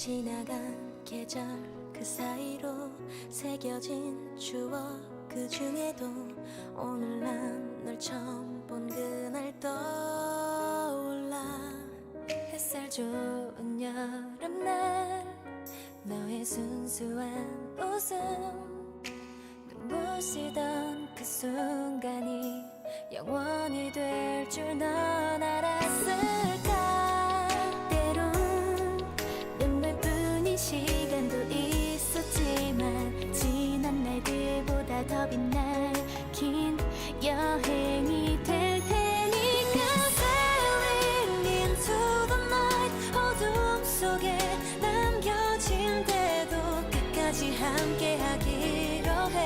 지나간 계절 그 사이로 새겨진 추억 그 중에도 오늘 난 널 처음 본 그날 떠올라. 햇살 좋은 여름날 너의 순수한 웃음 눈물 쓰던 그 순간이 영원히 될 줄 넌 알았을까. 때론 눈물뿐인 시간도 있었지만 지난 날들보다 더 빛날 긴 여행이 될 테니까. Sailing into the night 어둠 속에 남겨진 대도 끝까지 함께하기로 해.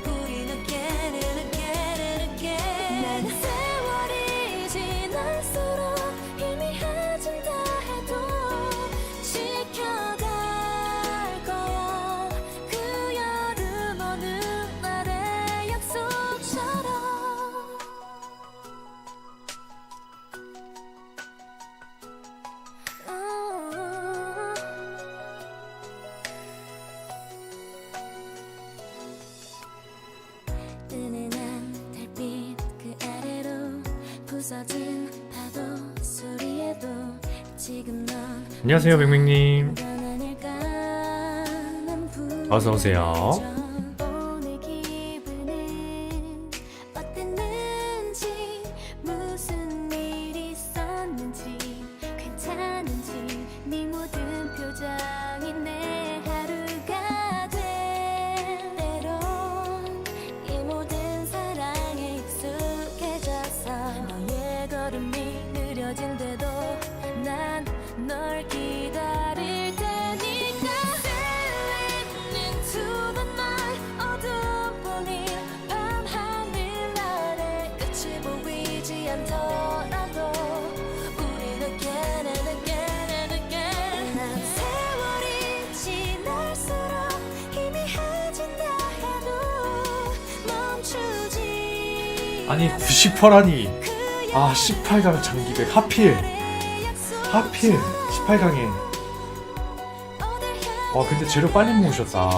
우린 again and again and again. 난 세월이 지날수록 희미해진다 해도 지켜갈 거야. 그 여름 어느 날의 약속처럼. 은은한 달빛 그 아래로 부서진 파도 소리에도 지금 넌 안녕하세요, 백명님. 건 아닐까. 난 어서 오세요. 오늘 기분은 어땠는지 무슨 일이 있었는지 괜찮은지 네 모든 표정이 내 하루가 돼. 때론 이 모든 사랑에 익숙해져서 너의 걸음이 느려진대도 난 널 기다릴 테니까. Sailing into the night 어둠뿐인 밤 하늘 아래 끝이 보이지 않더라도 우린 again and again and again. 난 세월이 지날수록 희미해진다 해도 멈추지 아니 90%라니. 아 18강 장기백 하필 18강에. 와 근데 재료 빨리 모으셨다.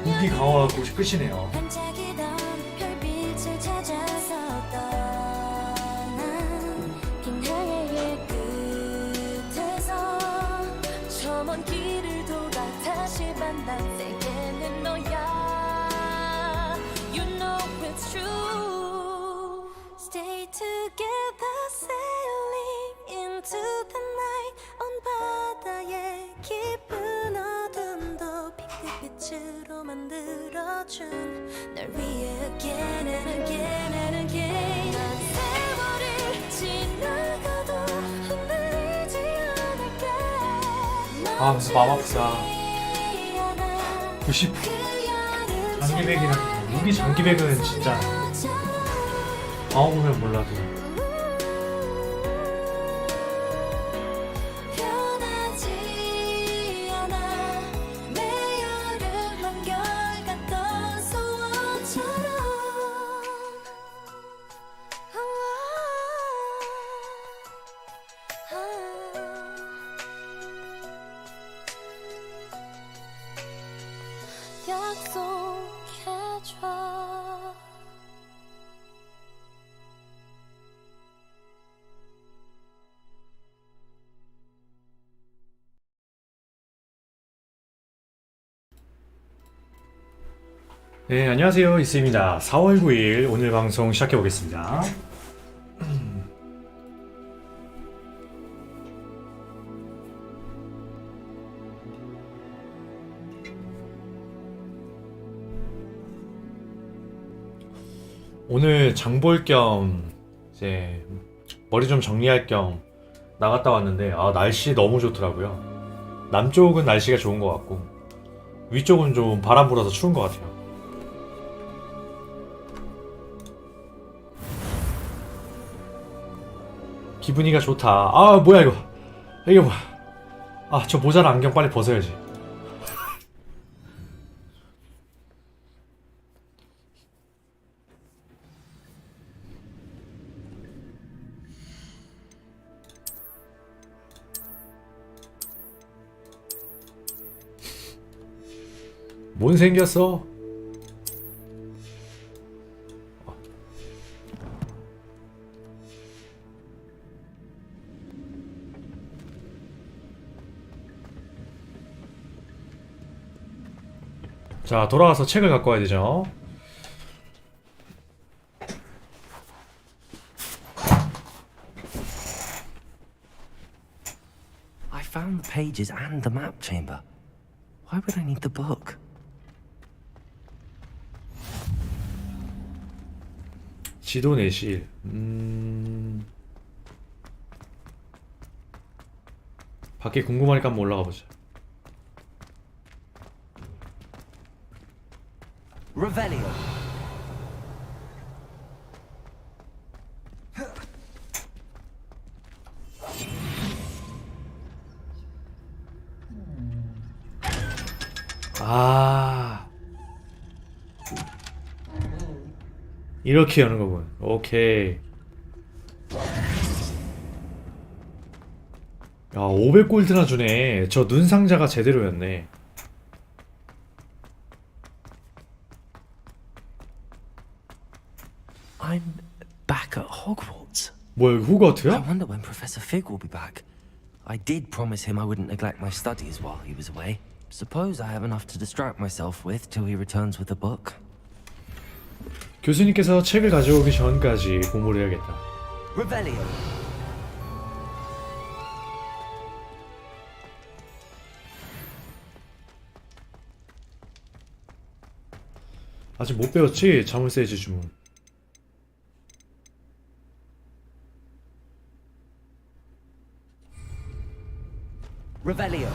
무기 강화가 혹시 끝이네요. 반짝이던 별빛을 찾아서 떠난 긴 항해의 끝에서 저 먼 길을 돌아 다시 만난 세계는 너야. You know it's true. Stay together sailing into the night. 온 바다의 깊은 어둠도 핑크빛으로 만들어준 널 위해 again and again and again. 난 세월이 지나가도 흔들리지 않을게. 아 그래서 마음 아프다. 90 장기백이랑 무기 장기백은 진짜 방어보면 몰라도 변하지 않아. 내 여름 한결같던 소원처럼. 약속해줘. 네 안녕하세요, 이스입니다. 4월 9일 오늘 방송 시작해 보겠습니다. 오늘 장 볼 겸 이제 머리 좀 정리할 겸 나갔다 왔는데 아 날씨 너무 좋더라고요. 남쪽은 날씨가 좋은 것 같고 위쪽은 좀 바람 불어서 추운 것 같아요. 기분이가 좋다. 아 뭐야 이거. 이게 뭐야. 아 저 모자랑 안경 빨리 벗어야지. 뭔 생겼어? 자, 돌아와서 책을 갖고 와야 되죠. I found the pages and the map chamber. Why would I need the book? 지도 내실. 밖에 궁금하니까 한번 올라가 보자. Revelio. 아, 이렇게 여는 거군. 오케이. 야, 500골드나 주네. 저 눈상자가 제대로였네. I'm back at Hogwarts. 뭐야, 이거 I 호그와트야? wonder when Professor Fig will be back. I did promise him I wouldn't neglect my studies while he was away. Suppose I have enough to distract myself with till he returns with a book. 교수님께서 책을 가져오기 전까지 공부를 해야겠다. Revelio. 아직 못 배웠지? 자물쇠지 주문. Revelio.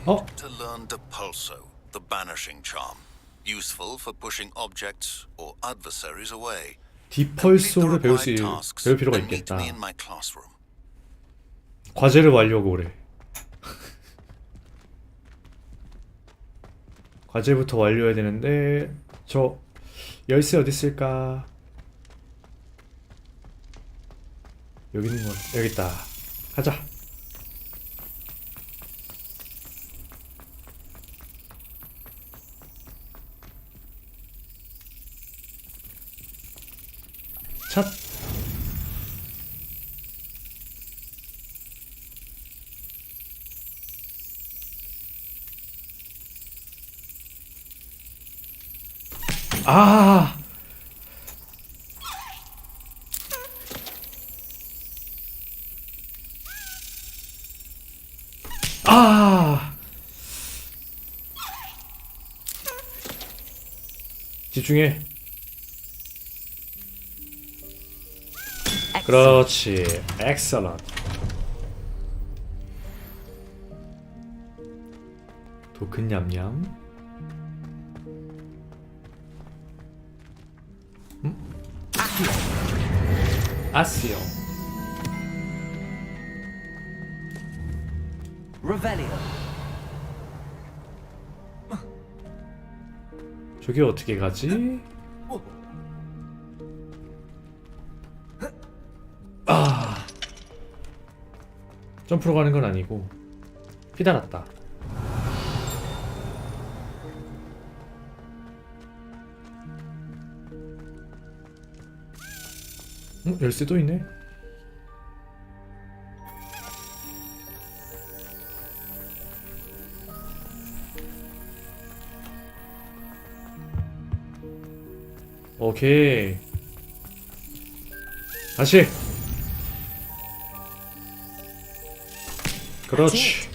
어? To learn Depulso, the banishing charm, useful for pushing objects or adversaries away. 디펄소를 배울 필요가 then meet 있겠다. me in my classroom. 과제를 완료하고 오래. 과제부터 완료해야 되는데 저 열쇠 어디 있을까? 여기 있는 거 여기 있다. 가자. 찻. 아. 아. 집중해. 그렇지. 엑셀런트. 도큰 냠냠. 아시오. Revelio. 저기 어떻게 가지? 아. 점프로 가는 건 아니고 휘달았다. 열쇠 또 있네. 오케이. 다시. 그렇지.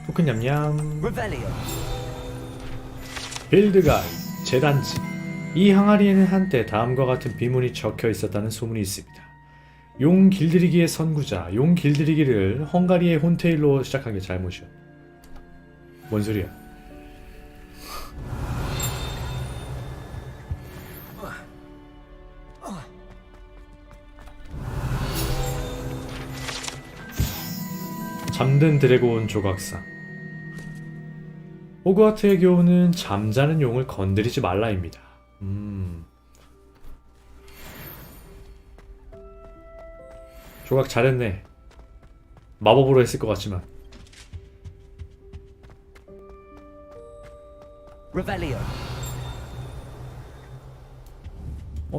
토큰 냠냠. Revelio. 빌드가이 재단지. 이 항아리에는 한때 다음과 같은 비문이 적혀 있었다는 소문이 있습니다. 용 길들이기의 선구자, 용 길들이기를 헝가리의 혼테일로 시작한 게 잘못이야. 뭔 소리야? 잠든 드래곤 조각상. 호그와트의 교훈은 잠자는 용을 건드리지 말라입니다. 조각 잘했네. 마법으로 했을 것 같지만. Revelio.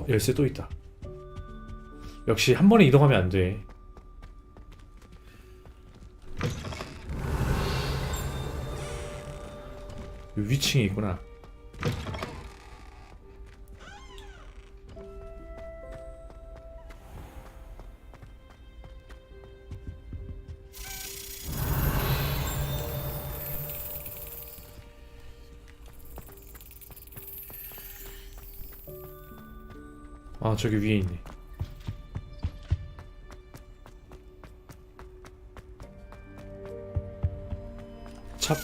열쇠 또 있다. 역시 한 번에 이동하면 안 돼. 위층이 있구나. 아, 저기 위에 있네. 찹.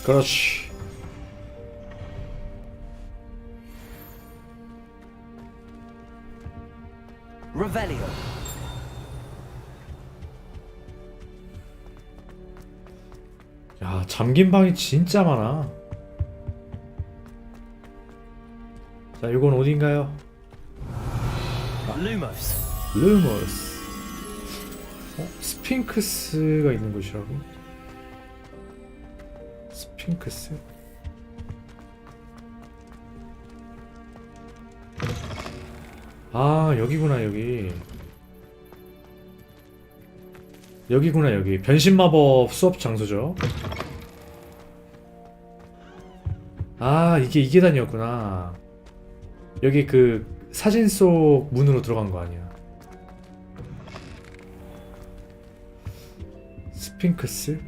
그렇지. Revelio. 야, 잠긴 방이 진짜 많아. 자, 이건 어딘가요? Lumos. 루머스. 스핑크스가 있는 곳이라고? 스핑크스? 아, 여기구나. 여기구나. 여기 변신 마법 수업 장소죠. 아, 이게 이 계단이었구나. 여기 그 사진 속 문으로 들어간 거 아니야. 스핑크스?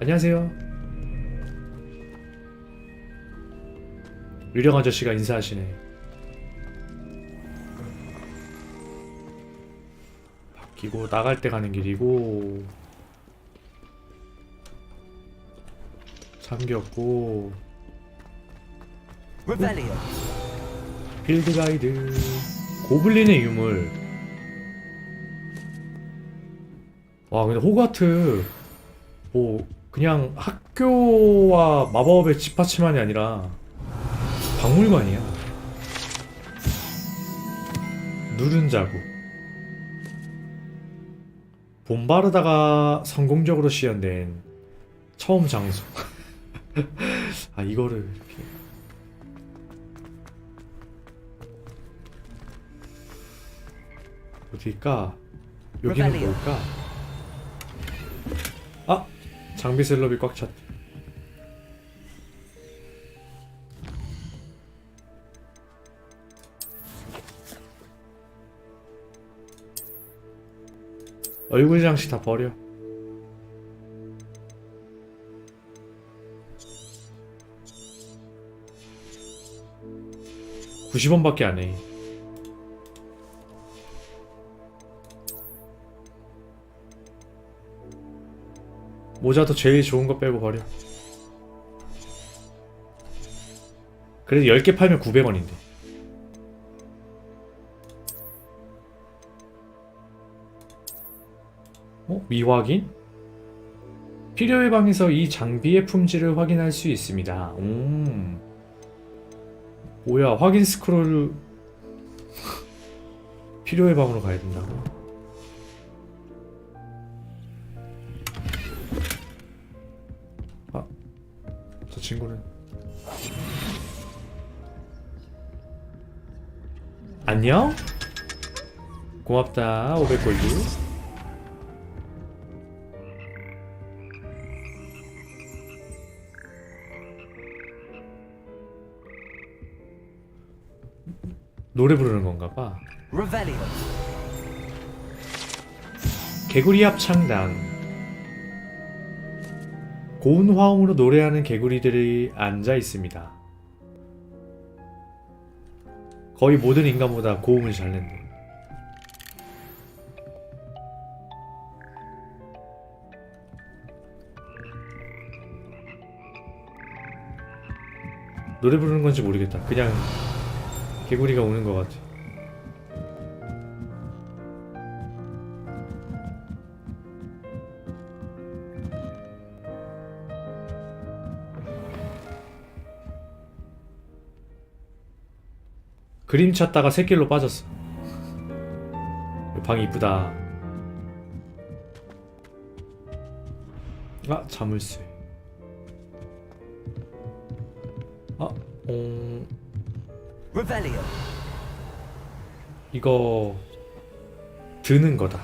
안녕하세요. 유령 아저씨가 인사하시네. 바뀌고 나갈 때 가는 길이고, 잠겼고, Revelio. 필드 가이드, 고블린의 유물. 와, 근데 호그와트 뭐 그냥 학교와 마법의 집합체만이 아니라 박물관이야. 누른 자국. 봄바르다가 성공적으로 시연된 처음 장소. 아, 이거를 이렇게. 어딜까? 여기는 Revelio. 뭘까? 아! 장비 셀럽이 꽉 찼다. 얼굴 장식 다 버려. $90원밖에 안 해. 모자도 제일 좋은 거 빼고 버려. 그래도 10개 팔면 900원인데. 미확인? 필요의 방에서 이 장비의 품질을 확인할 수 있습니다. 뭐야, 확인 스크롤. 필요의 방으로 가야 된다고? 아, 저 친구는 안녕? 고맙다. 500골드. 노래 부르는 건가 봐. Revelio. 개구리 합창단. 고운 화음으로 노래하는 개구리들이 앉아 있습니다. 거의 모든 인간보다 고음을 잘 낸대. 노래 부르는 건지 모르겠다. 그냥 개구리가 우는 것 같아. 그림 찾다가 새길로 빠졌어. 방 이쁘다. 아, 자물쇠. 아, Revelio. 이거 드는 거다.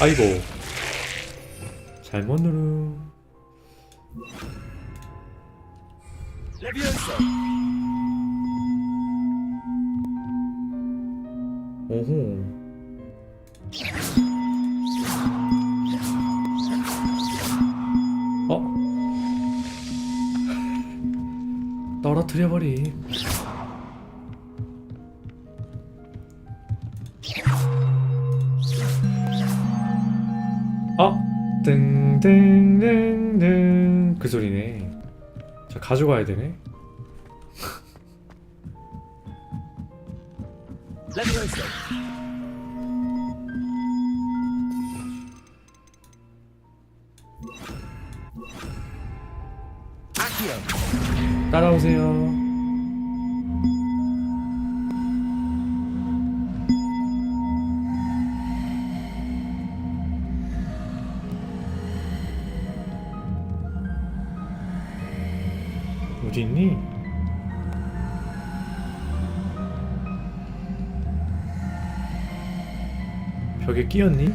아이고, 잘못 누름. Levioso. 오호. 떨어뜨려버림. 땡땡땡땡 그 소리네. 저 가져가야 되네. Levioso. Accio. 따라오세요. 어디 있니? 벽에 끼었니?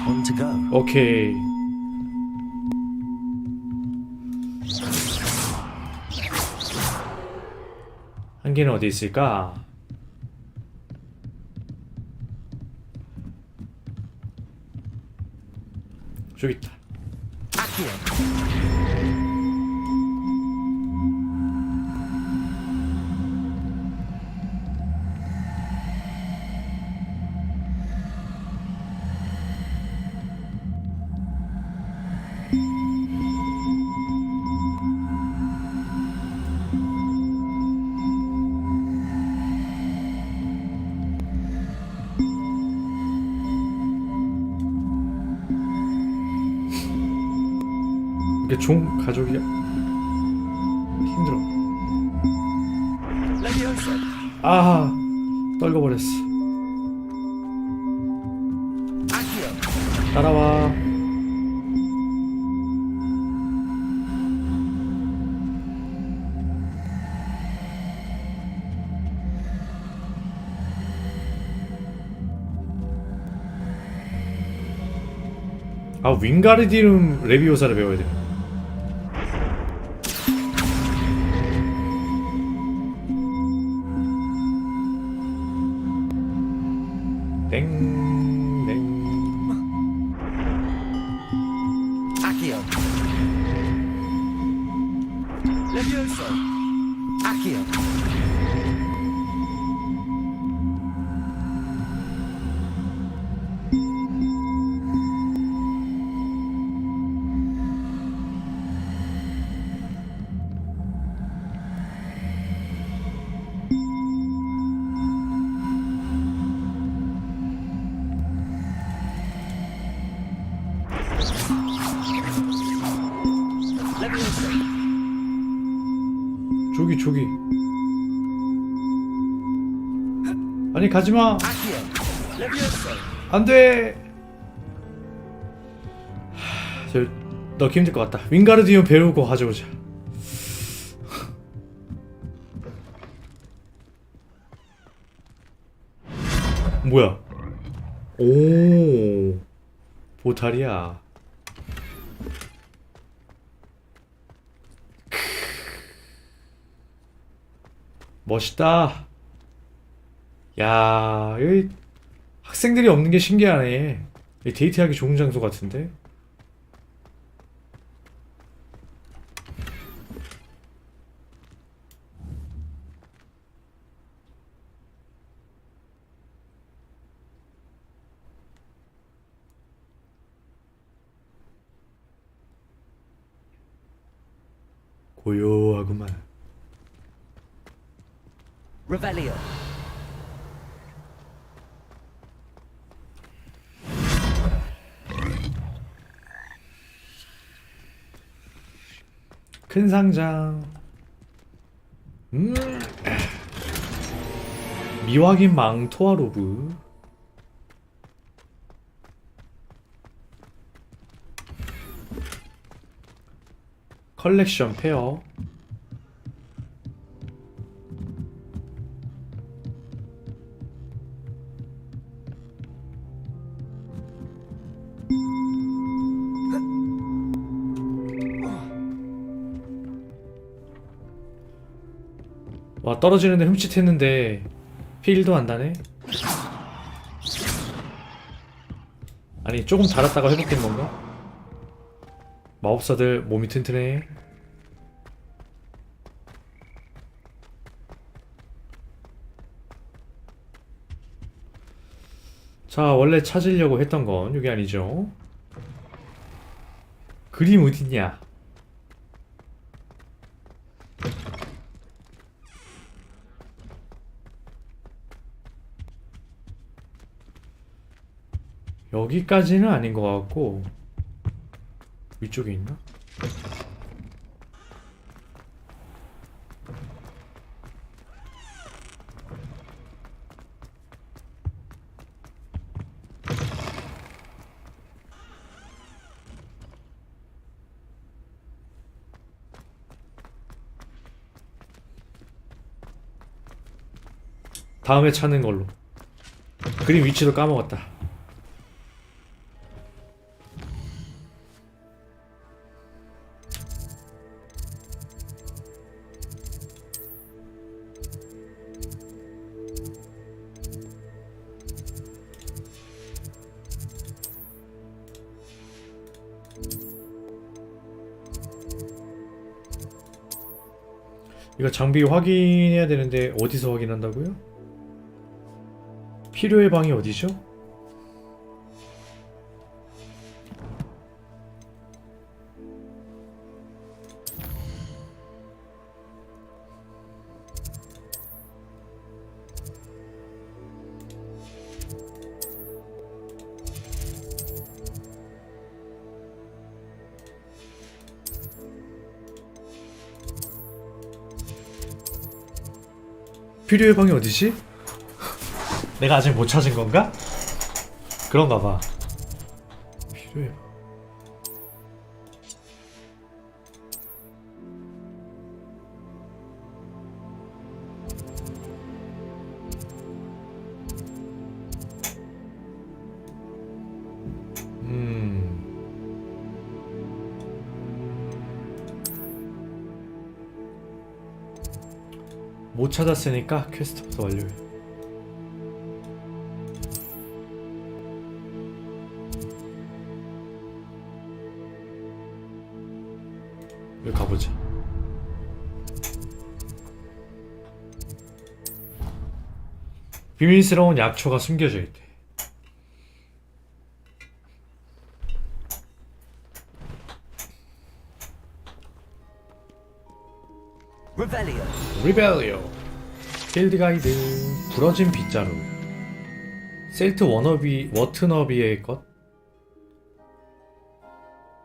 On to go. 오케이. 한 개는 어디 있을까? 저기 있다. Accio. 이게 종 가족이야. 힘들어. Levioso. 아, 떨궈버렸어. Accio. 따라와. 아, 윙가르디움 레비오사를 배워야 돼. 땡, 땡. Accio. Levioso. Accio. Levioso. 저기. 아니, 가지마. Accio. Levioso. 안 돼. 저 넣기 힘들 것 같다. 윙가르디움 배우고 가져오자. 뭐야? 오, 보탈이야. 멋있다. 야, 여기 학생들이 없는 게 신기하네. 여기 데이트하기 좋은 장소 같은데? 고요하구만. Revelio. 큰 상자. 미확인 망 토아로브. 컬렉션 페어. 와, 떨어지는데 흠칫했는데 필도 안 나네. 아니, 조금 달았다가 회복된 건가? 마법사들 몸이 튼튼해. 자, 원래 찾으려고 했던 건 이게 아니죠. 그림 어딨냐? 여기까지는 아닌 것 같고 위쪽에 있나? 다음에 찾는 걸로. 그림 위치도 까먹었다. 이거 장비 확인해야 되는데 어디서 확인한다고요? 필요의 방이 어디죠? 필요의 방이 어디지? 내가 아직 못 찾은 건가? 그런가 봐. 필요해. 못 찾았으니까 퀘스트부터 완료해. 여기 가보자. 비밀스러운 약초가 숨겨져 있대. Revelio. 리벨리오. 필드 가이드. 부러진 빗자루. 셀트 워트너비의 것.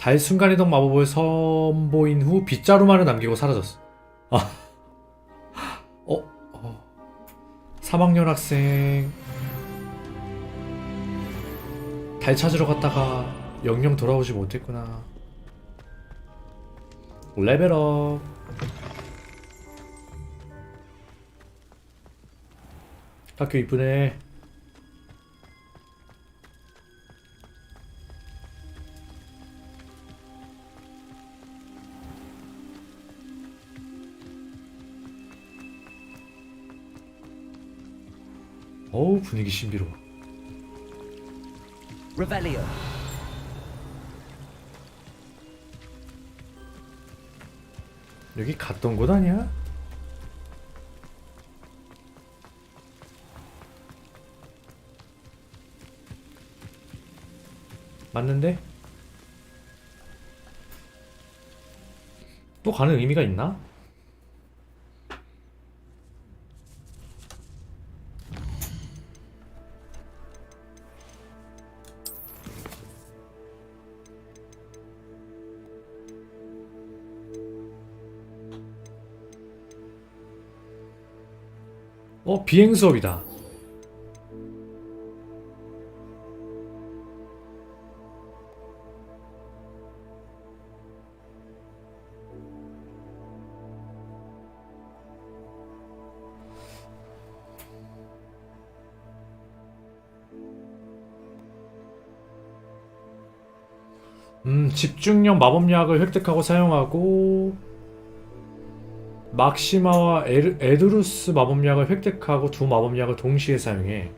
달 순간이동 마법을 선보인 후 빗자루만을 남기고 사라졌어. 아. 사막연 학생. 달 찾으러 갔다가 영영 돌아오지 못했구나. 레벨업. 학교 이쁘네. 어우, 분위기 신비로워. Revelio. 여기 갔던 곳 아니야? 맞는데? 또 가는 의미가 있나? 비행 수업이다. 집중력 마법약을 획득하고 사용하고 막시마와 에드루스 마법약을 획득하고 두 마법약을 동시에 사용해.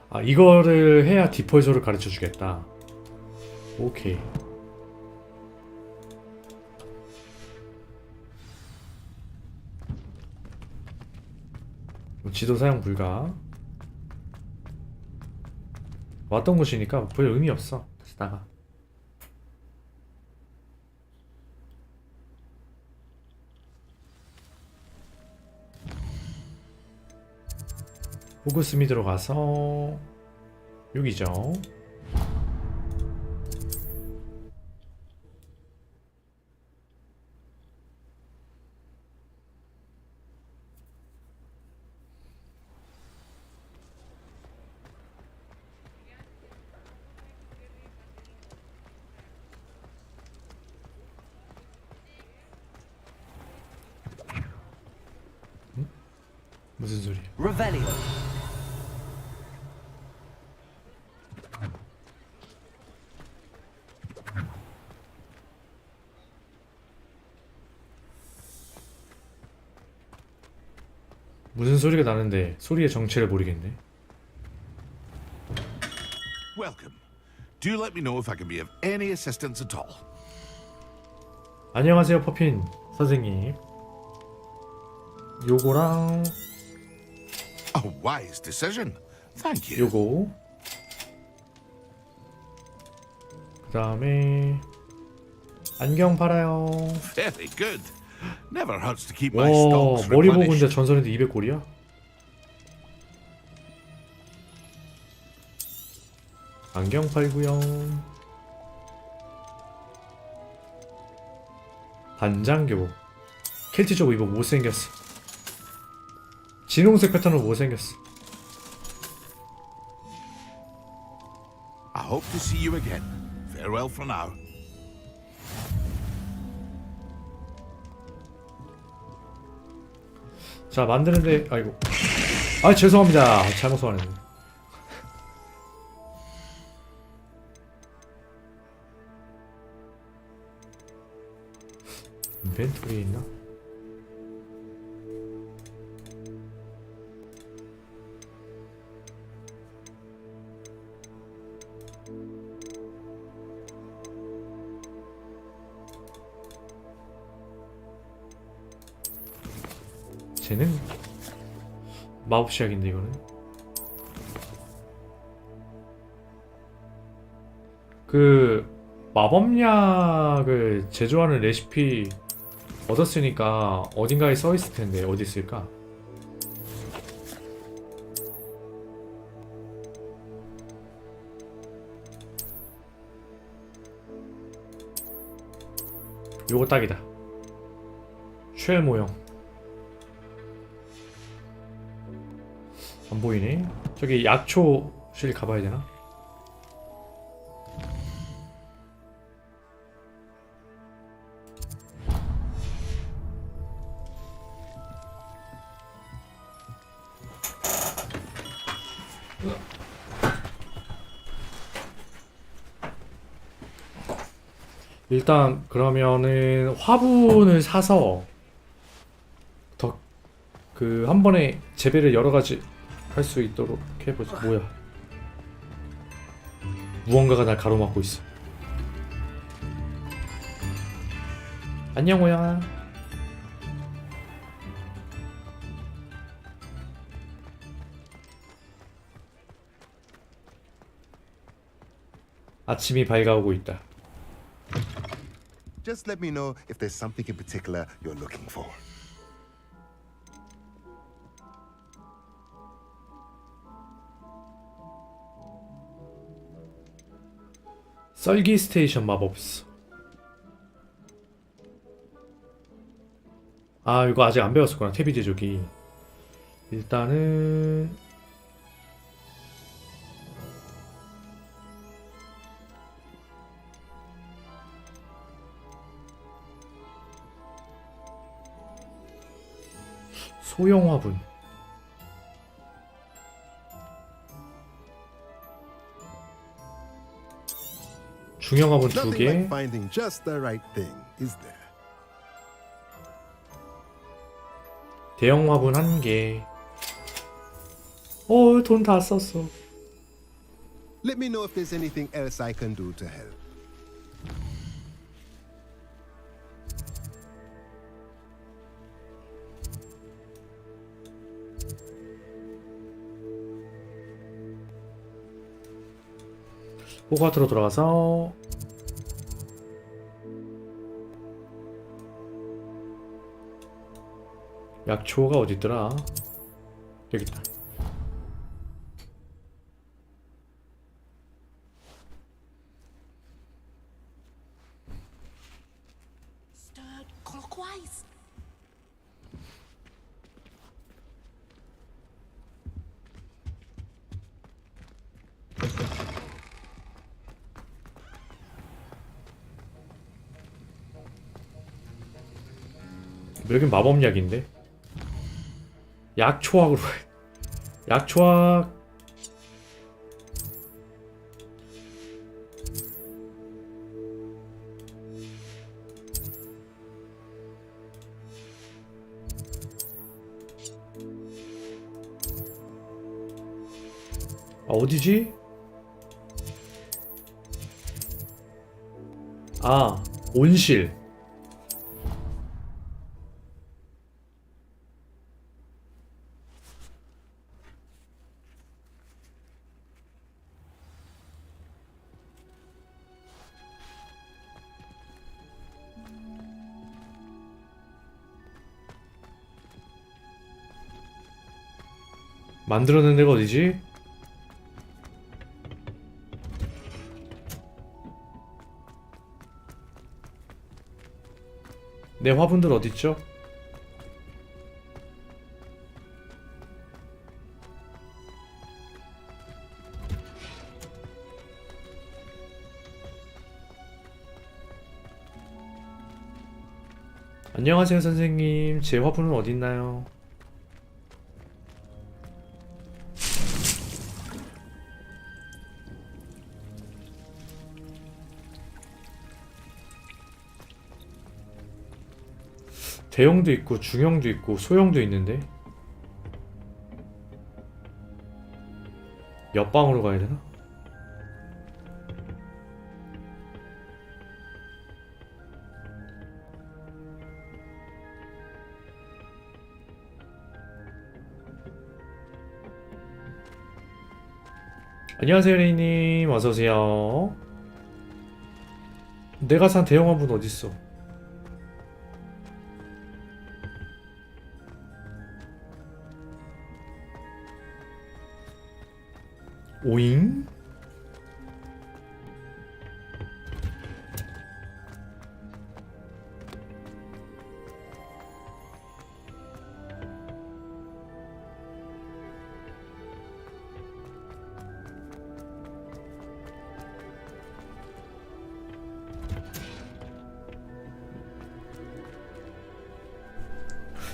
아, 이거를 해야 디펄소를 가르쳐 주겠다. 오케이. 지도 사용 불가. 왔던 곳이니까 별 의미 없어. 다시 나가. 호그스미 들어가서 여기죠. 무슨 소리야? Revelio. 무슨 소리가 나는데 소리의 정체를 모르겠네. Welcome. Do let me know if I can be of any assistance at all. 안녕하세요, 퍼핀 선생님. 요거랑 A wise decision. Thank you. 요거. 그 다음에 안경 팔아요. Very good. Never hurts to keep 와, my stocks 머리 보고 replenished. 이제 전설인데 200골이야? 안경 팔고요. 반장교복. 켈티 저거 입어 못생겼어. 진홍색 패턴으로 못생겼어. I hope to see you again. Farewell for now. 자, 만드는데 아이고. 아, 죄송합니다. 잘못 소환했네. 인벤토리에 있나? 쟤는 마법 시약인데 이거는. 그 마법약을 제조하는 레시피 얻었으니까 어딘가에 써 있을 텐데 어디 있을까? 요거 딱이다. 쉘 모형. 안 보이네. 저기 약초실 가봐야 되나? 일단 그러면은 화분을 사서 더 그 한 번에 재배를 여러 가지 할 수 있도록 해보자. 뭐야? 무언가가 날 가로막고 있어. 안녕 호영아. 아침이 밝아오고 있다. Just let me know if there's something in particular you're looking for. 썰기 스테이션 마법스. 아, 이거 아직 안 배웠었구나. 태비 제조기. 일단은 소형 화분. 중형 화분 Nothing 2개. like finding just the right thing, is there? 대형 화분 1개. 돈 다 썼어. Let me know if there's anything else I can do to help. 호그와트로 돌아가서 약초가 어딨더라? 여기 있다. Stirred clockwise. 여긴 마법약인데? 약초학으로 해. 약초학. 아, 어디지? 아, 온실. 만들어낸 데가 어디지? 내 화분들 어딨죠? 안녕하세요 선생님. 제 화분은 어딨나요? 대형도 있고 중형도 있고 소형도 있는데 옆방으로 가야 되나? 안녕하세요 레이님, 어서오세요. 내가 산 대형 화분 어딨어? 오잉?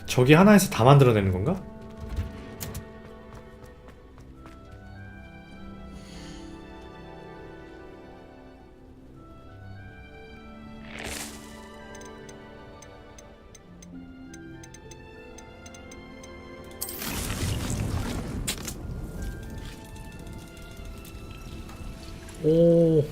저기 하나에서 다 만들어내는 건가? 오.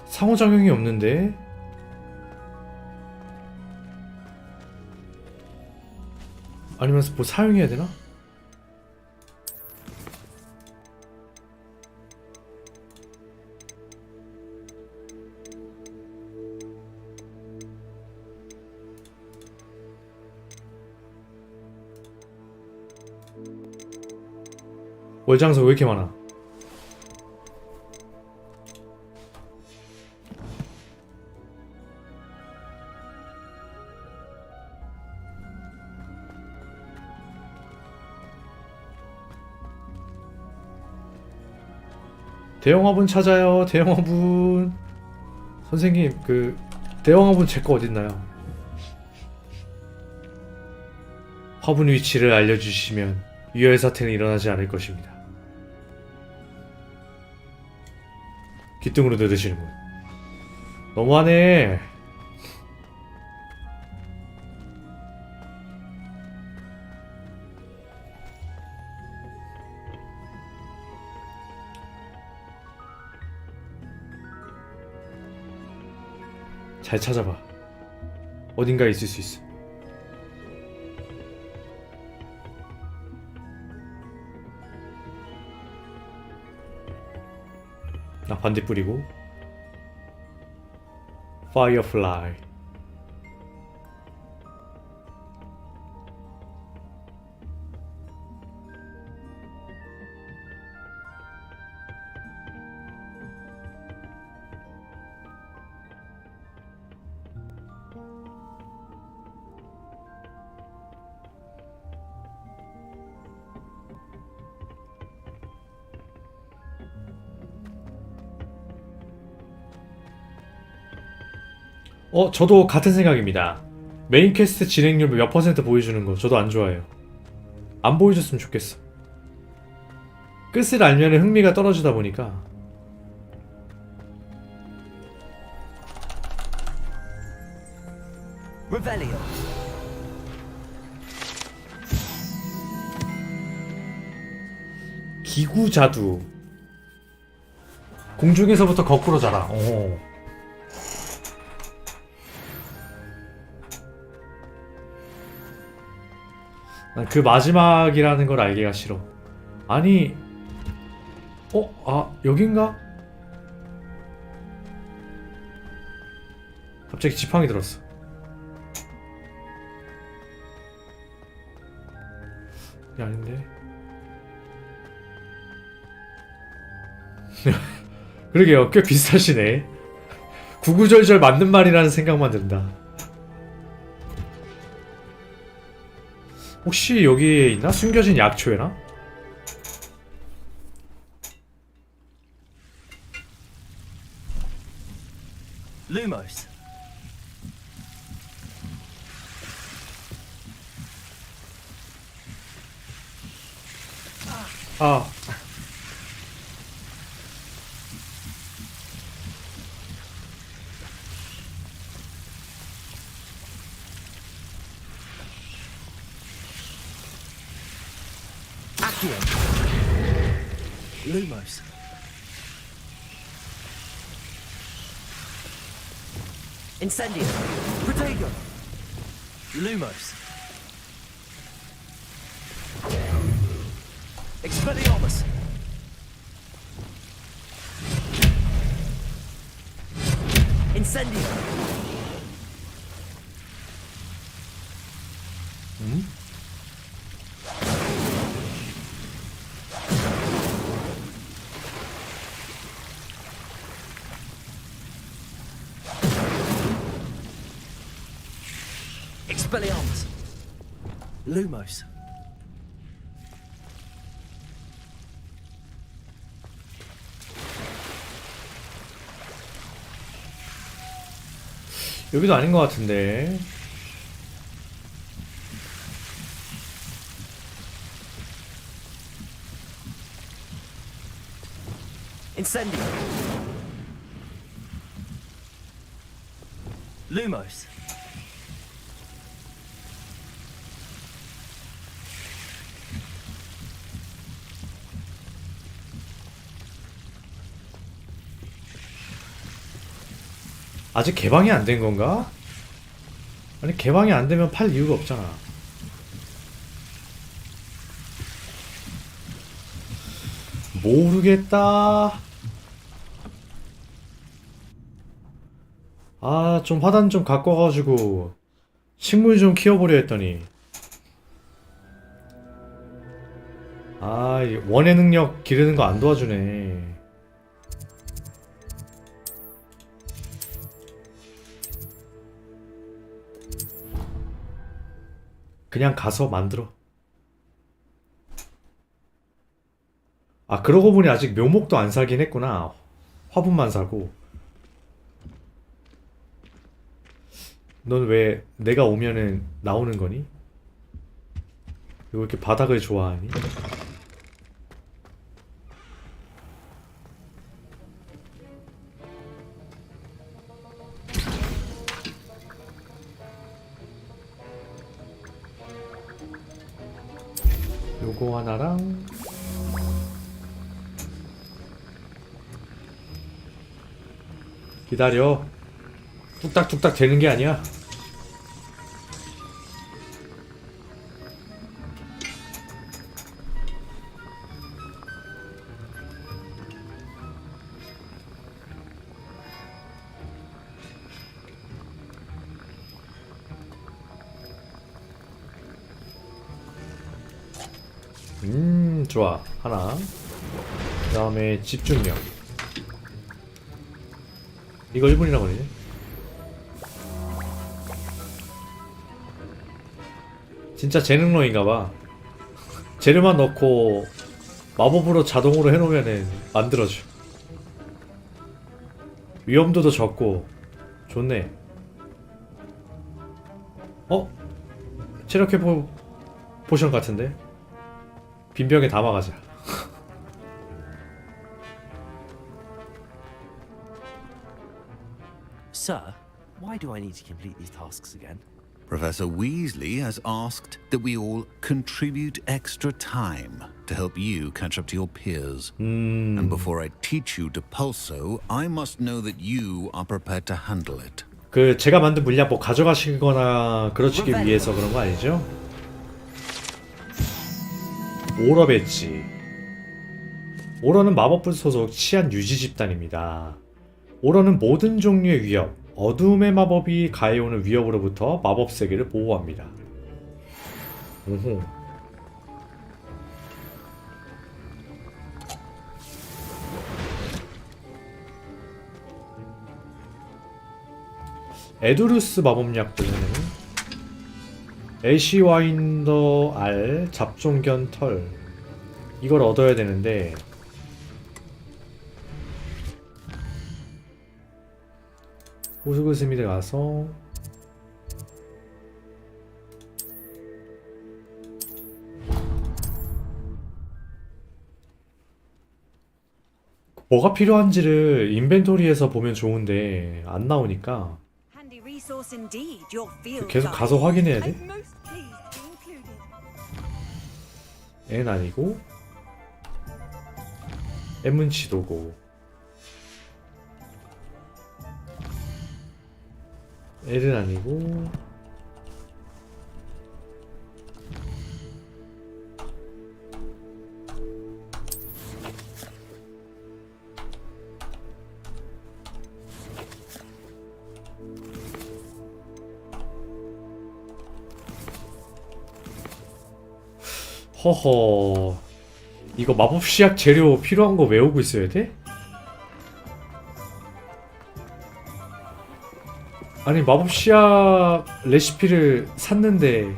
상호작용이 없는데? 아니면 뭐 사용해야 되나? 월장소 왜 이렇게 많아? 대형화분 찾아요. 대형화분. 선생님, 그 대형화분 제 거 어딨나요? 화분 위치를 알려주시면 위혈 사태는 일어나지 않을 것입니다. 기둥으로 넣으시는군. 너무하네. 잘 찾아봐. 어딘가에 있을 수 있어. 나 반대 뿌리고 파이어플라이. 저도 같은 생각입니다. 메인 퀘스트 진행률 몇 퍼센트 보여주는 거 저도 안 좋아해요. 안 보여줬으면 좋겠어. 끝을 알면 흥미가 떨어지다 보니까. Revelio. 기구자두. 공중에서부터 거꾸로 자라. 오. 난 그 마지막이라는 걸 알기가 싫어. 아니, 여긴가? 갑자기 지팡이 들었어. 이게 아닌데? 그러게요, 꽤 비슷하시네. 구구절절 맞는 말이라는 생각만 든다. 혹시 여기에 있나? 숨겨진 약초에나? Lumos. 아. Accio. Lumos. Incendio. Protego. Lumos. Expelliarmus. Incendio. Expelliarmus. Lumos. 여기도 아닌 것 같은데. Incendio. Lumos. 아직 개방이 안 된 건가? 아니 개방이 안 되면 팔 이유가 없잖아. 모르겠다. 아, 좀 화단 좀 갖고 와가지고 식물 좀 키워보려 했더니 아, 이 원의 능력 기르는 거 안 도와주네. 그냥 가서 만들어. 아, 그러고 보니 아직 묘목도 안 사긴 했구나. 화분만 사고. 넌 왜 내가 오면은 나오는 거니? 왜 이렇게 바닥을 좋아하니? 요거 하나랑 기다려. 뚝딱뚝딱 되는 게 아니야. 좋아. 하나. 그 다음에 집중력. 이거 1분이나 걸리네. 진짜 재능러인가봐. 재료만 넣고 마법으로 자동으로 해놓으면은 만들어줘. 위험도도 적고 좋네. 어? 체력 회복 포션 같은데? 빈병에 담아가자. Sir, why do I need to complete these tasks again? Professor Weasley has asked that we all contribute extra time to help you catch up to your peers. And before I teach you Depulso, I must know that you are prepared to handle it. 그 제가 만든 물약 뭐 가져가시거나 그러시기 위해서 그런 거 아니죠? 오러 배지. 오러는 마법부 소속 치안 유지 집단입니다. 오러는 모든 종류의 위협, 어둠의 마법이 가해오는 위협으로부터 마법 세계를 보호합니다. 오호. 에두루스 마법약 보면은 애쉬 와인더 알 잡종견 털 이걸 얻어야 되는데 호그스미드 가서 뭐가 필요한지를 인벤토리에서 보면 좋은데 안 나오니까 Handy resource indeed, your field 계속 가서 확인해야 돼? I'm most pleased to include it. N 아니고 M은 지도고 L은 아니고 허허 이거 마법 시약 재료 필요한 거 외우고 있어야 돼? 아니 마법 시약 레시피를 샀는데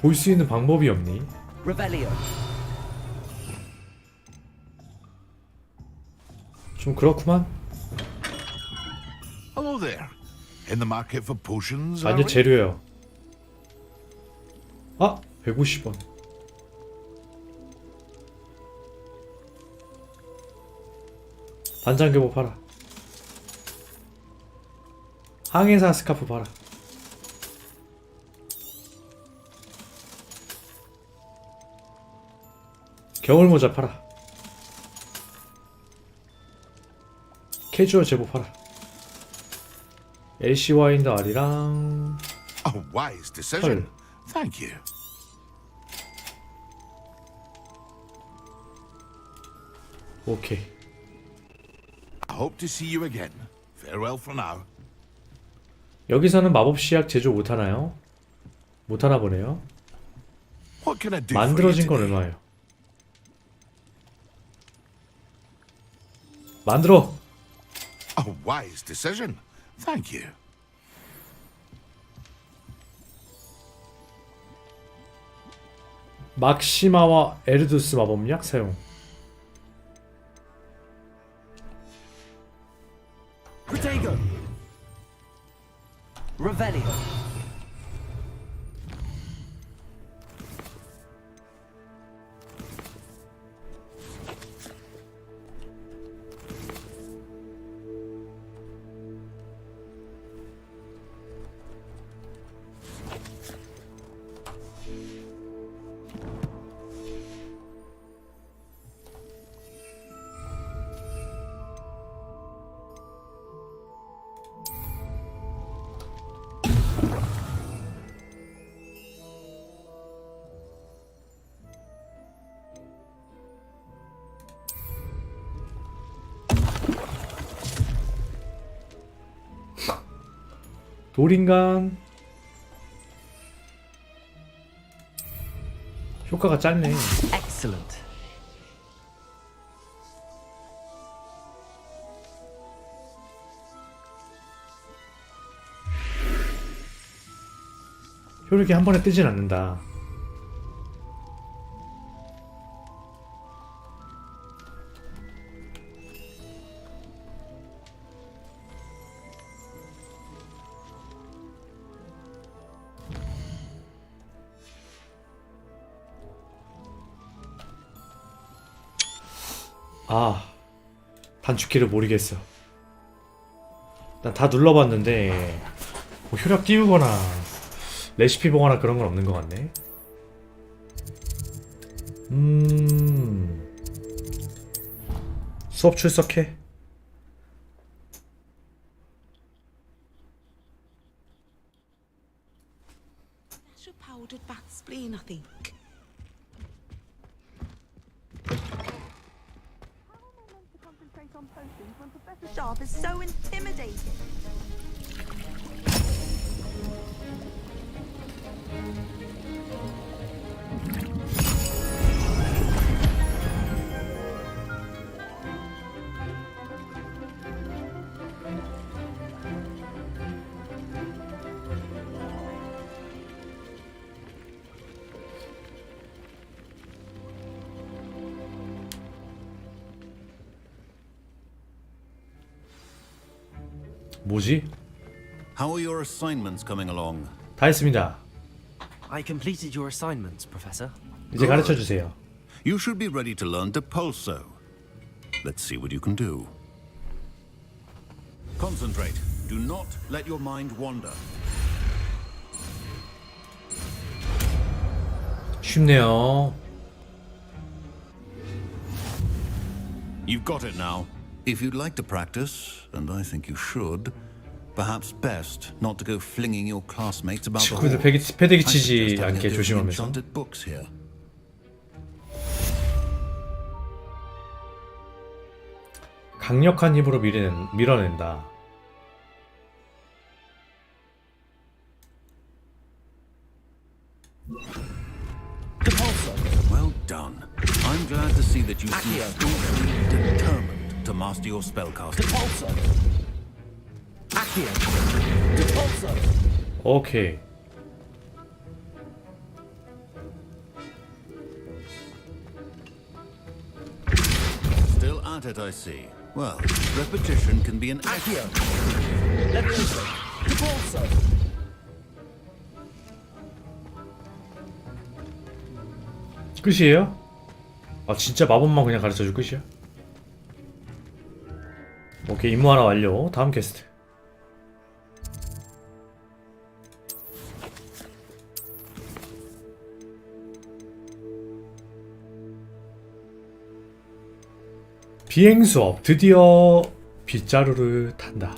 볼 수 있는 방법이 없니? Revelio. 좀 그렇구만. Hello there. In the market for potions, are 아니 we? 재료요. 아 150원. 반장교보 팔아. 항해사 스카프 팔아. 겨울모자 팔아. 캐주얼 제복 팔아. LC 와인더 알이랑 A wise decision. 헐. Thank you. 오케이. I hope to see you again. Farewell for now. 여기서는 마법 씨약 제조 못하나요? 못하나 보네요. What can I do for you 만들어진 건 today? 얼마예요? 만들어! A wise decision. Thank you. 막시마와 에르두스 마법약 사용. Protego! Revelio! 돌인간. 효과가 짧네. Excellent. 효력이 한 번에 뜨진 않는다. 아, 단축키를 모르겠어. 난 다 눌러봤는데 뭐 효력 띄우거나 레시피 보거나 그런 건 없는 것 같네. 수업 출석해. That's your powdered bat spleen, I think. Concentrate on potions when Professor Sharp is so intimidating. 뭐지? How are your assignments coming along? 다 했습니다. I completed your assignments, Professor. 이제 가르쳐 주세요. You should be ready to learn Depulso. Let's see what you can do. Concentrate. Do not let your mind wander. 쉽네요. You've got it now. If you'd like to practice, and I think you should, perhaps best not to go flinging your classmates about the hall. 친구들 패대기 I 치지 suggest having a 않게 go to the 조심하면서. enchanted books here. 강력한 힘으로 밀어낸다. Well done. I'm glad to see that you seem staunchly determined to master your spellcasting. 오케이. Still at it, I see. Well, repetition can be an accio. 끝이에요? 아 진짜 마법만 그냥 가르쳐줄 끝이야? 오케이, 임무 하나 완료. 다음 퀘스트. 비행 수업. 드디어 빗자루를 탄다.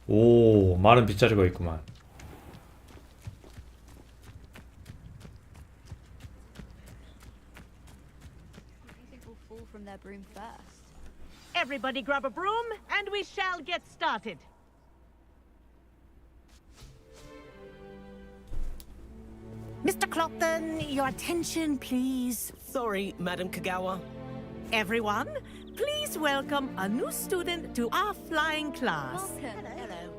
오, 많은 빗자루가 있구만. Everybody grab a broom and we shall get started. Mr. Clopton, your attention, please. Sorry, Madam Kagawa. Everyone, please welcome a new student to our flying class. Hello.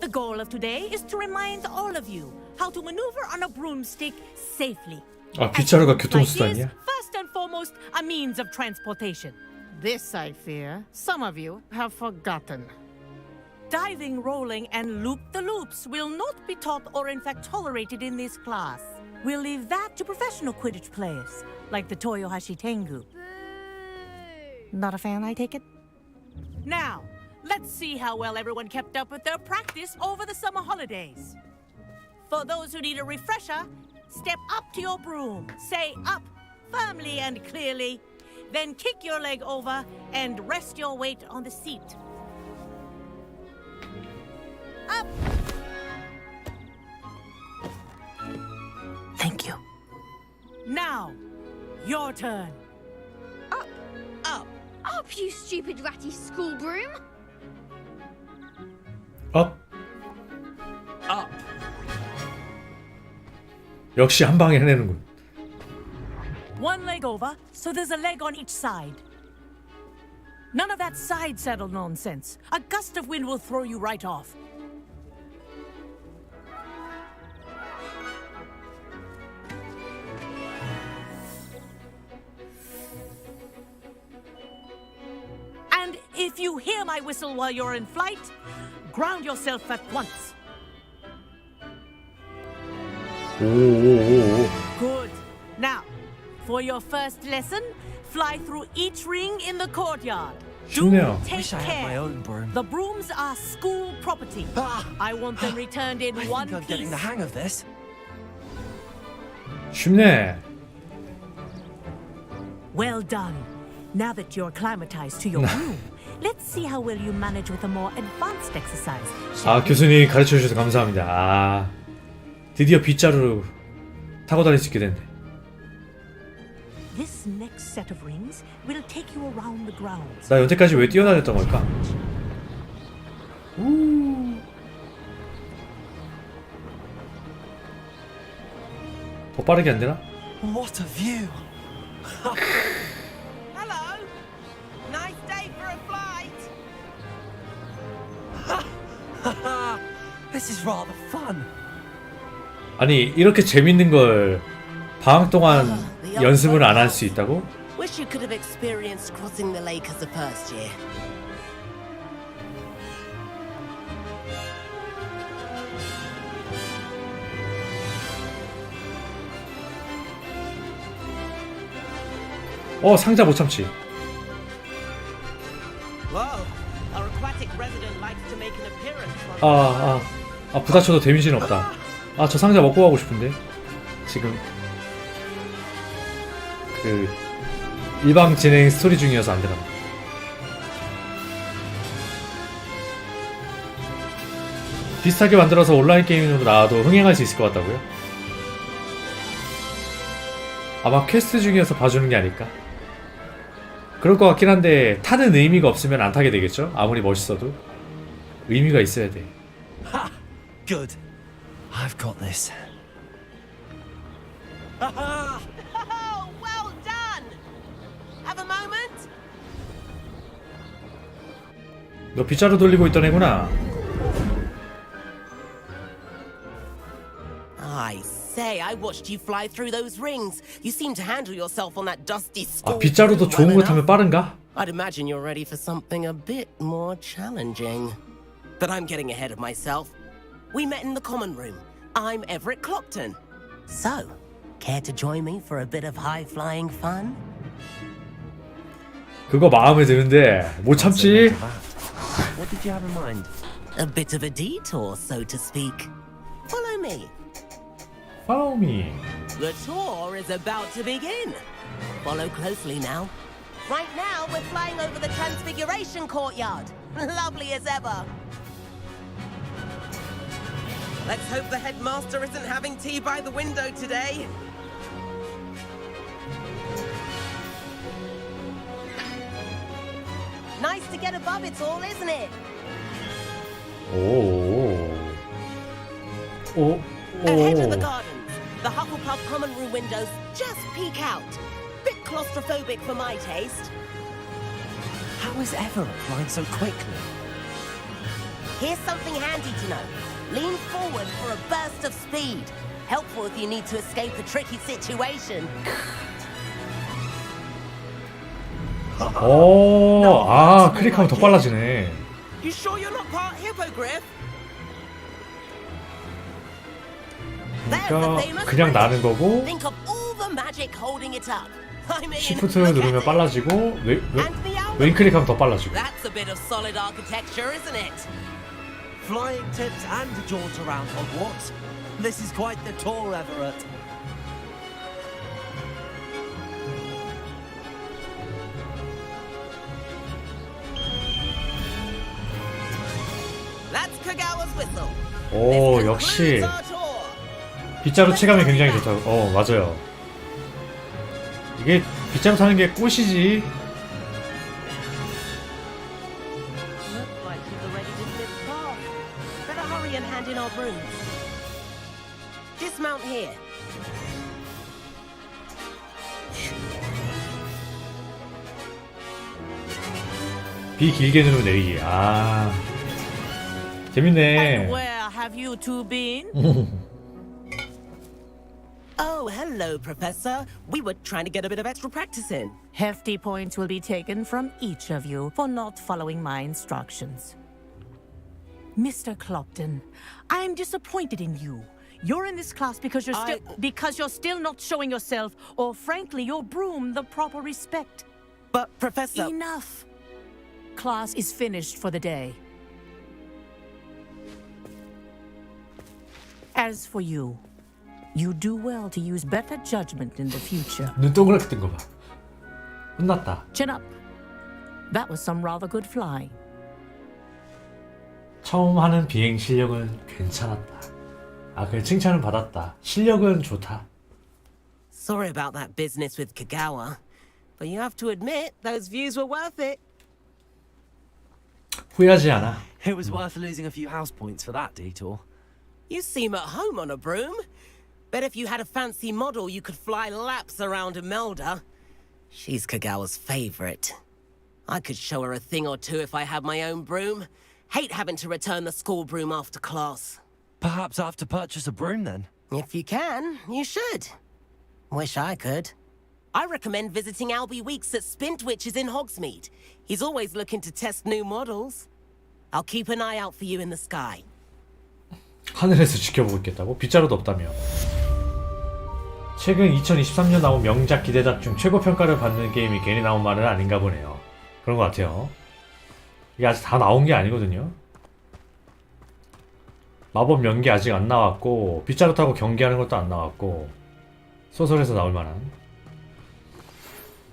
The goal of today is to remind all of you how to maneuver on a broomstick safely. 아, 빗자루가 Like 교통수단이야? is, first and foremost, a means of transportation. This, I fear, some of you have forgotten. Diving, rolling, and loop-the-loops will not be taught or in fact tolerated in this class. We'll leave that to professional Quidditch players, like the Toyohashi Tengu. Not a fan, I take it? Now, let's see how well everyone kept up with their practice over the summer holidays. For those who need a refresher, step up to your broom, say up firmly and clearly, then kick your leg over and rest your weight on the seat. Up! Thank you. Now, your turn. Up. Up, you stupid ratty school broom! 업. Up. 역시 한 방에 해내는군. One leg over, so there's a leg on each side. None of that side saddle nonsense. A gust of wind will throw you right off. And if you hear my whistle while you're in flight, ground yourself at once. 오오오오. Good. Now, for your first lesson, fly through each ring in the courtyard. 쉽네요. Take Wish I had my care. own broom. The brooms are school property. Ah! I want them returned in I one think I'm getting piece. the hang of this. 쉽네. Well done. Now that you're acclimatized to your broom, let's see how well you manage with a more advanced exercise. 아, 교수님 가르쳐 주셔서 감사합니다. 아, 드디어 빗자루 타고 다닐 수 있게 됐네. This next set of rings will take you around the grounds. 나 여태까지 왜 뛰어다녔던 걸까? 우. 더 빠르게 안 되나? What a view! Hello. Nice day for a flight. This is rather fun. 아니, 이렇게 재밌는 걸 방학 동안 연습을 안 할 수 있다고? Wish you could have experienced crossing the lake as a first year. 상자 못 참지. Whoa. Our aquatic resident likes to make an appearance. 부딪혀도 데미지는 없다. 아, 저 상자 먹고 가고 싶은데. 지금 그 일방 진행 스토리 중이어서 안 되나 봐. 비슷하게 만들어서 온라인 게임으로 나와도 흥행할 수 있을 것 같다고요? 아마 퀘스트 중이어서 봐주는 게 아닐까? 그럴 것 같긴 한데 타는 의미가 없으면 안 타게 되겠죠? 아무리 멋있어도 의미가 있어야 돼. Ha! Good. I've got this. Oh, well done. Have a moment. 너 빗자루 돌리고 있던 애구나. I say, I watched you fly through those rings. You seem to handle yourself on that dusty 아, school. 빗자루도 좋은 거 타면 빠른가? I'd imagine you're ready for something a bit more challenging. But I'm getting ahead of myself. We met in the common room. I'm Everett Clopton. So, care to join me for a bit of high-flying fun? 그거 마음에 드는데 못 참지. What did you have in mind? A bit of a detour, so to speak. Follow me. Follow me. The tour is about to begin. Follow closely now. Right now, we're flying over the Transfiguration Courtyard. Lovely as ever. Let's hope the headmaster isn't having tea by the window today. Nice to get above it all, isn't it? 오. 오. Ahead of the 오. gardens, the Hufflepuff common room windows just peek out. Bit claustrophobic for my taste. How is Everett flying so quickly? Here's something handy to know. Lean forward for a burst of speed. Helpful if you need to escape a tricky situation. 오. 아, 클릭하면 더 빨라지네. You sure you're not part hippogriff? There's the 그러니까 famous 그냥 나는 bridge. 거고 Think of all the magic holding it up. I mean, 시프트 look at 누르면 it. 빨라지고 And the owl. 왼 클릭하면 더 빨라지고. That's a bit of solid architecture, isn't it? Flying tips and a jaunt around Hogwarts. This is quite the tour, Everett. That's Kagawa's whistle. 오, This 역시 concludes our tour. 빗자루 체감이 굉장히 좋다고. 맞아요. 이게 빗자루 타는 게 꽃이지. Looks like she's already dismissed class. Better hurry and hand in our brooms. Dismount here. 비 길게 누르면 내리기. 아, 재밌네. And where have you two been? Oh, hello, Professor. We were trying to get a bit of extra practice in. Hefty points will be taken from each of you for not following my instructions. Mr. Clopton, I'm disappointed in you. You're in this class because you're still not showing yourself, or frankly, your broom the proper respect. But, Professor... Enough. Class is finished for the day. As for you, you do well to use better judgment in the future. 눈 동그랗게 뜬 거 봐. 혼났다. Chin up. That was some rather good flying. 처음 하는 비행 실력은 괜찮았다. 아, 그래, 칭찬은 받았다. 실력은 좋다. Sorry about that business with Kagawa, but you have to admit those views were worth it. 후회하지 않아. It was worth losing a few house points for that detour. You seem at home on a broom. Bet if you had a fancy model, you could fly laps around Imelda. She's Kagawa's favorite. I could show her a thing or two if I had my own broom. Hate having to return the school broom after class. Perhaps I have to purchase a broom then. If you can, you should. Wish I could. I recommend visiting Albie Weeks at Spintwitches in Hogsmeade. He's always looking to test new models. I'll keep an eye out for you in the sky. 하늘에서 지켜보고 있겠다고? 빗자루도 없다며. 최근 2023년 나온 명작 기대작 중 최고 평가를 받는 게임이 괜히 나온 말은 아닌가 보네요. 그런 것 같아요. 이게 아직 다 나온 게 아니거든요. 마법 연기 아직 안 나왔고, 빗자루 타고 경기하는 것도 안 나왔고, 소설에서 나올 만한.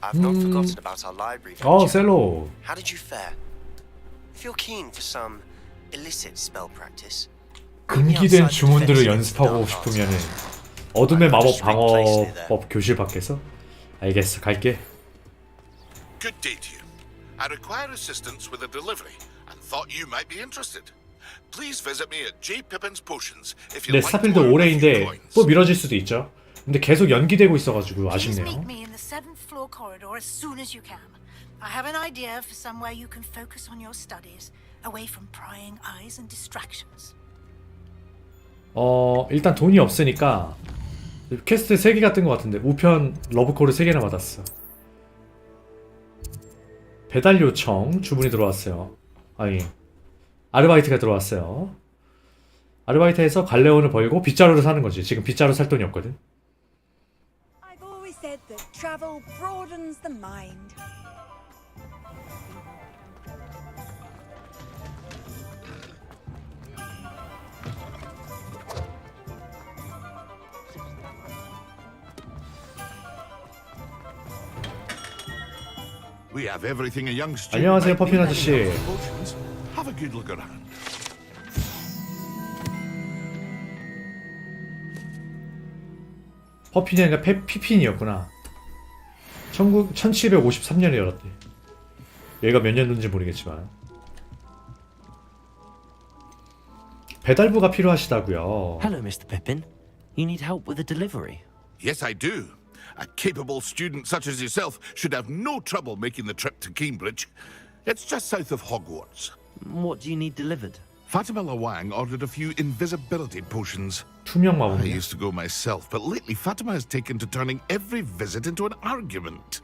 I've not forgotten about our library 어, venture. 셀로. How did you fare? Feel keen for some illicit spell practice? 금기된 주문들을 연습하고 싶으면은 어둠의 마법 방어법 교실 밖에서? 알겠어, 갈게. Good day to you. I require assistance with a delivery and thought you might be interested. Please visit me at J. Pippin's Potions if you'd 네, like to 스타필드 earn a few 올해인데 coins. 또 미뤄질 수도 있죠. 근데 계속 연기되고 있어가지고 Please 아쉽네요. meet me in the 7th floor corridor as soon as you can. I have an idea for somewhere you can focus on your studies, away from prying eyes and distractions. 일단 돈이 없으니까 퀘스트 3개가 뜬 것 같은데 우편 러브콜을 3개나 받았어. 배달 요청 주문이 들어왔어요. 아니, 아르바이트가 들어왔어요. 아르바이트에서 갈레온을 벌고 빗자루를 사는 거지. 지금 빗자루 살 돈이 없거든. I've always said that travel broadens the mind. We have everything a young student 안녕하세요, might 퍼핀 need. 아저씨. Have a good look around. 퍼핀이 아니라 피핀이었구나. 1753년에 열었대. 얘가 몇 년도인지 모르겠지만. 배달부가 필요하시다고요. Hello, Mr. Pippin. You need help with a delivery? Yes, I do. A capable student such as yourself should have no trouble making the trip to Cambridge. It's just south of Hogwarts. What do you need delivered? Fatima Lawang ordered a few invisibility potions. 투명 I 마법이야. used to go myself, but lately Fatima has taken to turning every visit into an argument.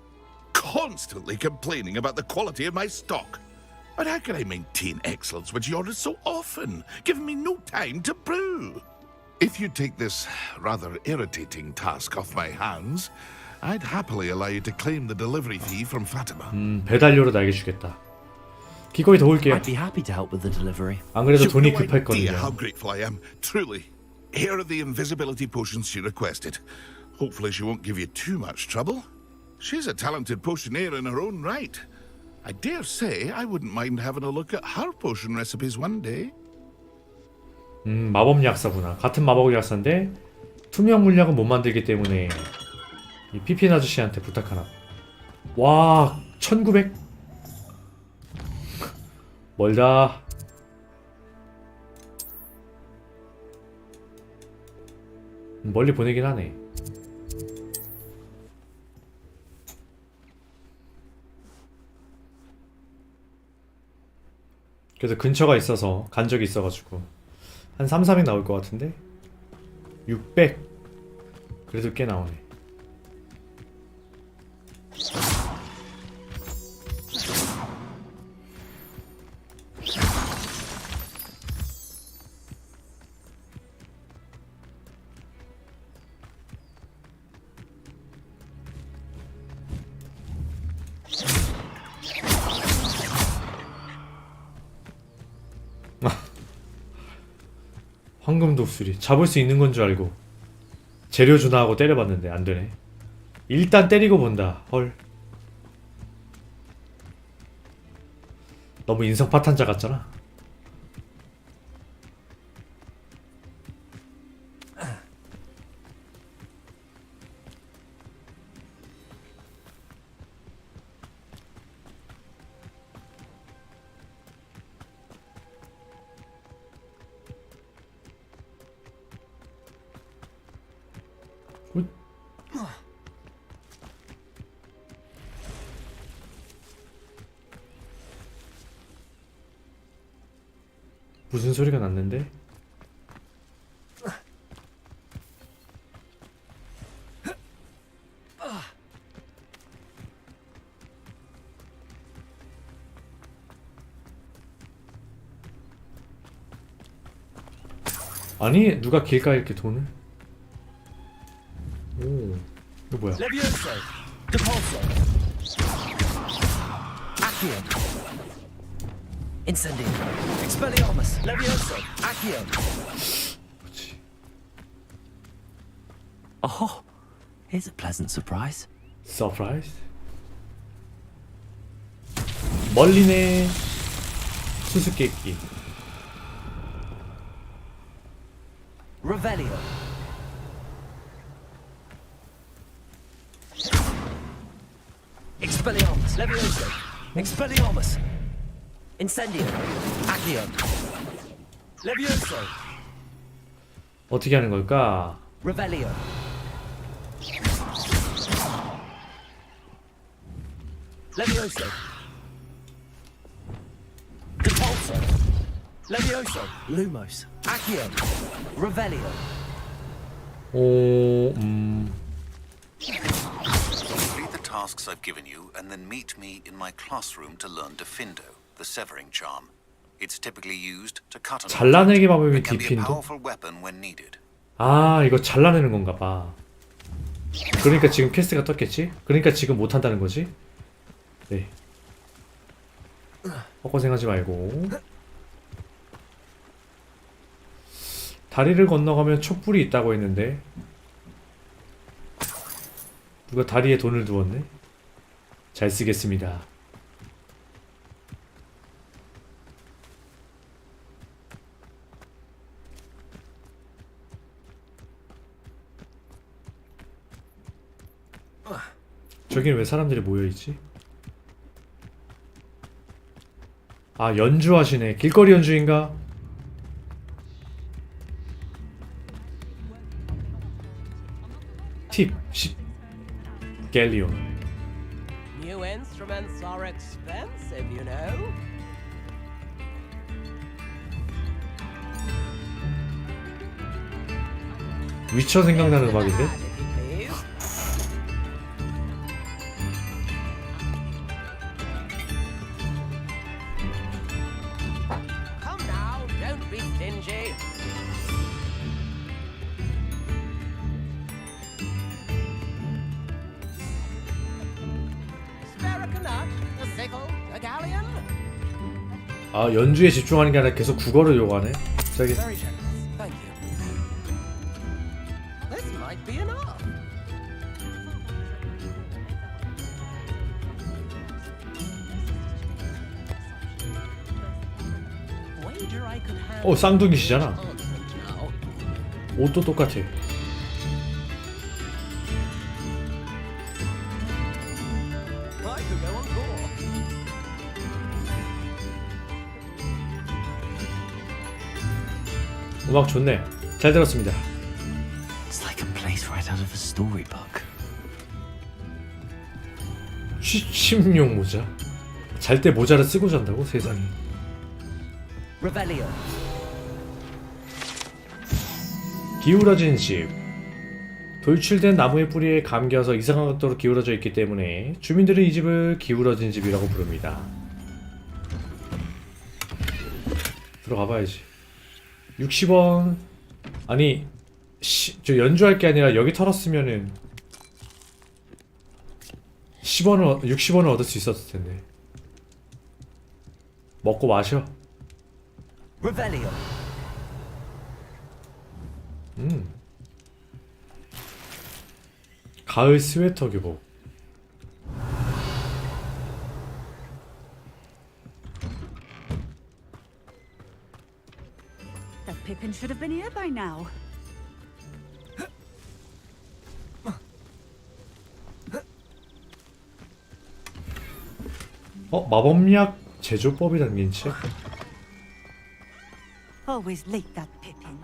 Constantly complaining about the quality of my stock. But how can I maintain excellence when she orders so often, giving me no time to brew? If you take this rather irritating task off my hands, I'd happily allow you to claim the delivery fee from Fatima. 배달료로 나에게 주겠다. 기꺼이 도울게요. I'd be happy to help with the delivery. 안 그래도 You've 돈이 no idea 급했거든요. how grateful I am, truly. Here are the invisibility potions she requested. Hopefully she won't give you too much trouble. She's a talented potioneer in her own right. I dare say I wouldn't mind having a look at her potion recipes one day. 마법 약사구나. 같은 마법 약사인데 투명 물약은 못 만들기 때문에 이 피핀 아저씨한테 부탁하나. 와, 1900. 멀다. 멀리 보내긴 하네. 그래서 근처가 있어서 간 적이 있어가지고 한 3, 400 나올 것 같은데 600 그래도 꽤 나오네. 황금 독수리 잡을 수 있는 건 줄 알고 재료 주나 하고 때려봤는데 안 되네. 일단 때리고 본다. 헐. 너무 인성 파탄자 같잖아. 무슨 소리가 났는데? 아니 누가 길가에 이렇게 돈을? 오 이거 뭐야? Levioso, Depulso, Accio, Incendio, Expelliarmus, Levioso, Accio. 뭐지? Oh, here's a pleasant surprise. 서프라이즈? 멀리네. 수수께끼. Revelio, Expelliarmus, Levioso, Expelliarmus, Incendio, Accio, Levioso, 어떻게 하는 걸까? Revelio, Levioso, Depulso, Levioso, Lumos, Accio, Revelio. 오, Complete the tasks I've given you and then meet me in my classroom to learn Defindo, the severing charm. It's typically used to cut an 잘라내기 object, 방법이 but can be a 디핀도? powerful weapon when needed. 아 이거 잘라내는 건가 봐. 그러니까 지금 퀘스트가 떴겠지? 그러니까 지금 못한다는 거지? 네. 헛고생하지 말고. 다리를 건너가면 촛불이 있다고 했는데 누가 다리에 돈을 두었네? 잘 쓰겠습니다. 저기는 왜 사람들이 모여있지? 아, 연주하시네. 길거리 연주인가? 팁 10 갤리온. New instruments are expensive, you know. 위쳐 생각나는 음악인데? Come now, don't be stingy. Spare a nut, a sickle, a galleon. 아, 연주에 집중하는 게 아니라 계속 국어를 요구하네. 저기 Very generous, thank you. This might be enough. Wager I could have. 쌍둥이시잖아. now. 옷도 똑같아. I could go on tour. 음악 좋네. 잘 들었습니다. It's like a place right out of a storybook. 취침용 모자. 잘 때 모자를 쓰고 잔다고? 세상에. Revelio. 기울어진 집. 돌출된 나무의 뿌리에 감겨서 이상한 각도로 기울어져 있기 때문에 주민들은 이 집을 기울어진 집이라고 부릅니다. 들어가봐야지. 60원. 아니 저 연주할 게 아니라 여기 털었으면은 60원을 얻을 수 있었을 텐데. 먹고 마셔. Revelio. 가을 스웨터 교복. That Pippin should have been here by now. 마법약 제조법이 담긴 책? Always late, that Pippin.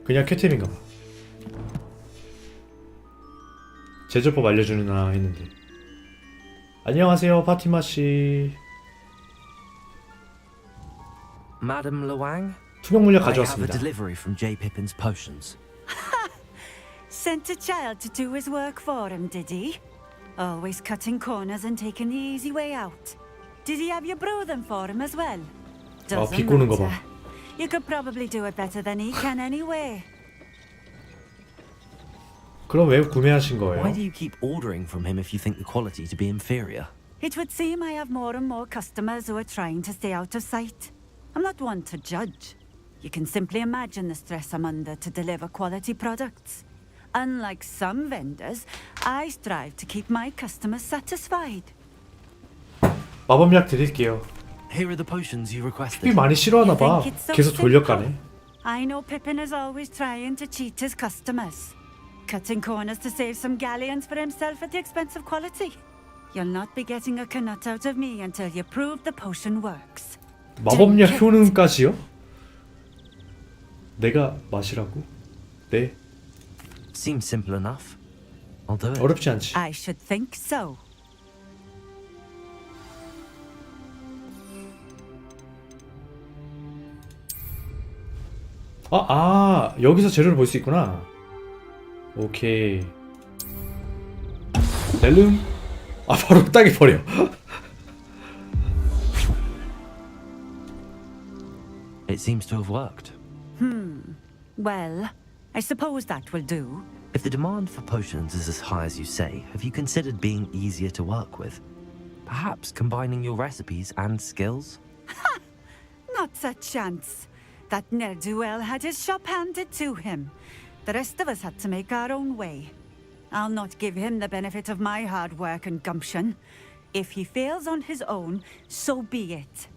그냥 캣템인가 봐. 제조법 알려주나 했는데. 안녕하세요, 파티마 씨. Madame Luang? 투명 물약 I have a 가져왔습니다. delivery from J. Pippin's potions. Sent a child to do his work for him, did he? Always cutting corners and taking the easy way out. Did he have you brew them for him as well? Doesn't 비꼬는 거 matter. 봐. You could probably do it better than he can anyway. 그럼 왜 구매하신 거예요? Why do you keep ordering from him if you think the quality to be inferior? It would seem I have more and more customers who are trying to stay out of sight. I'm not one to judge. You can simply imagine the stress I'm under to deliver quality products. Unlike some vendors, I strive to keep my customers satisfied. 마법약 드릴게요. Here are the potions you 피 requested. 많이 싫어하나 봐. Think it's so 계속 돌려가네. simple? I know Pippin is always trying to cheat his customers, cutting corners to save some galleons for himself at the expense of quality. You'll not be getting a canut out of me until you prove the potion works. 마법약 효능까지요? 내가 마시라고? 네. Seems simple enough. I'll do it. 어렵지 않지. I should think so. 여기서 재료를 볼 수 있구나. 오케이. 렐름. 바로 땅에 버려. It seems to have worked. Well, I suppose that will do. If the demand for potions is as high as you say, have you considered being easier to work with? Perhaps combining your recipes and skills? Not a chance. That ne'er-do-well had his shop handed to him. The rest of us had to make our own way. I'll not give him the benefit of my hard work and gumption. If he fails on his own, so be it.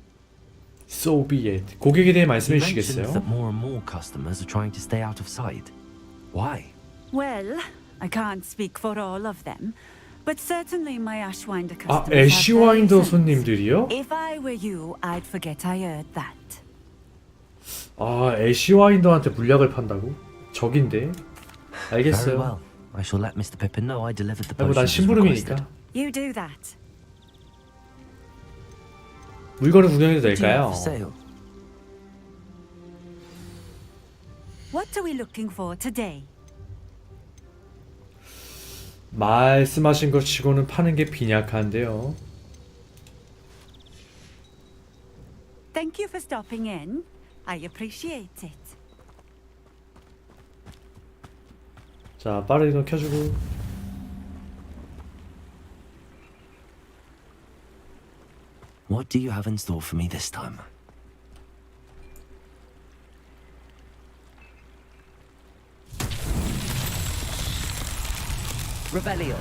So be it. 고객에 대해 말씀해 You mentioned 주시겠어요? that more and more customers are trying to stay out of sight. Why? Well, I can't speak for all of them, but certainly my Ashwinder 아, customers have their 애쉬와인더 reasons. 손님들이요? If I were you, I'd forget I heard that. 아, 애쉬와인더한테 물약을 판다고? 적인데? Very 알겠어요. well. I shall let Mr. Pippin know I delivered the 아이고, 난 potions as requested. 심부름이니까. You do that. 물건을 구경해도 What do you 될까요? have for sale? What are we looking for today? 말씀하신 것 치고는 파는 게 빈약한데요. Thank you for stopping in. I appreciate it. 자, 빠르게 이동 켜주고. What do you have in store for me this time? Revelio.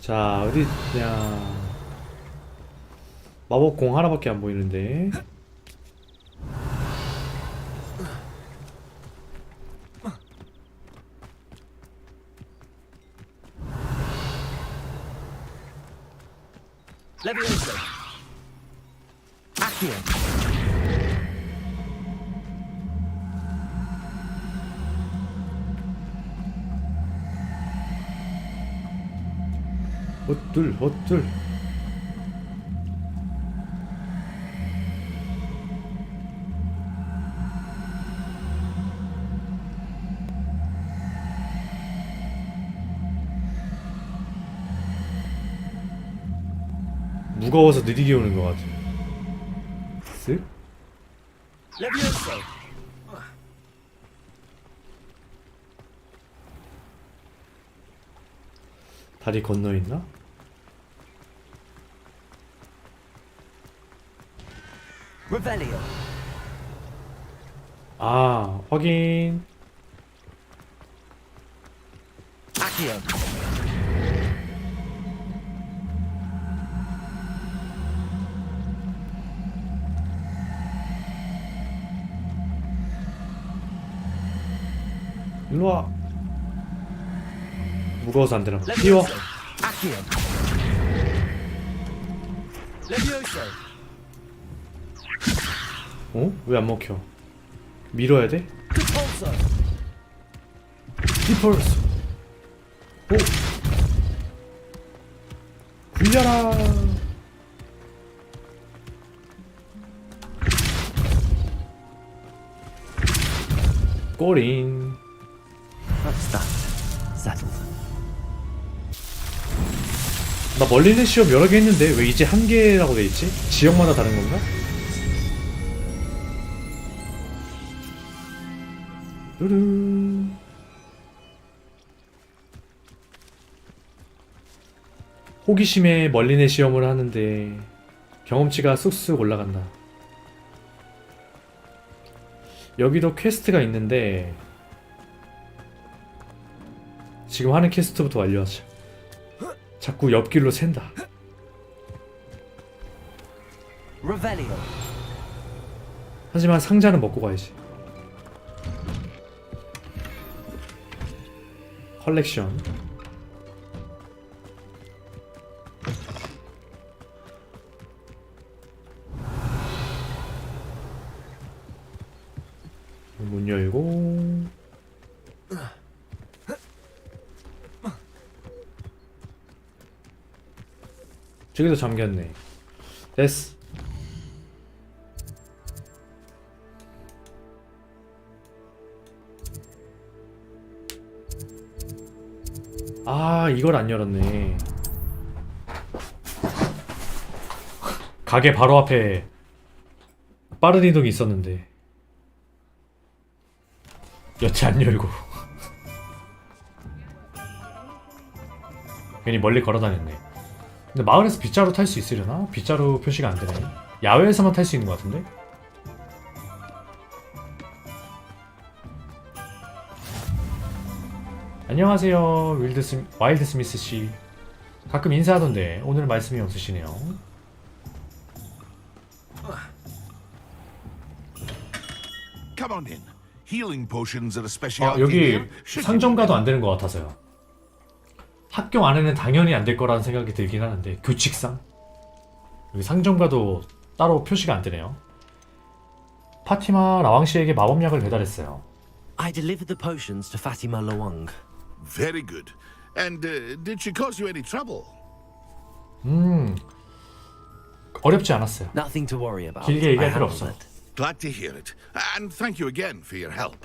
자, 어디 있냐. 마법공 하나밖에 안 보이는데. Levioso. Accio. 헛둘, 헛둘. 무거워서 느리게 오는 것 같아. 쓱? Levioso. 다리 건너 있나? Revelio. 아, 확인. Accio. 일로와. 무거워서 안 되나? 뛰어. Accio. Levioso. 어? 왜 안 먹혀? 밀어야 돼? Repulso. 디펄스. 오. 굴려라. 꼬린. That's that. Settled. 나 멀리는 시험 여러 개 했는데 왜 이제 한 개라고 돼 있지? 지역마다 다른 건가? 뚜루. 호기심에 멀리내 시험을 하는데 경험치가 쑥쑥 올라간다. 여기도 퀘스트가 있는데 지금 하는 퀘스트부터 완료하자. 자꾸 옆길로 샌다. Revelio. 하지만 상자는 먹고 가야지. 컬렉션. 문 열고. 저기도 잠겼네. 됐어. 아, 이걸 안 열었네. 가게 바로 앞에 빠른 이동이 있었는데 여치 안 열고 괜히 멀리 걸어다녔네. 근데 마을에서 빗자루 탈 수 있으려나? 빗자루 표시가 안 되네. 야외에서만 탈 수 있는 것 같은데? 안녕하세요, 와일드 스미스 씨. 가끔 인사하던데 오늘 말씀이 없으시네요. Come on in. Healing potions are a specialty 여기 here. Should you 상점가도 안 되는 것 같아서요. 학교 안에는 당연히 안 될 거라는 생각이 들긴 하는데 규칙상 여기 상점가도 따로 표시가 안 되네요. 파티마 라왕 씨에게 마법약을 배달했어요. I delivered the potions to Fatima Lawang. Very good. And did she cause you any trouble? 어렵지 않았어요. Nothing to worry about. 길게 I 얘기할 필요 handled 없어. it. Glad to hear it. And thank you again for your help.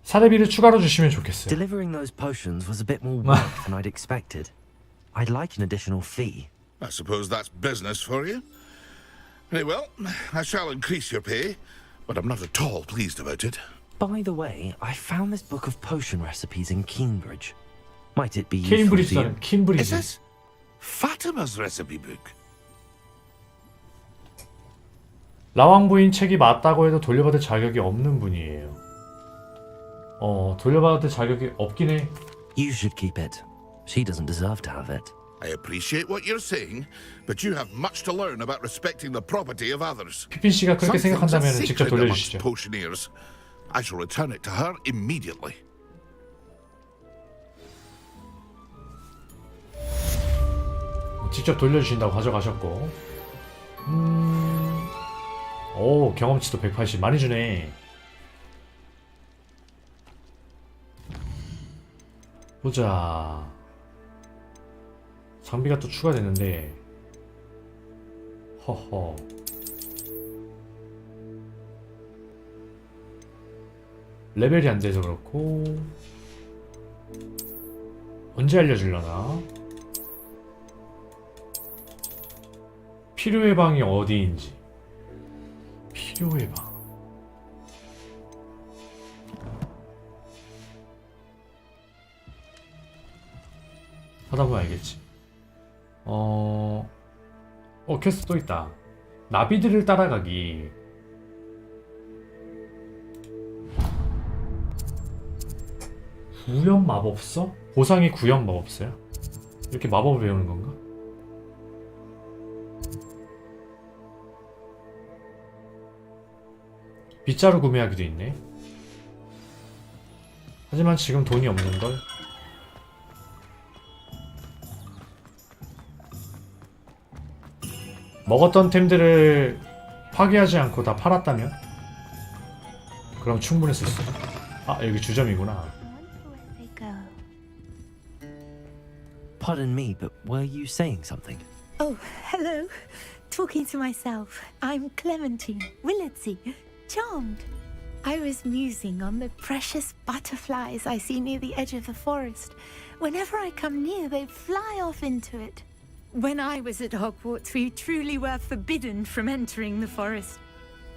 사례비를 추가로 주시면 좋겠어요. Delivering those potions was a bit more work than I'd expected. I'd like an additional fee. I suppose that's business for you. Very well, I shall increase your pay, but I'm not at all pleased about it. By the way, I found this book of potion recipes in Cambridge. Might it be useful to you? 케임브리지라는 Is 킴브리지. this Fatima's recipe book? 라왕 부인 책이 맞다고 해도 돌려받을 자격이 없는 분이에요. 돌려받을 자격이 없긴 해. You should keep it. She doesn't deserve to have it. I appreciate what you're saying, but you have much to learn about respecting the property of others. 피핀 씨가 그렇게 Some things are 생각한다면 직접 sacred amongst 돌려주시죠. potioneers. I shall return it to her immediately. 직접 돌려주신다고 가져가셨고. 오, 경험치도 180 많이 주네. 보자. 장비가 또 추가되는데. 허허. 레벨이 안 돼서 그렇고. 언제 알려주려나? 필요의 방이 어디인지. 필요의 방. 하다 보면 알겠지. 퀘스트 또 있다. 나비들을 따라가기. 구형 마법서? 보상이 구형 마법서야? 이렇게 마법을 배우는 건가? 빗자루 구매하기도 있네. 하지만 지금 돈이 없는걸? 먹었던 템들을 파괴하지 않고 다 팔았다면? 그럼 충분했을 수. 아, 여기 주점이구나. Pardon me, but were you saying something? Oh, hello. Talking to myself. I'm Clementine, Willardsey, charmed. I was musing on the precious butterflies I see near the edge of the forest. Whenever I come near, they fly off into it. When I was at Hogwarts, we truly were forbidden from entering the forest.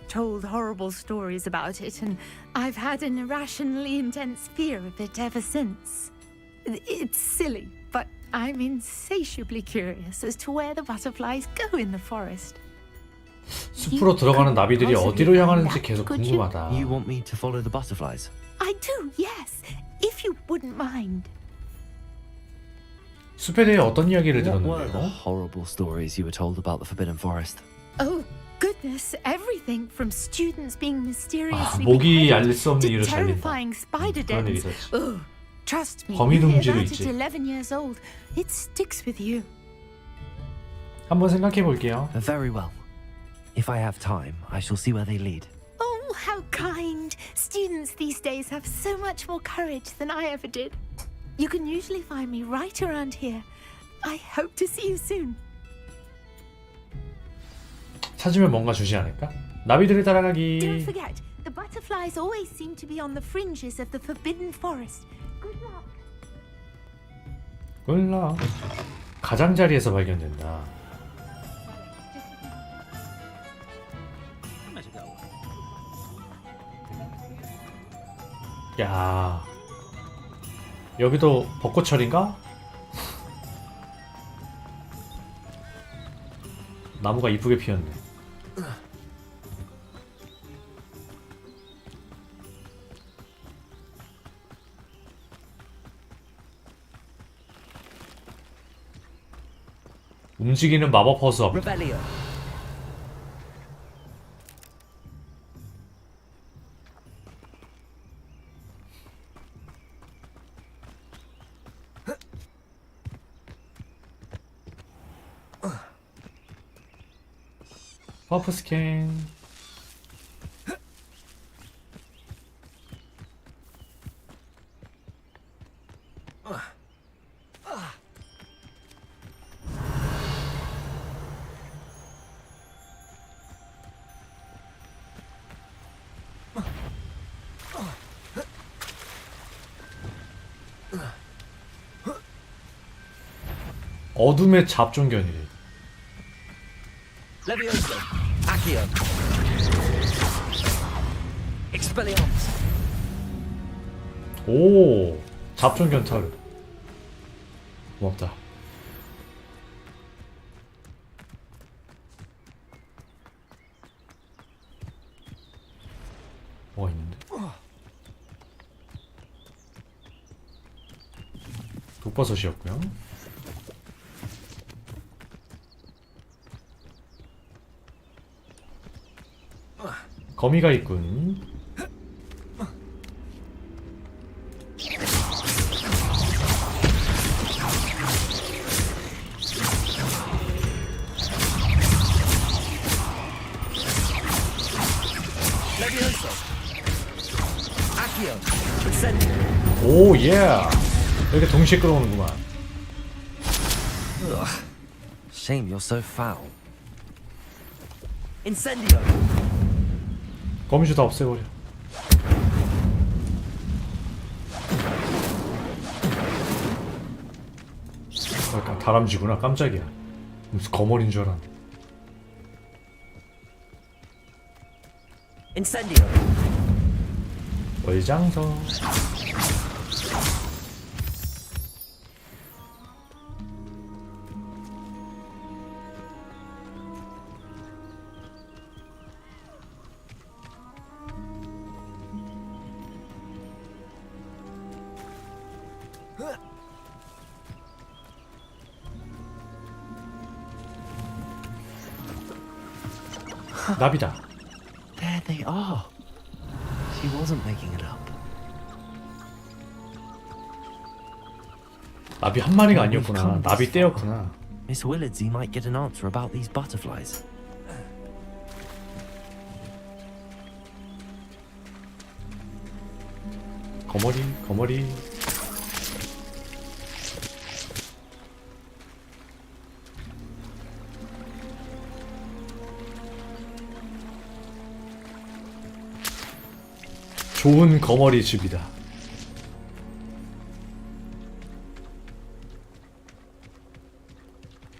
Told horrible stories about it, and I've had an irrationally intense fear of it ever since. It's silly, but I'm insatiably curious as to where the butterflies go in the forest. 숲으로 들어가는 나비들이 어디로 향하는지 계속 궁금하다. You want me to follow the butterflies? I do, yes, if you wouldn't mind. 숲에 대해 어떤 이야기를 What were the 들었는데요? horrible stories you were told about the Forbidden Forest? Oh, goodness, everything from students being mysteriously 모기 beheaded 알릴 수 없는 to 이유로 잘린다. terrifying spider 그런 dens. 얘기 있었지. Oh, trust me, 거미 you hear 둥지도 that 있지. at 11 years old, it sticks with you. 한번 생각해 볼게요. Very well. If I have time, I shall see where they lead. Oh, how kind. Students these days have so much more courage than I ever did. You can usually find me right around here. I hope to see you soon. 찾으면 뭔가 주지 않을까? 나비들을 Don't 따라가기. forget, the butterflies always seem to be on the fringes of the Forbidden Forest. Good luck. 몰라. 가장자리에서 발견된다. 야, 여기도 벚꽃철인가? 나무가 이쁘게 피었네. 움직이는 마법 허수아비. Revelio. 퍼프 스캔. 어둠의 잡종견이래. Levioso. Accio. Expelliarmus. 오, 잡종견 털. 고맙다. 뭐가 있는데? 독버섯이었고요. 거미가 있군. Levioso. Accio. Incendio. 오, 예. 이렇게 동시에 끌어오는구만. Shame you're so foul. Incendio. 거미줄 다 없애버려. 그러니까 다람쥐구나. 깜짝이야. 무슨 거머리인 줄 알았네. Incendio. 월장서. 나비다. There they are. She wasn't making it up. 나비 한 마리가 아니었구나. 나비 떼였구나. Miss Willardsey might get an answer about these butterflies. 거머리, 거머리. 좋은 거머리 집이다.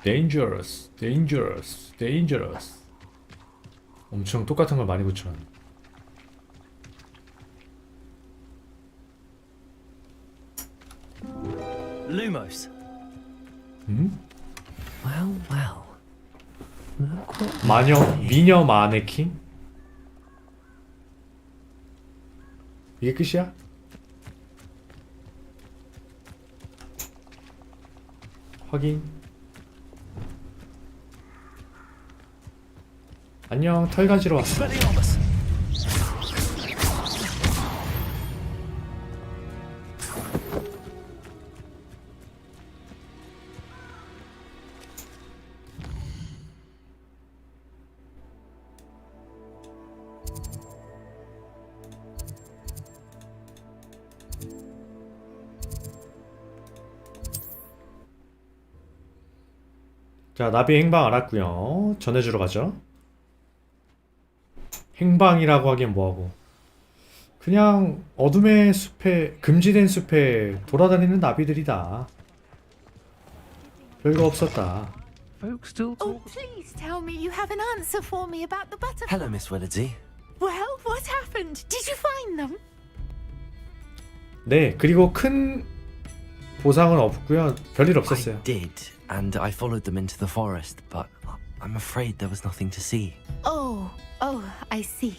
Dangerous, dangerous, dangerous. 엄청 똑같은 걸 많이 붙여놨네. Lumos. 음? Well, well. Look what 미녀 마네킹? 이게 끝이야? 확인. 안녕, 털 가지러 왔어. Expelliarmus. 자, 나비 행방 알았고요. 전해주러 가죠. 행방이라고 하기엔 뭐하고, 그냥 어둠의 숲에, 금지된 숲에 돌아다니는 나비들이다. 별거 없었다. Folks still Oh, talk. please tell me you have an answer for me about the butterfly. Hello, Miss Willardsey. Well, what happened? Did you find them? 네, 그리고 큰 보상은 없고요. 별일 없었어요. I did, and I followed them into the forest, but I'm afraid there was nothing to see. Oh, I see.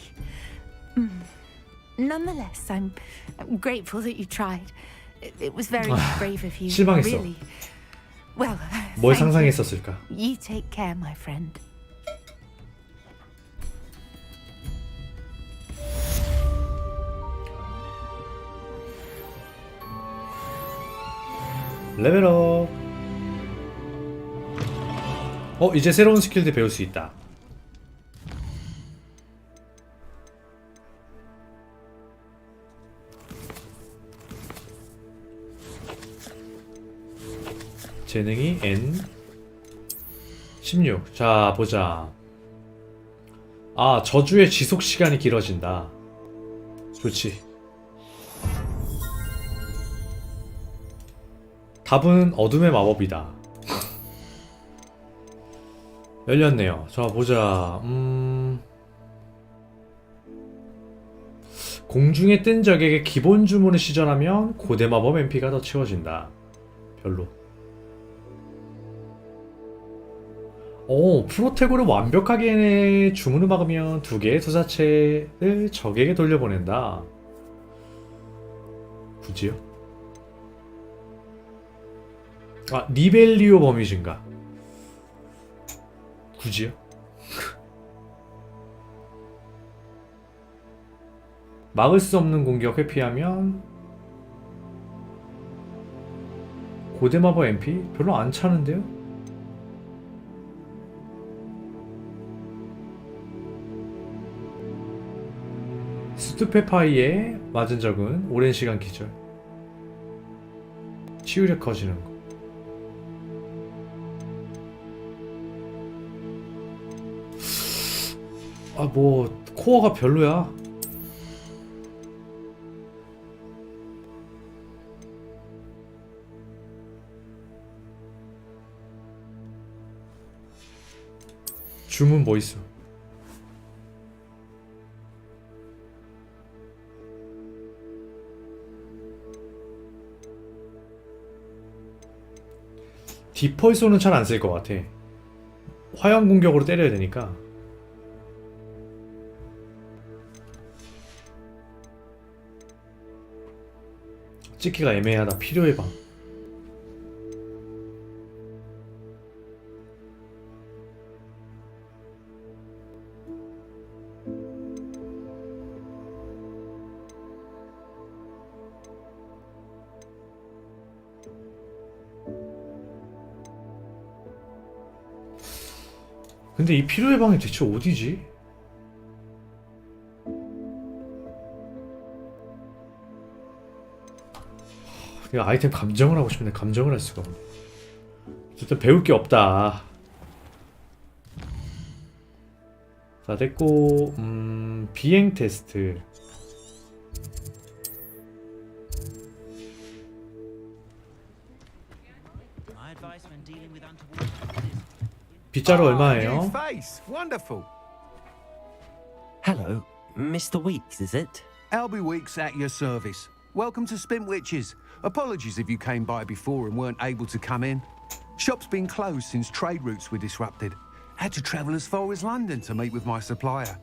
Nonetheless, I'm grateful that you tried. It was very brave of you, 실망했어. really. Well, 뭘 thank you. 상상했었을까? You take care, my friend. 레벨업. 이제 새로운 스킬들 배울 수 있다. 재능이 N 16. 자, 보자. 아, 저주의 지속 시간이 길어진다. 좋지. 답은 어둠의 마법이다. 열렸네요. 자, 보자. 공중에 뜬 적에게 기본 주문을 시전하면 고대 마법 MP가 더 채워진다. 별로. 프로테고를 완벽하게 주문을 막으면 2개의 투사체를 적에게 돌려보낸다. 굳이요? 아, 리벨리오 범위 증가. 굳이요? 막을 수 없는 공격 회피하면 고대 마법 MP? 별로 안 차는데요? 스투페파이에 맞은 적은 오랜 시간 기절. 치유력 커지는 거. 아, 뭐 코어가 별로야. 주문 뭐 있어? 디펄소는 잘 안 쓸 것 같아. 화염 공격으로 때려야 되니까. 찍기가 애매하다. 필요해 봐. 근데 이 필요의 방이 대체 어디지? 내가 아이템 감정을 하고 싶은데 감정을 할 수가 없네. 어쨌든 배울 게 없다. 자, 됐고, 비행 테스트. 빗자루 얼마예요? Hello, Mr. Weeks, is it? Albie Weeks at your service. Welcome to Spintwitches. Apologies if you came by before and weren't able to come in. Shop's been closed since trade routes were disrupted. Had to travel as far as London to meet with my supplier.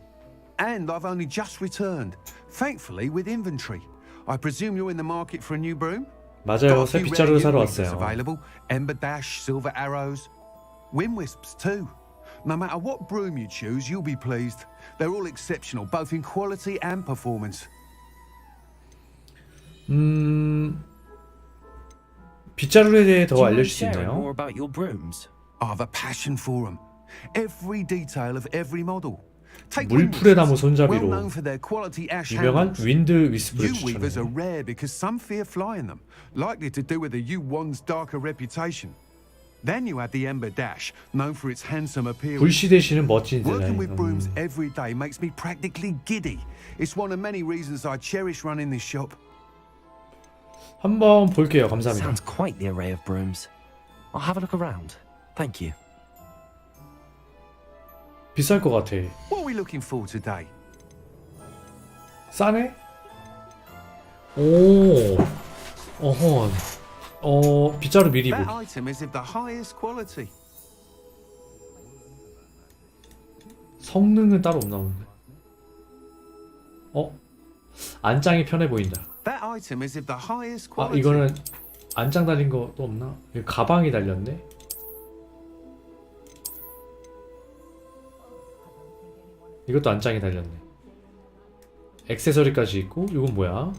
And I've only just returned, thankfully with inventory. I presume you're in the market for a new broom? 맞아요. 새 빗자루를 사러 왔어요. Available. Ember Dash, Silver Arrows, Wind Wisps too. No matter what broom you choose, you'll be pleased. They're all exceptional, both in quality and performance. 빗자루에 대해 더 알려줄 수 있나요? More about your brooms. I have a passion for them. Every detail of every model. 물풀의 나무 손잡이로 유명한 윈드 위스프를 U-weavers are 추천해요. rare because some fear flying them, likely to do with the U-wand's darker reputation. Then you have the Ember Dash, known for its handsome appearance. 불씨 대신은 멋진 Working 디자인. with brooms every day makes me practically giddy. It's one of many reasons I cherish running this shop. 한번 볼게요. 감사합니다. Sounds quite the array of brooms. I'll have a look around. Thank you. 비쌀 것 같아. What are we looking for today? 싸네? 오. 어허. 빗자루 미리 보기. That item is of the highest quality. 성능은 따로 없나 본데. 안장이 편해 보인다. That item is of the highest 아, quality. 이거는 안장 달린 거 또 없나? 여기 가방이 달렸네? 이것도 안장이 달렸네. 액세서리까지 있고. 이건 뭐야?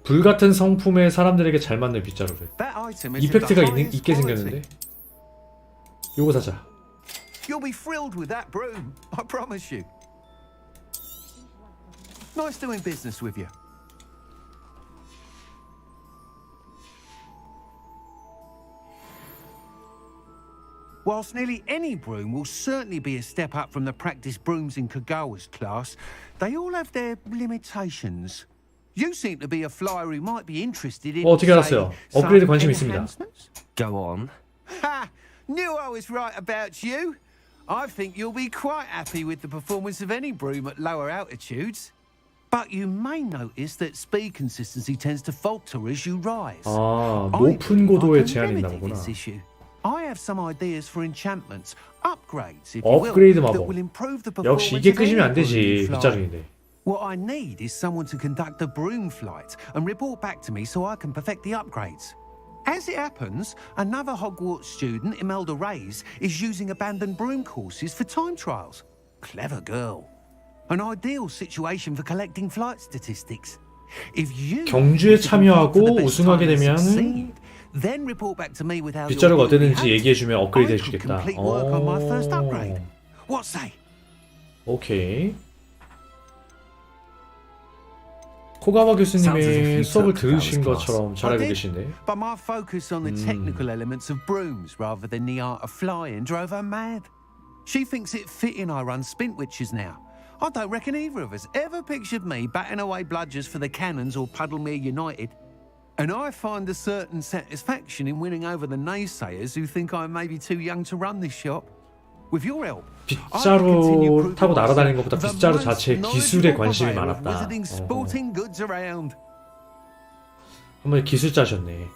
불같은 성품의 사람들에게 잘 맞는 빗자루래. 이펙트가 있게 생겼는데? 요거 사자. You'll be thrilled with that broom, I promise you. Nice doing business with you. Whilst nearly any broom will certainly be a step up from the practice brooms in Kagawa's class, they all have their limitations. You seem to be a flyer who might be interested in. 어떻게 알았어요? 업그레이드 관심 있습니다. Go on. Ha! Knew I was right about you. I think you'll be quite happy with the performance of any broom at lower altitudes. But you may notice that speed consistency tends to falter as you rise. 아, 높은 고도에 제한이 있나 보구나. I have some ideas for enchantments, upgrades, if you will, 업그레이드 that 마법. will improve the 역시 performance 이게 of any 끄시면 안 broom 되지. you fly. 빗자루인데. What I need is someone to conduct a broom flight and report back to me so I can perfect the upgrades. As it happens, another Hogwarts student, Imelda Reyes, is using abandoned broom courses for time trials. Clever girl. An ideal situation for collecting flight statistics. If you 경주에 참여하고 우승하게 되면 then report back to me with how 빗자루가 your broom 어땠는지 얘기해주면 업그레이드 I could 해주겠다. complete work on my first upgrade. What say? 오케이. 코가와 교수님의 수업을 들으신 것처럼 잘하고 계신데. But my focus on the technical elements of brooms rather than the art of flying drove her mad. She thinks it fitting I run Spintwitches now. I don't reckon either of us ever pictured me batting away bludgers for the Cannons or Puddlemere United. And I find a certain satisfaction in winning over the naysayers who think I may be too young to run this shop. With your help, 빗자루 타고 날아다니는 것보다 빗자루 자체의 기술에 관심이 많았다. 한번 기술자셨네.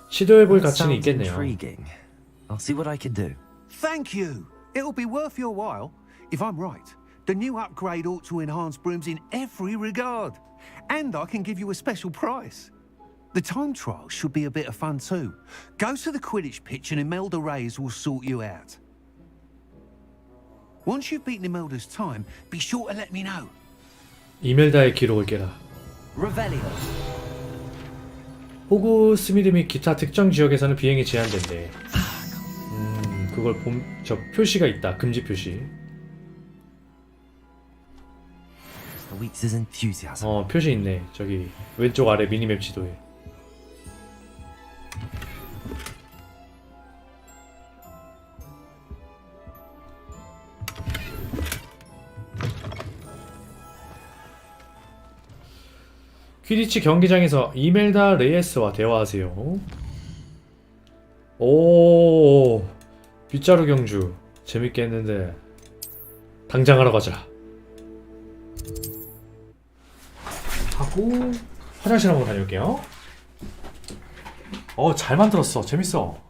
시도해볼 가치는 있겠네요. I'll see what I can do. Thank you. It'll be worth your while. If I'm right, the new upgrade ought to enhance brooms in every regard. And I can give you a special price. The time trial should be a bit of fun too. Go to the Quidditch pitch and Imelda Reyes will sort you out. Once you've beaten Imelda's time, be sure to let me know. 이멜다의 기록을 깨라. Revelio. 호그와트 및 기타 특정 지역에서는 비행이 제한된대. 그걸 저 표시가 있다. 금지 표시. 표시 있네. 저기 왼쪽 아래 미니맵 지도에. 퀴디치 경기장에서 이멜다 레이스와 대화하세요. 오, 빗자루 경주 재밌겠는데 당장 하러 가자. 하고 화장실 한번 다녀올게요. 잘 만들었어. 재밌어.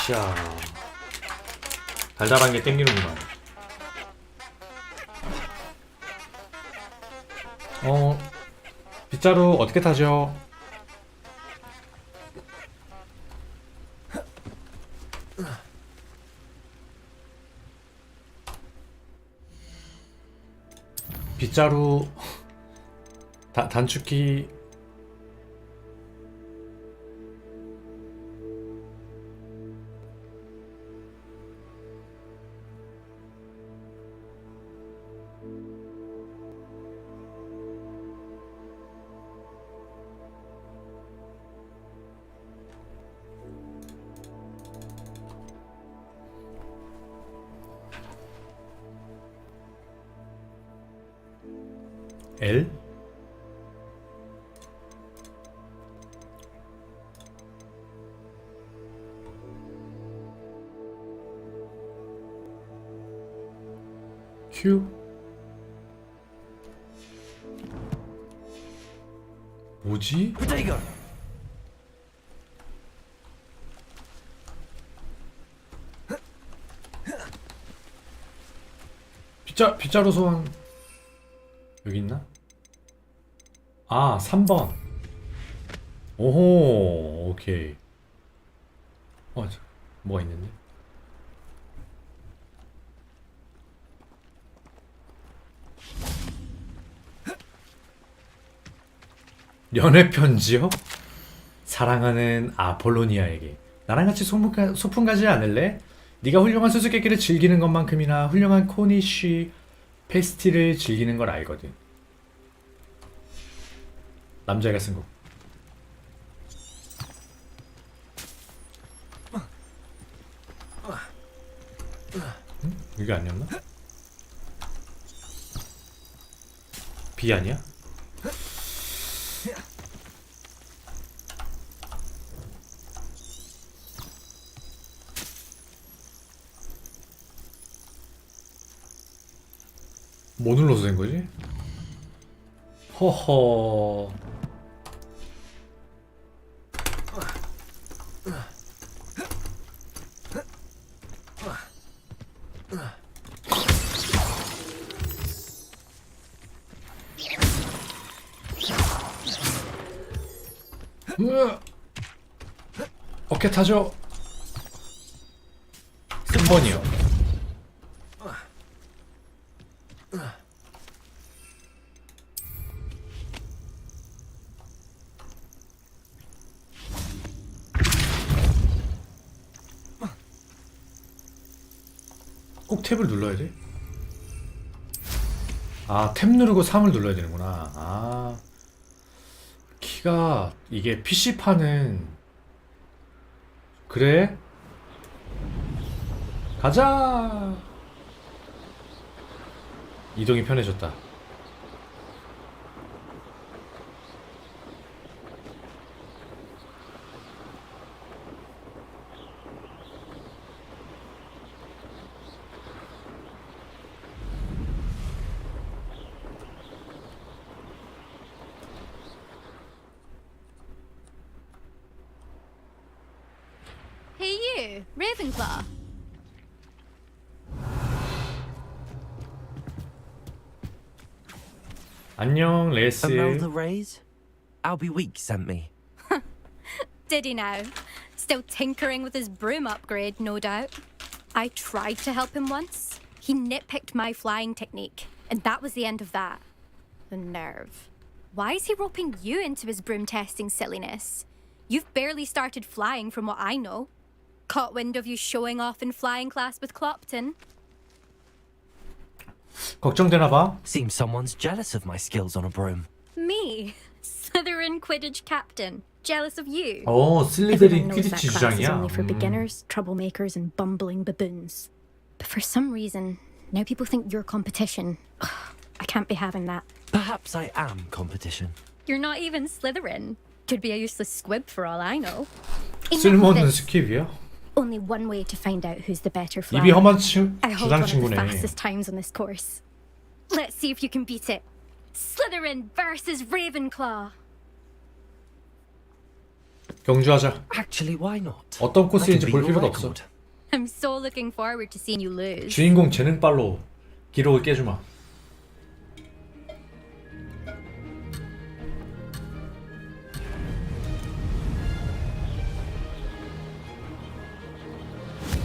으쌰. 달달한 게 땡기는구만. 빗자루 어떻게 타죠? 빗자루 단축키. L? Q? 뭐지? 빗자루 소환 여기 있나? 아, 3번. 오호, 오케이. 뭐가 있는데? 연애 편지요? 사랑하는 아폴로니아에게 나랑 같이 소풍 가지 않을래? 네가 훌륭한 수수께끼를 즐기는 것만큼이나 훌륭한 코니쉬 페스티를 즐기는 걸 알거든. 남자애가 쓴 거. 이게 아니었나? B 아니야? 뭐 눌러서 된 거지? 허허. 어깨 타죠? 3번이요. 꼭 탭을 눌러야 돼? 아, 탭 누르고 3을 눌러야 되는구나. 아, 키가 이게 PC판은 그래? 가자! 이동이 편해졌다. Hey you, Ravenclaw. 안녕, 레스. Imelda Reyes? Albie Weeks sent me. Did he now? Still tinkering with his broom upgrade, no doubt. I tried to help him once. He nitpicked my flying technique, and that was the end of that. The nerve. Why is he roping you into his broom testing silliness? You've barely started flying from what I know. Caught wind of you showing off in flying class with Clopton. 걱정되나 봐. Seems someone's jealous of my skills on a broom. Me, Slytherin Quidditch captain, jealous of you. 슬리데린 Everyone knows that 퀴디치 class is 주장이야. only for beginners, troublemakers, and bumbling baboons. But for some reason, now people think you're competition. I can't be having that. Perhaps I am competition. You're not even Slytherin. Could be a useless squib for all I know. 쓸모없는 스킵이야? Only one way to find out who's the better flyer. 입이 험한 I hold one of the 주장 친구네. fastest times on this course. Let's see if you can beat it. Slytherin versus Ravenclaw. 경주하자. Actually, why not? 어떤 I 코스인지 can 볼 beat your 필요도 없어. record. I'm so looking forward to seeing you lose. 주인공 재능빨로 기록을 깨주마.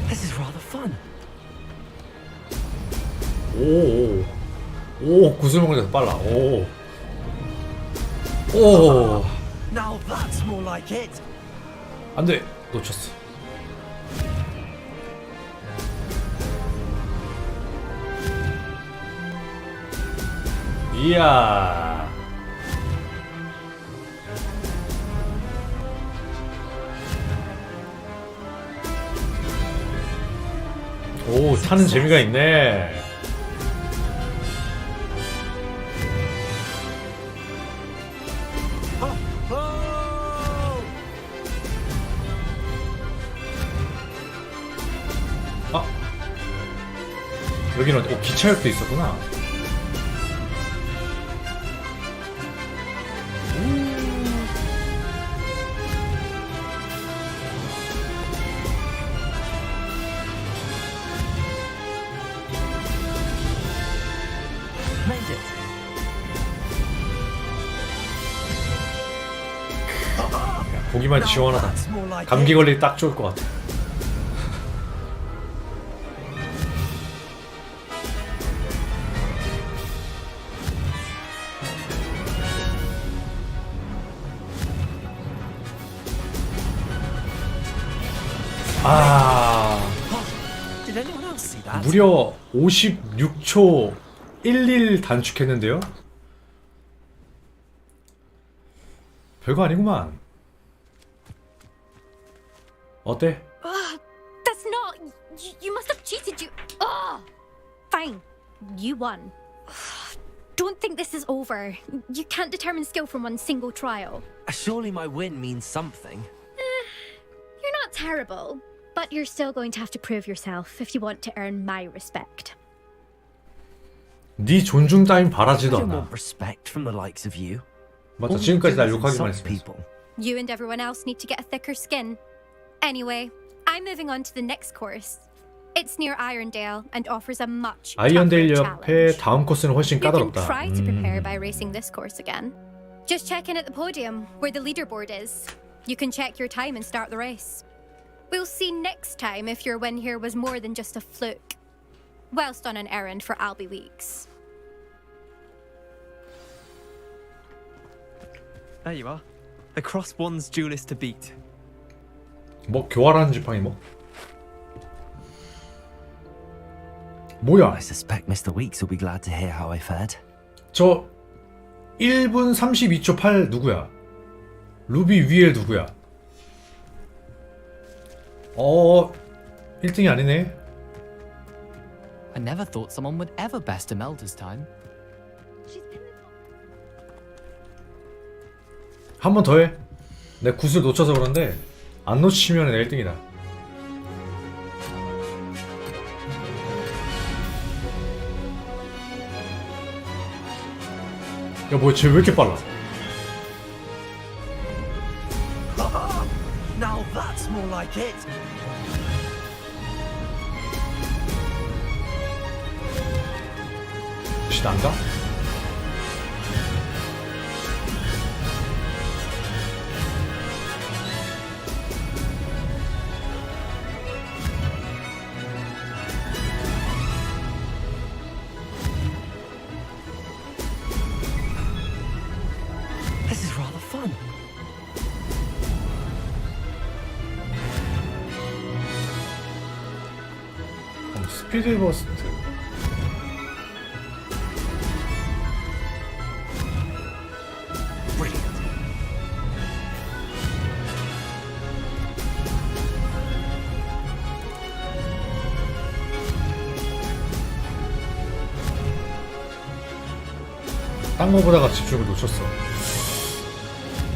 This is rather fun. 오, 구슬 먹는 데서 빨라. 오. Now that's more like it. 안 돼. 놓쳤어. 이야. 오, 타는 재미가 있네. 아, 여기는 기차역도 있었구나. Made it. 보기만 시원하다. 감기 걸리기 딱 좋을 것 같아. 아, Did anyone else see that? 무려 56초 11 단축했는데요? 별거 아니구만. 어때? That's not. You must have cheated. Fine. You won. Don't think this is over. You can't determine skill from one single trial. Surely my win means something. You're not terrible, but you're still going to have to prove yourself if you want to earn my respect. 네 존중 따윈 바라지도 I don't 않아. want respect from the likes of you. 맞다. All you 지금까지 do 날 is 욕하기만 insult 했어. people. You and everyone else need to get a thicker skin. Anyway, I'm moving on to the next course. It's near Irondale and offers a much 아이언데일 tougher 옆에 challenge. 다음 코스는 훨씬 You can 까다롭다. try to prepare by racing this course again. Just check in at the podium where the leaderboard is. You can check your time and start the race. We'll see next time if your win here was more than just a fluke. Whilst on an errand for Albie Weeks. There you are. The cross one's duelist to beat. 뭐 교활하는 지팡이 뭐? 뭐야? I suspect Mr. Weeks will be glad to hear how I fared. 저 1분 32초 8 누구야? 루비 위에 누구야? 1등이 아니네. I never thought someone would ever best Imelda's time. 한 번 더 해. 내 굿을 놓쳐서 그런데 안 놓치면 내가 1등이다. 야 뭐야 쟤 왜 이렇게 빨라? Now that's more like it. 혹시 난가? This is rather fun. 스피드 버스트. Brilliant. 딴 거보다가 집중을 놓쳤어.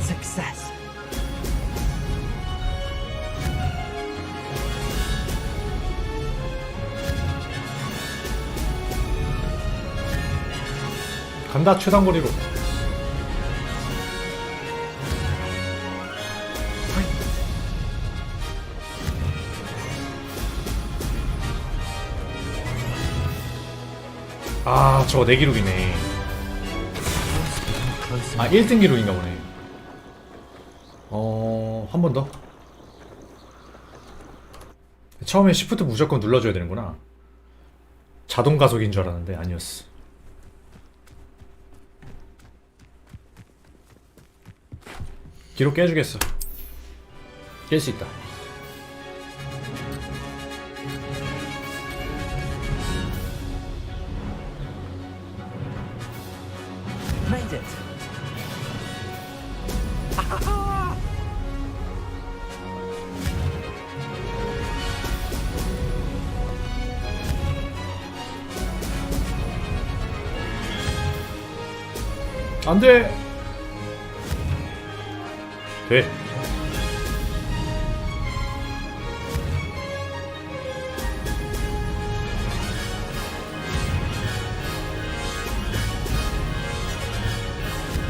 Success. 간다 최단거리로. 아 저거 내 기록이네. 아 1등 기록인가 보네. 한 번 더. 처음에 시프트 무조건 눌러줘야 되는구나. 자동 가속인 줄 알았는데 아니었어. 기록 깨주겠어. 깰 수 있다. Made it. 안 돼. 돼.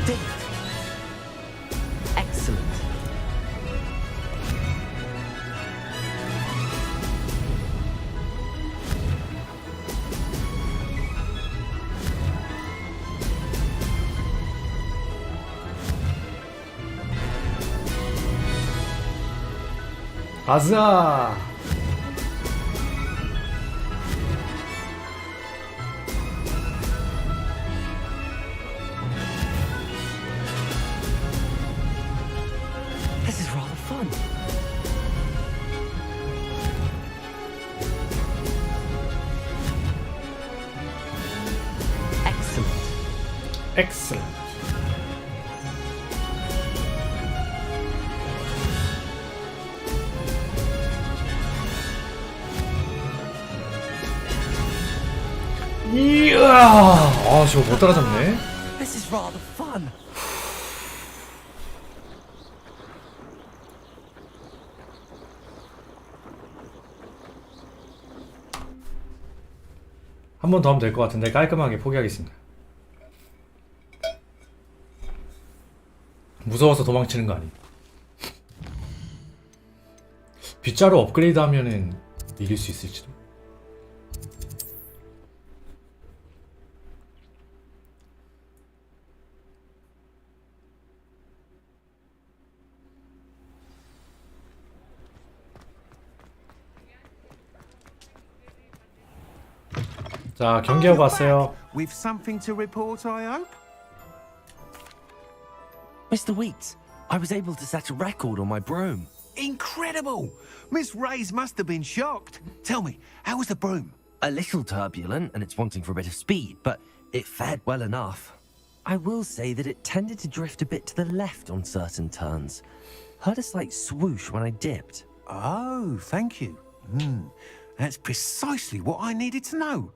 Did it. Excellent. 가자. This is rather fun. Excellent. Excellent. 이야. 아 저거 못 따라잡네. This is rather fun. 한 번 더 하면 될 것 같은데 깔끔하게 포기하겠습니다. 무서워서 도망치는 거 아니. 빗자루 업그레이드 하면은 이길 수 있을지도. 자, 경기하고 왔어요. With something to report, I hope? Mr. Wheats, I was able to set a record on my broom. Incredible! Miss Reyes must have been shocked. Tell me, how was the broom? A little turbulent and it's wanting for a bit of speed, but it fared well enough. I will say that it tended to drift a bit to the left on certain turns. Heard a slight swoosh when I dipped. Oh, thank you. That's precisely what I needed to know.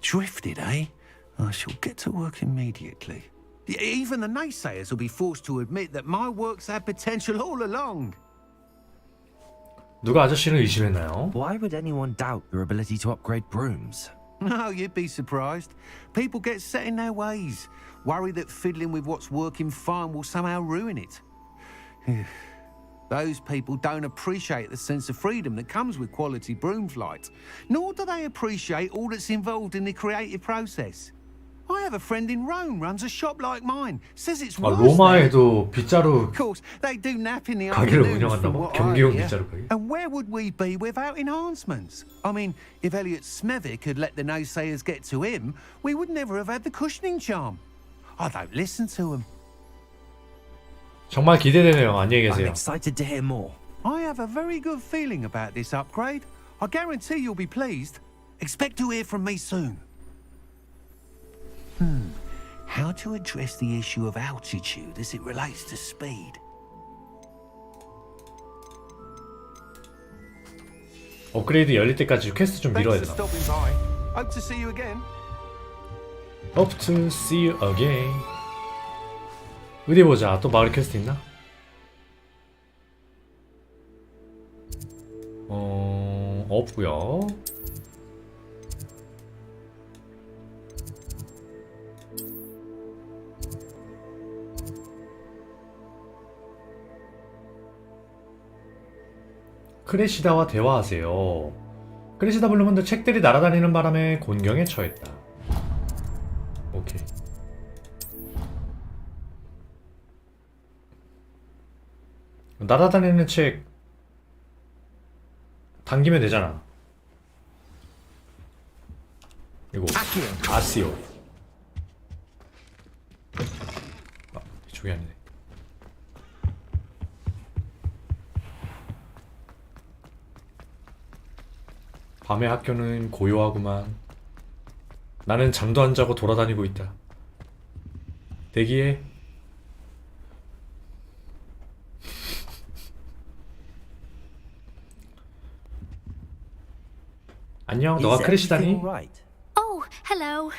Drifted, eh? I shall get to work immediately. Even the naysayers will be forced to admit that my work's had potential all along. 누가 아저씨를 의심했나요? Why would anyone doubt your ability to upgrade brooms? No, you'd be surprised. People get set in their ways, worry that fiddling with what's working fine will somehow ruin it. Those people don't appreciate the sense of freedom that comes with quality broom flight, nor do they appreciate all that's involved in the creative process. I have a friend in Rome runs a shop like mine. Says it's 아, worse 로마에도 빗자루 Of course, they do nap in the 가게를 afternoons from 운영한다고? what I 경기용 hear. 빗자루 가게? And where would we be without enhancements? I mean, if Elliot Smethwick had let the naysayers get to him, we would never have had the cushioning charm. I don't listen to them. 정말 기대되네요. 안녕히 I'm 계세요. excited to hear more. I have a very good feeling about this upgrade. I guarantee you'll be pleased. Expect to hear from me soon. How to address the issue of altitude as it relates to speed? 업그레이드 열릴 때까지 퀘스트 좀 미뤄야 Thanks 되나? for stopping by. Hope to see you again. Hope to see you again. 어디 보자. 또 마을 퀘스트 있나? 없고요. 크레시다와 대화하세요. 크레시다 블루문도 책들이 날아다니는 바람에 곤경에 처했다. 오케이. 날아다니는 책 당기면 되잖아. 이거 아시오. 아, 이쪽이 아니네. 밤의 학교는 고요하구만. 나는 잠도 안 자고 돌아다니고 있다. 대기해. 안녕, 너가 크래시다니? Oh, hello.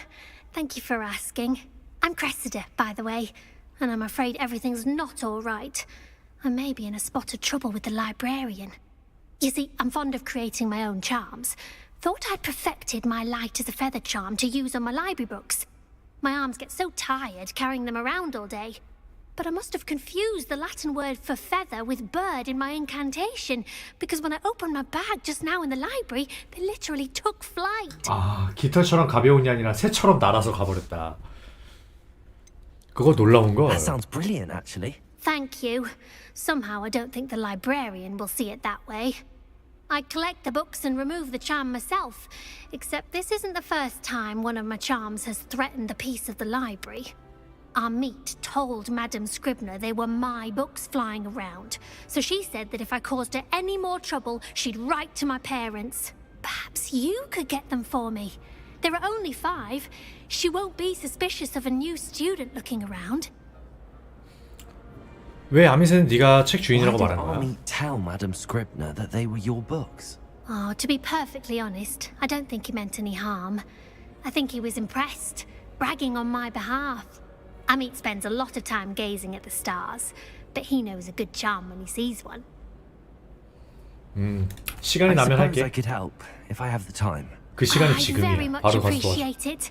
Thank you for asking. I'm Cressida, by the way, and I'm afraid everything's not all right. I may be in a spot of trouble with the librarian. You see, I'm fond of creating my own charms. Thought I'd perfected my light as a feather charm to use on my library books. My arms get so tired carrying them around all day. But I must have confused the Latin word for feather with bird in my incantation, because when I opened my bag just now in the library, they literally took flight. 아, 깃털처럼 가벼운이 아니라 새처럼 날아서 가버렸다. 그거 놀라운 걸. That sounds brilliant, actually. Thank you. Somehow I don't think the librarian will see it that way. I collect the books and remove the charm myself, except this isn't the first time one of my charms has threatened the peace of the library. Our meet told Madame Scribner they were my books flying around, so she said that if I caused her any more trouble, she'd write to my parents. Perhaps you could get them for me. There are only 5. She won't be suspicious of a new student looking around. 왜 아미새는 네가 책 Why 주인이라고 did 말한 거야? Army tell Madame Scribner that they were your books? Oh, to be perfectly honest, I don't think he meant any harm. I think he was impressed, bragging on my behalf. Amit spends a lot of time gazing at the stars, but he knows a good charm when he sees one. 시간이 I 나면 suppose I 할게. could help if I have the time. 그 시간이 I very 지금이야. much 바로 가서 도와줘. appreciate it.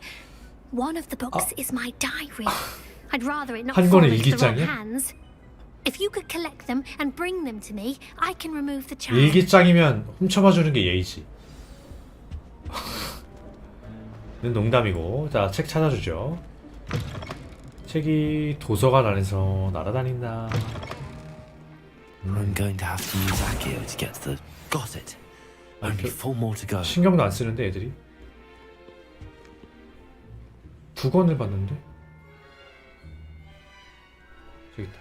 One of the books is my diary. I'd rather it not 한 fall 권의 into the wrong 일기장이야? hands. If you could collect them and bring them to me, I can remove the charm. 일기장이면 훔쳐봐 주는 게 예의지. 는 농담이고. 자, 책 찾아주죠. 책이 도서관 안에서 날아다닌다. I'm going to have to use Accio to get to the... Got it. Only 4 more to go. 신경도 안 쓰는데 애들이. 9권을 봤는데? 저기 있다.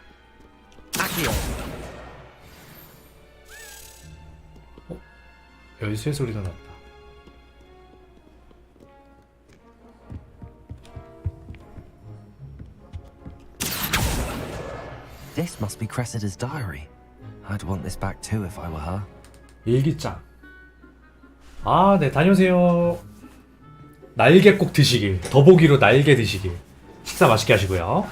Accio. 열쇠 소리가 났다. This must be Cressida's diary. I'd want this back too if I were her. 일기장. 아, 네, 다녀오세요. 날개 꼭 드시길. 더보기로 날개 드시길. 식사 맛있게 하시고요.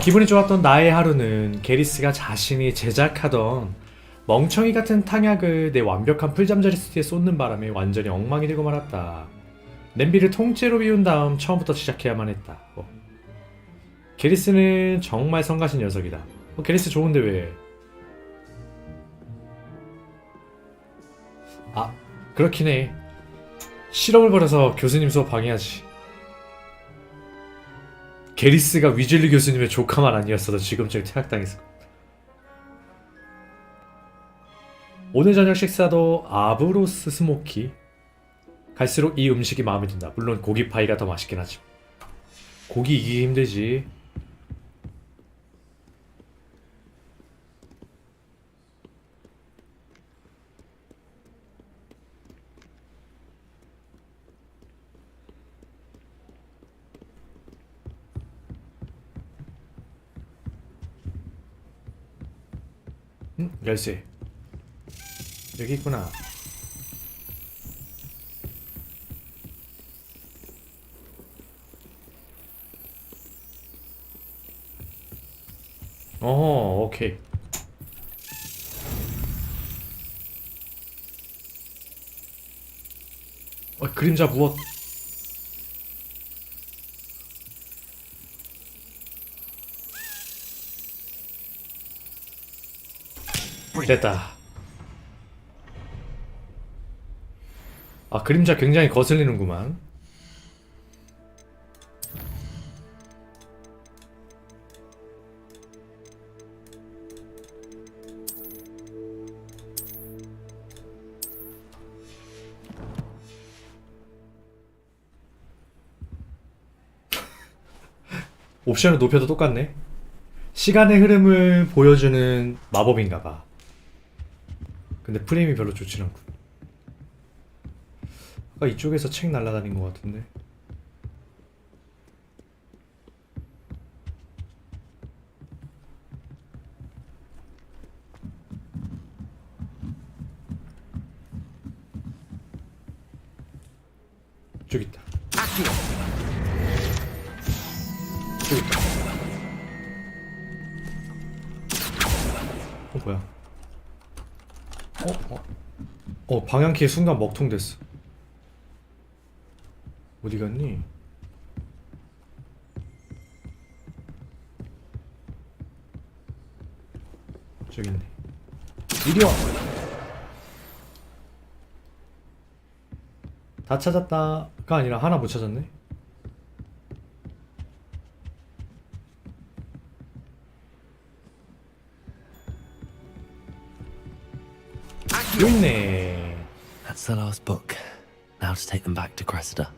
기분이 좋았던 나의 하루는 게리스가 자신이 제작하던 멍청이 같은 탕약을 내 완벽한 풀잠자리 스튜디오에 쏟는 바람에 완전히 엉망이 되고 말았다. 냄비를 통째로 비운 다음 처음부터 시작해야만 했다. 게리스는 정말 성가신 녀석이다. 게리스 좋은데 왜? 아, 그렇긴 해. 실험을 벌여서 교수님 수업 방해하지. 게리스가 위즐리 교수님의 조카만 아니었어도 지금쯤 퇴학당했을 거야. 오늘 저녁 식사도 아브로스 스모키. 갈수록 이 음식이 마음에 든다. 물론 고기 파이가 더 맛있긴 하지. 고기 이기기 힘들지. 열쇠 여기 있구나. 오케이. 그림자 무엇? 됐다. 아, 그림자 굉장히 거슬리는구만. 옵션을 높여도 똑같네. 시간의 흐름을 보여주는 마법인가봐. 근데 프레임이 별로 좋진 않고. 아까 이쪽에서 책 날라다닌 것 같은데. 저기 있다. 저기 있다. 뭐야? 방향키에 순간 먹통됐어. 어디 갔니? 저기 있네. 이리 와. 다 찾았다가 아니라 하나 못 찾았네. 여기 있네. That's the last book. Now to take them back to Cressida.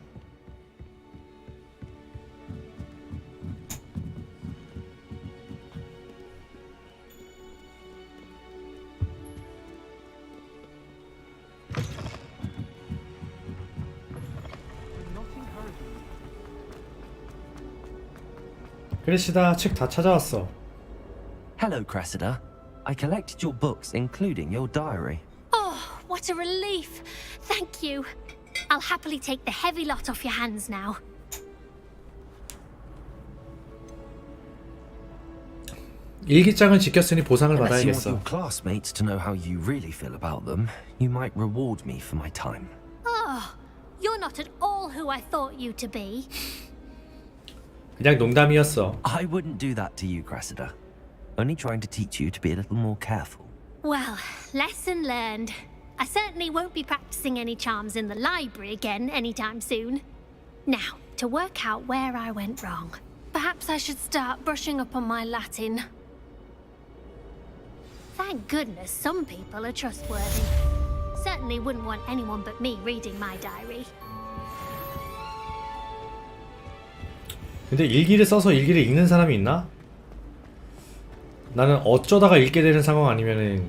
크레시다, 책 다 찾아왔어. Hello, Cressida. I collected your books, including your diary. Oh, what a relief. Thank you. I'll happily take the heavy lot off your hands now. 일기장을 지켰으니 보상을 Unless you want 받아야겠어. your classmates to know how you really feel about them, you might reward me for my time. Oh, you're not at all who I thought you to be. 그냥 농담이었어. I wouldn't do that to you, Cressida. Only trying to teach you to be a little more careful. Well, lesson learned. I certainly won't be practicing any charms in the library again anytime soon. Now, to work out where I went wrong. Perhaps I should start brushing up on my Latin. Thank goodness some people are trustworthy. Certainly wouldn't want anyone but me reading my diary. 근데 일기를 써서 일기를 읽는 사람이 있나? 나는 어쩌다가 읽게 되는 상황 아니면은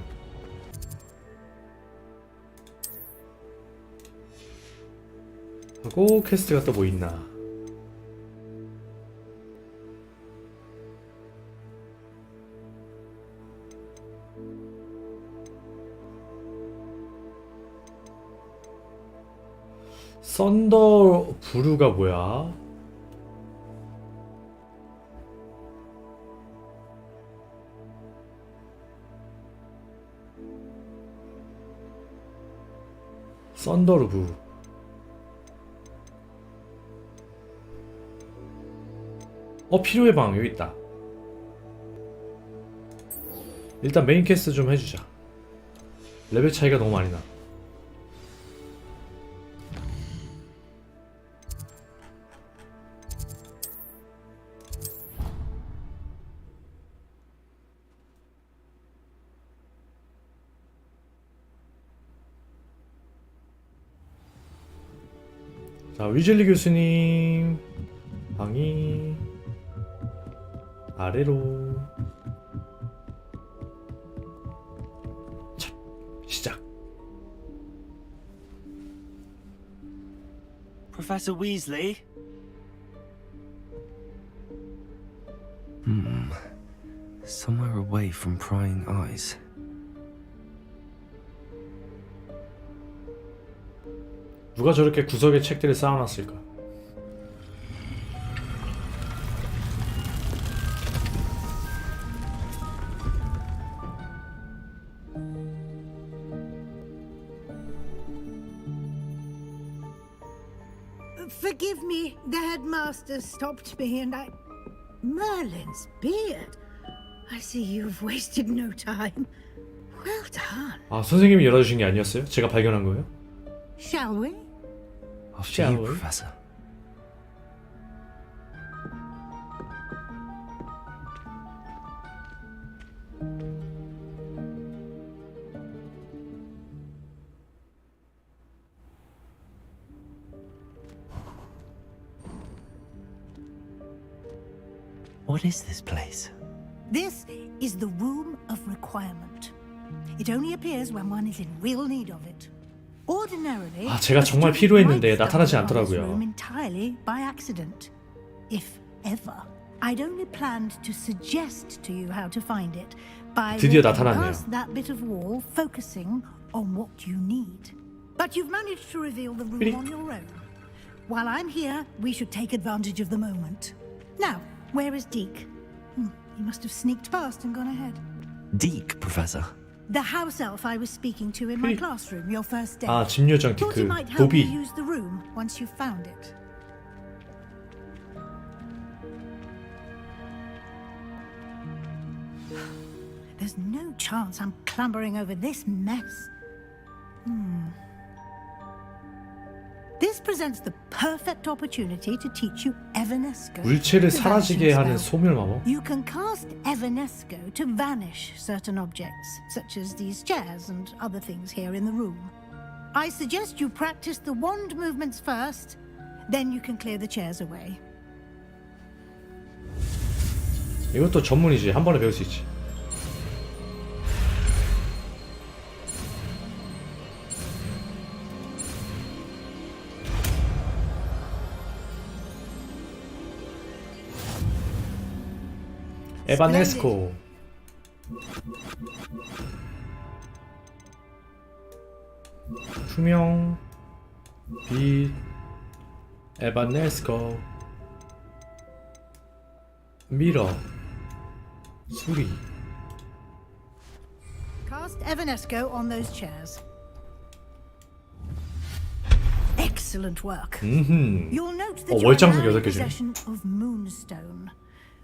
하고 퀘스트가 또 뭐 있나? 썬더 브루가 뭐야? 썬더루브. 필요해 방 여기 있다. 일단 메인 퀘스트 좀 해주자. 레벨 차이가 너무 많이 나. 자, 위즐리 교수님 방이 아래로. 자, 시작. Professor Weasley? Somewhere away from prying eyes. 누가 저렇게 구석에 책들을 쌓아놨을까? Forgive me, the headmaster stopped me and I... Merlin's beard. I see you've wasted no time. Well done. 아, 선생님이 열어주신 게 아니었어요? 제가 발견한 거예요? Shall we? After you, Professor. What is this place? This is the Room of Requirement. It only appears when one is in real need of it. Ordinarily, 아, 제가 정말 필요했는데 나타나지 않더라고요. room entirely by accident. If ever, I'd only planned to suggest to you how to find it by 드디어 walking 나타났네요. past that bit of wall, focusing on what you need. But you've managed to reveal the room on your own. While I'm here, we should take advantage of the moment. Now, where is Deke? He must have sneaked past and gone ahead. Deke, Professor. The house elf I was speaking to in my classroom your first day. 아, 집요정 Thought he 디크. might help you 도비. use the room once you found it. There's no chance I'm clambering over this mess. This presents the perfect opportunity to teach you Evanesco. 물체를 the 사라지게 vanishing 하는 spell. 소멸 마법. You can cast Evanesco to vanish certain objects, such as these chairs and other things here in the room. I suggest you practice the wand movements first, then you can clear the chairs away. 이것도 전문이지. 한 번에 배울 수 있지. 에바네스코. 투명 빛 에바네스코 미러 수리. Cast Evanesco on those chairs. Excellent work. You'll note that you are 월장석 now in 6개 중에. possession of Moonstone.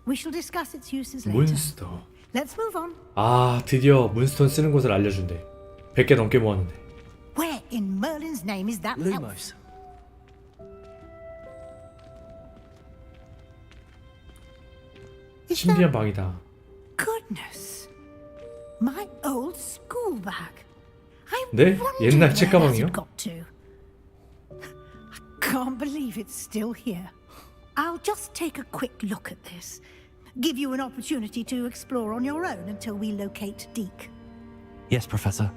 We shall discuss its uses later. 문스톤. Let's move on. 아, 드디어 문스톤 쓰는 곳을 알려준대. 100개 넘게 모았는데. Where in Merlin's name is that elf? Lumos. 신비한 방이다. Goodness. My old school bag. I 네? wonder 옛날 where 책가방이요? it got to. I can't believe it's still here. I'll just take a quick look at this. Give you an opportunity to explore on your own until we locate Deke. Yes, Professor.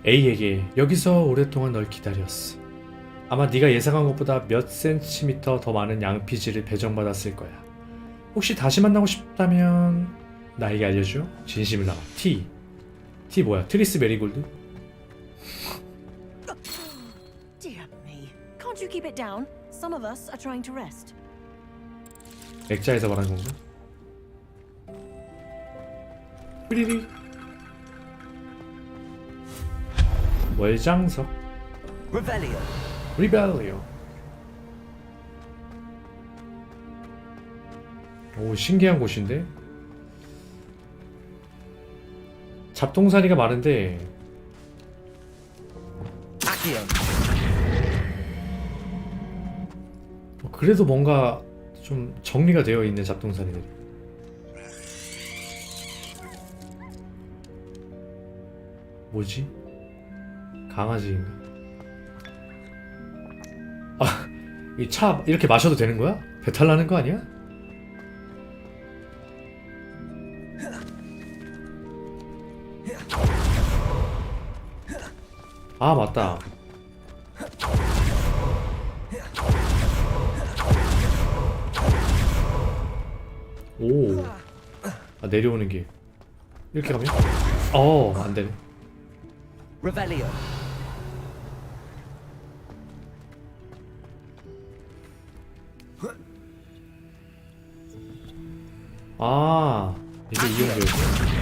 A에게 여기서 오랫동안 널 기다렸어. 아마 네가 예상한 것보다 몇 센티미터 더 많은 양피지를 배정받았을 거야. 혹시 다시 만나고 싶다면 나에게 알려줘. 진심을 담아. T. T 뭐야? 트리스 메리골드? Dear me. Can't you keep it down? Some of us are trying to rest. 액자에서 말하는 건가? 삐리리. 월장석. Revelio. 리벨리오. 오, 신기한 곳인데? 잡동사니가 많은데 그래도 뭔가 좀 정리가 되어 있는 잡동사니들이. 뭐지? 강아지인가? 아, 이 차 이렇게 마셔도 되는 거야? 배탈 나는 거 아니야? 아, 맞다. 오. 아, 내려오는 길. 이렇게 가면? 안 되네. Revelio. 아, 이게 이용도였어.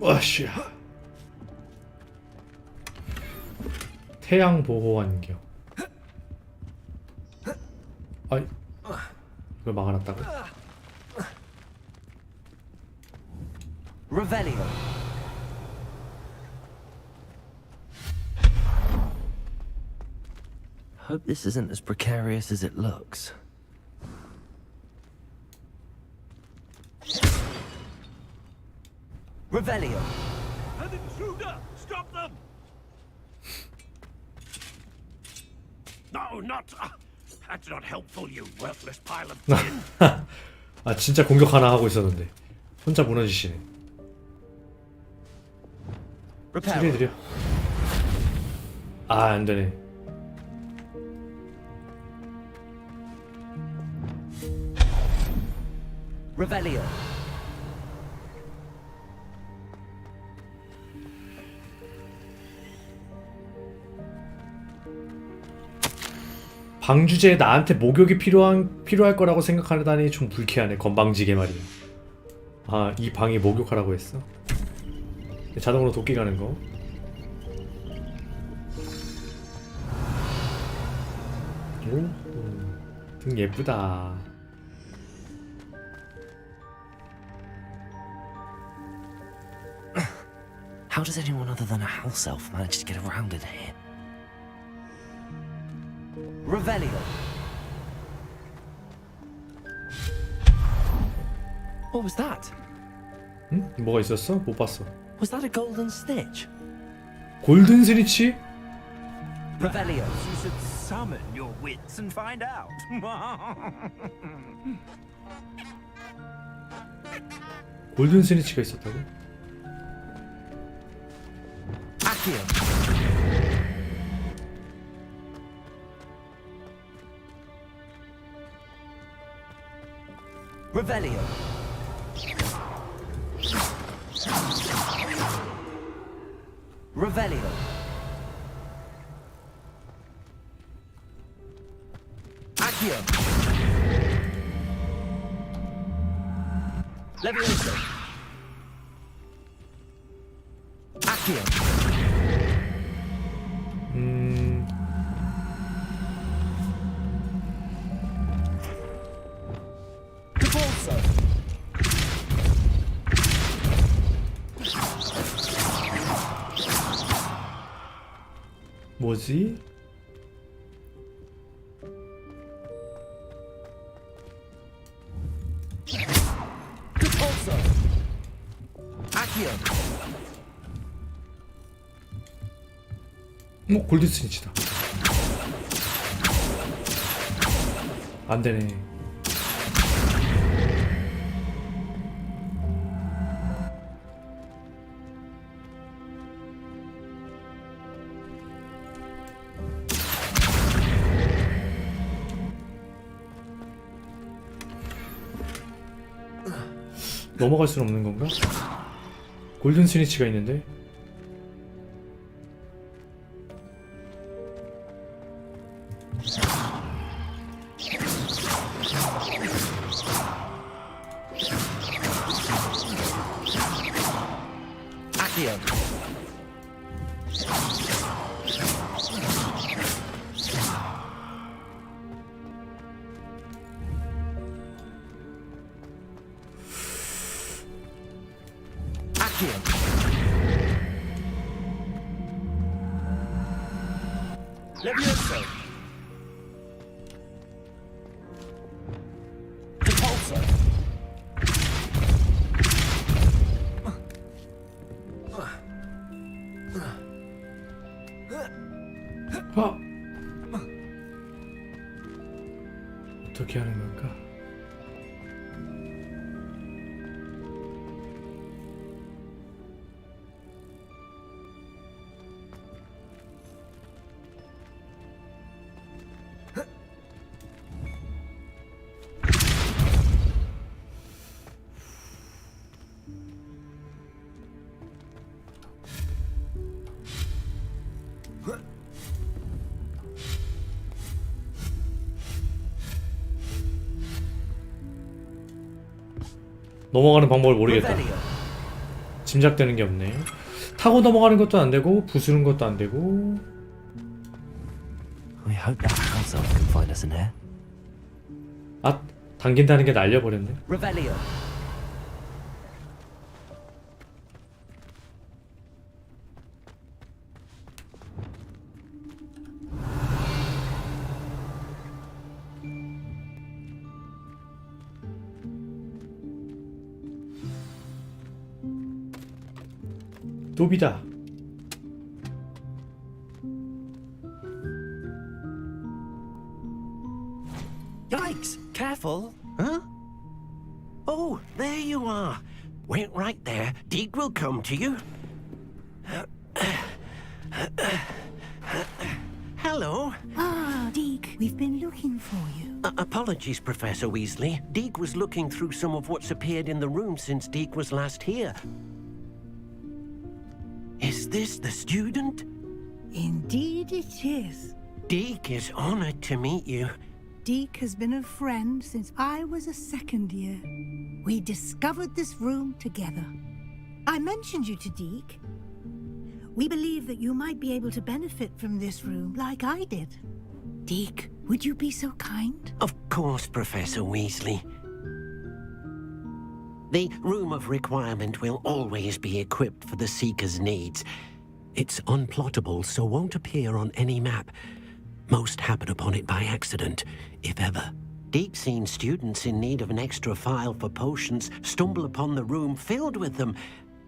와씨. 태양 보호 안경. 아이, 이걸 막아놨다고? Revelio. Hope this isn't as precarious as it looks. Revelio. An intruder! Stop them! No, not. That's not helpful, you worthless pile of tin. 아 진짜 공격 하나 하고 있었는데 혼자 무너지시네. 처리해드려. 아 안되네. Revelio. 방 주제에 나한테 목욕이 필요할 거라고 생각하다니 좀 불쾌하네. 건방지게 말이야. 아, 이 방이 목욕하라고 했어? 자동으로 도끼 가는 거. 오, 등 예쁘다. How does anyone other than a house elf manage to get around in here? Revelio. What was that? 응? 뭐가 있었어? 못 봤어. Was that a golden stitch? 골든 스니치? Revelio. You should summon your wits and find out. 골든 스니치가 있었다고? Accio. Revelio. Revelio. Accio. Levioso. Accio. Capolso. 뭐지? Capolso. Accio. 골든 스니치다. 안 되네. 넘어갈 수는 없는 건가? 골든 스니치가 있는데? Accio. Accio. Levioso. Capolso. 어떻게 하는 걸까? 넘어가는 방법을 모르겠다. 짐작되는 게 없네. 타고 넘어가는 것도 안 되고 부수는 것도 안 되고. We hope that house elf can find us in here. 아, 당긴다는 게 날려버렸네. Revelio. 노비다. Yikes! Careful! Huh? Oh, there you are. Wait right there. Deke will come to you. Hello. Ah, Deke, we've been looking for you. Apologies, Professor Weasley. Deke was looking through some of what's appeared in the room since Deke was last here. Is this the student? Indeed it is. Deke is honored to meet you. Deke has been a friend since I was a second year. We discovered this room together. I mentioned you to Deke. We believe that you might be able to benefit from this room like I did. Deke, would you be so kind? Of course, Professor Weasley. The Room of Requirement will always be equipped for the Seeker's needs. It's unplottable, so won't appear on any map. Most happen upon it by accident, if ever. Deke's seen students in need of an extra file for potions stumble upon the room filled with them.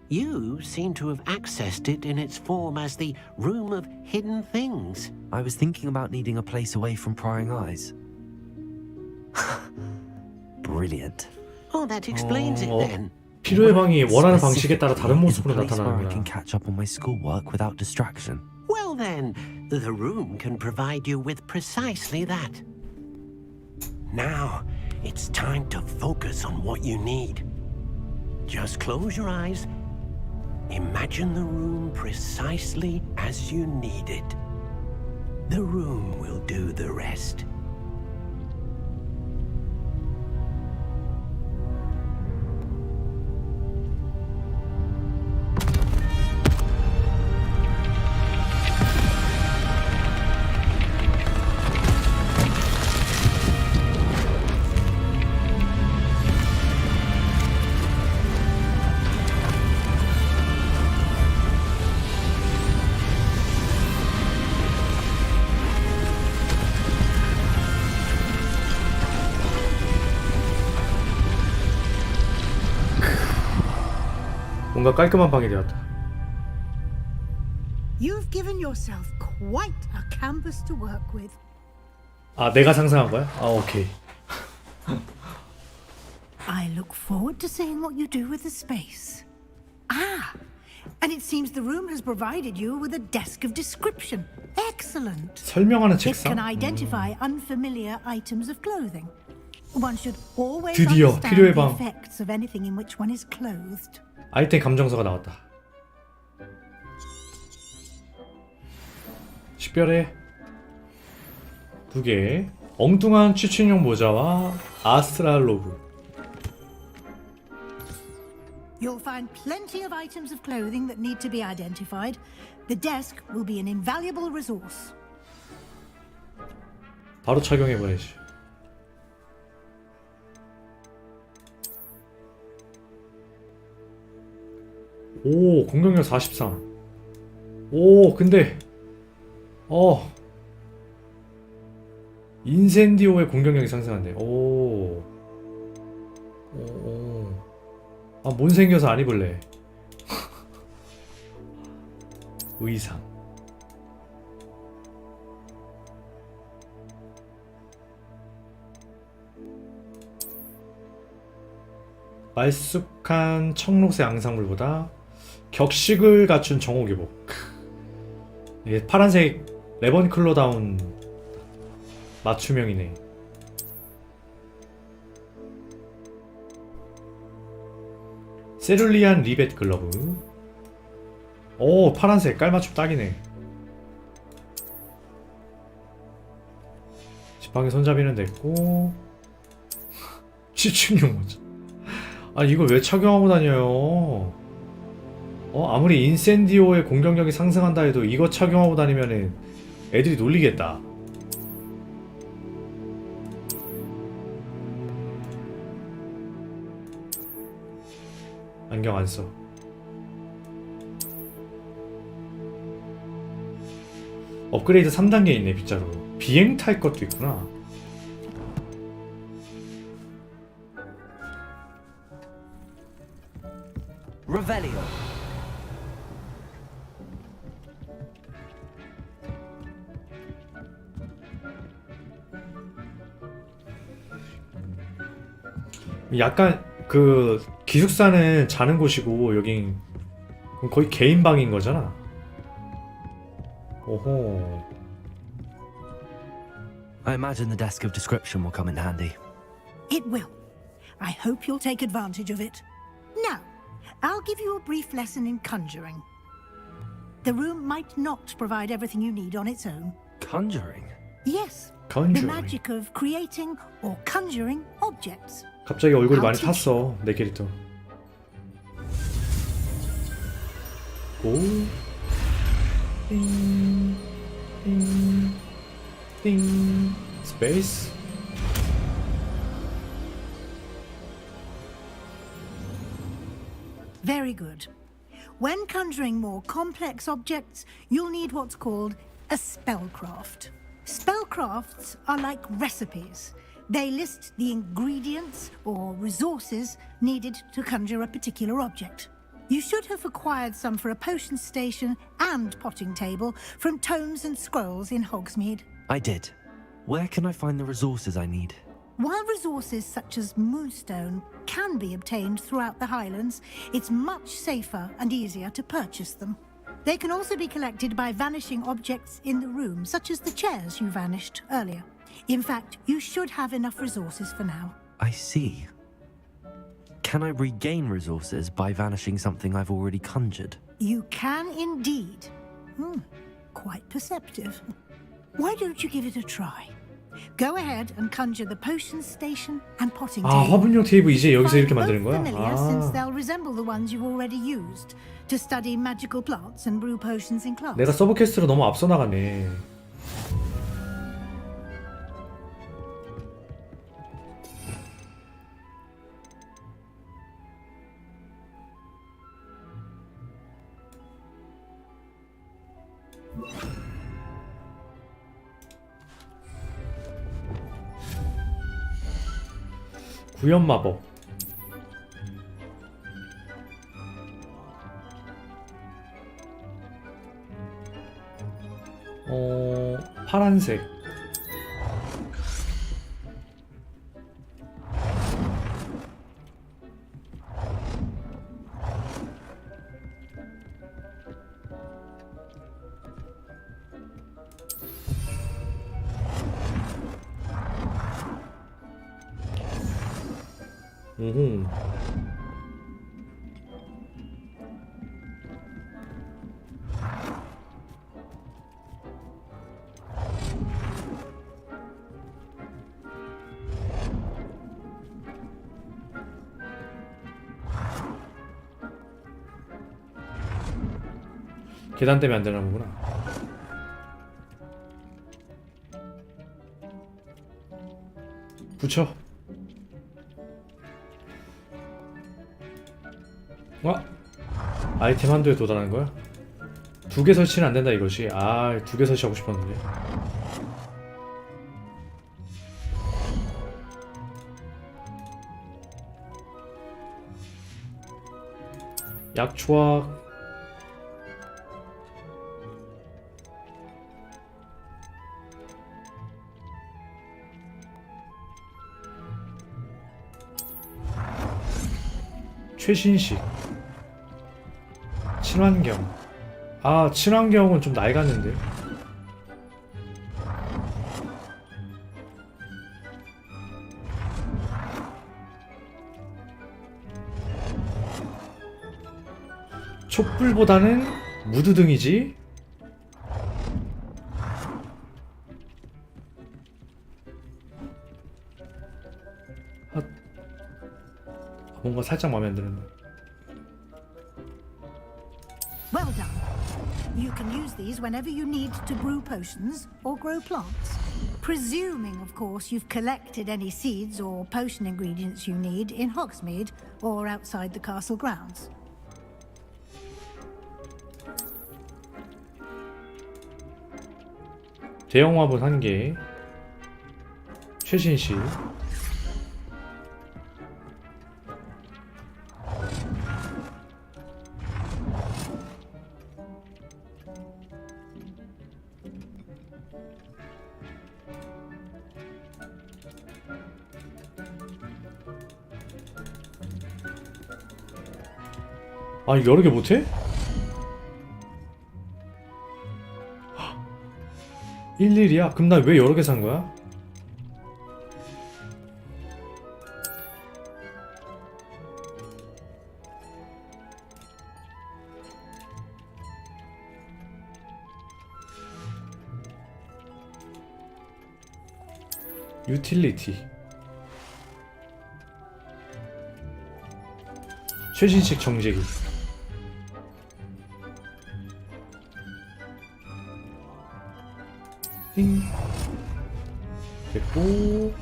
You seem to have accessed it in its form as the Room of Hidden Things. I was thinking about needing a place away from prying eyes. Brilliant. Oh, that explains it then. 필요의 방이 원하는 방식에 따라 다른 모습으로 I can 나타나는구나. catch up on my schoolwork without distraction. Well then, the room can provide you with precisely that. Now, it's time to focus on what you need. Just close your eyes. Imagine the room precisely as you need it. The room will do the rest. 뭔가 깔끔한 방이 되었다. You've given yourself quite a canvas to work with. 아, 내가 상상한 거야? 아, 오케이. I look forward to seeing what you do with the space. Ah, and it seems the room has provided you with a desk of description. Excellent. 설명하는 It 책상? can identify unfamiliar items of clothing. One should always 드디어 understand 필요의 the 방. effects of anything in which one is clothed. 아이템 감정서가 나왔다. 식별해 2개. 엉뚱한 취침용 모자와 아스트랄로브. You'll find plenty of items of clothing that need to be identified. The desk will be an invaluable resource. 바로 착용해봐야지. 오, 공격력 43. 오, 근데 인센디오의 공격력이 상승한대. 오. 아, 못생겨서 안 입을래. 의상. 말쑥한 청록색 앙상블보다 격식을 갖춘 정호기복. 이게 파란색 레번클로다운 맞춤형이네. 세룰리안 리벳 글러브. 오, 파란색 깔맞춤 딱이네. 지팡이 손잡이는 됐고. 취침용 모자. 아니, 이걸 왜 착용하고 다녀요? 아무리 인센디오의 공격력이 상승한다 해도 이거 착용하고 다니면은 애들이 놀리겠다. 안경 안 써. 업그레이드 3단계 있네, 빗자루. 비행 탈 것도 있구나. Revelio. 약간 그 기숙사는 자는 곳이고 여긴 거의 개인 방인 거잖아. 오호. I imagine the desk of description will come in handy. It will. I hope you'll take advantage of it. Now, I'll give you a brief lesson in conjuring. The room might not provide everything you need on its own. Conjuring? Yes. Conjuring. The magic of creating or conjuring objects. 갑자기 얼굴이 I'll 많이 teach 탔어, 내 캐릭터. 오. 띵. 띵. 띵. 스페이스. Very good. When conjuring more complex objects, you'll need what's called a spellcraft. Spellcrafts are like recipes. They list the ingredients or resources needed to conjure a particular object. You should have acquired some for a potion station and potting table from tomes and scrolls in Hogsmeade. I did. Where can I find the resources I need? While resources such as moonstone can be obtained throughout the Highlands, it's much safer and easier to purchase them. They can also be collected by vanishing objects in the room, such as the chairs you vanished earlier. In fact, you should have enough resources for now. I see. Can I regain resources by vanishing something I've already conjured? You can indeed. Quite perceptive. Why don't you give it a try? Go ahead and conjure the potion station and potting 아, table. 화분용 테이블 이제 여기서 이렇게 만드는 거야? Familiar, since 아. they'll resemble the ones you've already used to study magical plants and brew potions in class. 내가 서브 퀘스트로 너무 앞서 나가네. 구현 마법. 파란색. 오호. 계단 때문에 안 되나 보구나. 붙여. 와! 아이템 한도에 도달하는 거야? 2개 설치는 안 된다 이것이. 아, 2개 설치하고 싶었는데. 약초학. 최신식. 친환경. 아, 친환경은 좀 낡았는데. 촛불보다는 무드등이지. 뭔가 살짝 마음에 안 드는데. Well done. You can use these whenever you need to brew potions or grow plants. Presuming, of course, you've collected any seeds or potion ingredients you need in Hogsmeade or outside the castle grounds. 대형 화분 1개. 최신식. 아니 여러 개 못해? 11이야? 그럼 나 왜 여러 개 산 거야? 유틸리티 최신식 정제기 띵 됐고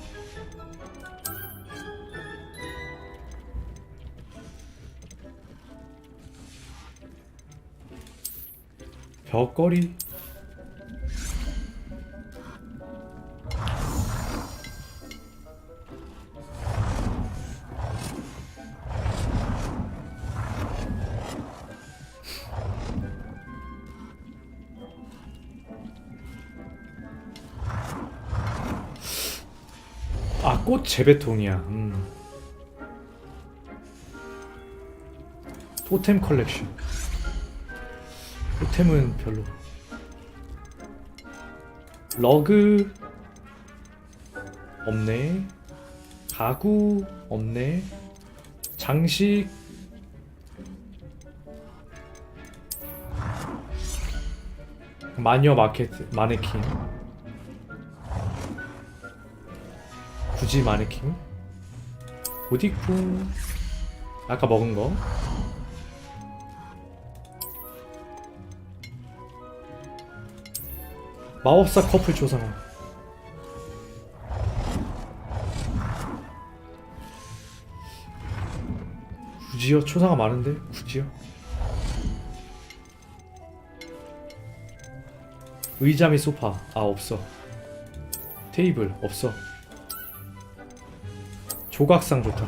벽걸이 아, 꽃 재배통이야. 토템 컬렉션. 토템은 별로. 러그 없네. 가구 없네. 장식 마녀 마네킹. 굳이 마네킹? 옷입고 아까 먹은 거 마법사 커플 조상아 굳이요? 초상화 많은데? 굳이요? 의자 및 소파 아 없어 테이블 없어 조각상 좋다.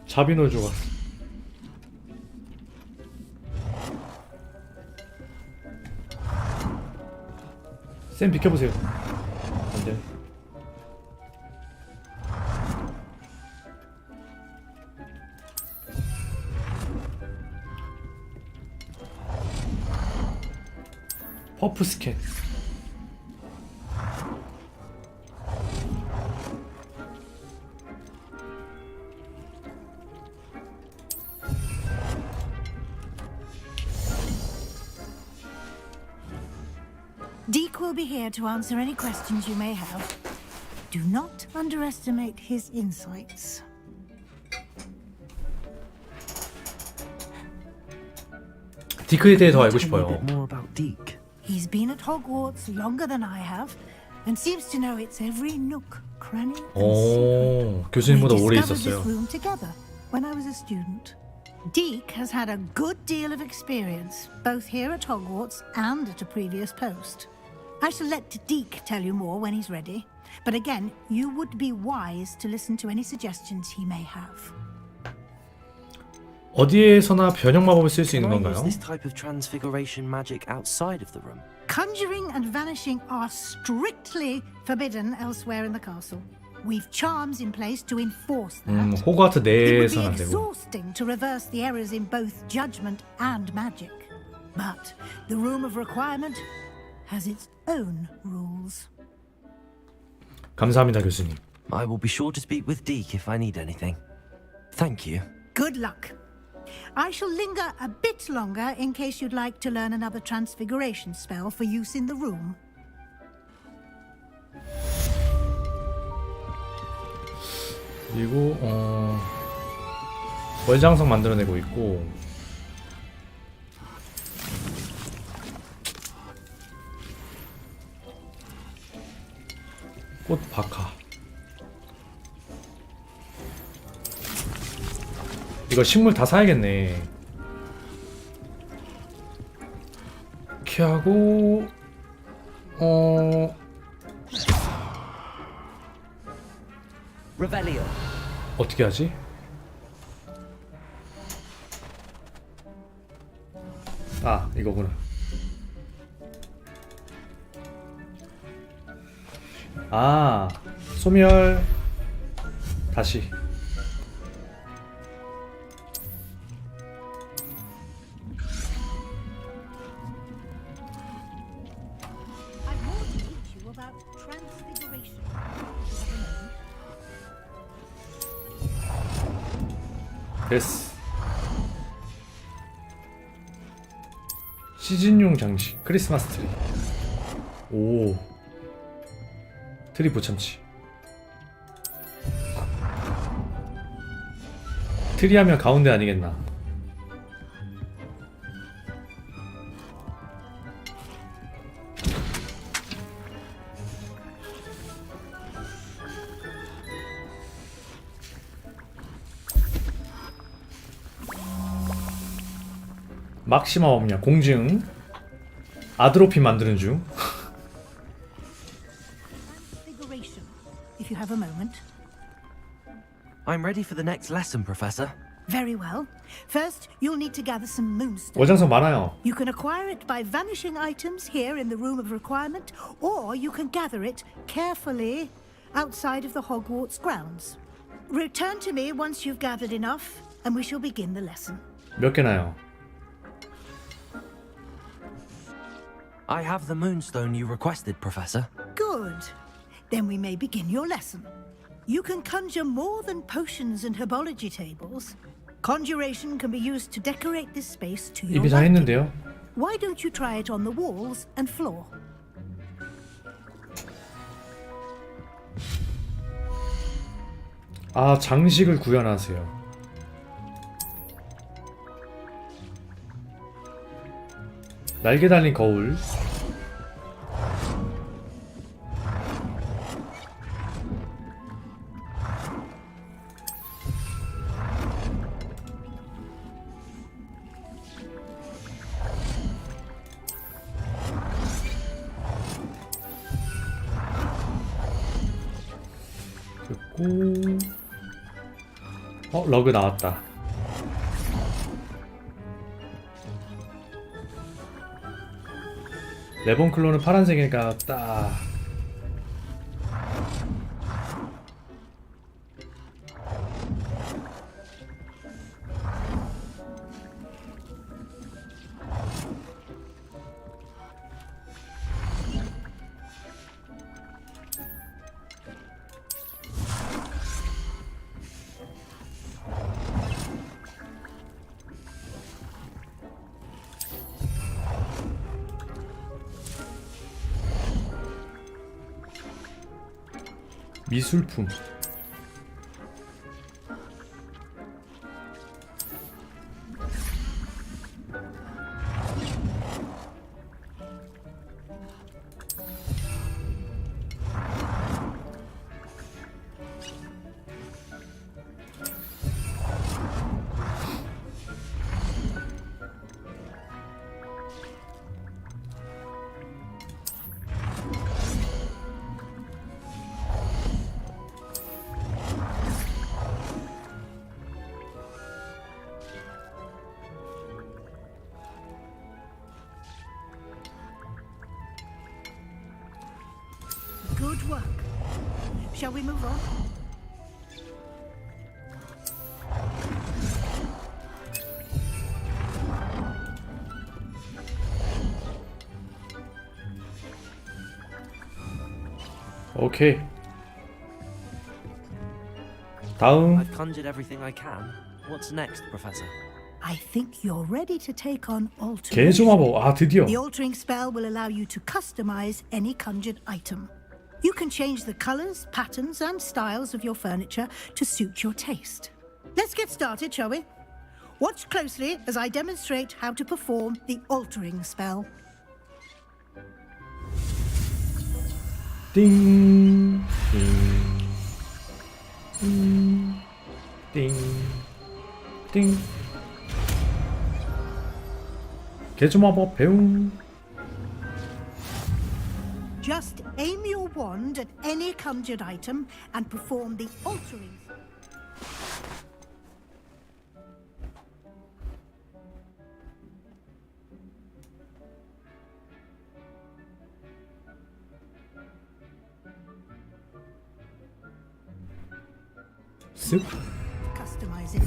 자비놀 조각. 쌤 비켜보세요. 안돼. 퍼프 스캔. Deke will be here to answer any questions you may have. Do not underestimate his insights. 디크에 대해 더 알고 싶어요. He's been at Hogwarts longer than I have, and seems to know its every nook, cranny, and 오, 교수님보다 오래 We discovered 있었어요. this room together when I was a student. Deke has had a good deal of experience, both here at Hogwarts and at a previous post. I shall let Deke tell you more when he's ready, but again, you would be wise to listen to any suggestions he may have. 어디에서나 변형 마법을 쓸 수 있는 Can I use 건가요? this type of transfiguration magic outside of the room? Conjuring and vanishing are strictly forbidden elsewhere in the castle. We've charms in place to enforce that. 호그와트 It would be 내에서는 안 되고. exhausting to reverse the errors in both judgment and magic. But the Room of Requirement has its own rules. 감사합니다, 교수님. I will be sure to speak with Deke if I need anything. Thank you. Good luck. I shall linger a bit longer in case you'd like to learn another transfiguration spell for use in the room. 그리고 월장석 만들어내고 있고 꽃 박하. 이거 식물 다 사야겠네. 이렇게 하고 Revelio. 어떻게 하지? 아, 이거구나. 아, 소멸. 다시. I've more to teach you about transfiguration. 됐어. 시즌용 장식, 크리스마스 트리. 오, 트리 보참치. 트리 하면 가운데 아니겠나. 막시마 없냐? 공증. 아드로핀 만드는 중. Transfiguration, if you have a moment. I'm ready for the next lesson, Professor. Very well. First, you'll need to gather some moonstone. 어장성 많아요. You can acquire it by vanishing items here in the room of requirement, or you can gather it carefully outside of the Hogwarts grounds. Return to me once you've gathered enough, and we shall begin the lesson. 몇 개나요? I have the moonstone you requested, Professor. Good. Then we may begin your lesson. You can conjure more than potions and herbology tables. Conjuration can be used to decorate this space to your 이미 다 liking. 했는데요. Why don't you try it on the walls and floor? 아, 장식을 구현하세요. 날개 달린 거울. 됐고. 러그 나왔다. 레본클로는 파란색이니까 딱. 미술품. Good work. Shall we move on? 오케이. 다음. I've conjured everything I can. What's next, Professor? I think you're ready to take on alteration. 개조마법. 아, 드디어. The altering spell will allow you to customize any conjured item. You can change the colors, patterns, and styles of your furniture to suit your taste. Let's get started, shall we? Watch closely as I demonstrate how to perform the altering spell. 띵. 띵. 띵. 개조마법 배움. Just aim your wand at any conjured item and perform the altering. 쓱. Customize it.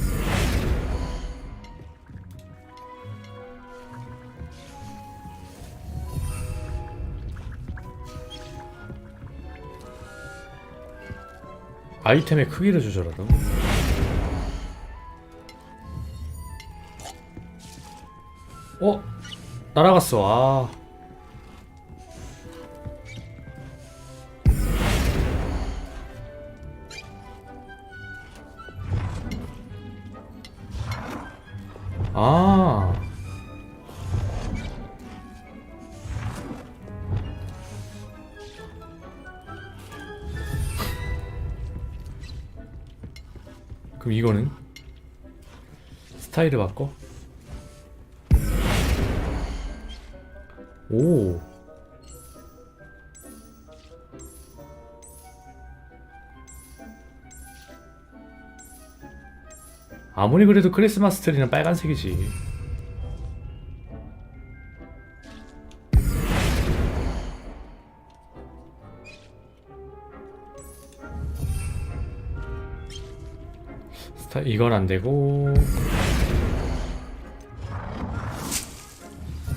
아이템의 크기를 조절하라고? 날아갔어. 그럼 이거는? 스타일을 바꿔? 오. 아무리 그래도 크리스마스 트리는 빨간색이지. 이건 안 되고.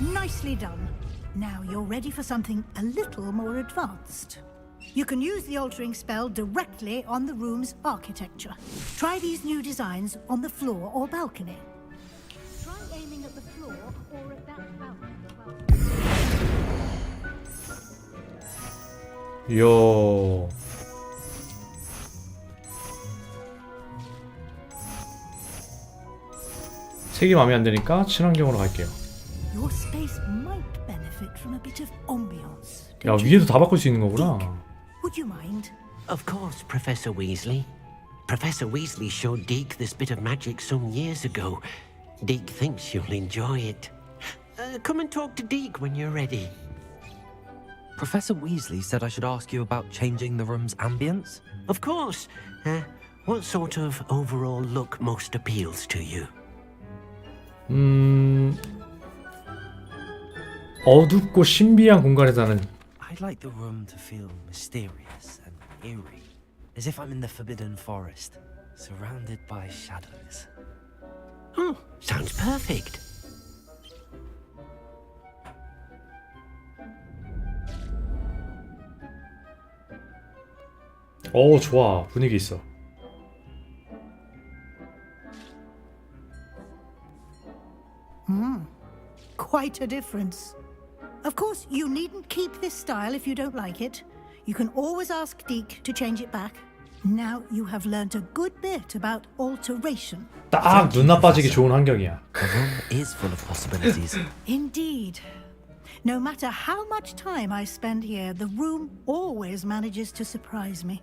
Nicely done. Now you're ready for something a little more advanced. You can use the altering spell directly on the room's architecture. Try these new designs on the floor or balcony. Try aiming at the floor or at that balcony. 이야. 색이 마음에 안 드니까 친환경으로 갈게요. Your space might benefit from a bit of ambiance. 야, 위에도 다 바꿀 수 있는 거구나. Would you mind? Of course, Professor Weasley. Professor Weasley showed Deke this bit of magic some years ago. Deke thinks you'll enjoy it. Come and talk to Deke when you're ready. Professor Weasley said I should ask you about changing the room's ambience? Of course. What sort of overall look most appeals to you? 어둡고 신비한 공간에서 하는. I'd like the room to feel mysterious and eerie, as if I'm in the Forbidden Forest, surrounded by shadows. Oh, sounds perfect. 좋아. 분위기 있어. Quite a difference. Of course, you needn't keep this style if you don't like it. You can always ask Deke to change it back. Now you have learnt a good bit about alteration. 딱 눈 나빠지기 좋은 환경이야. The room is full of possibilities. Indeed. No matter how much time I spend here, the room always manages to surprise me.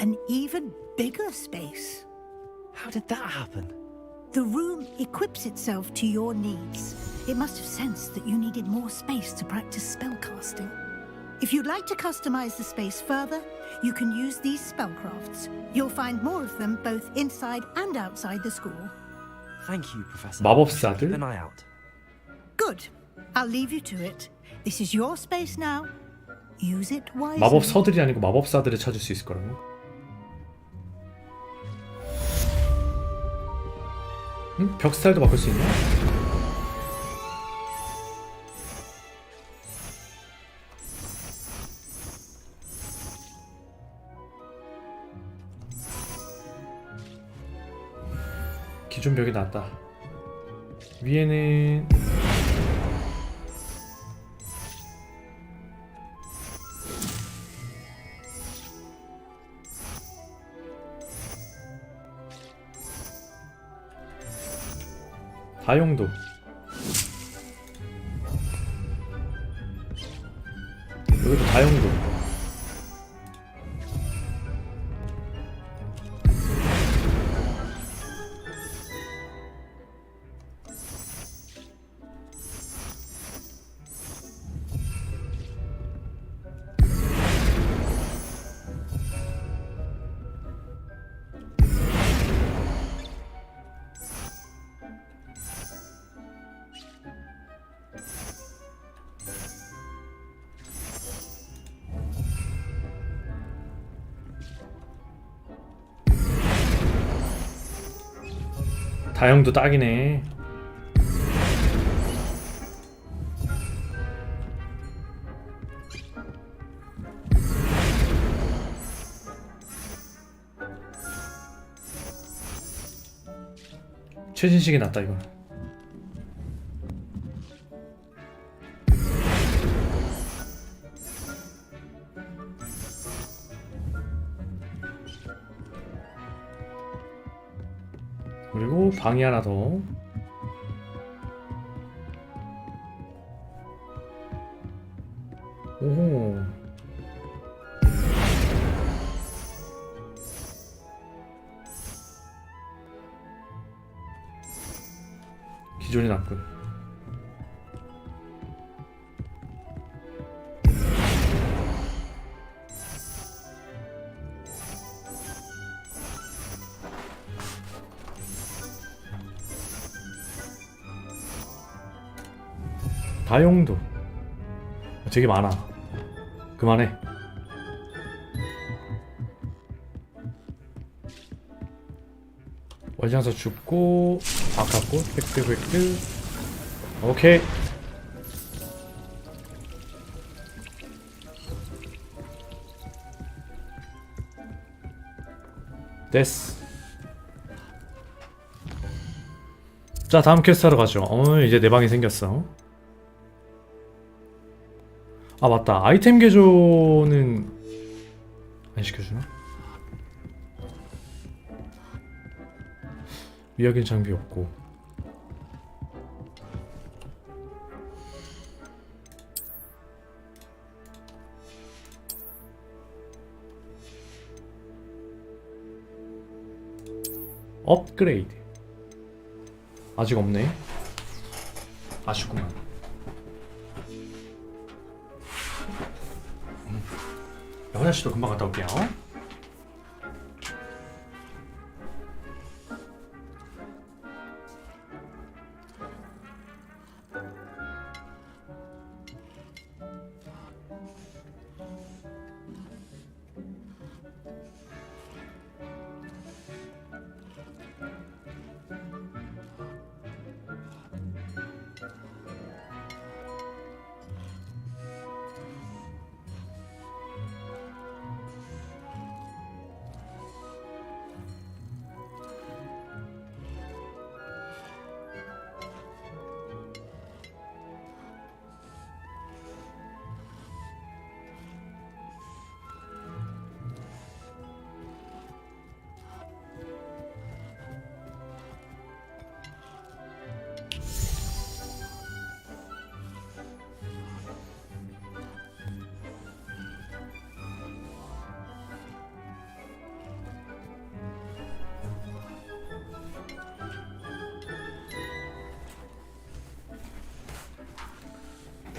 An even bigger space. How did that happen? The room equips itself to your needs. It must have sensed that you needed more space to practice spellcasting. If you'd like to customize the space further, you can use these spellcrafts. You'll find more of them both inside and outside the school. Thank you, Professor. 마법사들? Keep an eye out. Good. I'll leave you to it. This is your space now. Use it wisely. 마법서들이 아니고 마법사들을 찾을 수 있을 거라고. 벽 스타일도 바꿀 수 있네. 기존 벽이 낫다. 위에는 다용도. 여기도 다용도. 다용도 딱이네. 최신식이 낫다 이거. 그리고 방이 하나 더. 오호. 기존이 낫군. 다용도 되게 많아. 그만해. 월장서 죽고 바꿨고 획득. 오케이. 됐어. 자, 다음 퀘스트 하러 가죠. 이제 내 방이 생겼어. 아 맞다, 아이템 개조는 안 시켜주나? 위약인 장비 없고. 업그레이드 아직 없네. 아쉽구만. 화장실도 금방 갔다 올게요.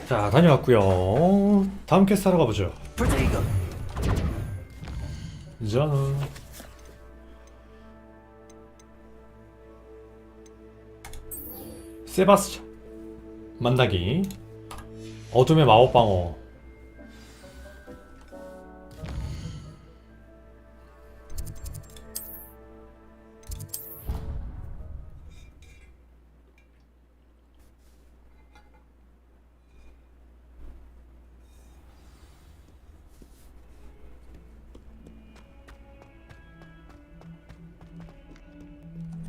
자, 다녀왔고요. 다음 퀘스트 하러 가보죠. 자, 세바스찬 만나기. 어둠의 마법방어.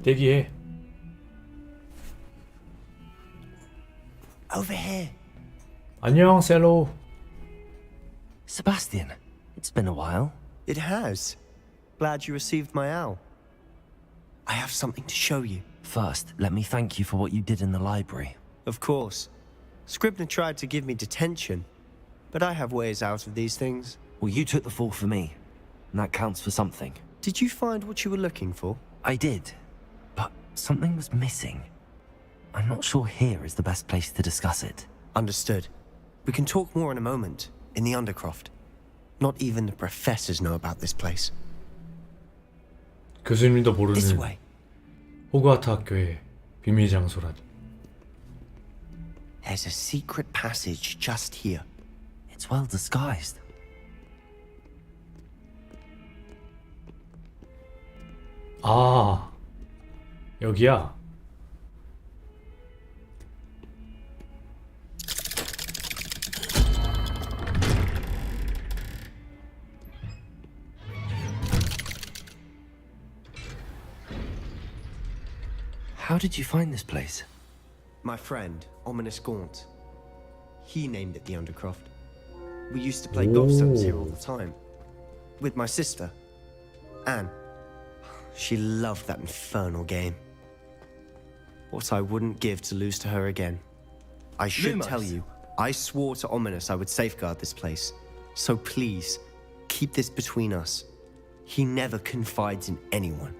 대기해. Over here. 안녕, 셀로. Sebastian, it's been a while. It has. Glad you received my owl. I have something to show you. First, let me thank you for what you did in the library. Of course. Scribner tried to give me detention, but I have ways out of these things. Well, you took the fall for me, and that counts for something. Did you find what you were looking for? I did, but something was missing. I'm not sure here is the best place to discuss it. Understood. We can talk more in a moment, in the Undercroft. Not even the professors know about this place. 교수님도 모르는 This way. 호그와트 학교의 비밀 장소라니. There's a secret passage just here. It's well disguised. 아, 여기야. How did you find this place? My friend, Ominous Gaunt. He named it the Undercroft. We used to play gobstones here all the time. With my sister, Anne. She loved that infernal game. What I wouldn't give to lose to her again. I should Lumos. tell you, I swore to Ominous I would safeguard this place. So please, keep this between us. He never confides in anyone.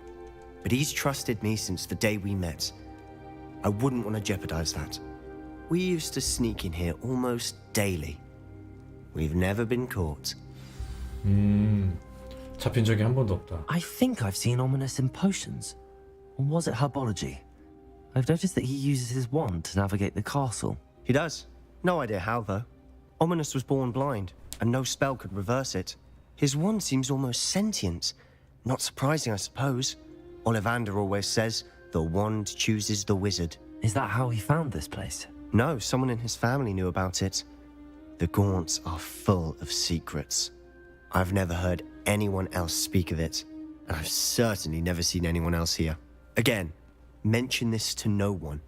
But he's trusted me since the day we met. I wouldn't want to jeopardize that. We used to sneak in here almost daily. We've never been caught. 잡힌 적이 한 번도 없다. I think I've seen Ominous in potions. Or was it herbology? I've noticed that he uses his wand to navigate the castle. He does. No idea how, though. Ominous was born blind, and no spell could reverse it. His wand seems almost sentient. Not surprising, I suppose. Ollivander always says, the wand chooses the wizard. Is that how he found this place? No, someone in his family knew about it. The Gaunts are full of secrets. I've never heard anyone else speak of it, and I've certainly never seen anyone else here. Again, mention this to no one,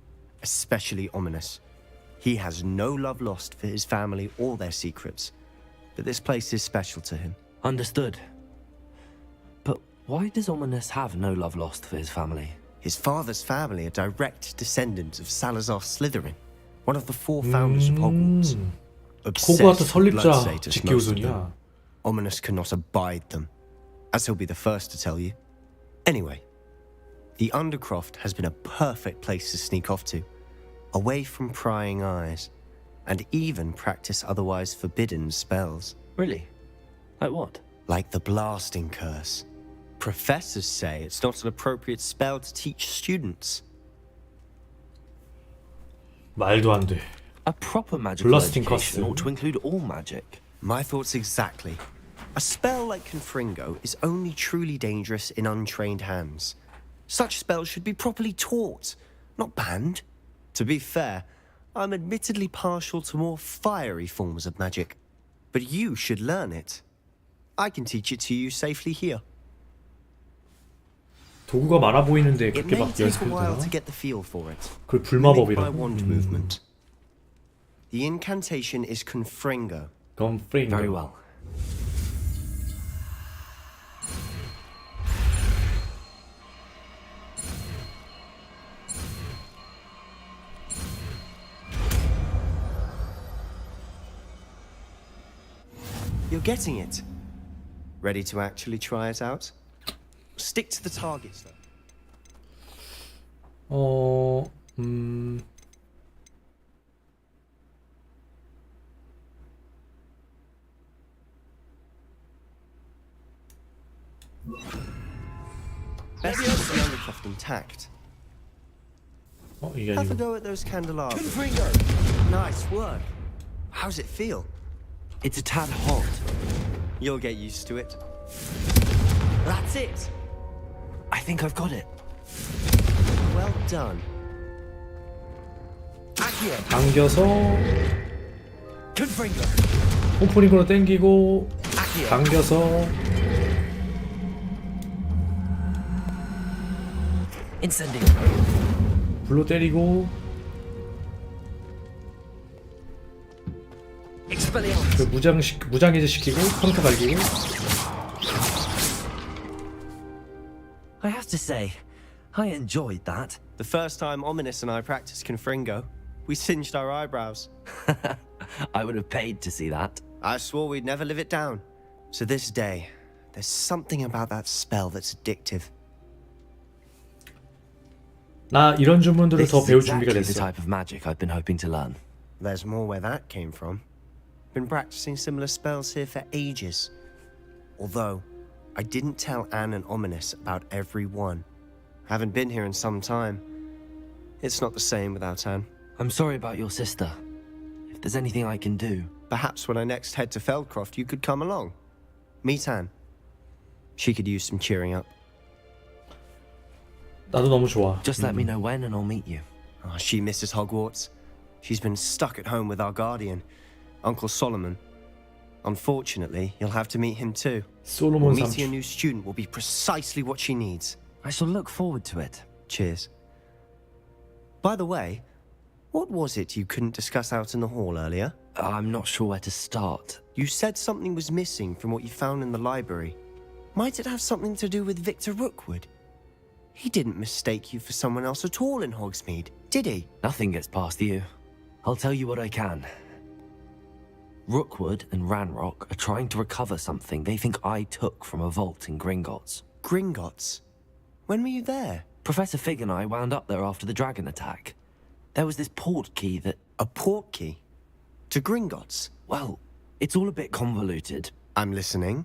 especially Ominous. He has no love lost for his family or their secrets, but this place is special to him. Understood. But why does Ominous have no love lost for his family? His father's family are direct descendants of Salazar Slytherin, one of the 4 founders of Hogwarts. 호그와트 Obsessed with 설립자 blood status, most of 직계우선이야. them. Ominous cannot abide them, as he'll be the first to tell you. Anyway, the Undercroft has been a perfect place to sneak off to, away from prying eyes, and even practice otherwise forbidden spells. Really? Like what? Like the blasting curse. Professors say it's not an appropriate spell to teach students. 말도 안 돼. A proper magical Blasting education curse. ought to include all magic. My thoughts exactly. A spell like Confringo is only truly dangerous in untrained hands. Such spells should be properly taught, not banned. To be fair, I'm admittedly partial to more fiery forms of magic. But you should learn it. I can teach it to you safely here. 도구가 많아 보이는데 It 그렇게 may 막 take a 연습해도 while 되나? to get the feel for it. 그걸 Mimic 불마법이라고. by wand movement. The incantation is Confringo. Confringo. Very well. You're getting it. Ready to actually try it out? Stick to the targets, though. Best to keep the Undercroft intact. 이게 Have a 아니고. go at those candelabras. Nice work. How's it feel? It's a tad hot. You'll get used to it. That's it. I think I've got it. Well done. 당겨서 Confringo. 오프닝으로 당기고 당겨서 Incendio. 불로 때리고 Expelliarmus. 그 무장해제 시키고 평타 갈기고. I have to say, I enjoyed that. The first time Ominous and I practiced Confringo, we singed our eyebrows. I would have paid to see that. I swore we'd never live it down. To this day, there's something about that spell that's addictive. 나 이런 주문들을 This 더 is 배울 준비가 exactly the 됐어. type of magic I've been hoping to learn. There's more where that came from. Been practicing similar spells here for ages. Although, I didn't tell Anne and Ominous about every one. Haven't been here in some time. It's not the same without Anne. I'm sorry about your sister. If there's anything I can do... Perhaps when I next head to Feldcroft, you could come along. Meet Anne. She could use some cheering up. 나도 너무 좋아. Just let me know when and I'll meet you. Oh, she misses Hogwarts. She's been stuck at home with our guardian, Uncle Solomon. Unfortunately, you'll have to meet him too. 솔로몬 Meeting a 삼촌. new student will be precisely what she needs. I shall look forward to it. Cheers. By the way, what was it you couldn't discuss out in the hall earlier? I'm not sure where to start. You said something was missing from what you found in the library. Might it have something to do with Victor Rookwood? He didn't mistake you for someone else at all in Hogsmeade, did he? Nothing gets past you. I'll tell you what I can. Rookwood and Ranrock are trying to recover something they think I took from a vault in Gringotts. Gringotts? When were you there? Professor Fig and I wound up there after the dragon attack. There was this port key that... A port key? To Gringotts? Well, it's all a bit convoluted. I'm listening.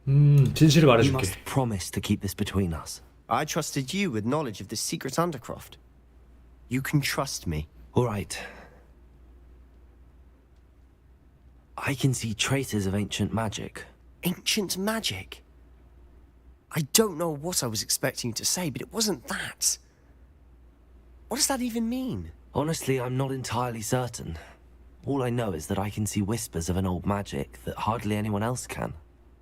진실을 You 말해줄게. must promise to keep this between us. I trusted you with knowledge of this secret undercroft. You can trust me. All right. I can see traces of ancient magic. Ancient magic? I don't know what I was expecting you to say, but it wasn't that. What does that even mean? Honestly, I'm not entirely certain. All I know is that I can see whispers of an old magic that hardly anyone else can.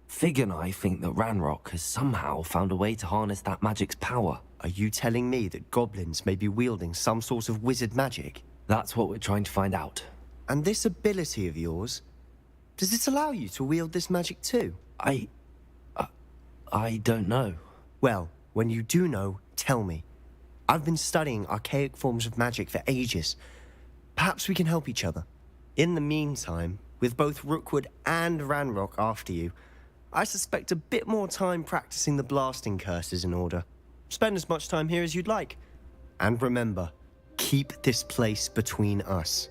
Fig and I think that Ranrock has somehow found a way to harness that magic's power. Are you telling me that goblins may be wielding some sort of wizard magic? That's what we're trying to find out. And this ability of yours, does it allow you to wield this magic too? I don't know. Well, when you do know, tell me. I've been studying archaic forms of magic for ages. Perhaps we can help each other. In the meantime, with both Rookwood and Ranrock after you, I suspect a bit more time practicing the blasting curse is in order. Spend as much time here as you'd like. And remember, keep this place between us.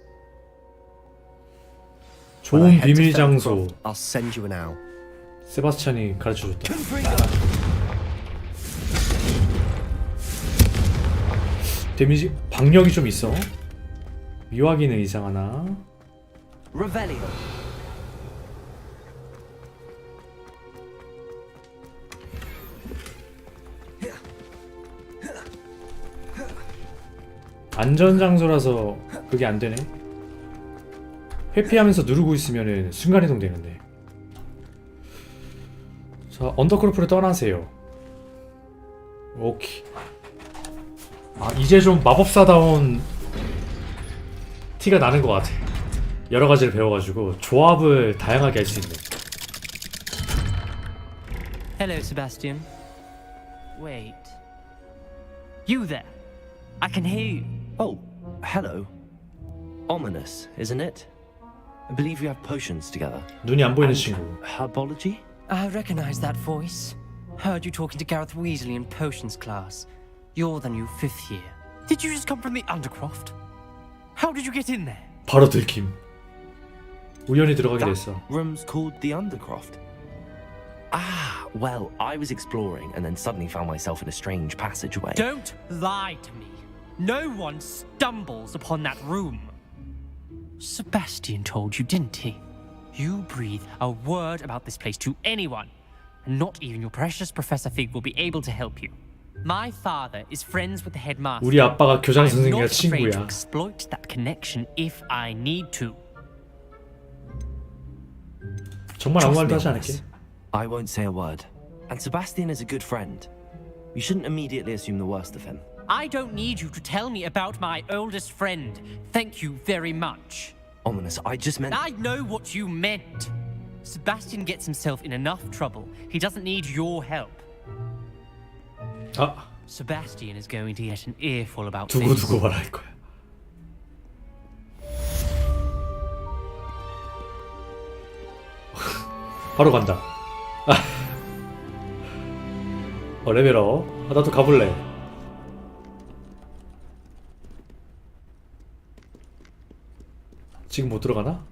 좋은 비밀 장소. I'll send you an owl. 세바스찬이 가르쳐줬다. 데미지 박력이 좀 있어. 미화기는 이상하나? Revelio. 안전 장소라서 그게 안 되네. 회피하면서 누르고 있으면은 순간 이동 되는데. 자, 언더크로프를 떠나세요. 오케이. 아, 이제 좀 마법사다운 티가 나는 것 같아. 여러 가지를 배워가지고 조합을 다양하게 할 수 있네. Hello, Sebastian. Wait. You there? I can hear you. Oh, hello. Ominous, isn't it? I believe we have potions together. 눈이 안 보이는 친구. Herbology? I recognize that voice. Heard you talking to Gareth Weasley in potions class. You're the new 5th year. Did you just come from the Undercroft? How did you get in there? 바로 들킴. 우연히 들어가게 That 됐어. room's called the Undercroft. Ah, well, I was exploring and then suddenly found myself in a strange passageway. Don't lie to me. No one stumbles upon that room. Sebastian told you, didn't he? You breathe a word about this place to anyone, and not even your precious Professor Fig will be able to help you. My father is friends with the headmaster. 우리 아빠가 교장 I'm 선생님과 not afraid to 친구야. exploit that connection if I need to. 정말 아무 Trust 말도 me 하지 on 않을게. this. I won't say a word. And Sebastian is a good friend. You shouldn't immediately assume the worst of him. I don't need you to tell me about my oldest friend. Thank you very much. Ominous, I just meant... I know what you meant. Sebastian gets himself in enough trouble. He doesn't need your help. 아, Sebastian is going to get an earful about 두고 this. 말할 거야. 바로 간다. 레벨업. 아, 나도 가볼래. 지금 못 들어가나?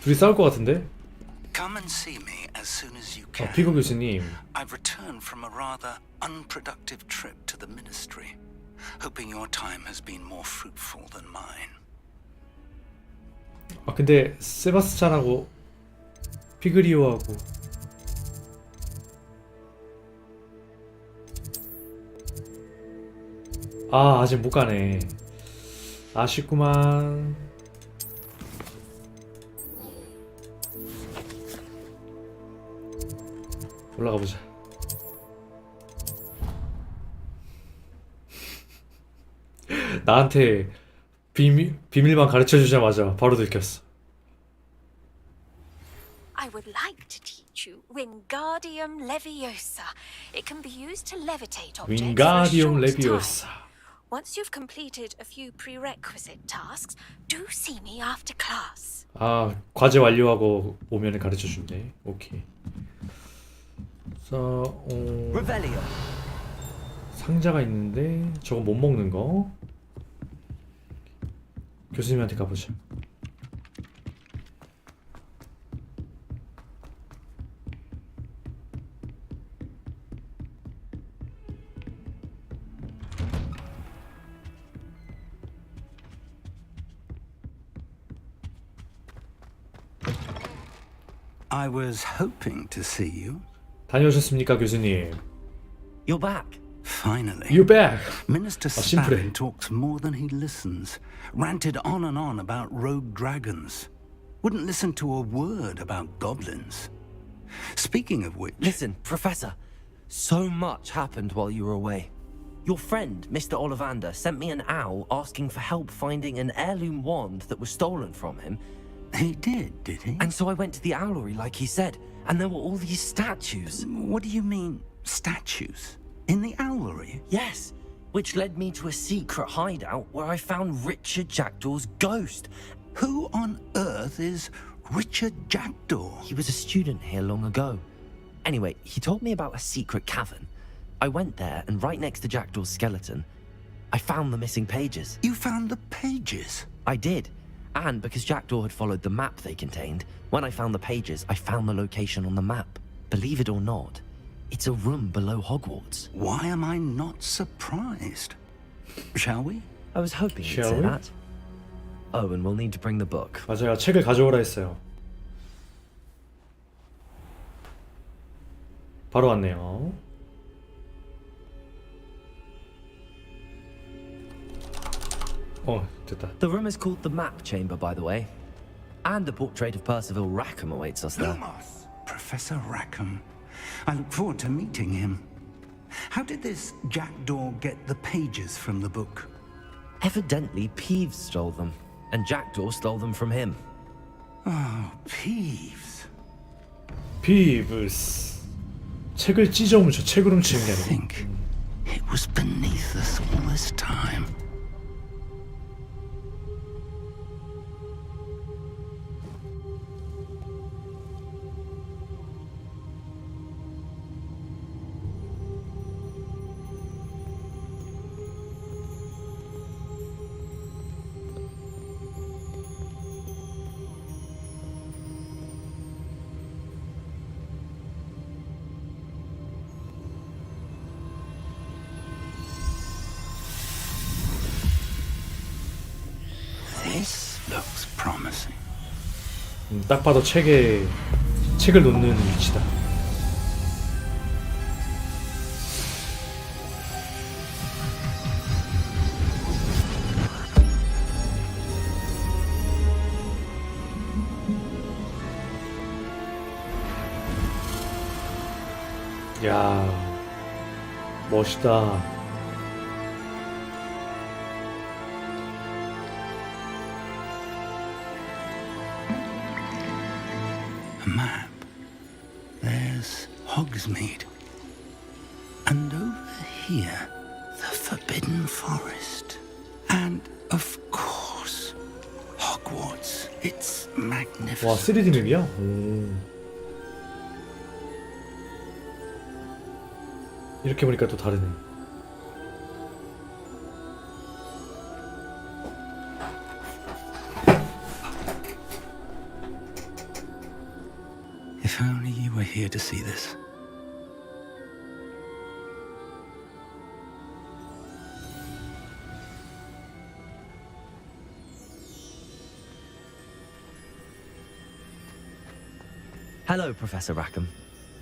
둘이 싸울 것 같은데? Come and see me as soon as you can. 피고 교수님. I've returned from a rather unproductive trip to the ministry, hoping your time has been more fruitful than mine. 아, 근데 세바스찬하고 피그리오하고 아, 아직 못 가네. 아쉽구만. 올라가 보자. 나한테 비밀만 가르쳐 주자마자 바로 들켰어. I would like to teach you Wingardium Leviosa. It can be used to levitate objects Wingardium for a short Leviosa. time. Once you've completed a few prerequisite tasks, do see me after class. 아, 과제 완료하고 오면 가르쳐 준대. 오케이. Revelio. 상자가 있는데 저거 못 먹는 거. 교수님한테 가보자. I was hoping to see you. 다녀오셨습니까, 교수님? You're back. Finally. You're back. Minister 심플해. Spam talks more than he listens. Ranted on and on about rogue dragons. Wouldn't listen to a word about goblins. Speaking of which... Listen, Professor. So much happened while you were away. Your friend, Mr. Ollivander, sent me an owl asking for help finding an heirloom wand that was stolen from him. He did he? And so I went to the owlery like he said, and there were all these statues. What do you mean, statues? In the owlery? Yes, which led me to a secret hideout where I found Richard Jackdaw's ghost. Who on earth is Richard Jackdaw? He was a student here long ago. Anyway, he told me about a secret cavern. I went there, and right next to Jackdaw's skeleton, I found the missing pages. You found the pages? I did. And because Jackdaw had followed the map they contained, when I found the pages, I found the location on the map. Believe it or not, it's a room below Hogwarts. Why am I not surprised? Shall we? I was hoping you'd Shall say we? that. Oh, and we'll need to bring the book. 맞아요. 책을 가져오라 했어요. 바로 왔네요. 됐다. The room is called the Map Chamber, by the way. And a portrait of Percival Rackham awaits us there. Lumos! Professor Rackham. I look forward to meeting him. How did this Jackdaw get the pages from the book? Evidently, Peeves stole them, and Jackdaw stole them from him. Oh, Peeves. Peeves. 책을 찢어 훔쳐 책을 훔치는 게 아니고. Think it was beneath us all this time. This looks promising. 딱 봐도 책을 놓는 위치다. 야, 멋있다. A map. There's Hogsmeade. And over here, the Forbidden Forest. And, of course, Hogwarts. It's magnificent. 와, 3D 맵이야? 이렇게 보니까 또 다르네. If only you were here to see this. Hello, Professor Rackham.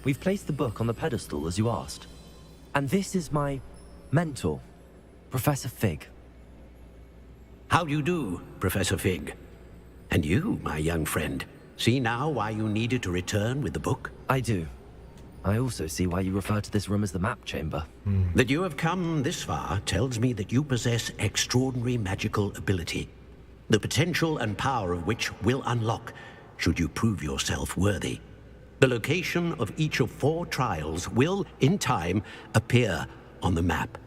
We've placed the book on the pedestal as you asked. And this is my mentor, Professor Fig. How do you do, Professor Fig? And you, my young friend, see now why you needed to return with the book? I do. I also see why you refer to this room as the map chamber. That you have come this far tells me that you possess extraordinary magical ability, the potential and power of which will unlock should you prove yourself worthy. The location of each of 4 trials will, in time, appear on the map.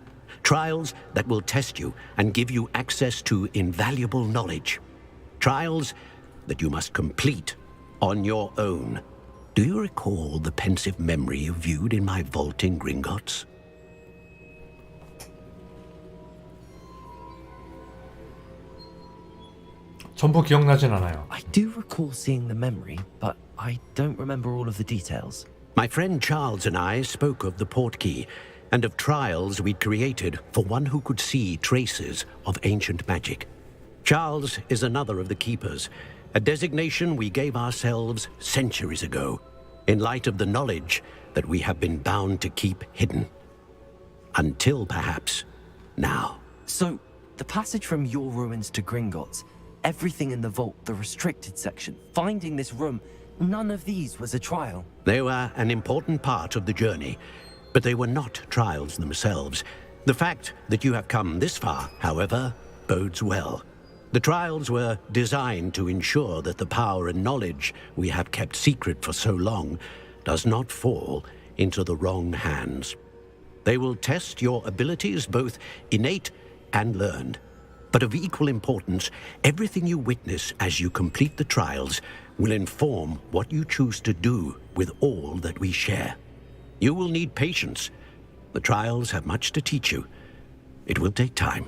Trials that will test you and give you access to invaluable knowledge. Trials that you must complete on your own. Do you recall the pensive memory you viewed in my vault in Gringotts? 전부 기억나진 않아요. I do recall seeing the memory, but I don't remember all of the details. My friend Charles and I spoke of the portkey and of trials we'd created for one who could see traces of ancient magic. Charles is another of the keepers, a designation we gave ourselves centuries ago, in light of the knowledge that we have been bound to keep hidden. Until perhaps now. So, the passage from your ruins to Gringotts, everything in the vault, the restricted section, finding this room, none of these was a trial. They were an important part of the journey, but they were not trials themselves. The fact that you have come this far, however, bodes well. The trials were designed to ensure that the power and knowledge we have kept secret for so long does not fall into the wrong hands. They will test your abilities, both innate and learned. But of equal importance, everything you witness as you complete the trials will inform what you choose to do with all that we share. You will need patience. The trials have much to teach you. It will take time.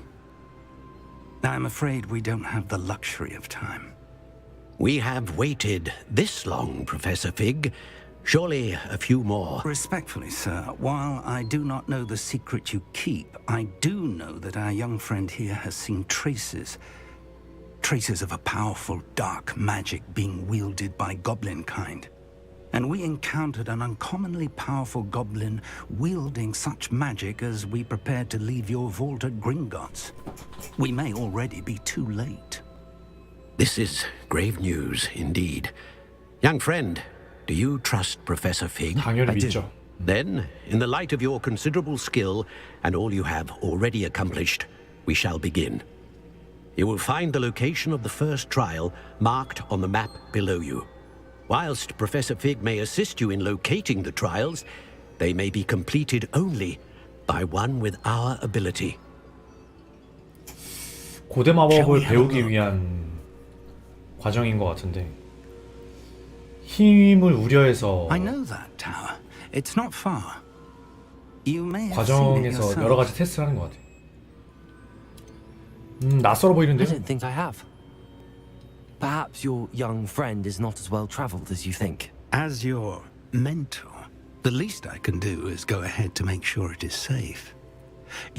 I'm afraid we don't have the luxury of time. We have waited this long, Professor Fig. Surely a few more. Respectfully, sir, while I do not know the secret you keep, I do know that our young friend here has seen traces of a powerful dark magic being wielded by goblin kind. And we encountered an uncommonly powerful goblin wielding such magic as we prepared to leave your vault at Gringotts. We may already be too late. This is grave news indeed. Young friend, do you trust Professor Fig? 당연히 믿죠. Then, in the light of your considerable skill and all you have already accomplished, we shall begin. You will find the location of the first trial marked on the map below you. Whilst Professor Fig may assist you in locating the trials, they may be completed only by one with our ability. 고대 마법을 배우기 위한 과정인 것 같은데 힘을 우려해서 I know that tower. It's not far. You may have seen it 과정에서 yourself. 여러 가지 테스트를 하는 것 같아. 낯설어 I 보이는데요? don't think I have. Perhaps your young friend is not as well traveled as you think. As your mentor, the least I can do is go ahead to make sure it is safe.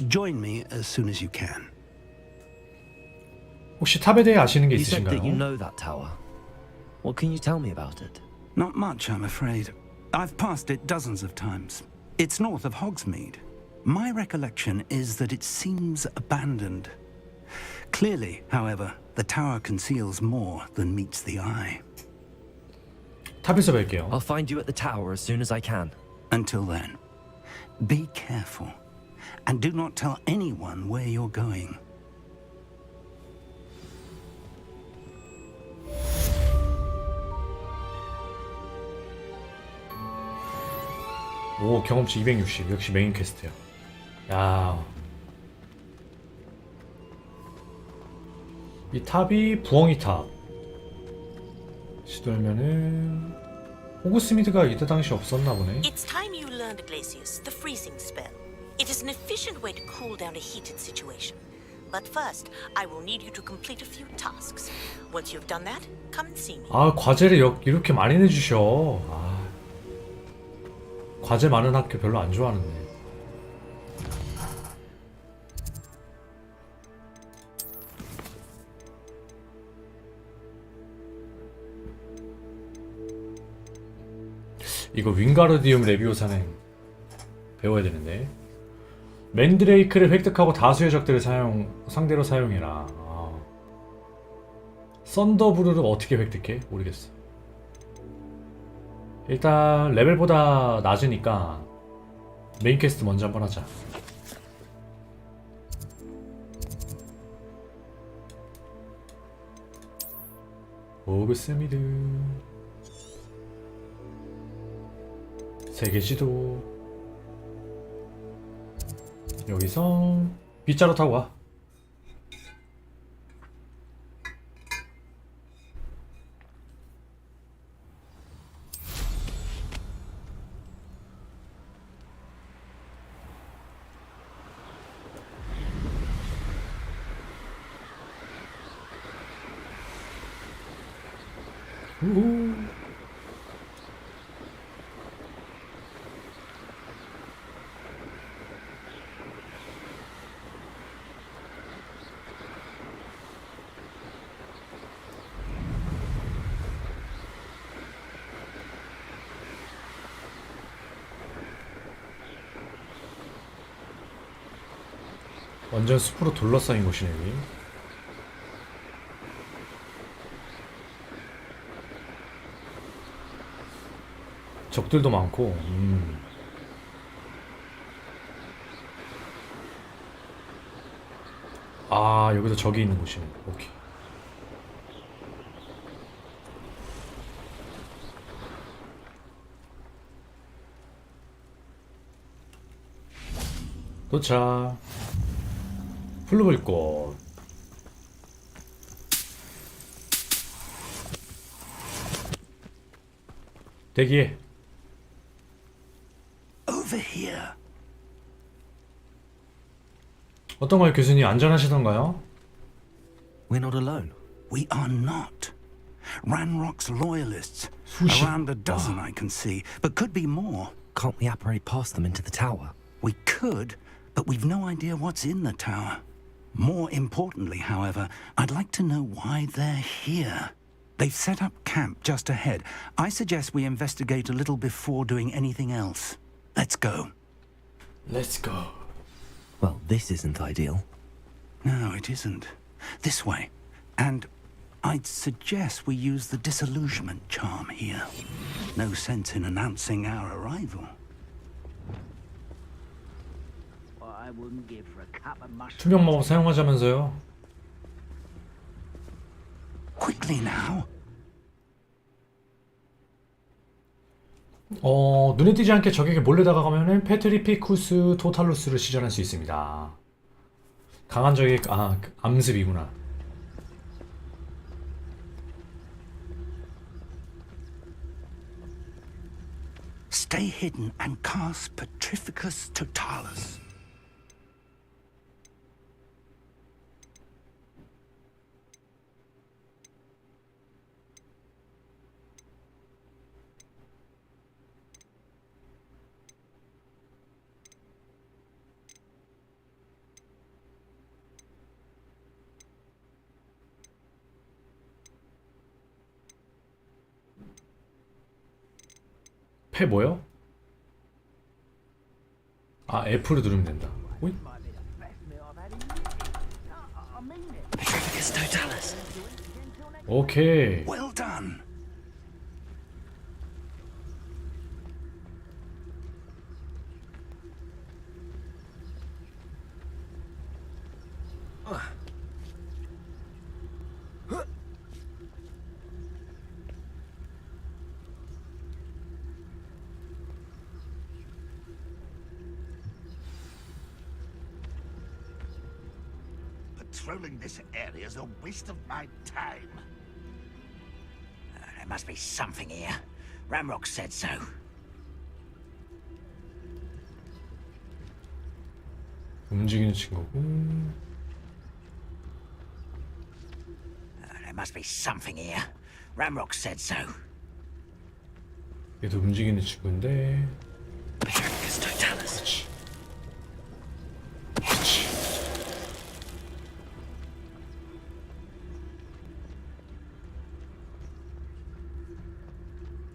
Join me as soon as you can. 혹시 탑에 대해 아시는 게 You said that you 있으신가요? know that tower. What can you tell me about it? Not much, I'm afraid. I've passed it dozens of times. It's north of Hogsmeade. My recollection is that it seems abandoned. Clearly, however, the tower conceals more than meets the eye. 탑에서 뵐게요. I'll find you at the tower as soon as I can. Until then, be careful and do not tell anyone where you're going. 오, 경험치 260. 역시 메인 퀘스트야. 야. 이 탑이 부엉이 탑. 시돌면은 호그스미드가 이때 당시 없었나 보네. It's time you learned, Glacius, the freezing spell. It is an efficient way to cool down a heated situation. But first, I will need you to complete a few tasks. Once you've done that, come and see me. 아, 과제를 이렇게 많이 내주셔. 아. 과제 많은 학교 별로 안 좋아하는데. 이거 윙가르디움 레비오사는 배워야 되는데. 맨드레이크를 획득하고 다수의 적들을 상대로 사용해라. 아. 썬더브루를 어떻게 획득해? 모르겠어. 일단 레벨보다 낮으니까 메인 퀘스트 먼저 한번 하자. 오그스미드 세계지도. 여기서 빗자루 타고 와. 우후. 완전 숲으로 둘러싸인 곳이네 여기. 적들도 많고. 아 여기도 적이 있는 곳이네. 오케이. 도착. 풀루불꽃. 대기해. Over here. 어떤가요, 교수님? 안전하시던가요? We're not alone. We are not. Ranrock's loyalists. 수십. Around a dozen I can see, but could be more. Can't we apparate past them into the tower? We could, but we've no idea what's in the tower. More importantly, however, I'd like to know why they're here. They've set up camp just ahead. I suggest we investigate a little before doing anything else. Let's go. Let's go. Well, this isn't ideal. No, it isn't. This way. And I'd suggest we use the disillusionment charm here. No sense in announcing our arrival. I wouldn't give for a cup of mushroom. 투명 마법 사용하자면서요? Quickly now. 눈에 띄지 않게 적에게 몰래 다가가면은 페트리피쿠스 토탈루스를 시전할 수 있습니다. 강한 적의 암습이구나. Stay hidden and cast Petrificus Totalus. 패 뭐요? 아 F를 누르면 된다. 오이? Petrificus Totalus. 오케이. Well done. Patrolling this area is a waste of my time. There must be something here. Ramrock said so. 움직이는 친구고. There must be something here. Ramrock said so. 얘도 움직이는 친구인데. Petrificus Totalus. 그렇지.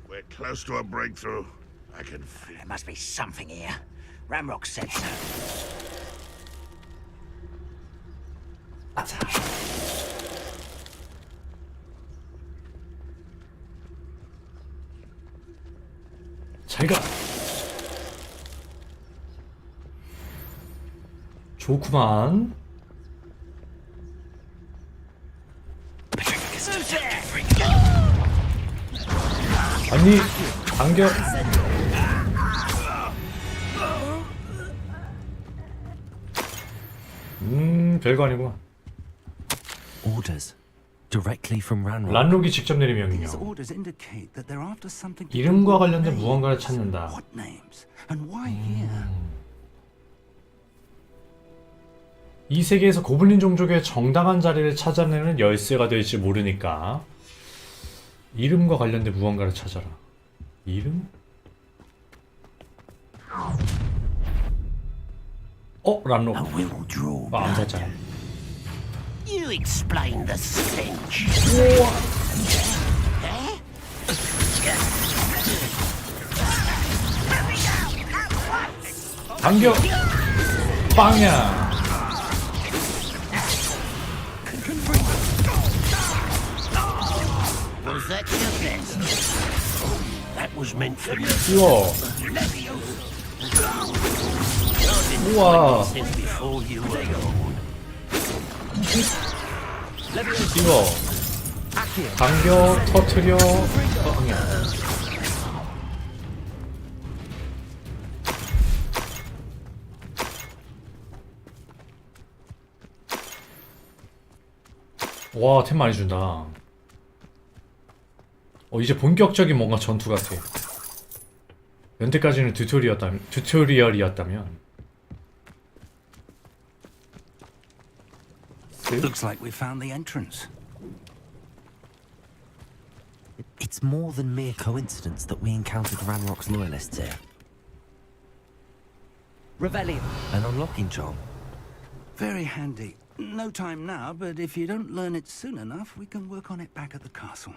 We're close to a breakthrough. I can feel. There must be something here. Ramrock said so. 잘가. 좋구만. 아니, 당겨. 별거 아니구나. Orders directly from Ranrock. 란록이 직접 내린 명령이요. 이름과 관련된 무언가를 찾는다. 이 세계에서 고블린 종족의 정당한 자리를 찾아내는 열쇠가 될지 모르니까 이름과 관련된 무언가를 찾아라. 이름? 란록. 암살자. You explain the stench. 당겨. 빵야. Was that your best? That was meant for you. 우와. 우와. Before you were gone. 이거 당겨 터트려 빵야. 와, 템 많이 준다. 이제 본격적인 뭔가 전투 같아. 연태까지는 튜토리얼이었다면. Looks like we found the entrance. It's more than mere coincidence that we encountered Ranrock's loyalists here. Revelio. An unlocking charm. Very handy. No time now, but if you don't learn it soon enough, we can work on it back at the castle.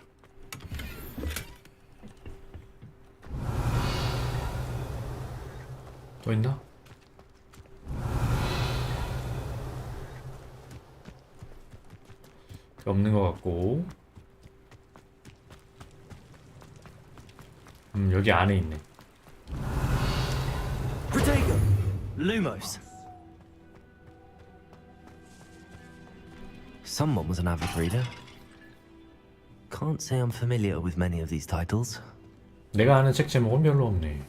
또 있나? 없는 것 같고. 여기 안에 있네. Protego. Lumos. Someone was an avid reader. Can't say I'm familiar with many of these titles. 내가 아는 책 제목은 별로 없네.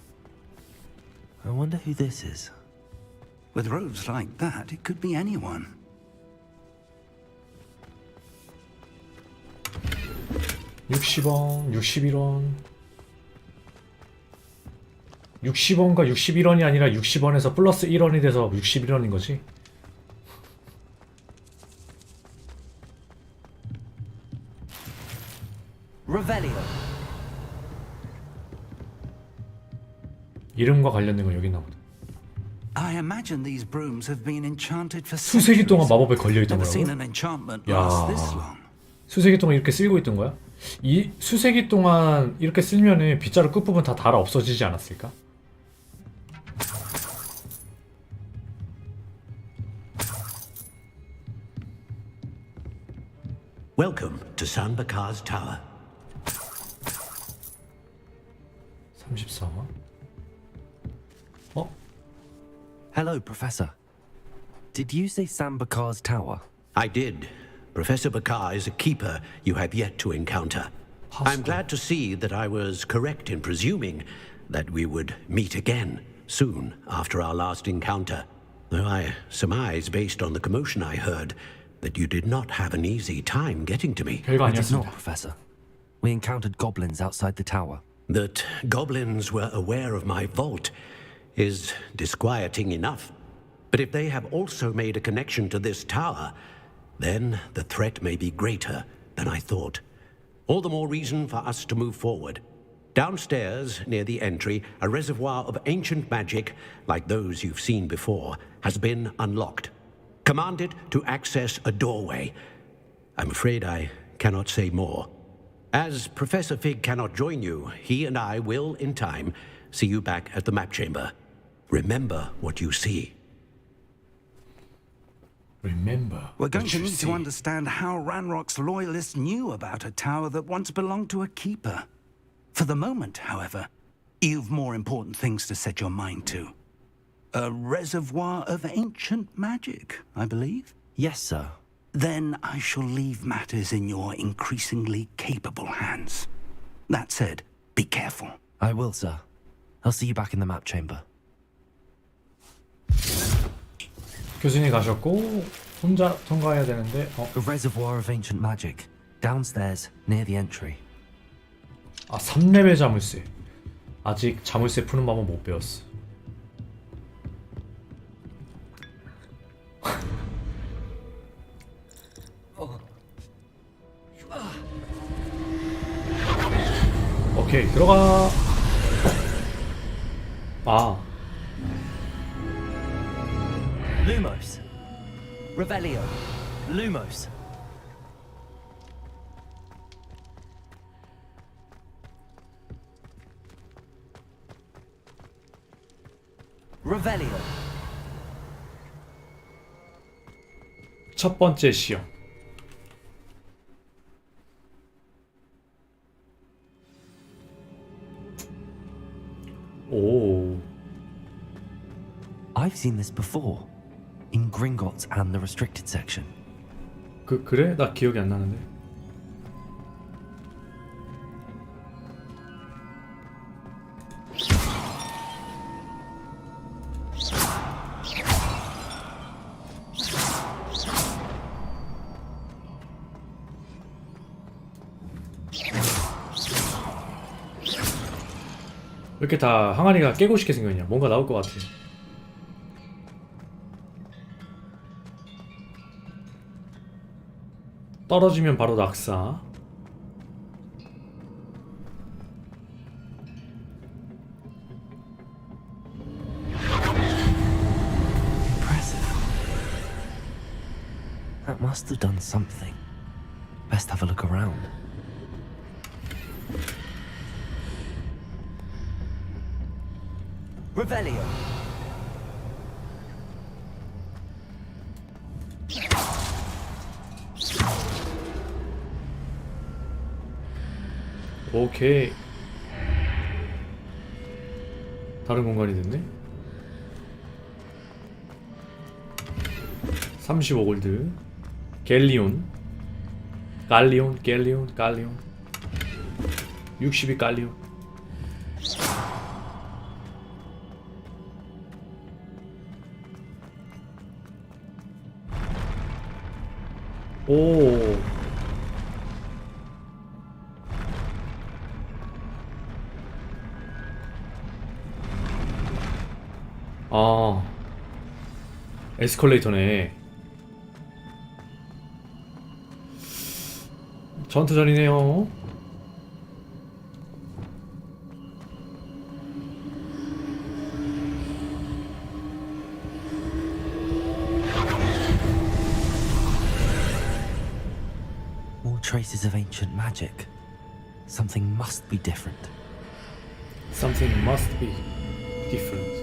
I wonder who this is. With robes like that, it could be anyone. $60, 61원. 60원과 61원이 아니라 60원에서 플러스 1원이 돼서 61원인 거지? Revelio. 이름과 관련된 건 여기 있나 보다. I imagine these brooms have been enchanted for 수세기 동안 마법에 걸려 있던 Never seen 거라고? an enchantment 야, last this long. 수세기 동안 이렇게 쓸고 있던 거야? 이 수세기 동안 이렇게 쓸면은 빗자루 끝부분 다 닳아 없어지지 않았을까? Welcome to Sanbakar's Tower. 34원? Hello, Professor. Did you say Sambakar's Tower? I did. Professor Bakar is a keeper you have yet to encounter. I'm glad to see that I was correct in presuming that we would meet again soon after our last encounter. Though I surmise, based on the commotion I heard, that you did not have an easy time getting to me. I did not, Professor. We encountered goblins outside the tower. That goblins were aware of my vault is disquieting enough. But if they have also made a connection to this tower, then the threat may be greater than I thought. All the more reason for us to move forward. Downstairs, near the entry, a reservoir of ancient magic, like those you've seen before, has been unlocked. Command it to access a doorway. I'm afraid I cannot say more. As Professor Fig cannot join you, he and I will, in time, see you back at the map chamber. Remember what you see. Remember. We're going to need to understand how Ranrock's loyalists knew about a tower that once belonged to a keeper. For the moment, however, You've more important things to set your mind to. A reservoir of ancient magic, I believe? Yes, sir. Then I shall leave matters in your increasingly capable hands. That said, be careful. I will, sir. I'll see you back in the map chamber. 교수님 가셨고 혼자 통과해야 되는데 A reservoir of ancient magic. Downstairs, near the entry. 아 3레벨 자물쇠. 아직 자물쇠 푸는 방법 못 배웠어. 오케이 들어가. 아 Lumos. Revelio. Lumos. Revelio. 첫 번째 시험. 오. I've seen this before. In Gringotts and the restricted section. 그래? 나 기억이 안 나는데. 왜 이렇게 다 항아리가 깨고 싶게 생겼냐? 뭔가 나올 것 같아. 떨어지면 바로 낙사. Impressive. That must have done something. Best have a look around. Revelio. 오케이. 다른 공간이 됐네. 35골드. 갤리온. 갈리온, 갤리온, 갈리온. 62 갈리온. 오. 아. 에스컬레이터네. 전투전이네요. More traces of ancient magic. Something must be different. Something must be different.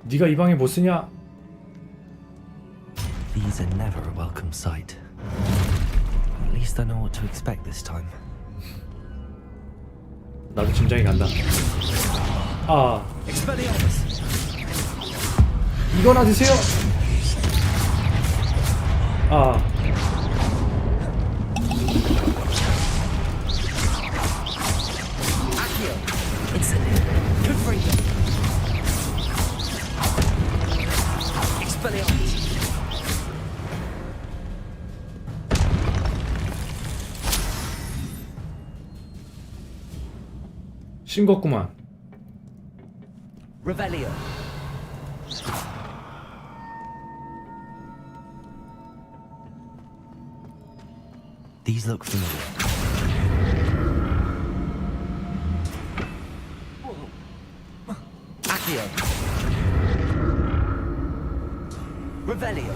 네가 이 방에 뭐 쓰냐? These are never a welcome sight. At least I know what to expect this time. 나도 짐작이 간다. 아, Expelliarmus. 이거나 드세요. 아. Accio. Incendio. Confringo. Expelliarmus. 싱겁구만. Revelio. These look familiar. Accio. Revelio.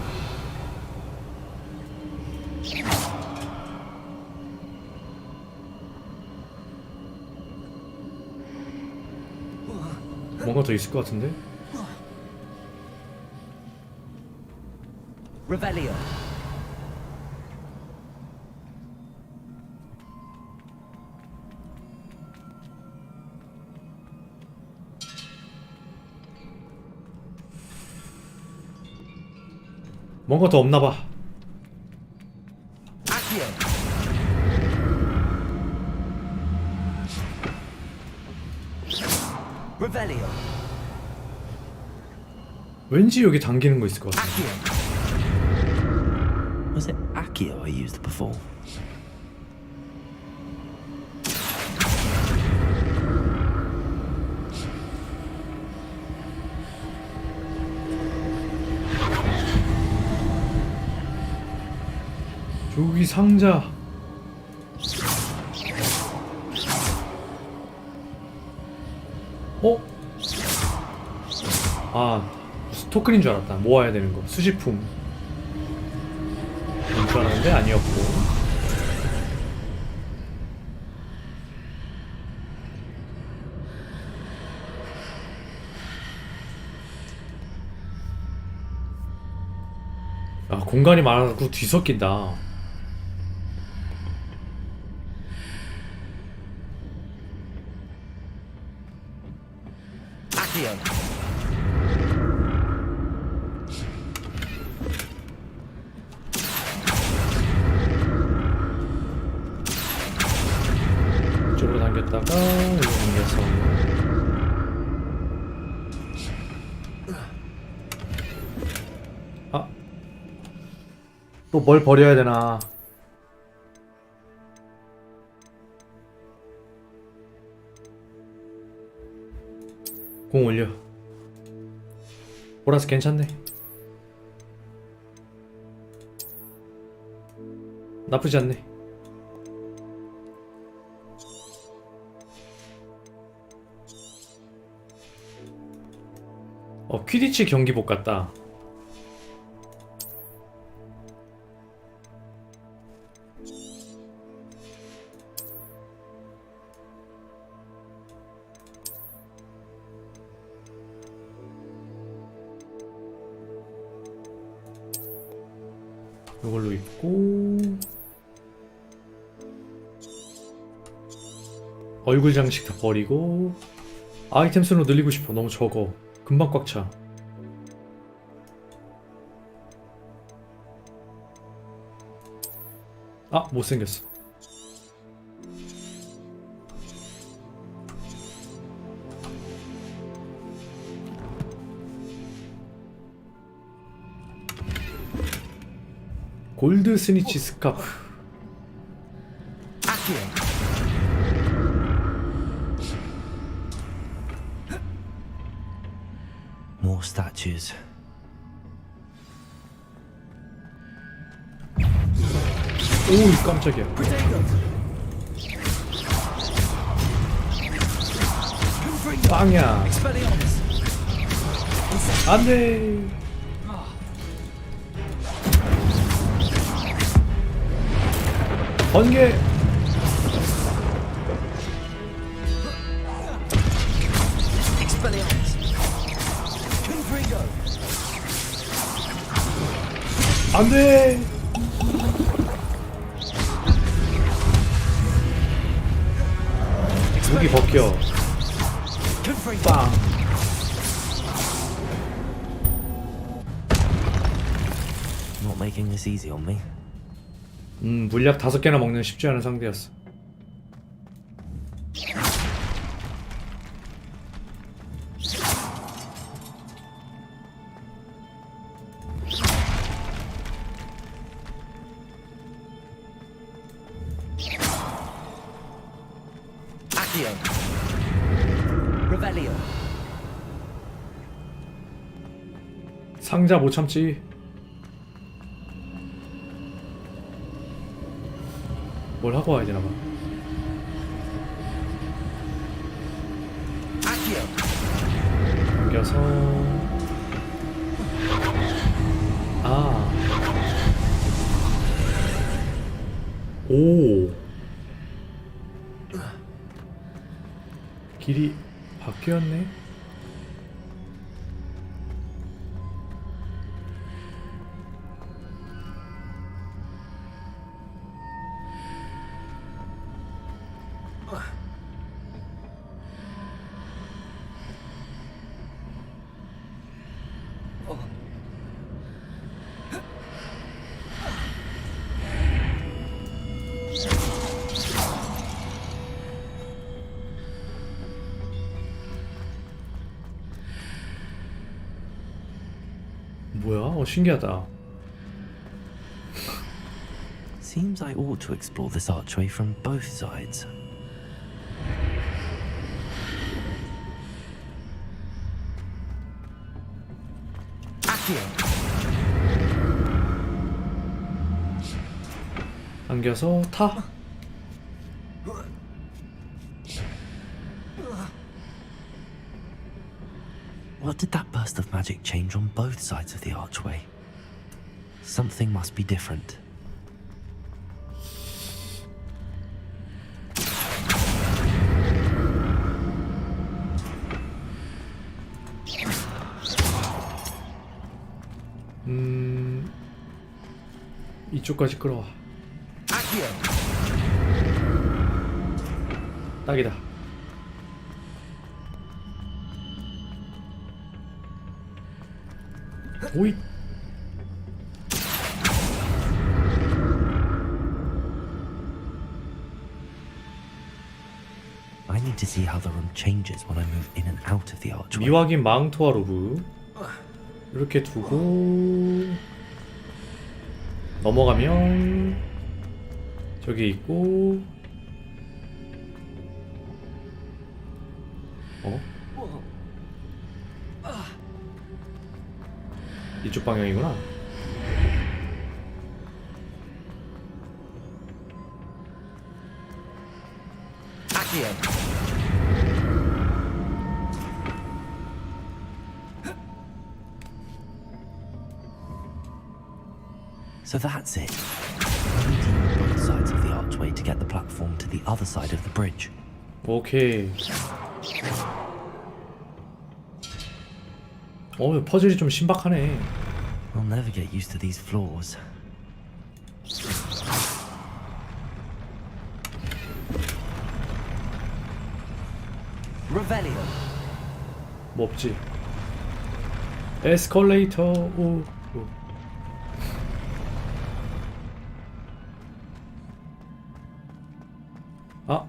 뭔가 더 있을 것 같은데? Revelio. 뭔가 더 없나봐. Accio. Revelio. 왠지 여기 당기는 거 있을 것 같아. Was it Accio I used before? 저기 상자. 어? 아, 토큰인 줄 알았다. 모아야 되는 거. 수집품. 그런 줄 알았는데 아니었고. 아, 공간이 많아서 뒤섞인다. Accio. 이쪽으로 당겼다가 여기 당겨서. 아, 또 뭘 버려야 되나? 공 올려. 보라스 괜찮네. 나쁘지 않네. 퀴디치 경기복 같다. 이걸로 입고 얼굴 장식 다 버리고 아이템 수로 늘리고 싶어. 너무 적어. 금방 꽉 차. 아, 못생겼어. 골드 스니치 스카프. More statues. 오우, 깜짝이야. 빵야. 안돼. 번개. 안돼. 무기 벗겨. 빵. Not making this easy on me. 물약 5개나 먹는 쉽지 않은 상대였어. Accio. Revelio. 상자 못 참지. 뭘 하고 와야 되나 봐. 당겨서. 아. 오. 길이 바뀌었네. 뭐야? 신기하다. Seems I ought to explore this archway from both sides. 당겨서 타. What did that burst of magic change on both sides of the archway? Something must be different. 이쪽까지 끌어와. 딱이다. 오이. I need to see how the room changes when I move in and out of the archway. 미확인 망토와 로브 이렇게 두고 넘어가면 저기 있고 이쪽 방향이구나. So that's it. I need to use both sides of the archway to get the platform to the other side of the bridge. 오케이. 퍼즐이 좀 신박하네. I'll never get used to these floors. Revelio. 뭐 없지? 에스컬레이터. 오. 아.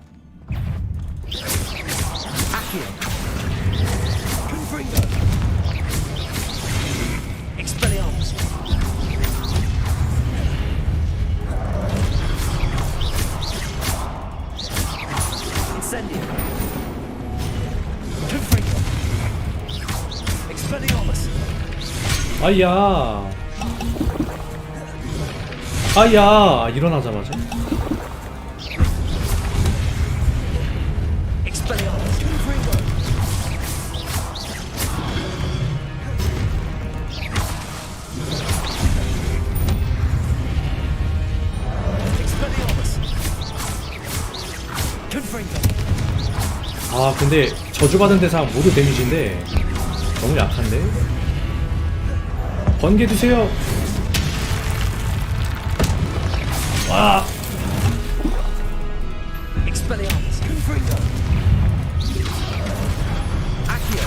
Expelliarmus. Incendio. Confringo. Expelliarmus. 아야. 아야. 일어나자마자. Expelliarmus. Confringo. 아 근데 저주받은 대상 모두 데미지인데 너무 약한데? 번개 드세요. 와. Expelliarmus. Confringo. Accio.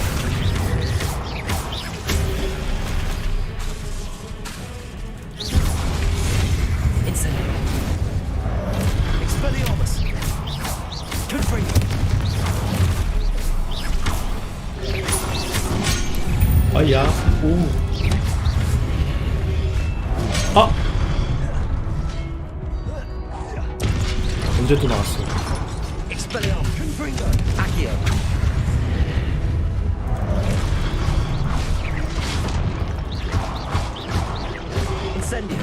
Incendio. Expelliarmus. Confringo. 아야. 오. 아. 언제 또 나왔어? Expelliarmus. Confringo. Accio. Incendio.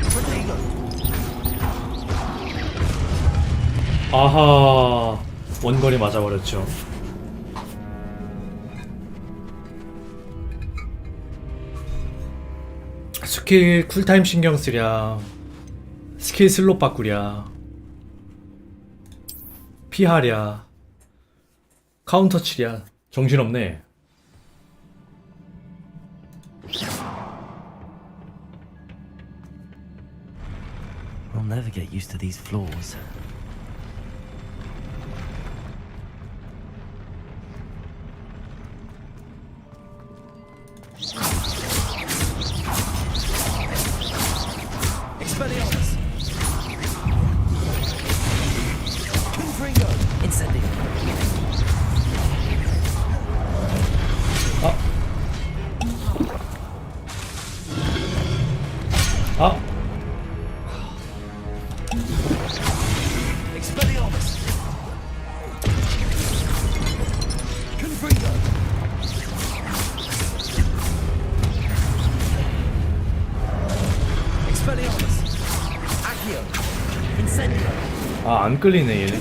Protego. 아하. 원거리 맞아버렸죠. 스킬 쿨타임 신경 쓰랴, 스킬 슬롯 바꾸랴, 피하랴, 카운터 치랴. 정신없네. I'll never get used to these floors. 아, 안 끌리네 얘네.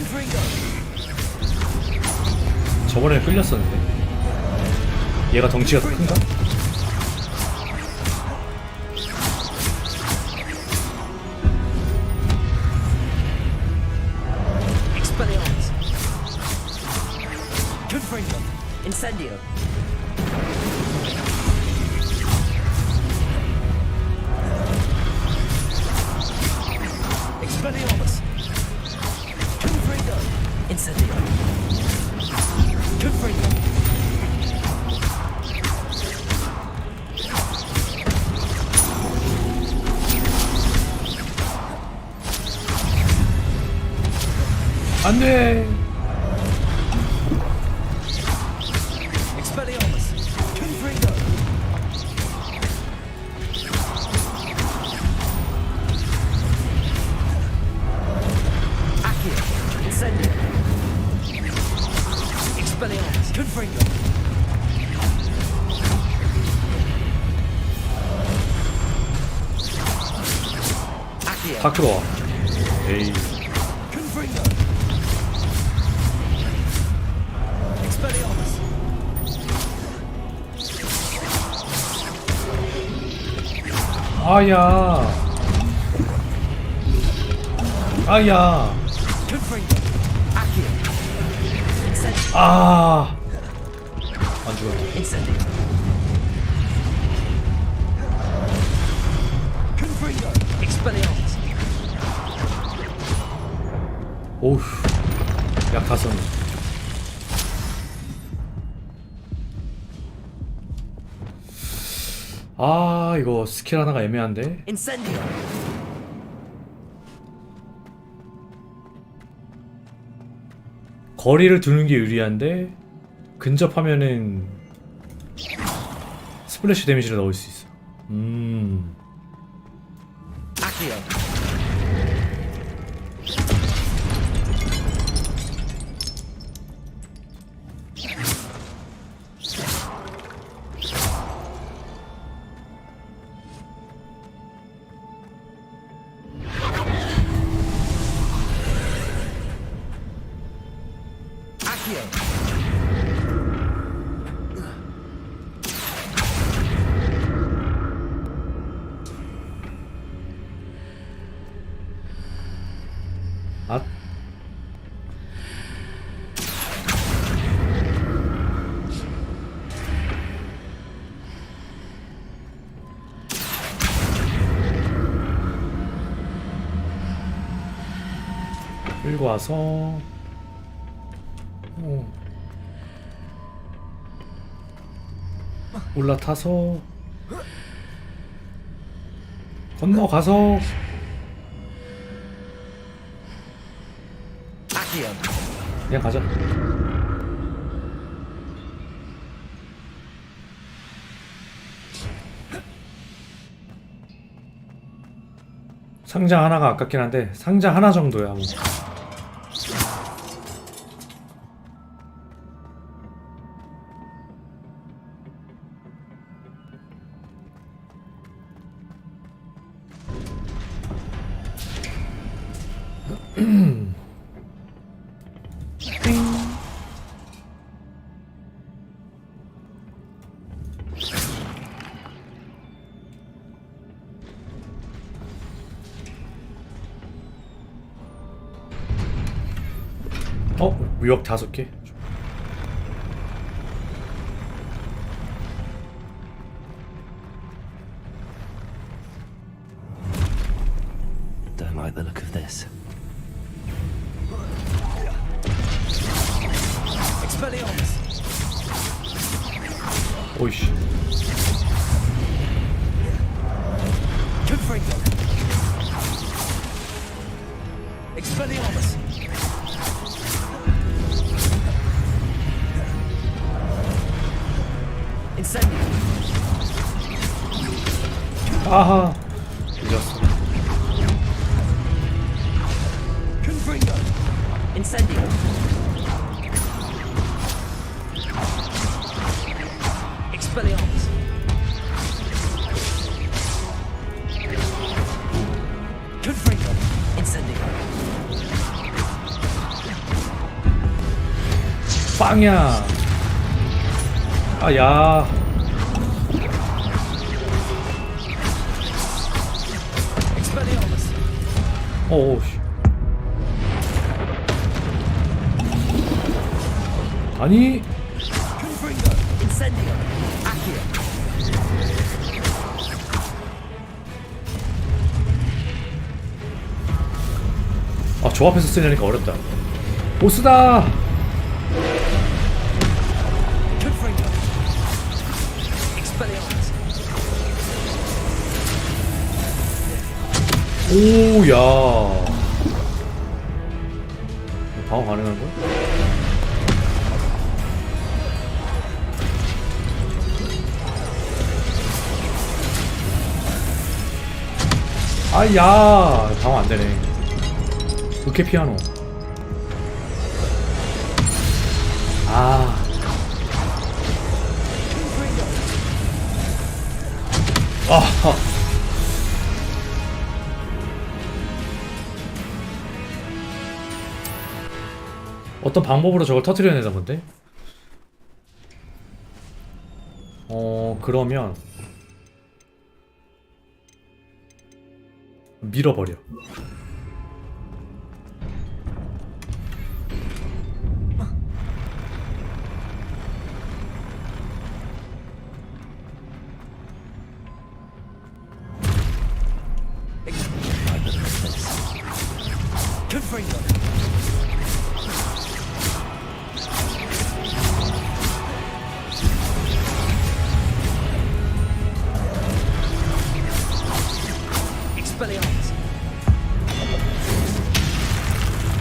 저번에 끌렸었는데. 얘가 덩치가 더 큰가? Expelliarmus. Confringo. Incendio. Expelliarmus. Confringo. Incendio. Confringo. 안돼. Expelliarmus. Confringo. Accio. Incendio. Expelliarmus. Confringo. Accio. 다 끌어와. 에이. Confringo. Expelliarmus. 아야. 아야. Confringo. Accio. Incendio. 아. 안 죽었다. Incendio. Confringo. Expelliarmus. 오우. 약 다 썼네. 아, 이거 스킬 하나가 애매한데. Incendio. 거리를 두는 게 유리한데 근접하면은 스플래시 데미지를 넣을 수 있어. Accio. 아. 끌고 와서 올라타서 건너가서 그냥 가자. 상자 하나가 아깝긴 한데 상자 하나 정도야 뭐. 무역 5개. Don't like the look of this. Expelliarmus. 오이씨. Confringo. Expelliarmus. Incendio. 아하. 늦었어. Confringo. Incendio. Expelliarmus. Confringo. Incendio. 빵이야. 아야. 오우 씨. 아니. 아, 조합해서 쓰려니까 어렵다. 보스다. 오야. 방어 가능한 거야? 아야, 방어 안 되네. 그렇게 피아노. 아. 아. 어떤 방법으로 저걸 터뜨려내나 본데? 그러면 밀어버려.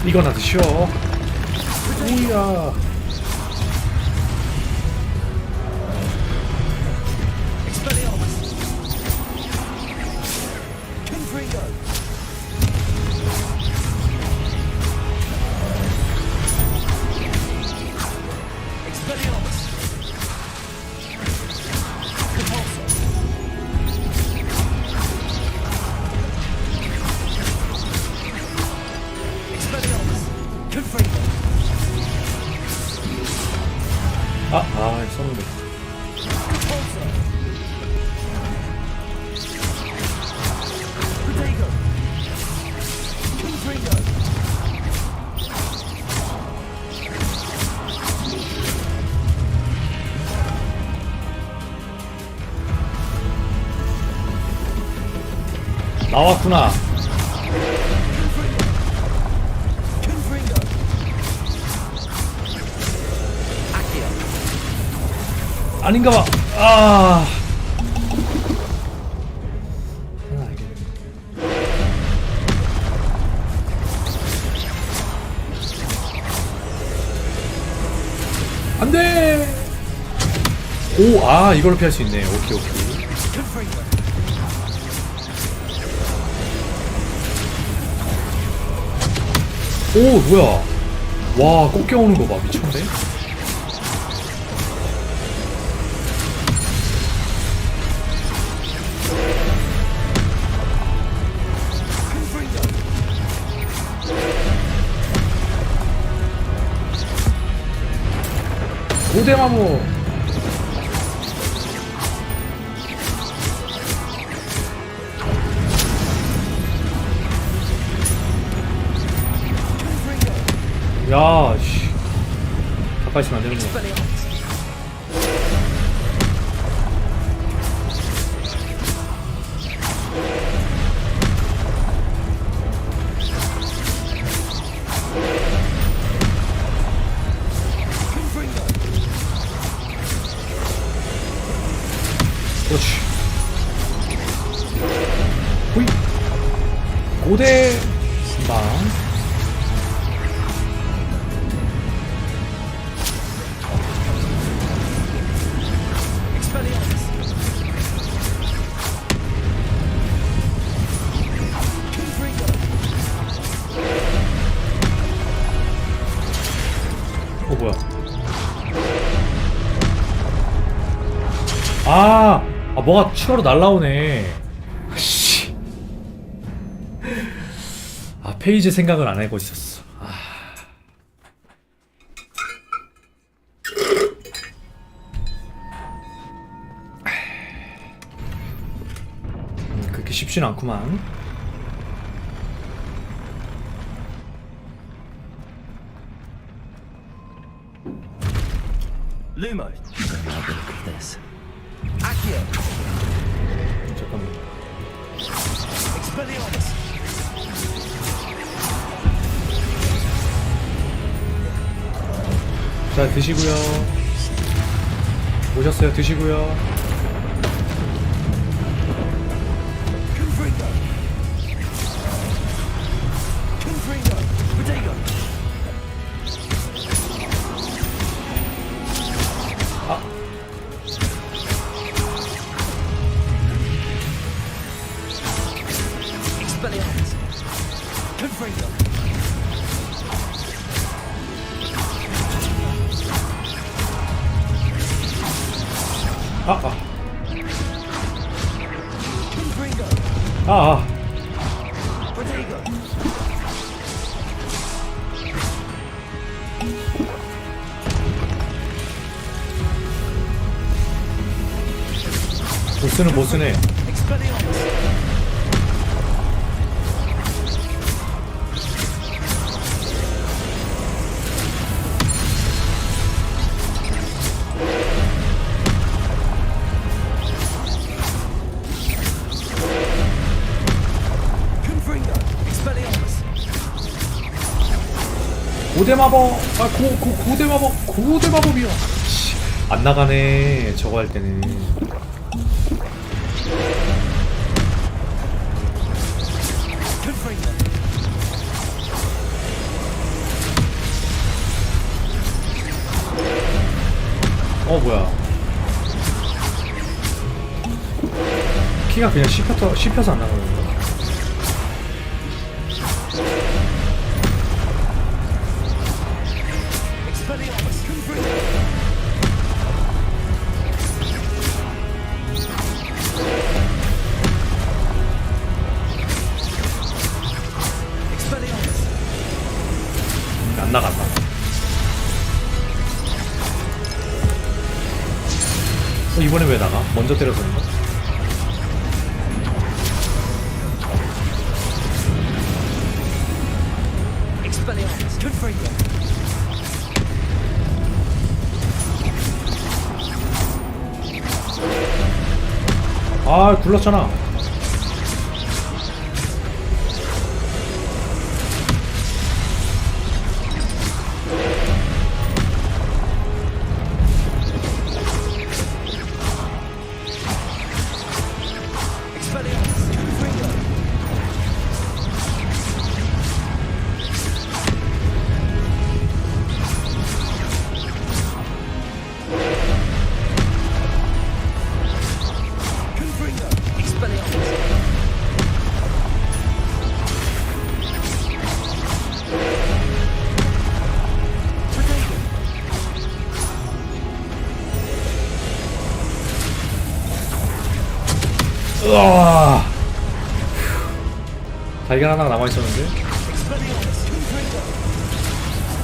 이거나 드셔. 오야. 썼는데. 나왔구나. 아닌가 봐. 아. 안 돼. 오, 아, 이걸로 피할 수 있네. 오케이, 오케이. 오, 뭐야. 와, 꼭 껴오는 거 봐. 미쳤네. 고대마모. 야, 씨. 가까이 있으면 안 되는 거야. 그렇지. 호이. 고대 신방. 뭐야. 아, 뭐가 추가로 날라오네. 씨. 페이지 생각을 안 하고 있었어. 그렇게 쉽진 않구만. Lumo. Now look at this. Accio. 잠깐만. Expelliarmus. 자, 드시고요. 오셨어요. 드시고요. Confringo. Confringo. Protego. 아. Expelliarmus. Confringo. 보스는 못 쓰네. 고대 마법, 고대 마법, 고대 마법이야. 안 나가네. 저거 할 때는. 뭐야. 키가 그냥 씹혀서 안 나가는 거야. 안 나간다. 이번에 왜 나가? 먼저 때려서인가? 아, 굴렀잖아. 으아. 달걀 하나가 남아있었는데.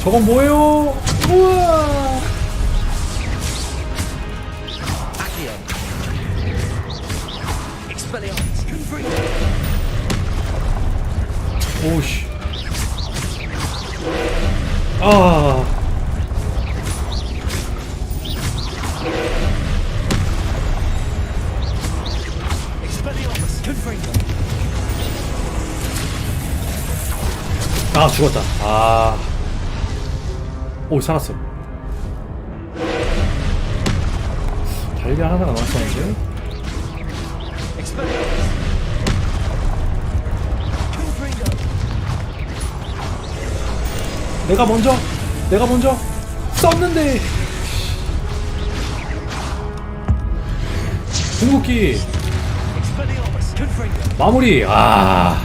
저건 뭐예요? 우와. 오우씨. 아. 아, 죽었다. 아. 오, 살았어. 달걀 하나가 남았었는데. 내가 먼저 썼는데. 궁극기 마무리. 아.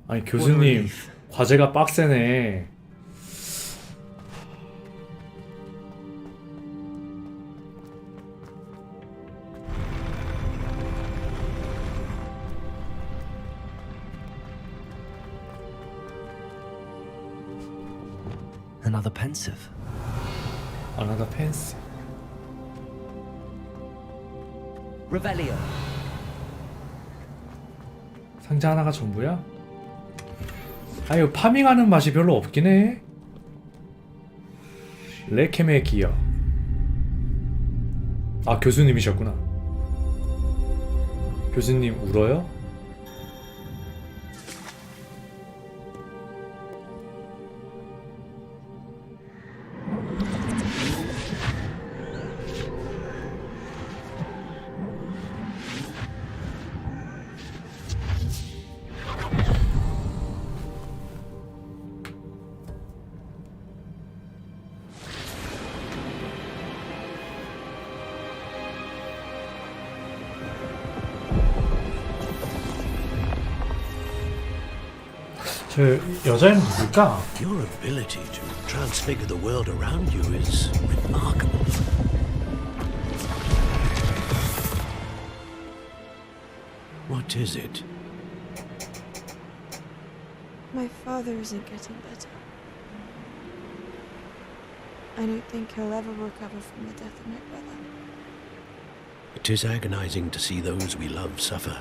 아니, 교수님 과제가 빡세네. Another pensive. Another pensive. Revelio. 상자 하나가 전부야? 아 이거 파밍하는 맛이 별로 없긴 해. 레케메 기어. 아 교수님이셨구나. 교수님 울어요? 저 여자애는 누굴까? Your ability to transfigure the world around you is remarkable. What is it? My father isn't getting better. I don't think he'll ever recover from the death of my brother. It is agonizing to see those we love suffer.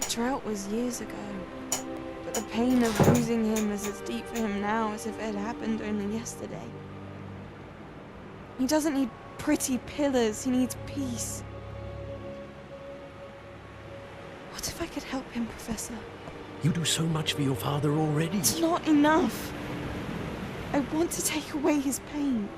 The drought was years ago. But the pain of losing him is as deep for him now as if it had happened only yesterday. He doesn't need pretty pillars, he needs peace. What if I could help him, Professor? You do so much for your father already. It's not enough. I want to take away his pain.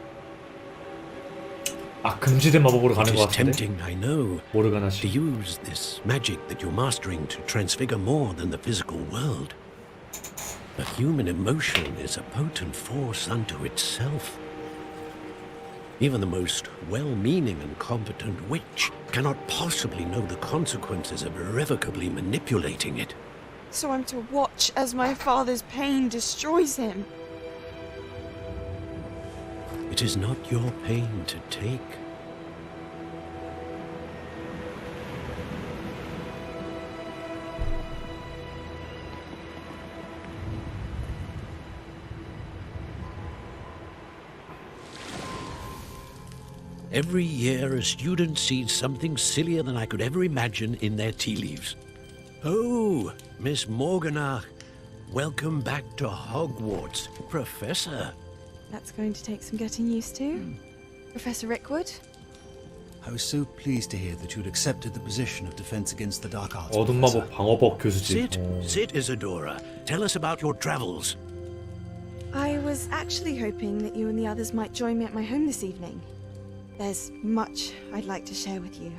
아 금지된 마법으로 가는 It 것 is 같은데. tempting, I know, to use this magic that you're mastering to transfigure more than the physical world. But human emotion is a potent force unto itself. Even the most well-meaning and competent witch cannot possibly know the consequences of irrevocably manipulating it. So I'm to watch as my father's pain destroys him. It is not your pain to take. Every year, a student sees something sillier than I could ever imagine in their tea leaves. Oh, Miss Morganach, welcome back to Hogwarts, Professor. That's going to take some getting used to. Professor Rickwood? I was so pleased to hear that you'd accepted the position of Defense Against the Dark Arts. 어둠 마법 방어법 교수지. Sit, Isadora. Tell us about your travels. I was actually hoping that you and the others might join me at my home this evening. There's much I'd like to share with you.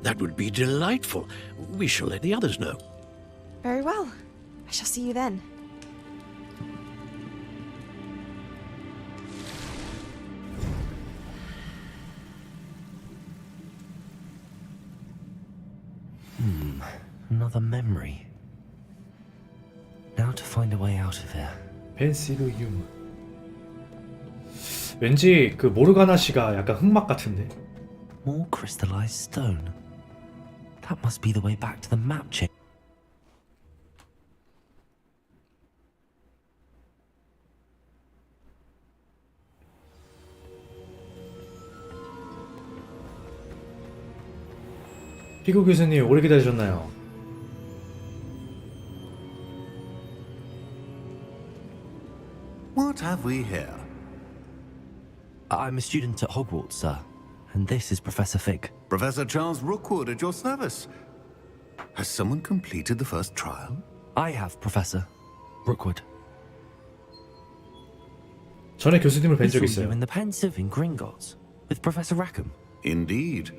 That would be delightful. We shall let the others know. Very well. I shall see you then. Another memory. Now to find a way out of here. 펜시브 유머. 왠지 그 모르가나 씨가 약간 흑막 같은데. More crystallized stone. That must be the way back to the map check. 피구 교수님 오래 기다리셨나요? What have we here? I'm a student at Hogwarts, sir. And this is Professor Fig. Professor Charles Rookwood at your service. Has someone completed the first trial? I have, Professor Rookwood. 전에 교수님을 뵌 적 We saw you 있어요. in the pensive in Gringotts with Professor Rackham. Indeed.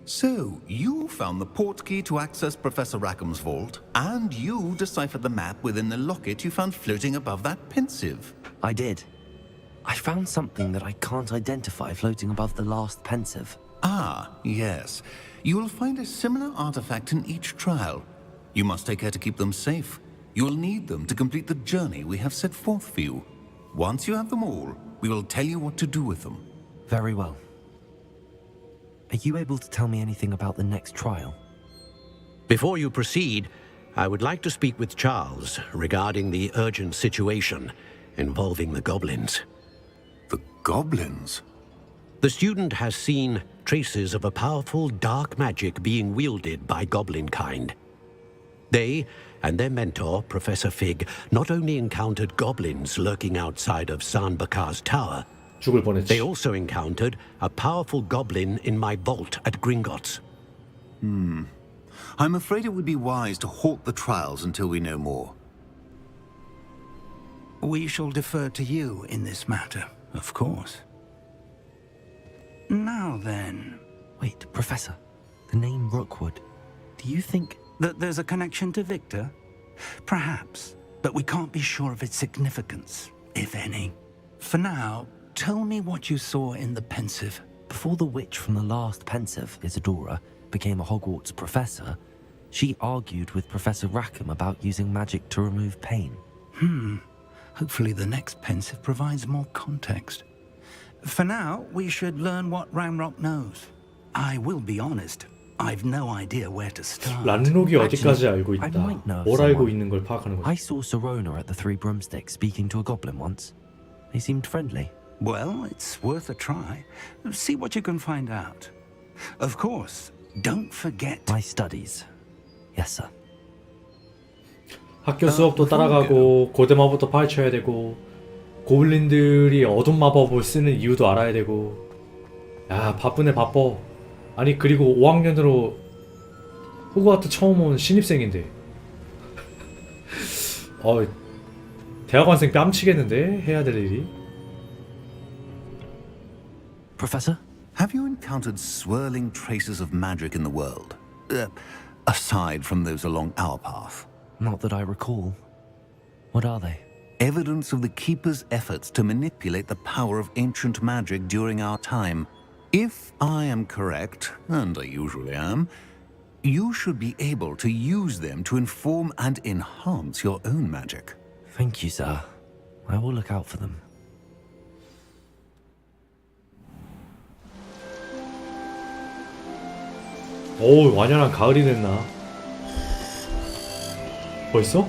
So, you found the portkey to access Professor Rackham's vault, and you deciphered the map within the locket you found floating above that pensive. I did. I found something that I can't identify floating above the last pensive. Ah, yes. You will find a similar artifact in each trial. You must take care to keep them safe. You will need them to complete the journey we have set forth for you. Once you have them all, we will tell you what to do with them. Very well. Are you able to tell me anything about the next trial? Before you proceed, I would like to speak with Charles regarding the urgent situation. involving the goblins. The goblins? The student has seen traces of a powerful dark magic being wielded by goblin kind. They and their mentor, Professor Fig, not only encountered goblins lurking outside of San Bakar's tower, 죽을 뻔했지. they also encountered a powerful goblin in my vault at Gringotts. I'm afraid it would be wise to halt the trials until we know more. We shall defer to you in this matter, of course. Now then... Wait, Professor. The name Rookwood. Do you think... that there's a connection to Victor? Perhaps, but we can't be sure of its significance, if any. For now, tell me what you saw in the pensive. Before the witch from the last pensive, Isadora, became a Hogwarts professor, she argued with Professor Rackham about using magic to remove pain. Hopefully the next pensive provides more context. For now, we should learn what Ranrock knows. I will be honest, I've no idea where to start. 란록이 어디까지 알고 I 있다. might know of 뭘 알고 someone. 있는 걸 파악하는 거지. I saw Serona at the Three Broomsticks speaking to a goblin once. They seemed friendly. Well, it's worth a try. See what you can find out. Of course, don't forget... My studies. Yes, sir. 학교 수업도 따라가고 고대 마법도 파헤쳐야 되고 고블린들이 어둠 마법을 쓰는 이유도 알아야 되고. 야, 바쁘네 바빠. 아니 그리고 5학년으로 호그와트 처음 온 신입생인데 대학원생 뺨치겠는데 해야 될 일이. Professor? Have you encountered swirling traces of magic in the world? Aside from those along our path? Not that I recall. What are they? Evidence of the Keeper's efforts to manipulate the power of ancient magic during our time. If I am correct, and I usually am, you should be able to use them to inform and enhance your own magic. Thank you, sir. I will look out for them. 오, 완연한 가을이 됐나? 벌써?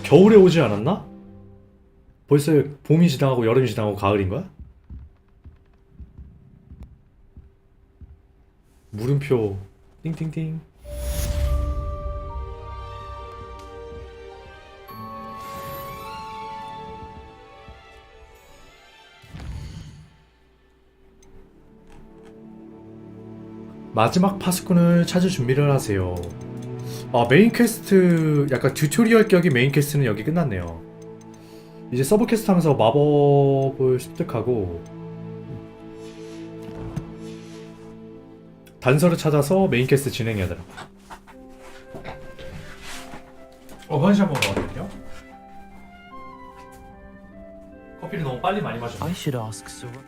겨울에 오지 않았나? 벌써 봄이 지나가고 여름이 지나가고 가을인 거야? 물음표 띵띵띵. 마지막 파수꾼을 찾을 준비를 하세요. 아, 메인 퀘스트 약간 튜토리얼 격의 메인 퀘스트는 여기 끝났네요. 이제 서브 퀘스트 하면서 마법을 습득하고 단서를 찾아서 메인 퀘스트 진행해야 되나. 화장실 한번 가거든요. 커피를 너무 빨리 많이 마셨네. I should ask Serona.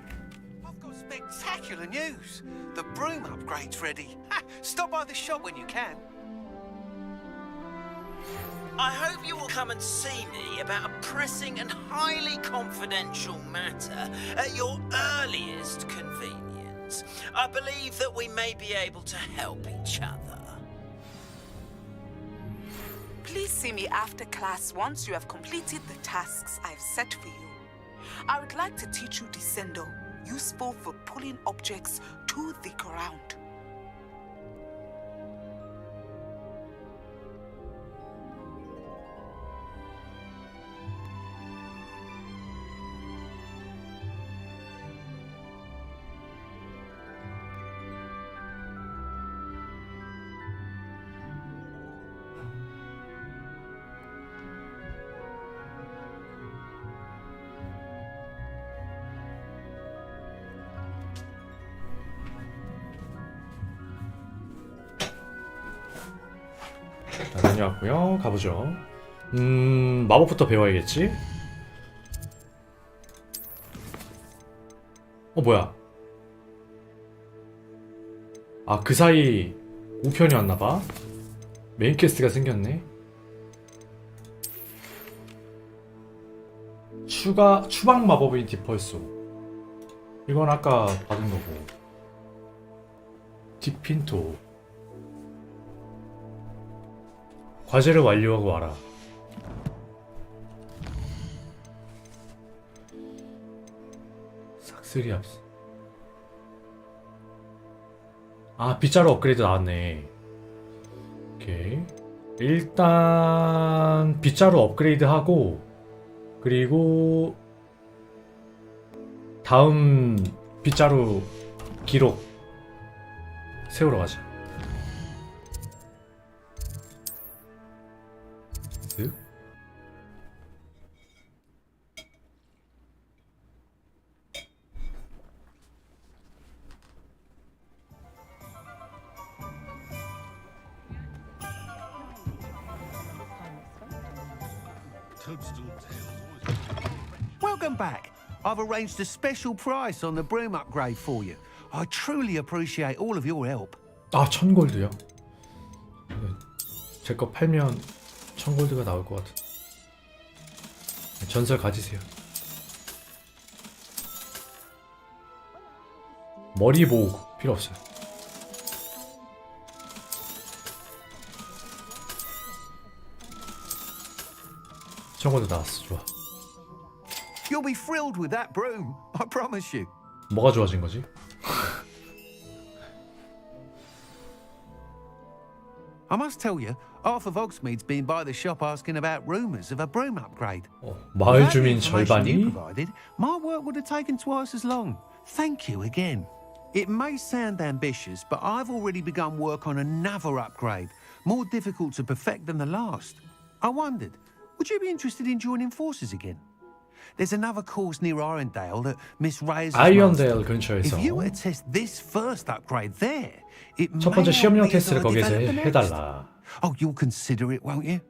I've got spectacular news. The broom upgrade's ready. Stop by the shop when you can. I hope you will come and see me about a pressing and highly confidential matter at your earliest convenience. I believe that we may be able to help each other. Please see me after class once you have completed the tasks I've set for you. I would like to teach you Descendo, useful for pulling objects to the ground. 다녀왔고요. 가보죠. 마법부터 배워야겠지? 뭐야? 아, 그 사이 우편이 왔나봐. 메인 퀘스트가 생겼네. 추방 마법인 디펄소. 이건 아까 받은 거고. 디핀토. 과제를 완료하고 와라. 이스리압스. 아, 빗자루 업그레이드 나왔네. 오케이. 일단 빗자루 업그레이드 하고, 그리고 다음 빗자루 기록 세우러 가자. 쓱. Welcome back. I've arranged a special price on the broom upgrade for you. I truly appreciate all of your help. 아, 1000골드요? 제 거 팔면 1000골드가 나올 것 같은. 전설 가지세요. 머리 모으고 필요 없어요. 청골드 나왔어. 좋아. You'll be thrilled with that broom, I promise you. 뭐가 좋아진 거지? I must tell you, half of Hogsmeade's been by the shop asking about rumours of a broom upgrade. 마을 주민 Without the information you 절반이 provided, my work would have taken twice as long. Thank you again. It may sound ambitious, but I've already begun work on another upgrade, more difficult to perfect than the last. I wondered, would you be interested in joining forces again? There's another course near Irondale that Miss Reyes has 아이언데일 mastered. 근처에서 If you were to test this first upgrade there, it 첫 may 번째 시험용 help me as 테스트를 I 거기서 develop the next. 해달라. Oh, you'll consider it, won't you?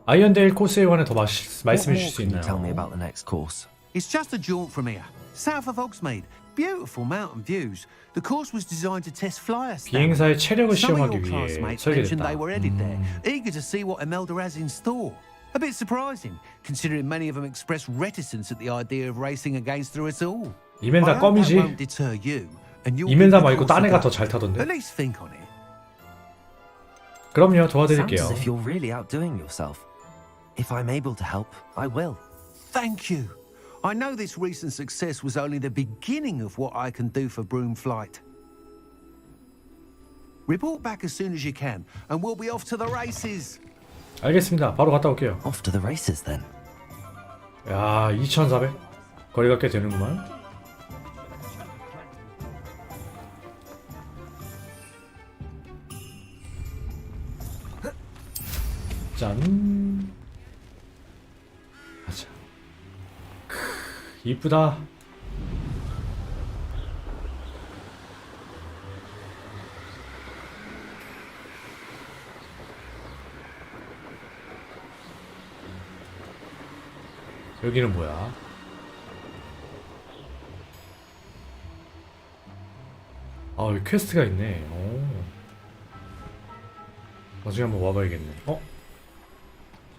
아이언데일 코스에 관해 더 What 말씀해 more 주실 수 can you 있나요? tell me about the next course? It's just a jaunt from here, south of Hogsmeade. Beautiful mountain views. The course was designed to test flyer stamina. 비행사의 체력을 Some of 시험하기 your 위해 classmates mentioned 설계됐다. they were headed there, eager to see what Imelda has in store. A bit surprising, considering many of them expressed reticence at the idea of racing against her at all. 이멘다 I hope that 껌이지. won't deter you, and you'll 이멘다 give the 말고 course 딴 a 애가 go. 더 잘 타던데. At least think on it. 그럼요, Sounds 도와드릴게요. as if you're really outdoing yourself. If I'm able to help, I will. Thank you. I know this recent success was only the beginning of what I can do for broom flight. Report back as soon as you can, and we'll be off to the races. 알겠습니다. 바로 갔다 올게요. Off to the races then. 야, 2400? 거리가 꽤 되는구만. 짠. 가자. 이쁘다. 여기는 뭐야? 아, 여기 퀘스트가 있네. 오. 나중에 한번 와봐야겠네.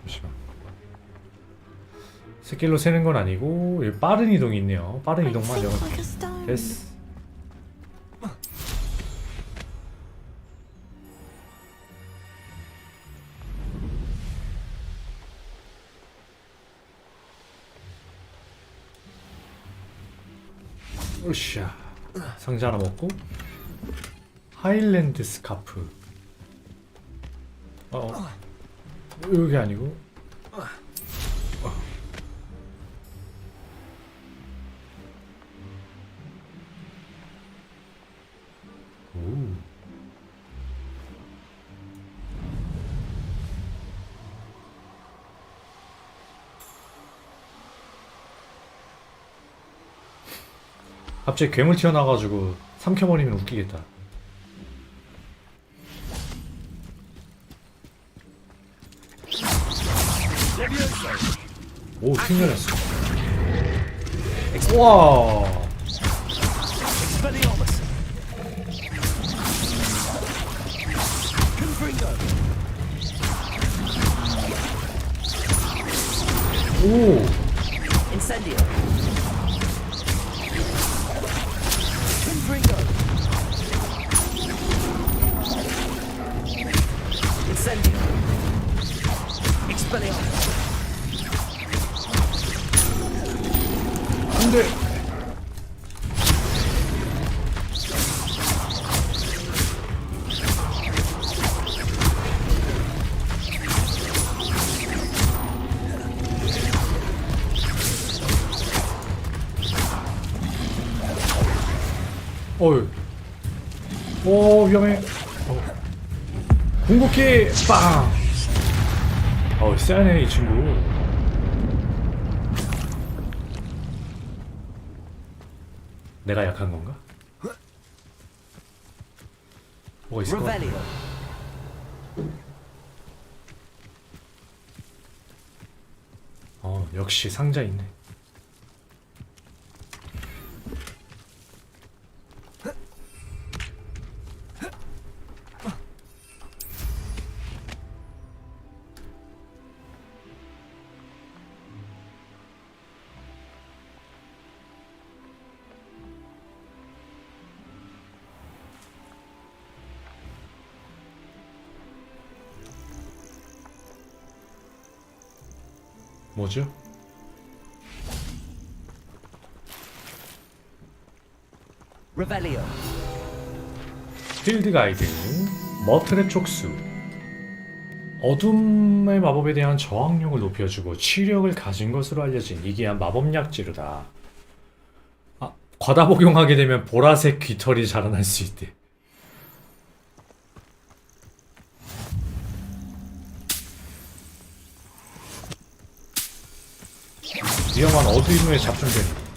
잠시만. 스킬로 세는 건 아니고 여기 빠른 이동이 있네요. 빠른 이동만 여기. 됐어. 으쌰. 상자 하나 먹고 하일랜드 스카프. 여기 아니고 오. 갑자기 괴물 튀어나와가지고 삼켜버리면 웃기겠다. 오, 튕겨냈어. 와. 오. Incendio. Incendio. Expelliarmus. 오 위험해. 궁극기 빵. 세네 이 친구. 내가 약한 건가? 뭐가 있을 것 같아. 역시 상자 있네. 뭐죠? Revelio. 필드 가이드, 머틀의 촉수. 어둠의 마법에 대한 저항력을 높여주고 치력을 가진 것으로 알려진 이기한 마법약재로다. 과다 복용하게 되면 보라색 깃털이 자라날 수 있대. 위험한 어두움에 잡중되는.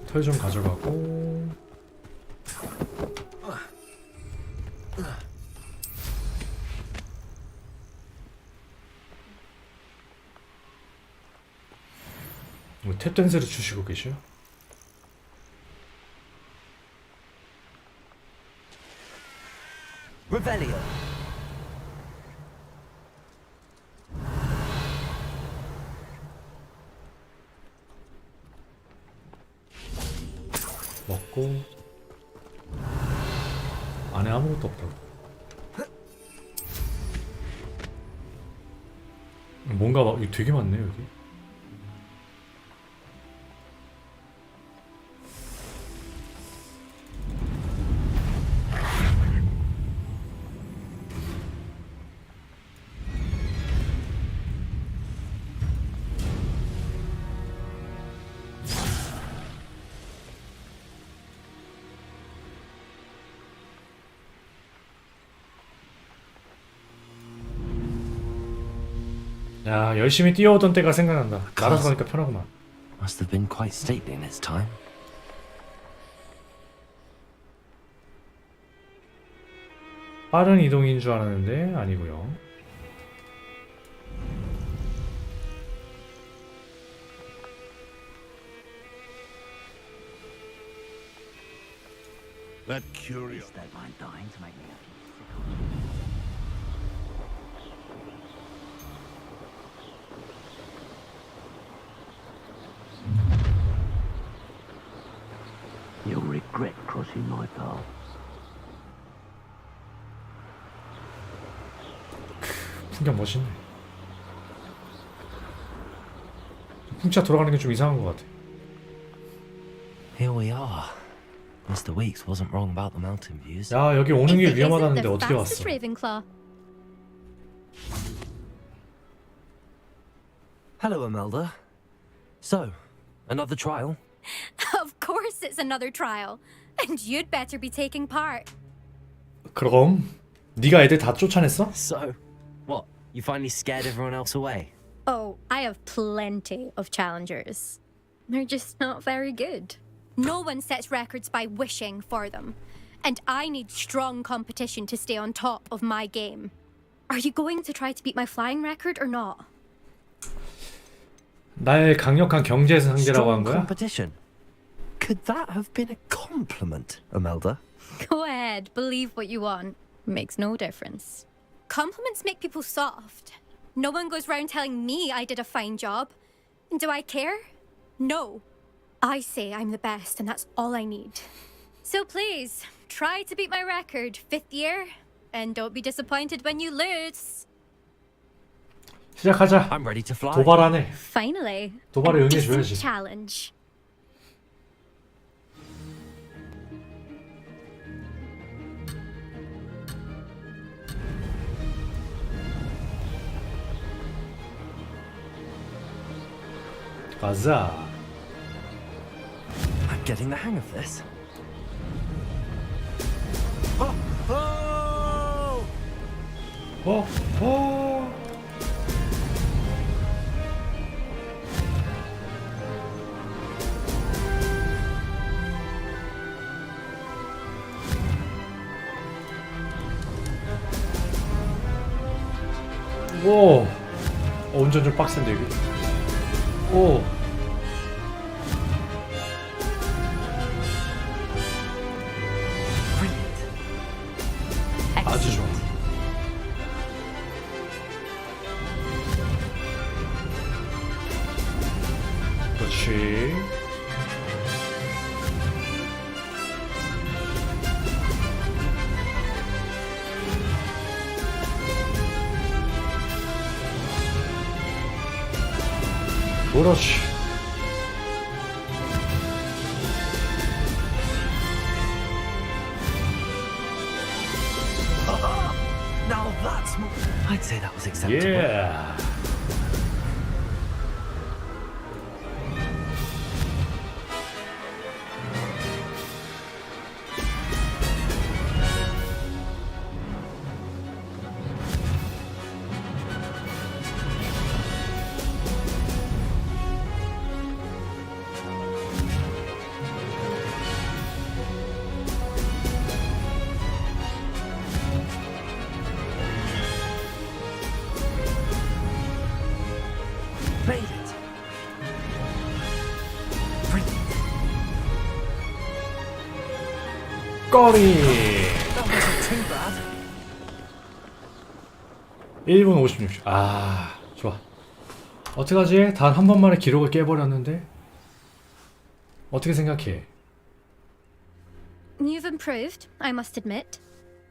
털 좀 가져가고. 탭댄스를 주시고 계셔? Revelio. 먹고. 안에 아무것도 없다고. 뭔가 되게 많네 여기. 야, 열심히 뛰어오던 때가 생각난다. 날아서 가니까 편하구만. Must have been quite stately in its time. 빠른 이동인 줄 알았는데 아니고요. That curious. Don't mind dying to make me happy. You'll regret crossing my path. 풍경 멋있네. 풍차 돌아가는 게 좀 이상한 것 같아. Here we are. Mr. Weeks wasn't wrong about the mountain views. 야, 여기 오는 게 위험하다는데 어떻게 왔어? Hello, Imelda. So, another trial? Of course it's another trial. And you'd better be taking part. 그럼 네가 애들 다 쫓아냈어? So, what? You finally scared everyone else away? Oh, I have plenty of challengers. They're just not very good. No one sets records by wishing for them. And I need strong competition to stay on top of my game. Are you going to try to beat my flying record or not? 날 강력한 경제 상대라고 한 거야? Competition? Could that have been a compliment, Imelda? Go ahead, believe what you want. Makes no difference. Compliments make people soft. No one goes round telling me I did a fine job. And do I care? No. I say I'm the best and that's all I need. So please, try to beat my record, 5th year. And don't be disappointed when you lose. 시작하자. I'm ready to fly. 도발하네. Finally, 도발에 a decent 응해줘야지. challenge. 가자. I'm getting the hang of this. 어. 오. 운전 좀 빡센데 여기. 오. 아주 좋아. 그렇지. 그렇지. Now that's more. I'd say that was acceptable. Yeah. Made it. 꼬리. That wasn't too bad. 1분 56초. 아, 좋아. 어떡하지? 단 한 번만에 기록을 깨버렸는데? 어떻게 생각해? You've improved, I must admit.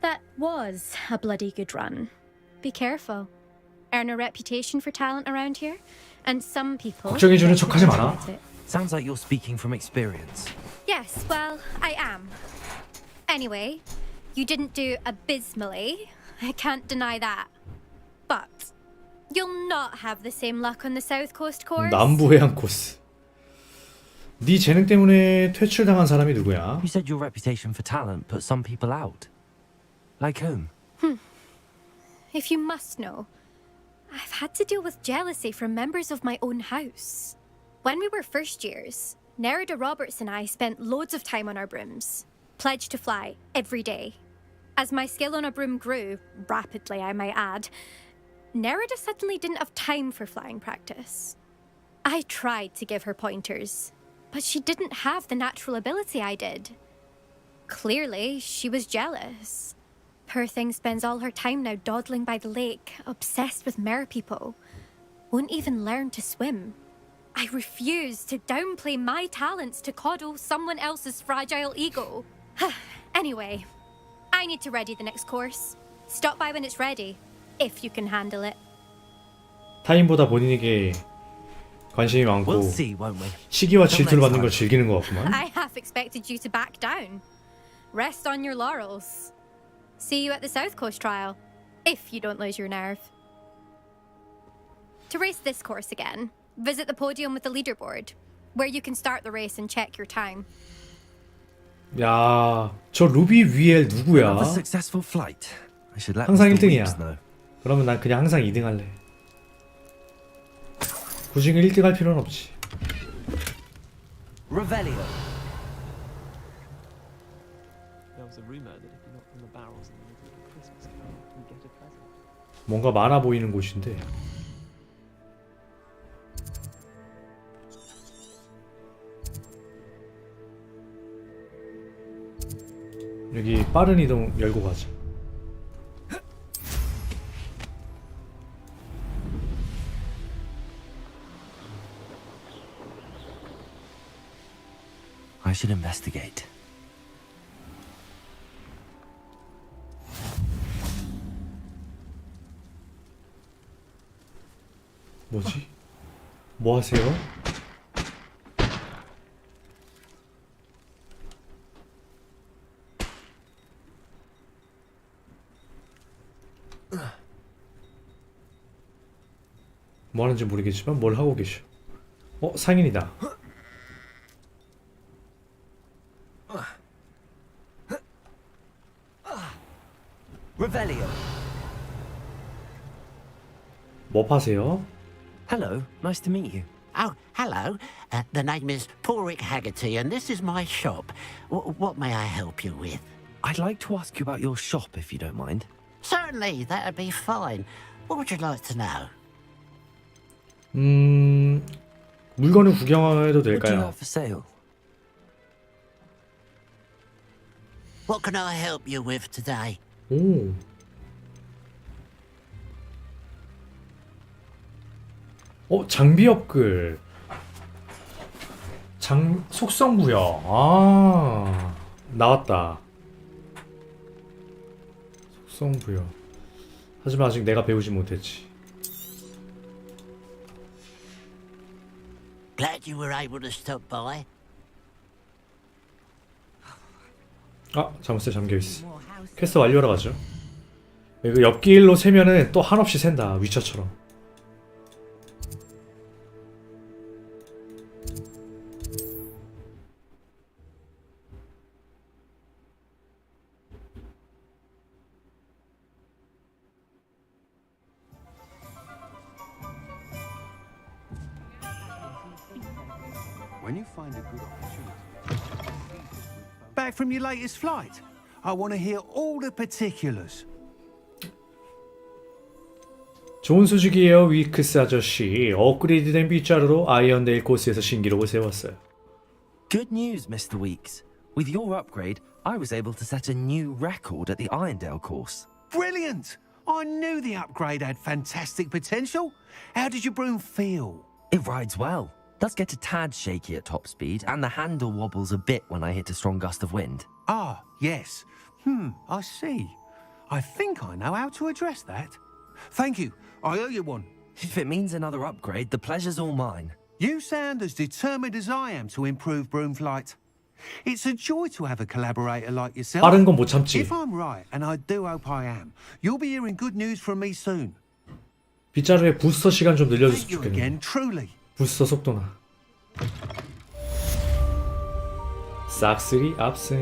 That was a bloody good run. Be careful. Earn a reputation for talent around here, and some people... 걱정해주는 척하지 마라. Sounds like you're speaking from experience. Yes, well, I am. Anyway, you didn't do abysmally. I can't deny that. But you'll not have the same luck on the South Coast course. 남부 해안 코스. 네 재능 때문에 퇴출당한 사람이 누구야? You said your reputation for talent put some people out. Like whom? If you must know, I've had to deal with jealousy from members of my own house. When we were first years, Nerida Roberts and I spent loads of time on our brooms, pledged to fly every day. As my skill on a broom grew, rapidly I might add, Nerida suddenly didn't have time for flying practice. I tried to give her pointers, but she didn't have the natural ability I did. Clearly, she was jealous. Poor thing spends all her time now dawdling by the lake, obsessed with mer people. Won't even learn to swim. I refuse to downplay my talents to coddle someone else's fragile ego. Anyway, I need to ready the next course. Stop by when it's ready, if you can handle it. 타인보다 본인에게 관심이 많고 We'll see, won't we? 시기와 질투를 받는 걸 즐기는 것 같구만. I half expected you to back down. Rest on your laurels. See you at the South Coast trial, if you don't lose your nerve. To race this course again, visit the podium with the leaderboard, where you can start the race and check your time. 야, 저 루비 위엘 누구야? Another successful flight. I should let 항상 Mr. 1등이야. Weeks know. 그러면 난 그냥 항상 2등 할래. 굳이 1등 할 필요는 없지. Revelio. There was a rumor that if you knock on the barrels in the middle of a Christmas carol, you get a present. 뭔가 많아 보이는 곳인데. 여기 빠른 이동 열고 가자. I should investigate. 뭐지? 뭐 하세요? 뭐 하는지 모르겠지만 뭘 하고 계셔. 상인이다. Revelio. 뭐 파세요? Hello, nice to meet you. Oh, hello. The name is Porrick Haggerty, and this is my shop. What may I help you with? I'd like to ask you about your shop, if you don't mind. Certainly, that'd be fine. What would you like to know? 물건을 구경해도 What do you 될까요? have for sale? What can I help you with today? 오. 장비 업글. 속성 부여. 아, 나왔다. 속성 부여. 하지만 아직 내가 배우지 못했지. Glad you were able to stop by. 아, 자물쇠 잠겨있어. 퀘스트 완료하러 가죠. 이거 옆길로 세면은 또 한없이 샌다. 위쳐처럼. When you find a good opportunity. Back from your latest flight? I want to hear all the particulars. 좋은 소식이에요, 위크스 아저씨. 업그레이드된 빗자루로 아이언데일 코스에서 신기록을 세웠어요. Good news, Mr. Weeks. With your upgrade, I was able to set a new record at the Irondale course. Brilliant! I knew the upgrade had fantastic potential. How did your broom feel? It rides well. Does get a tad shaky at top speed, and the handle wobbles a bit when I hit a strong gust of wind. Ah, yes. I see. I think I know how to address that. Thank you. I owe you one. If it means another upgrade, the pleasure's all mine. You sound as determined as I am to improve broom flight. It's a joy to have a collaborator like yourself. 빠른 건 못 참지. If I'm right, and I do hope I am, you'll be hearing good news from me soon. 빗자루의 부스터 시간 좀 늘려줬으면 Thank you 좋겠네. again, truly. 부스터 속도나. 싹쓸이 압승.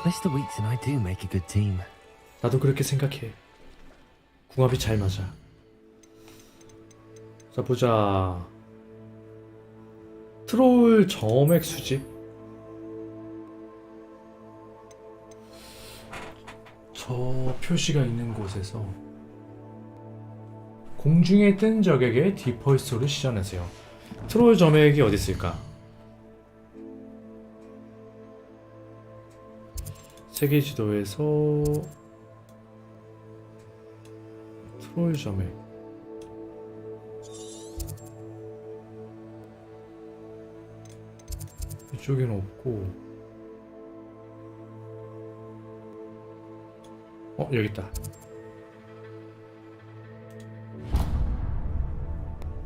Mr. Weeks and I do make a good team. 나도 그렇게 생각해. 궁합이 잘 맞아. 자, 보자. 트롤 점액 수집. 저 표시가 있는 곳에서 공중에 뜬 적에게 디펄스를 시전하세요. 트롤 점액이 어디 있을까? 세계 지도에서 트롤 점액. 이쪽에는 없고. 여기 있다.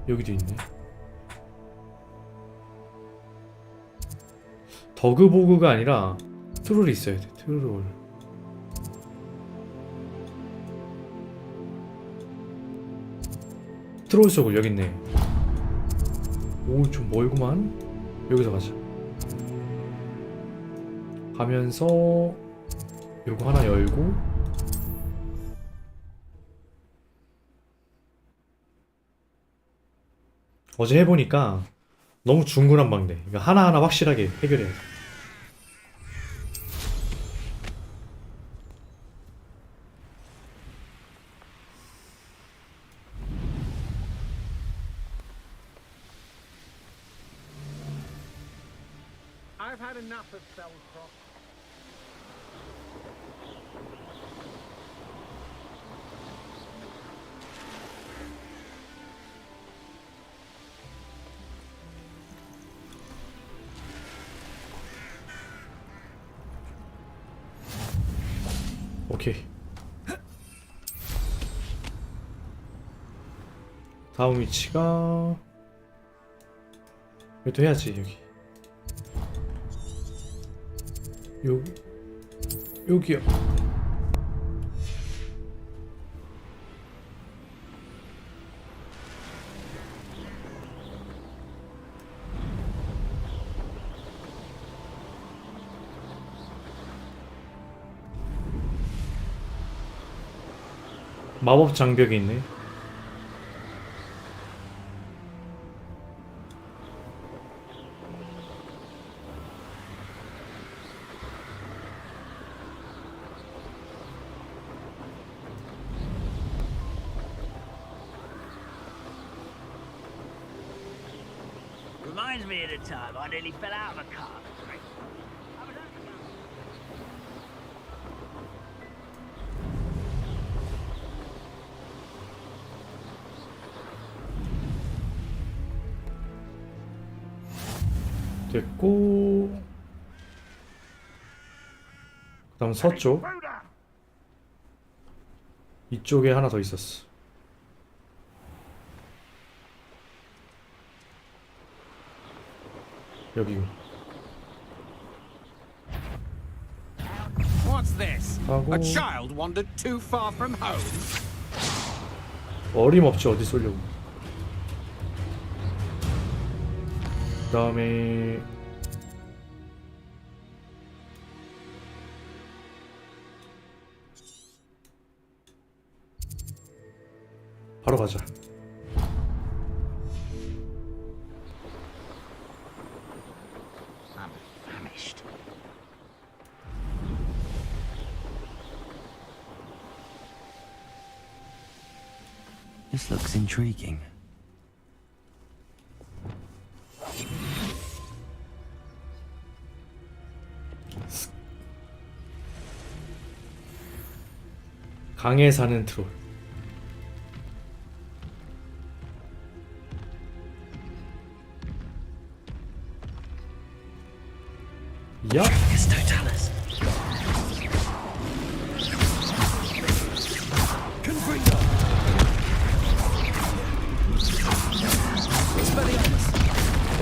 여기도 있네. 더그보그가 아니라 트롤이 있어야 돼. 트롤. 트롤 속을 여기 있네. 오, 좀 멀구만. 여기서 가자. 가면서 요거 하나 열고 어제 해보니까 너무 중구난방돼. 이거 하나하나 확실하게 해결해야 돼. I've had enough of Belcroft. 오케이. 다음 위치가 이것도 해야지. 여기요. 마법 장벽이 있네. Reminds me of the time I nearly fell out of a car. 됐고, 그 다음 서쪽. 이쪽에 하나 더 있었어. 여기. What's this? 하고 A child wandered too far from home? 어림없지 어디 쏠려고. 그 다음에 바로 가자. I'm famished. This looks intriguing. 강에 사는 트롤. 야.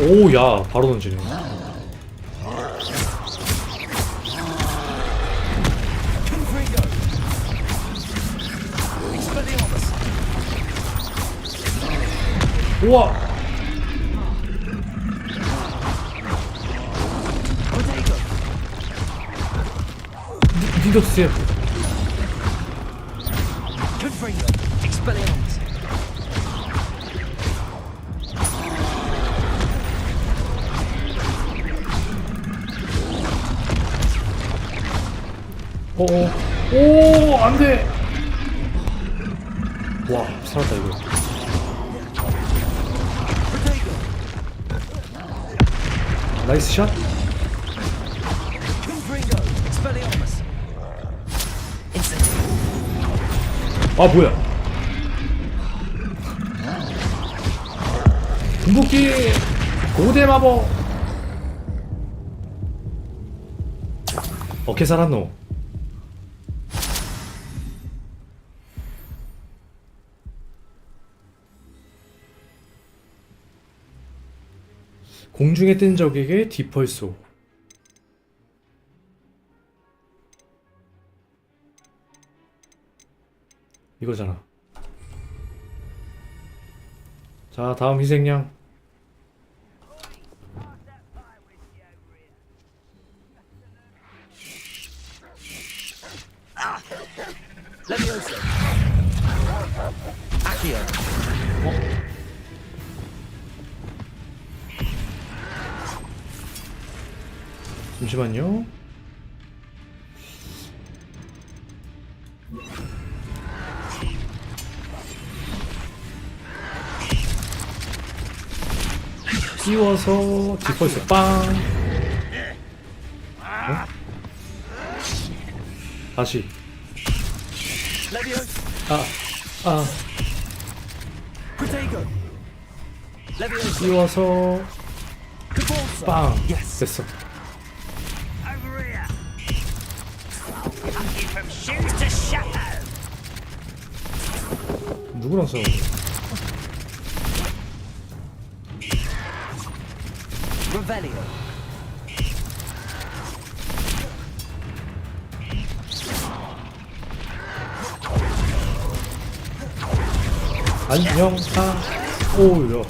오, 야, 바로 던지네. 우와. 니도 드세요. 오, 안 돼. 와, 살았다 이거. 나이스 샷. 아, 뭐야? 궁극기 고대 마법. 어케 살았노? 공중에 뜬 적에게 디펄소. 이거잖아. 자, 다음 희생양. 잠시만요. 띄워서 디펄스 빵. 어? 다시. 띄워서 빵. 됐어. 누구랑 싸워? 안녕. 오야.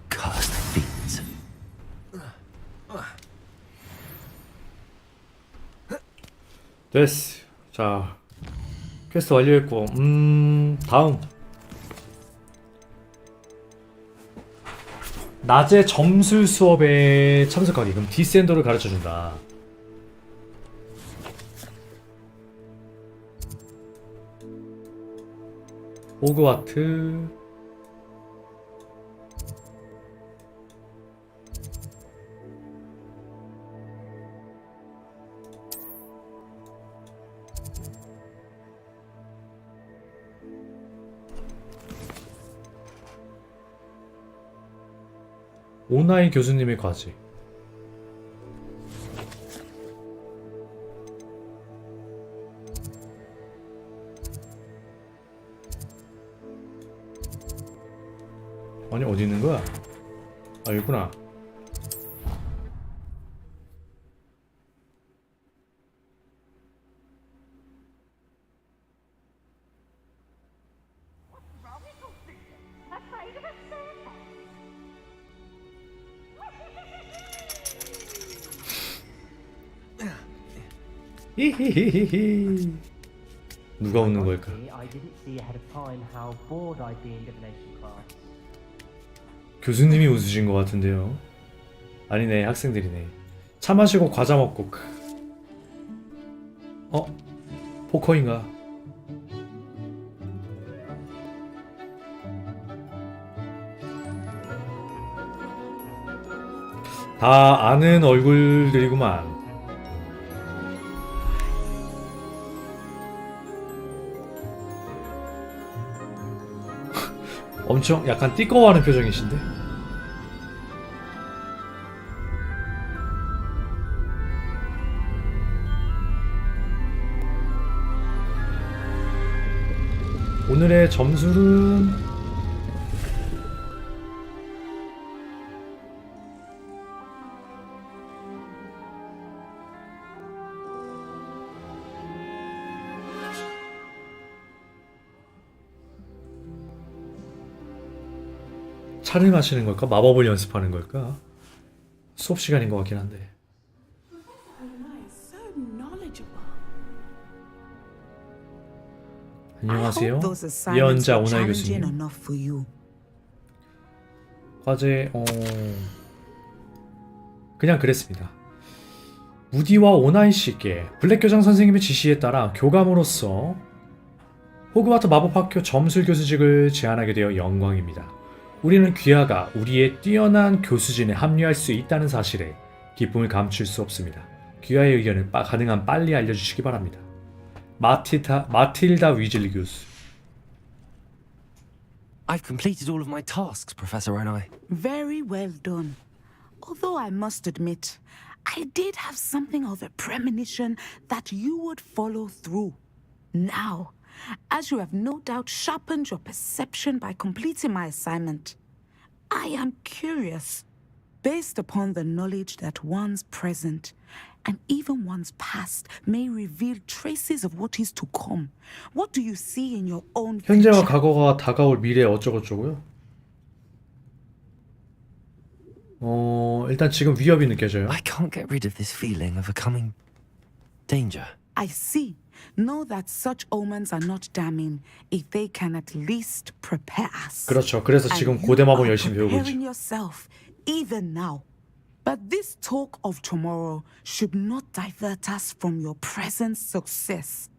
Cursed fiends. 됐어. 자, 퀘스트 완료했고, 다음. 낮에 점술 수업에 참석하기. 그럼 디센더를 가르쳐준다. 호그와트. 오나이 교수님의 과제. 아니 어디 있는 거야? 아 여기구나. 히히히히히. 누가 웃는 걸까? I didn't see ahead of time how bored I'd be in divination class. 교수님이 웃으신 것 같은데요. 아니네, 학생들이네. 차 마시고 과자 먹고. 포커인가? 다 아는 얼굴들이구만. 엄청 약간 띠꺼워하는 표정이신데? 오늘의 점수는 차를 마시는 걸까? 마법을 연습하는 걸까? 수업 시간인 것 같긴 한데. 안녕하세요. 예언자 오나이 교수님. 과제 그냥 그랬습니다. 무디와 오나이 씨께 블랙 교장 선생님의 지시에 따라 교감으로서 호그와트 마법학교 점술 교수직을 제안하게 되어 영광입니다. 우리는 귀하가 우리의 뛰어난 교수진에 합류할 수 있다는 사실에 기쁨을 감출 수 없습니다. 귀하의 의견을 가능한 빨리 알려주시기 바랍니다. 마틸다 위즐리 교수. I've completed all of my tasks, Professor Onai. Very well done. Although I must admit, I did have something of a premonition that you would follow through. Now, as you have no doubt sharpened your perception by completing my assignment, I am curious, based upon the knowledge that one's present and even one's past may reveal traces of what is to come. What do you see in your own future? 현재와 과거가 다가올 미래 어쩌고저쩌고요? 일단 지금 위협이 느껴져요. I can't get rid of this feeling of a coming danger. I see. Know that such omens are not damning if they can at least prepare us. 그렇죠. 그래서 지금 고대 마법 열심히 배우고 있죠. Preparing yourself even now. But this talk of tomorrow should not divert us from your present success.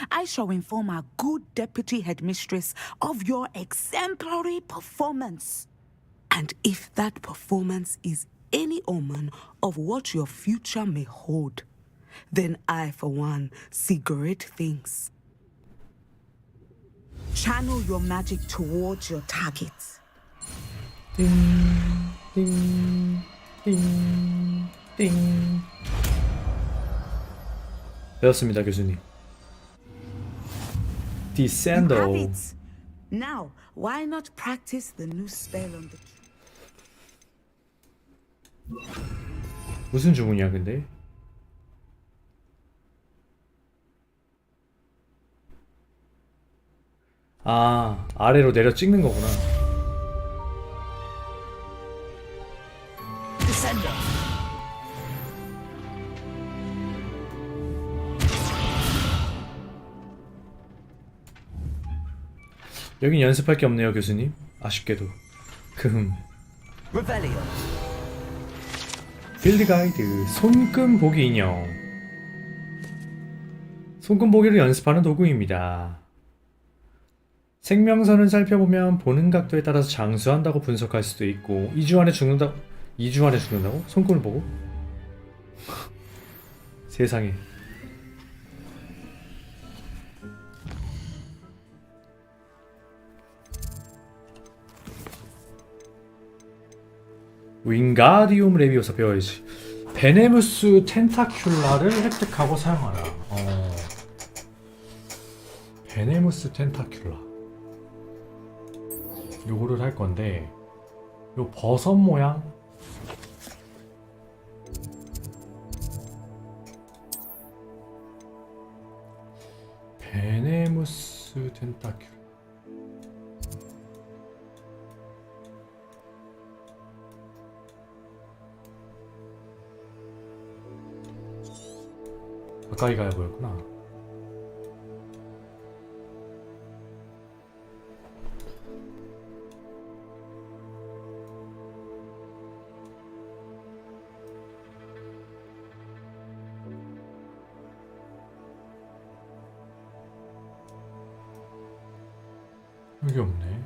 I shall inform our good deputy headmistress of your exemplary performance. And if that performance is any omen of what your future may hold, then I, for one, see great things. Channel your magic towards your targets. 띵, 띵, 띵, 띵. 배웠습니다, 교수님. You 디센더. have it. Now, why not practice the new spell on the 무슨 주문이야, 근데? 아, 아래로 내려 찍는 거구나. 여긴 연습할 게 없네요, 교수님. 아쉽게도. 필드 가이드, 손금 보기 인형. 손금 보기를 연습하는 도구입니다. 생명선을 살펴보면 보는 각도에 따라서 장수한다고 분석할 수도 있고 2주 안에 죽는다. 2주 안에 죽는다고? 손금을 보고? 세상에. 윙가디움 레비오사 배워야지. 베네무스 텐타큘라를 획득하고 사용하라. 베네무스 텐타큘라. 요거를 할 건데, 요 버섯 모양. 베네무스 텐타큘라. 가까이 가야 보였구나. 여기 없네.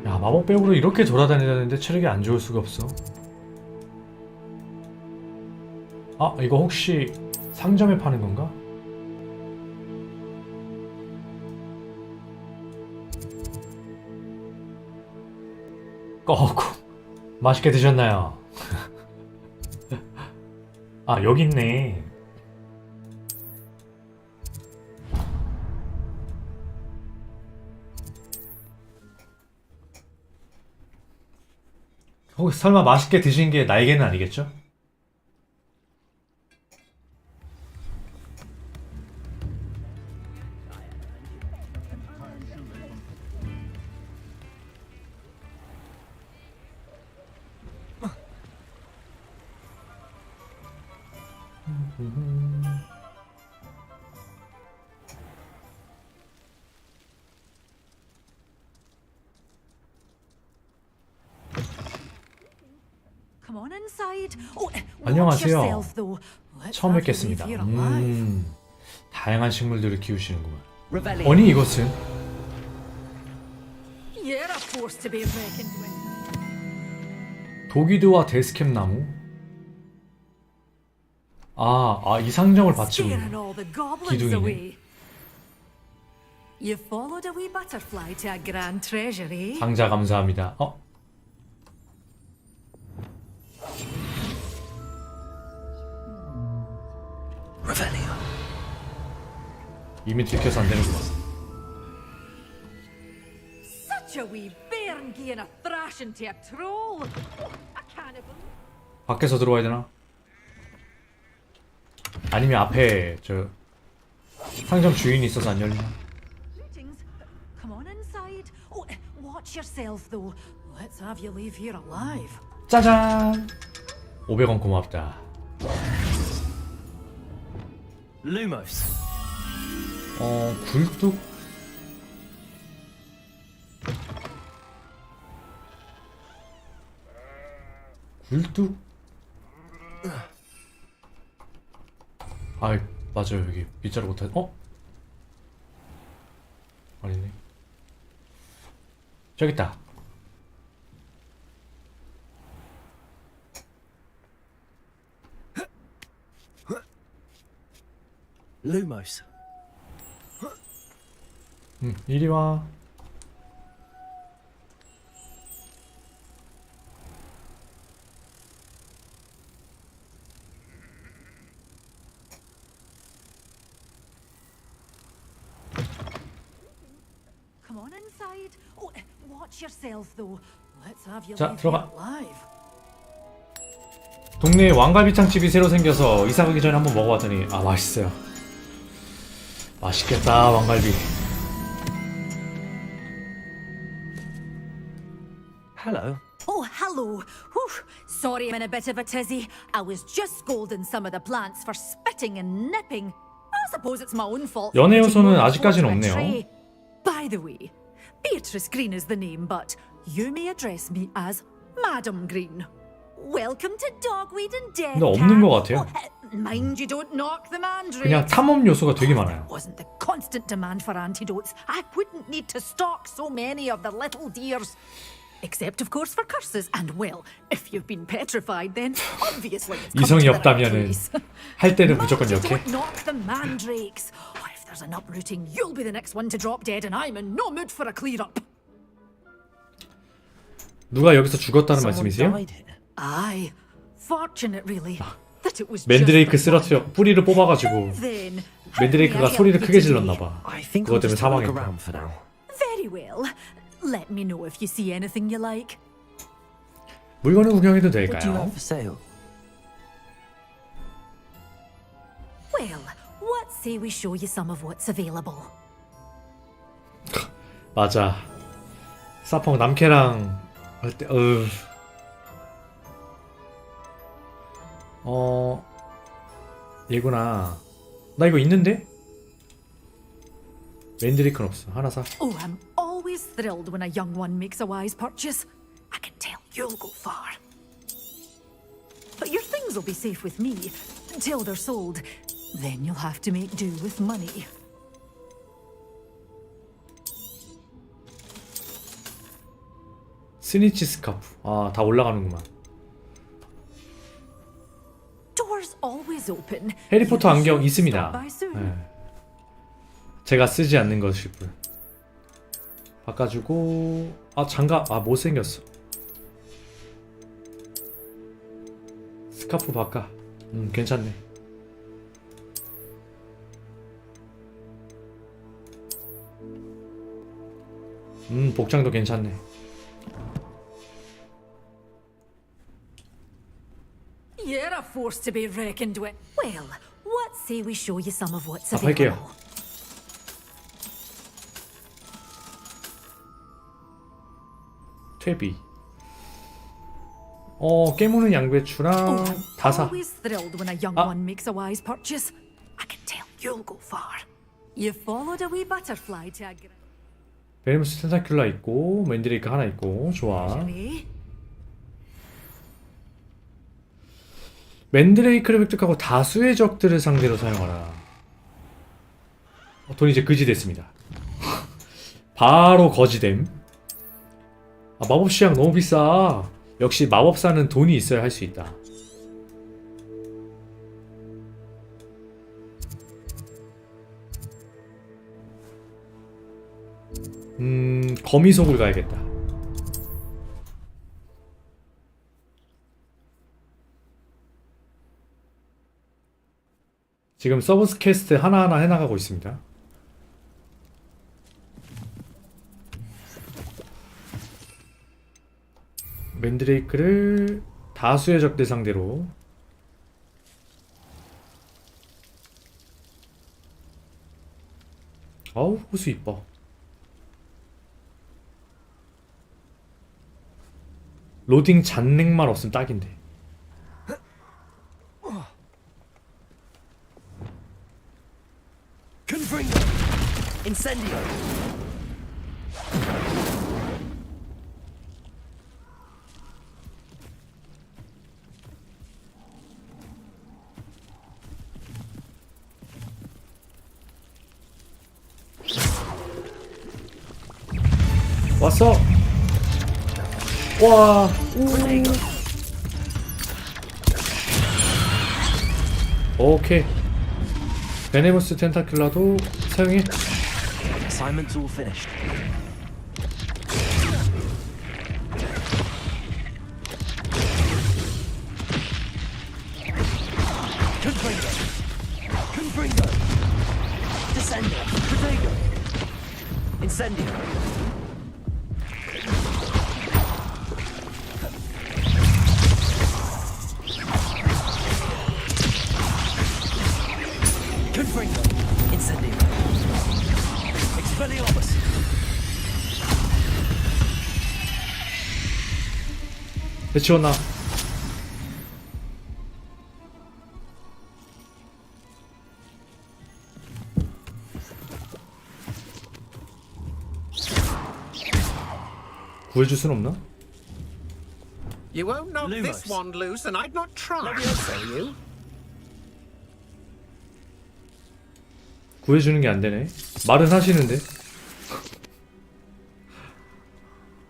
야, 마법백으로 이렇게 돌아다니다는데 체력이 안 좋을 수가 없어. 아, 이거 혹시 상점에 파는 건가? 꺼고 맛있게 드셨나요? 아, 여기 있네. 혹시 설마 맛있게 드신 게 날개는 아니겠죠? Come on inside. Oh, watch 안녕하세요. yourself, though. Let's 처음 have you 뵙겠습니다. leave here alive. 다양한 식물들을 키우시는구만. 아니, 이것은 You're a force to be reckoned with. 도기드와 데스캡 나무. 이 상점을 바치고 Scaring 있네. all the goblins 기둥이네. away. You followed a wee butterfly to a grand treasury. 상자 감사합니다. 이미 들켜서 안 되는구만. Such a wee bairn giving a thrashing to a troll. I can't believe. 밖에서 들어와야 되나? 아니면 앞에 저 상점 주인이 있어서 안 열리나? Greetings. Come on inside. Oh, watch yourself though. Let's have you leave here alive. 짜잔! 500원 고맙다. Lumos. 굴뚝? 굴뚝? 맞아요. 여기 밑자를 못하... 아니네. 저기 있다. Lumos. 이리 와. Come on inside? Oh, watch yourself though. Let's have you 자, leave 들어가. here alive. 동네에 왕갈비탕집이 새로 생겨서 이사 가기 전에 한번 먹어봤더니 아 맛있어요. 맛있겠다 왕갈비. Hello. Oh, hello. Whew. Sorry I'm in a bit of a tizzy. I was just scolding some of the plants for spitting and nipping. I suppose it's my own fault. 연애 for putting 요소는 more 아직까지는 water in 없네요. tray. By the way, Beatrice Green is the name, but you may address me as Madam Green. Welcome to Dogweed and Death. 근데 없는 것 같아요. Mind you don't knock the mandrakes. 그냥 탐험 요소가 되게 많아요. Wasn't the constant demand for antidotes, I wouldn't need to stock so many of the little dears. Except, of course, for curses. And, well, if you've been petrified, then obviously it's come 이성이 to the right 없다면은 place. 할 때는 무조건 역해. Don't knock the mandrakes. Oh, if there's an uprooting, you'll be the next one to drop dead, and I'm in no mood for a clear-up. 누가 여기서 죽었다는 말씀이세요? Aye. Fortunate, really, that it was 맨드레이크 just the one. 쓰러뜨려 뿌리를 뽑아가지고 Then, 맨드레이크가 소리를 크게 질렀나봐. 그것 때문에 사망했고. very well. Let me know if you see anything you like. 물건을 구경해도 What do you 될까요? have for sale? Well, what say we show you some of what's available? 맞아. 사펑 남캐랑 할 때 얘구나. 나 이거 있는데? 맨드레이크는 없어. 하나 사. Oh, I'm always thrilled when a young one makes a wise purchase. I can tell you'll go far. But your things will be safe with me until they're sold. Then you'll have to make do with money. 스니치 스카프. 아, 다 올라가는구만. Doors always open. 해리포터 안경 Stop 있습니다. by soon. 네. 제가 쓰지 않는 것일 뿐. 바꿔주고. 아, 장갑. 아, 못생겼어. 스카프 바꿔. 괜찮네. 복장도 괜찮네. You're a force to be reckoned with. Well, what say we show you some of what's 할게요. available? 퇴비. 깨무는 양배추랑 다 사. Always thrilled when a young one makes a wise purchase. I can tell you'll go far. You followed a wee butterfly tag. 베리무스 텐타큘라 있고 맨드레이크 하나 있고 좋아. 맨드레이크를 획득하고 다수의 적들을 상대로 사용하라. 돈 이제 그지 됐습니다. 바로 거지됨. 아, 마법 시약 너무 비싸. 역시 마법사는 돈이 있어야 할 수 있다. 거미속을 가야겠다. 지금 서브스 퀘스트 하나하나 해나가고 있습니다. 맨드레이크를 다수의 적들 상대로. 어우, 호수 이뻐. 로딩 잔넥만 없으면 딱인데. Confringo! Incendio! 왔어! 와! 오케이. 베네무스 텐타큘라도 사용해. Assignment's all finished. Confringo! Confringo! Descendo! Protego! Incendio! 배치웠나? 구해줄 순 없나? You won't knock Lumos. this wand loose, and I'd not try. So you. 구해주는 게 안 되네. 말은 하시는데.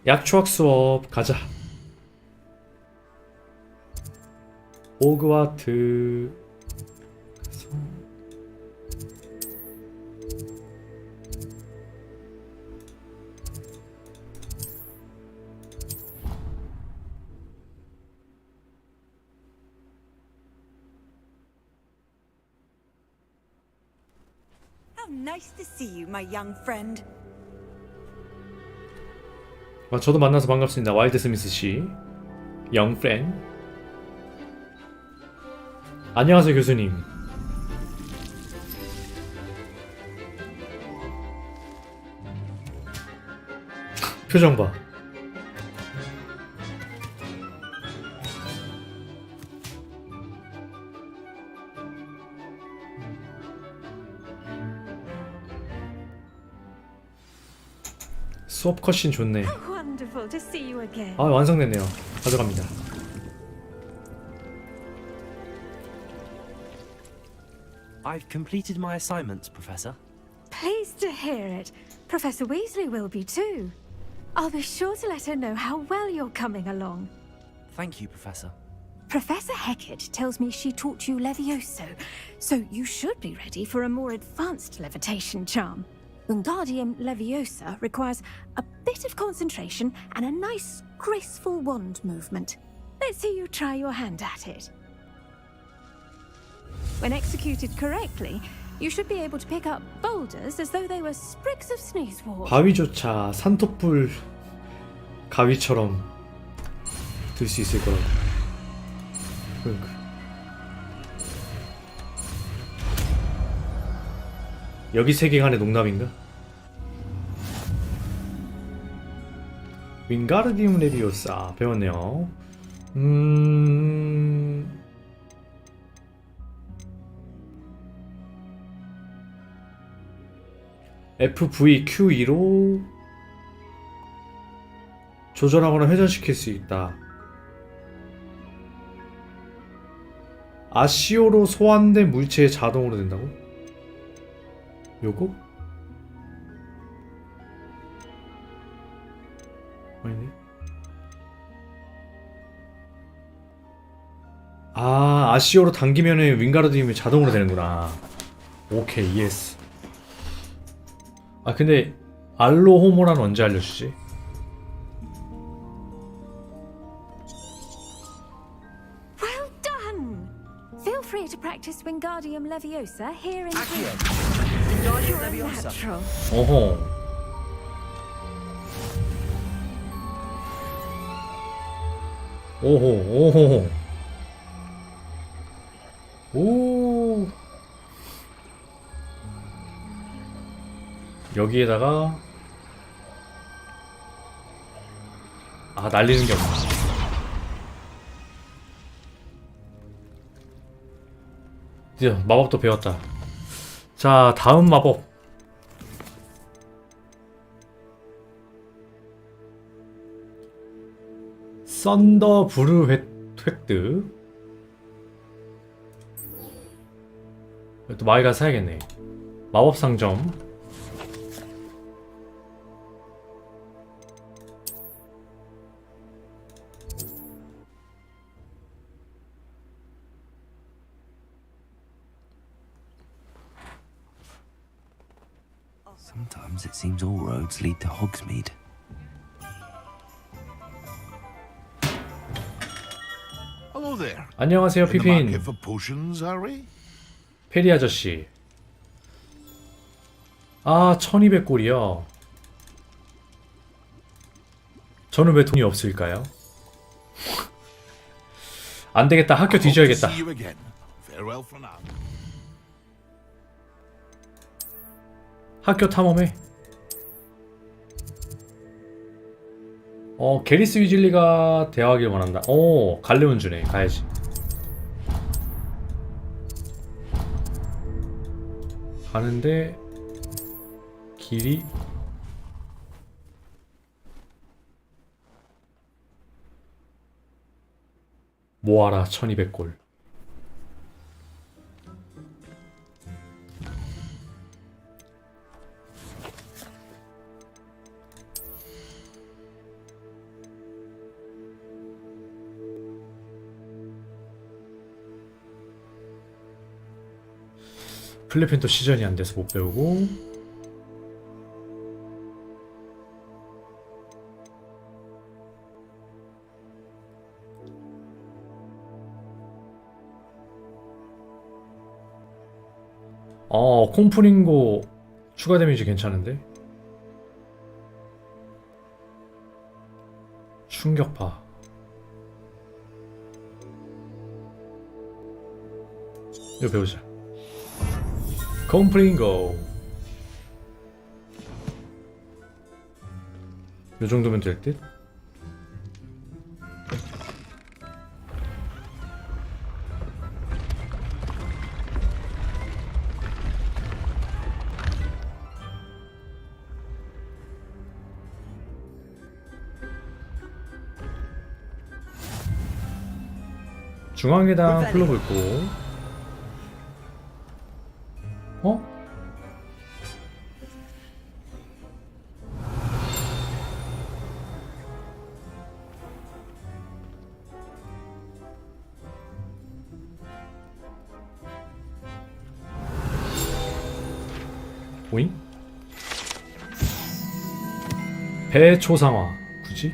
약초학 수업 가자. 호그와트. How nice to see you, my young friend. 아, 저도 만나서 반갑습니다. 와일드 스미스 씨. Young friend. 안녕하세요, 교수님. 표정 봐. 수업 컷신 좋네. Wonderful to see you again. 아, 완성됐네요. 가져갑니다. I've completed my assignments, Professor. Pleased to hear it. Professor Weasley will be too. I'll be sure to let her know how well you're coming along. Thank you, Professor. Professor Hecat tells me she taught you Levioso, so you should be ready for a more advanced levitation charm. Wingardium Leviosa requires a bit of concentration and a nice, graceful wand movement. Let's see you try your hand at it. When executed correctly, you should be able to pick up boulders as though they were sprigs of sneezewort. 바위조차 산토뿔 가위처럼 들 수 있을 거라고. 그러니까. 여기 세계관의 농담인가? 윙가르디움 레비오사 배웠네요. FVQ2로 조절하거나 회전시킬 수 있다. 아시오로 소환된 물체에 자동으로 된다고? 요거? 아니네. 아, 아시오로 당기면은 윙가르디움이 자동으로 되는구나. 오케이, 예스. 아, 근데 알로호모란 언제 알려주지? Well done! Feel free to practice Wingardium Leviosa here in here. You're a natural. 어허. 오호, 오호. 오. 여기에다가 아, 날리는 게 없네. 드디어 마법도 배웠다. 자, 다음 마법. 썬더 브루 획득. 또 마이가 사야겠네. 마법 상점. Sometimes it seems all roads lead to Hogsmeade. Hello there. 안녕하세요, In the 피핀. market for potions, are we? 페리 아저씨. 아, 1200골이요. 저는 왜 돈이 없을까요? 안 되겠다. 학교 뒤져야겠다. See you again. Farewell for now. 학교 탐험해. 게리스 위즐리가 대화하길 원한다. 갈레온 주네. 가야지. 가는데 길이 모아라 1200골. 플래펜 또 시전이 안 돼서 못 배우고. 콤프링고 추가 데미지 괜찮은데? 충격파. 이거 배우자. 콤프링고. 요 정도면 될 듯? 중앙계단 클로브 있고. 오잉? 배 초상화. 굳이?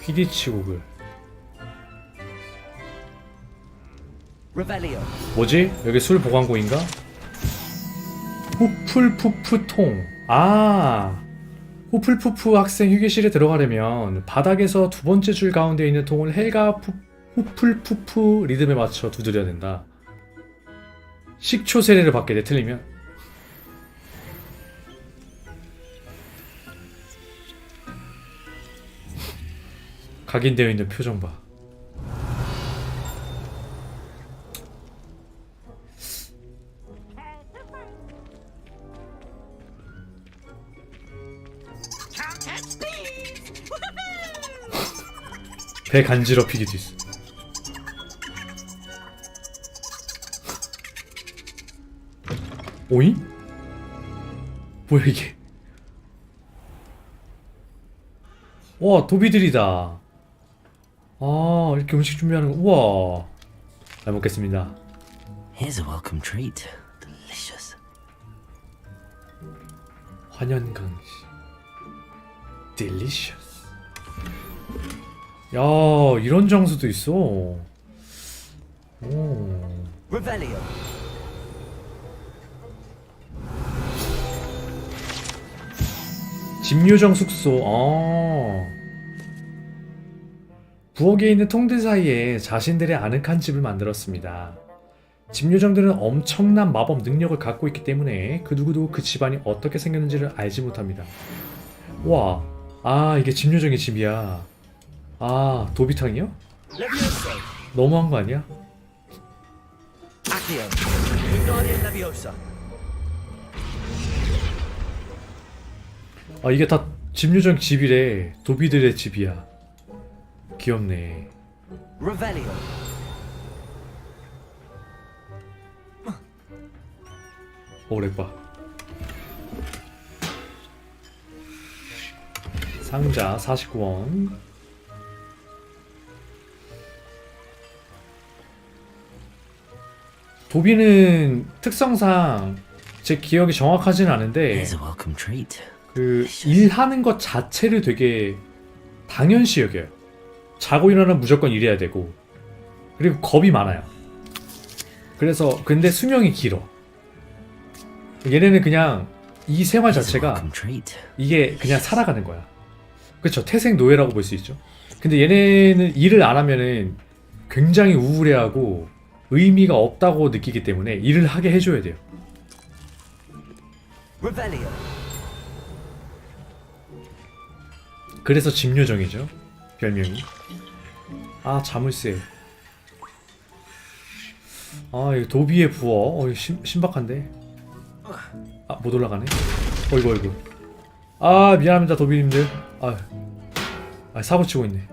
퀴디치 곡을. 뭐지? 여기 술 보관고인가? 후플푸프통. 후플푸프 학생 휴게실에 들어가려면 바닥에서 두 번째 줄 가운데 있는 통을 헬가 후플푸프 리듬에 맞춰 두드려야 된다. 식초 세례를 받게 돼. 틀리면 각인되어 있는 표정 봐. 배 간지럽히기도 있어. 오잉? 뭐야 이게? 와, 도비들이다. 이렇게 음식 준비하는 거. 우와. 잘 먹겠습니다. Here's a welcome treat. Delicious. 환연강시. Delicious. 야, 이런 장소도 있어. 오. Revelio. 집요정 숙소. 부엌에 있는 통들 사이에 자신들의 아늑한 집을 만들었습니다. 집요정들은 엄청난 마법 능력을 갖고 있기 때문에 그 누구도 그 집안이 어떻게 생겼는지를 알지 못합니다. 와, 이게 집요정의 집이야. 도비탕이요? 너무한 거 아니야? 이게 다 집요정 집이래. 도비들의 집이야. 귀엽네. 렉봐. 상자 49원. 도비는 특성상 제 기억이 정확하진 않은데 그 일하는 것 자체를 되게 당연시 여겨요. 자고 일어나면 무조건 일해야 되고, 그리고 겁이 많아요. 그래서 근데 수명이 길어. 얘네는 그냥 이 생활 자체가 이게 그냥 살아가는 거야. 그쵸, 태생 노예라고 볼 수 있죠. 근데 얘네는 일을 안 하면은 굉장히 우울해하고 의미가 없다고 느끼기 때문에 일을 하게 해줘야 돼요. 그래서 집요정이죠 별명이. 아 자물쇠. 아 이거 도비의 부어. 신박한데. 아 못 올라가네. 어이구. 아 미안합니다 도비님들. 아 사고치고 있네.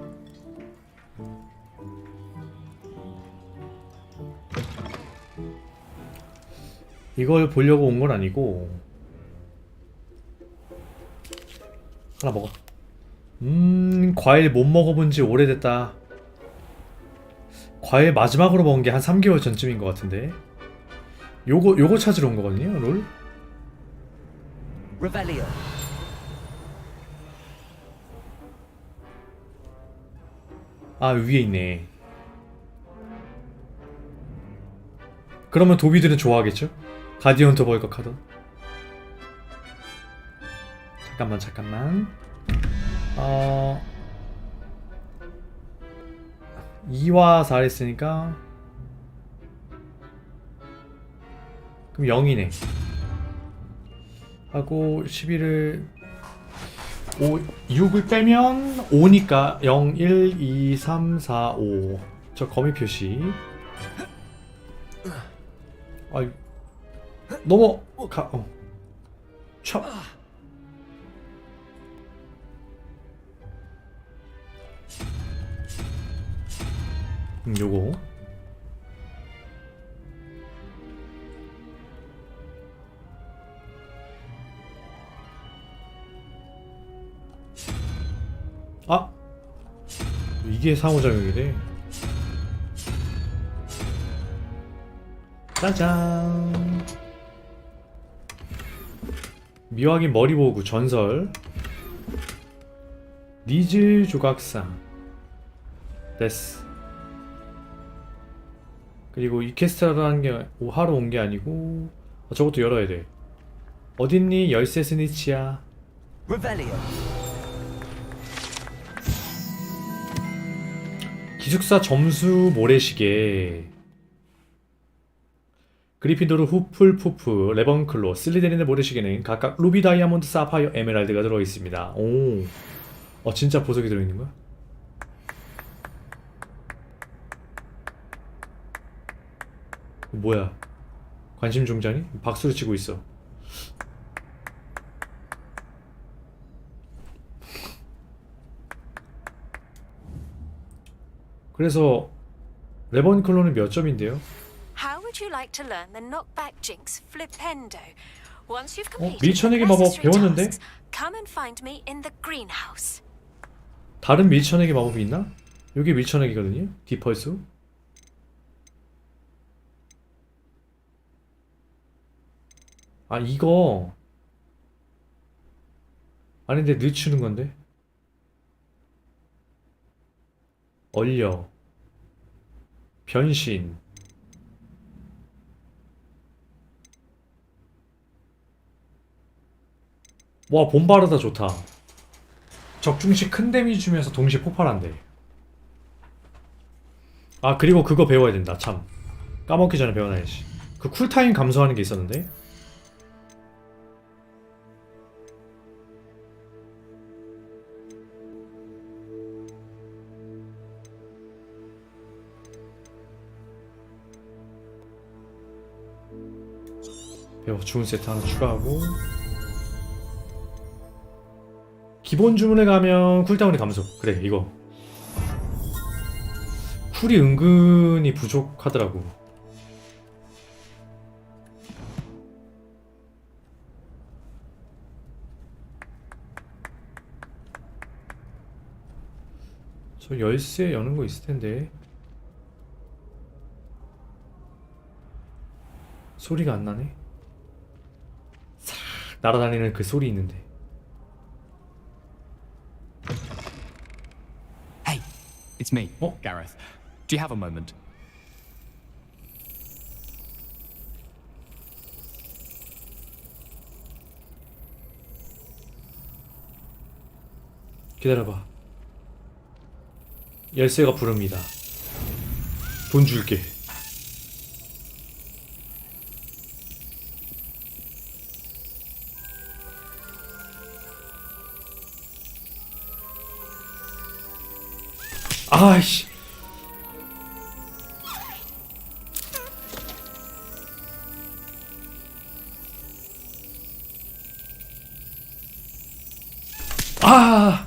이걸 보려고 온 건 아니고. 하나 먹어. 과일 못 먹어본 지 오래됐다. 과일 마지막으로 먹은 게 한 3개월 전쯤인 것 같은데. 요거 찾으러 온 거거든요 롤. Revelio. 아 위에 있네. 그러면 도비들은 좋아하겠죠? 가디언 더 벌컥하던. 잠깐만 2와 4 했으니까 그럼 0이네 하고 11을 6을 빼면 5니까 0, 1, 2, 3, 4, 5 저 거미 표시. 아이 넘어가. 촥. 요거 아 이게 상호작용이래. 짜잔. 미확인 머리보구 전설 니즈 조각상 됐어. 그리고 이 퀘스트를 하는 게 하러 온 게 아니고 저것도 열어야 돼. 어딨니 열쇠 스니치야. 기숙사 점수 모래시계. 그리핀도르 후플푸프 레번클로 슬리데린의 모래시계는 각각 루비 다이아몬드 사파이어 에메랄드가 들어있습니다. 오 진짜 보석이 들어있는 거야? 뭐야 관심 종자니? 박수를 치고 있어. 그래서 레번클로는 몇 점인데요? How would you like to learn the knockback jinx flipendo? Once you've completed 밀쳐내기 the 마법 necessary 배웠는데? tasks, come and find me in the greenhouse. 다른 밀쳐내기 마법이 있나? 요게 밀쳐내기거든요? 디펄스? 아 이거 아닌데 늦추는 건데? 얼려 변신 와 본바르다 좋다. 적중시 큰 데미지 주면서 동시에 폭발한대. 아 그리고 그거 배워야 된다. 참 까먹기 전에 배워놔야지. 그 쿨타임 감소하는 게 있었는데 배워. 주문 세트 하나 추가하고 기본 주문에 가면 쿨다운이 감소. 그래 이거 쿨이 은근히 부족하더라고. 저 열쇠 여는 거 있을 텐데 소리가 안 나네. 싹 날아다니는 그 소리 있는데. Hey, it's me, Gareth. Do you have a moment? 기다려봐. 열쇠가 부릅니다. 돈 줄게. 아이씨. 아.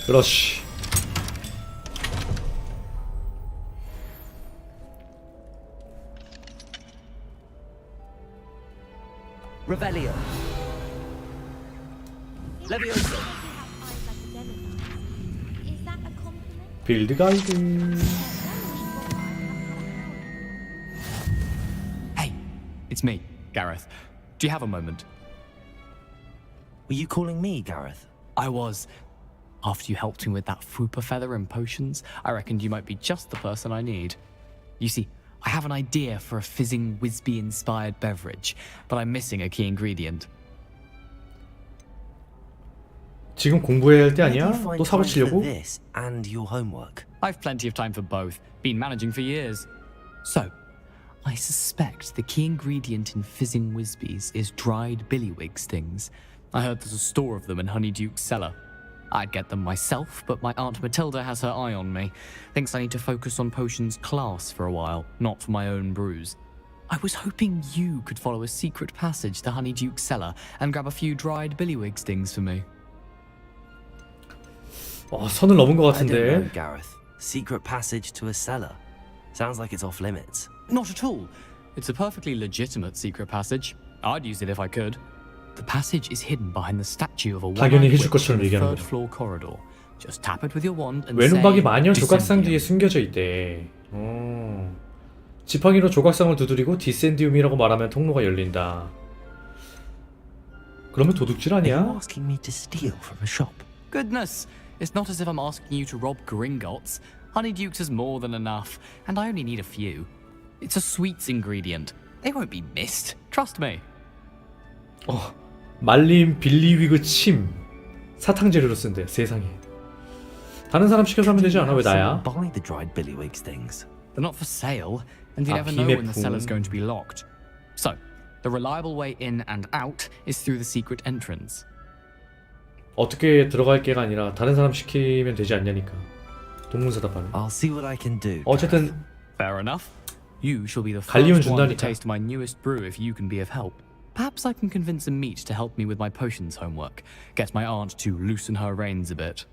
그렇지. Revelio. Levioso. 빌드 가이드. Hey, it's me, Gareth. Do you have a moment? Were you calling me, Gareth? I was. After you helped me with that Fupa feather and potions, I reckoned you might be just the person I need. You see, I have an idea for a fizzing Wisby-inspired beverage, but I'm missing a key ingredient. 지금 공부해야 할 때 아니야? 또 사고 For 치려고? this and your homework. I've plenty of time for both. Been managing for years. So, I suspect the key ingredient in fizzing Wisbies is dried billywig stings. I heard there's a store of them in Honeyduke's cellar. I'd get them myself, but my Aunt Matilda has her eye on me. Thinks I need to focus on potions class for a while, not for my own brews. I was hoping you could follow a secret passage to Honeyduke's cellar and grab a few dried billywig stings for me. 선을 넘은 것 I don't know, 같은데. Gareth. Secret passage to a cellar. Sounds like it's off limits. Not at all. It's a perfectly legitimate secret passage. I'd use it if I could. The passage is hidden behind the statue of a 당연히 one-eyed 해줄 witch 것처럼 in the 얘기하는 third 거죠. floor corridor. Just tap it with your wand and 외눈박이 say, 마녀 조각상 "Descendium." 뒤에 숨겨져 있대. 지팡이로 조각상을 두드리고 디센디움이라고 말하면 통로가 열린다. 그러면 도둑질 Are you 아니야? asking me to steal from a shop? Goodness, it's not as if I'm asking you to rob Gringotts. Honeydukes is more than enough, and I only need a few. It's a sweets ingredient. They won't be missed. Trust me. 말린 빌리위그 침 사탕 재료로 쓴대. 세상에. 다른 사람 시켜서 하면 되지 않아? 왜 나야? Buy the dried billywig stings. They're not for sale, and you Ah, never know when the 비매품. cellar's going to be locked. So, the reliable way in and out is through the secret entrance. 어떻게 들어갈 게가 아니라 다른 사람 시키면 되지 않냐니까. 동문서답하네. I'll see what I can do. 어쨌든 Fair enough. You shall be the 갈리온 first one to 준다니까. taste my newest brew if you can be of help. Perhaps I can convince a meat to help me with my potions homework. Get my aunt to loosen her reins a bit.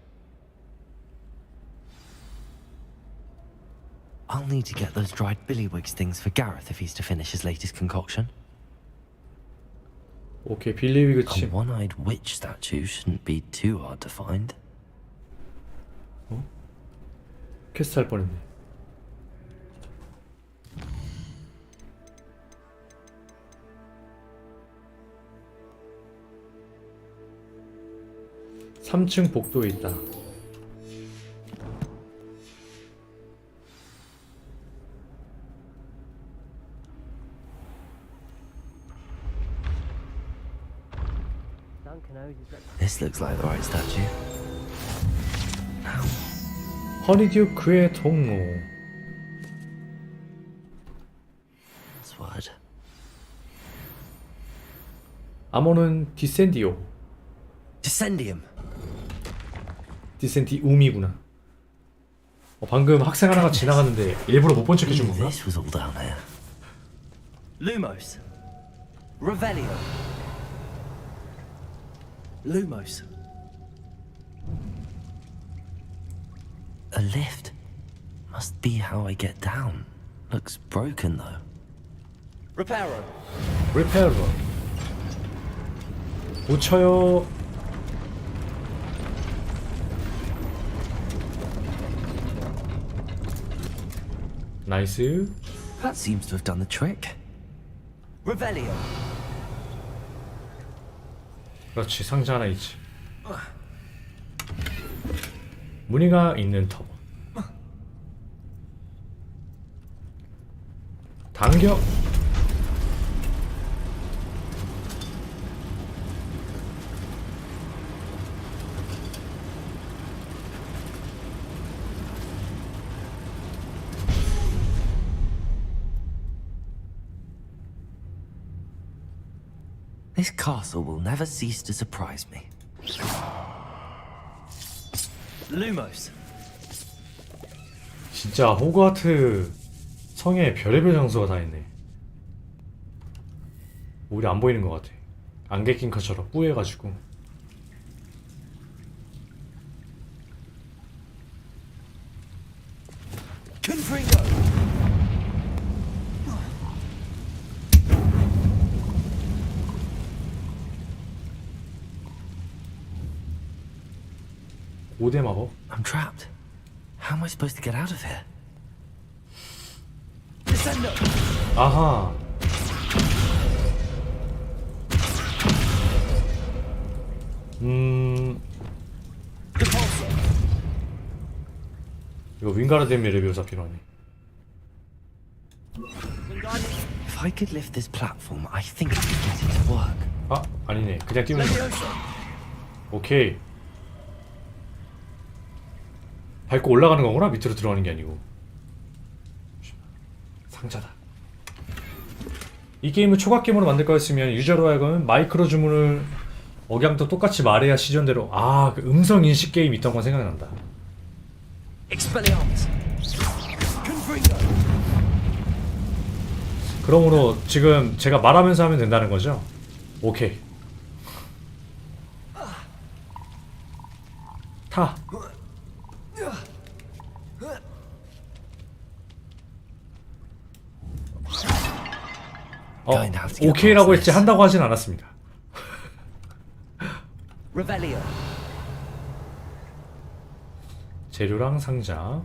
I'll need to get those dried billywig stings for Gareth if he's to finish his latest concoction. 오케이 빌리위그 A 침. one-eyed witch statue shouldn't be too hard to find. 퀘스트 할 뻔했네. (3층) 복도에 있다. This looks like the right statue. 허니듀크의 통로. Password. 암호는 디센디오. Descendium. 디센디움이구나. 방금 학생 하나가 지나가는데 일부러 못 본 척 해준 건가? This was all down there. Lumos. Revelio. Lumos. A lift. Must be how I get down. Looks broken though. Reparo. 리페어. 고쳐요. 나이스. That seems to have done the trick. Revelio. 그렇지, 상자 하나 있지. 무늬가 있는 터보. 당겨. This castle will never cease to surprise me. Lumos. 진짜 호그와트 성에 별의별 장소가 다 있네. 우리 안 보이는 것 같아. 안개 낀 것처럼 뿌해가지고. 고대 마법? I'm trapped. How am I supposed to get out of here? 아하. 이거 윙가르데미 레비오사 필요하네. If I could lift this platform, I think I could get it to work. 아, 아니네. 그냥 띄우는 거. 오케이. 밟고 올라가는 거구나. 밑으로 들어가는 게 아니고. 상자다. 이 게임을 초각 게임으로 만들 거였으면 유저로 하여금 마이크로 주문을 억양도 똑같이 말해야 시전대로. 아, 그 음성 인식 게임 있던 건 생각난다. 그러므로 지금 제가 말하면서 하면 된다는 거죠? 오케이. 타. 오케이라고 했지 한다고 하진 않았습니다. 재료랑 상자.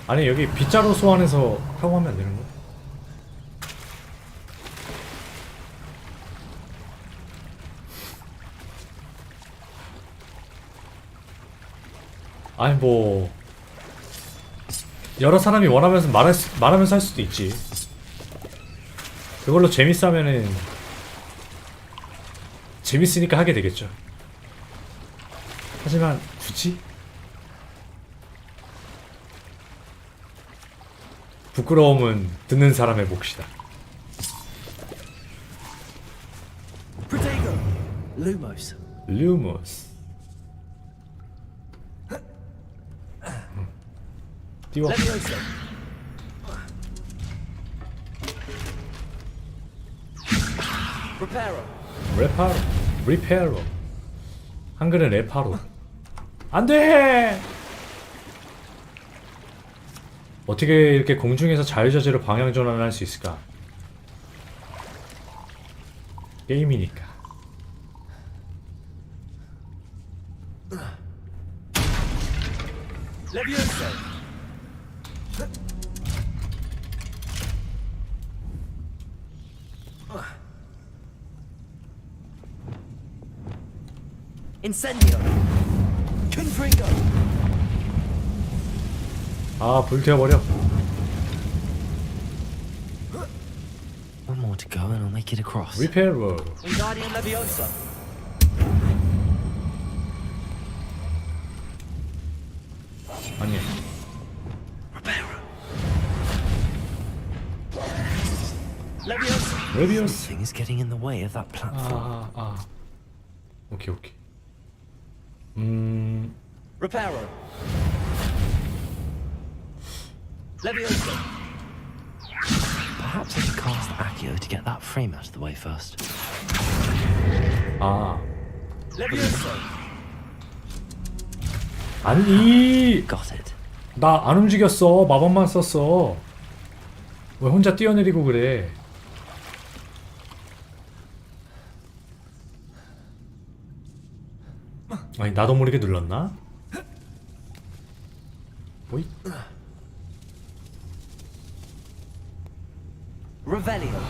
아니 여기 빗자루 소환해서 타고 하면 안 되는 거야? 아니 뭐 여러 사람이 원하면서 말하면서 할 수도 있지. 그걸로 재밌어 하면은 재밌으니까 하게 되겠죠. 하지만 굳이? 부끄러움은 듣는 사람의 몫이다. Lumos. Lumos. 띄워. 리페로. 한글은 레파로. 안돼. 어떻게 이렇게 공중에서 자유자재로 방향 전환을 할 수 있을까? 게임이니까. Incendio. Confringo. 아, 불태워버려. One more to go and I'll make it across. 리페로. Wingardium Leviosa. 아니. Leviosa. Something is getting in the way of that platform. 오케이. Reparo. Leviosa. Perhaps I should cast Accio to get that frame out of the way first. 아. Leviosa. 아니. Got it. 나 안 움직였어. 마법만 썼어. 왜 혼자 뛰어내리고 그래? 아니 나도 모르게 눌렀나? 오이? Revelio.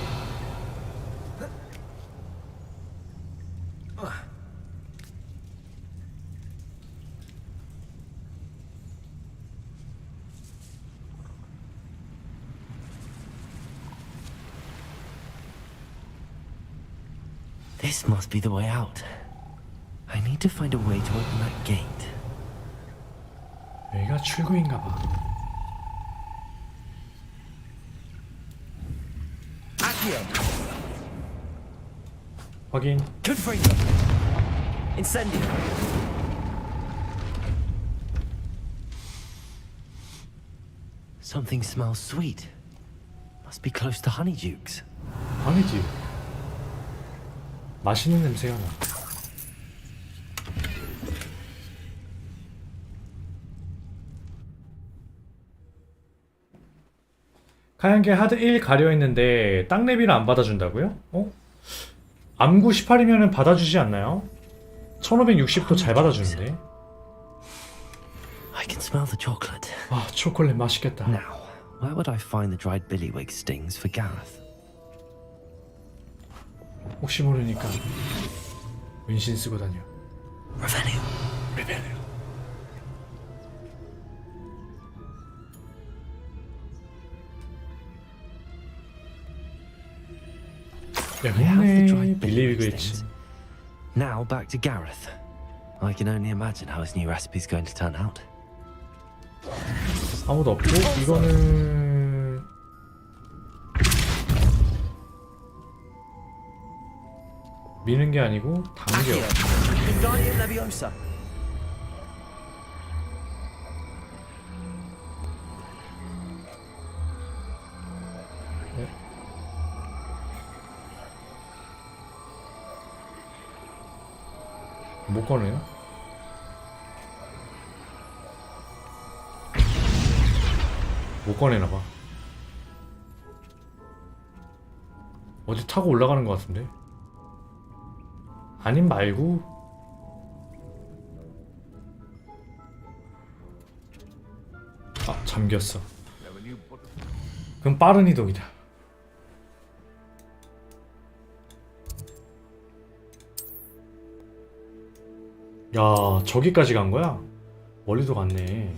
This must be the way out. need to find a way to open that gate. 여기가 출구인가봐. 확인. Incendio. Something smells sweet. Must be close to Honeydukes. 아니지. 맛있는 냄새가 나. 하얀 게 하드 1 가려있는데 땅랩이를 안 받아준다고요? 어? 암구 18이면은 받아주지 않나요? 1560도 잘 받아주는데. I can smell the chocolate. 아, 초콜릿 맛있겠다. Now, where would I find the dried billywig stings for Gareth? 혹시 모르니까 은신 쓰고 다녀. Revelio. 여기 있네. 빌리비그 있지. Now back to Gareth. I can only imagine how his new recipe's going to turn out. 아무도 없고 이거는 미는 게 아니고 당겨. 네. 못 꺼내요? 못 꺼내나봐. 어디 타고 올라가는 것 같은데? 아님 말고. 아, 잠겼어. 그럼 빠른 이동이다. 야, 저기까지 간 거야? 멀리도 갔네.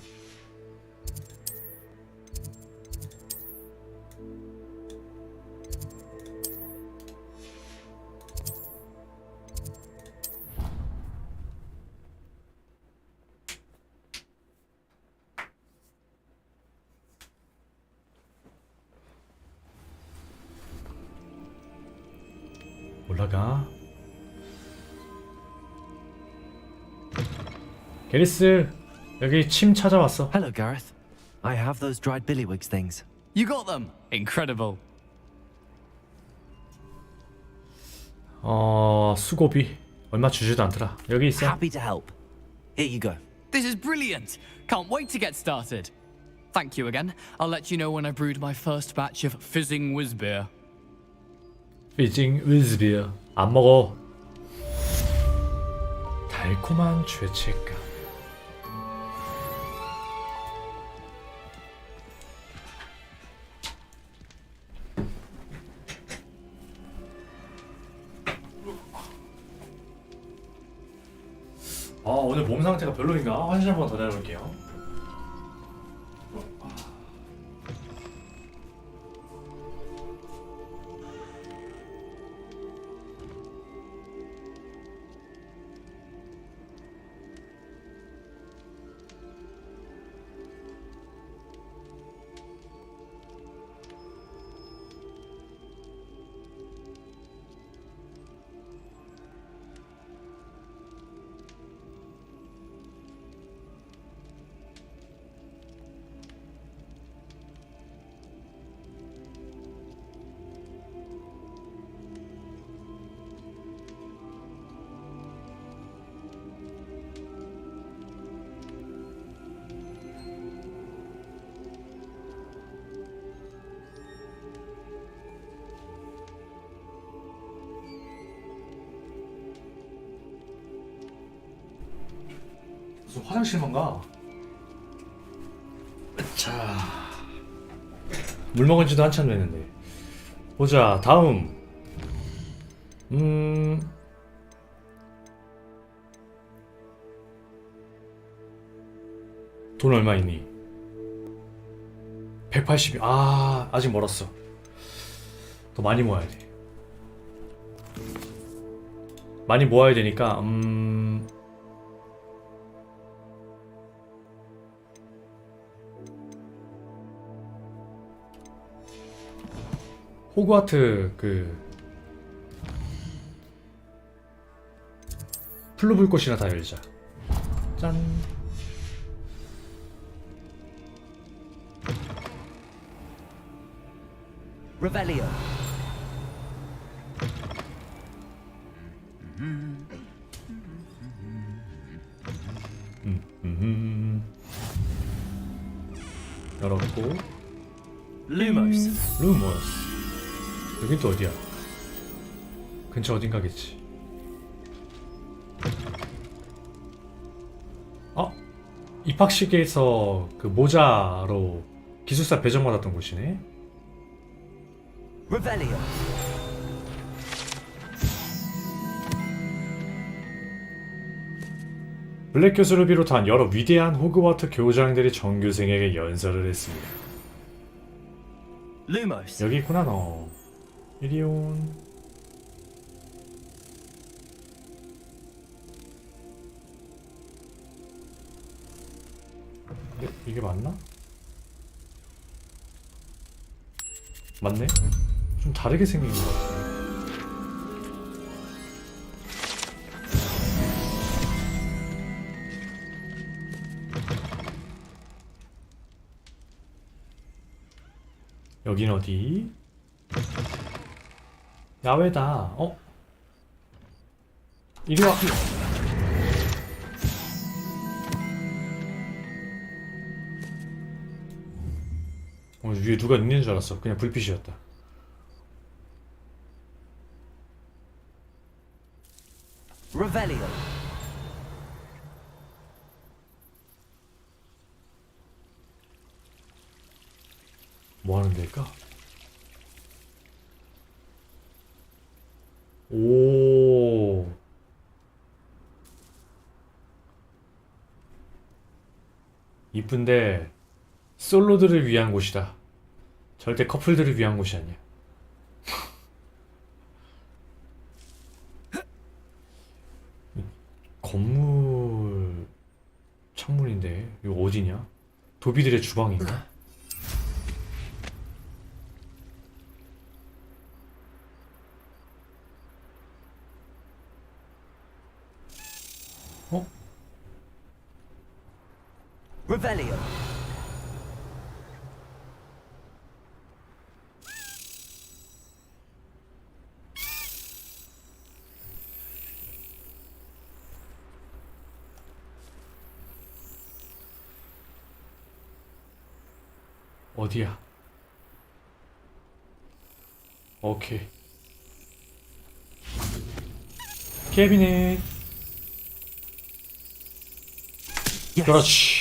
올라가. 게리스, 여기 침 찾아왔어. Hello, Gareth. I have those dried billywigs things. You got them! Incredible. 수고비 얼마 주지도 않더라. 여기 있어. Happy to help. Here you go. This is brilliant! Can't wait to get started. Thank you again. I'll let you know when I brewed my first batch of fizzing whizbeer. 피징 위즈비어 안 먹어. 달콤한 죄책감. 오늘 몸 상태가 별로인가? 화장실 한 번 더 다녀올게요. 무슨 화장실만 가? 자, 물 먹은 지도 한참 됐는데. 보자, 다음. 돈 얼마 있니? 180이. 아직 멀었어. 더 많이 모아야 돼. 많이 모아야 되니까 호그와트 그 플루불꽃이나 다 열자. 짠. Revelio. 열었고. Lumos. 루머스. 여긴 또 어디야? 근처 어딘가겠지. 입학식에서 그 모자로 기숙사 배정받았던 곳이네. Revelio. 블랙 교수를 비롯한 여러 위대한 호그와트 교장들이 전교생에게 연설을 했습니다. Lumos. 여기 있구나 너. 이리 온. 이게 맞나? 맞네? 좀 다르게 생긴 것 같아. 여긴 어디? 야외다. 이리 와. 위에 누가 있는 줄 알았어. 그냥 불빛이었다. Revelio. 뭐 하는 데일까? 오. 이쁜데 솔로들을 위한 곳이다. 절대 커플들을 위한 곳이 아니야. 건물 창문인데 이거 어디냐? 도비들의 주방인가? Revelio. 어디야? 오케이. 캐비넷. 그렇지.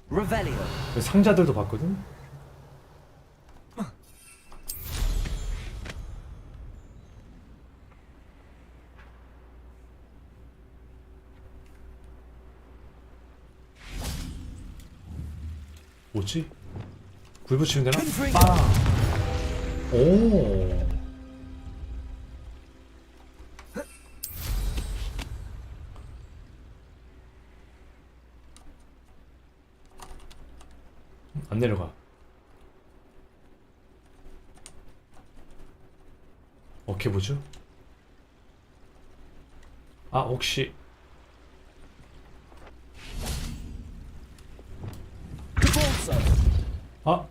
Revelio. 상자들도 봤거든? 뭐지? 불 붙이면 되나? 빵! 오! 안 내려가. 어떻게 보죠? 아, 혹시 아?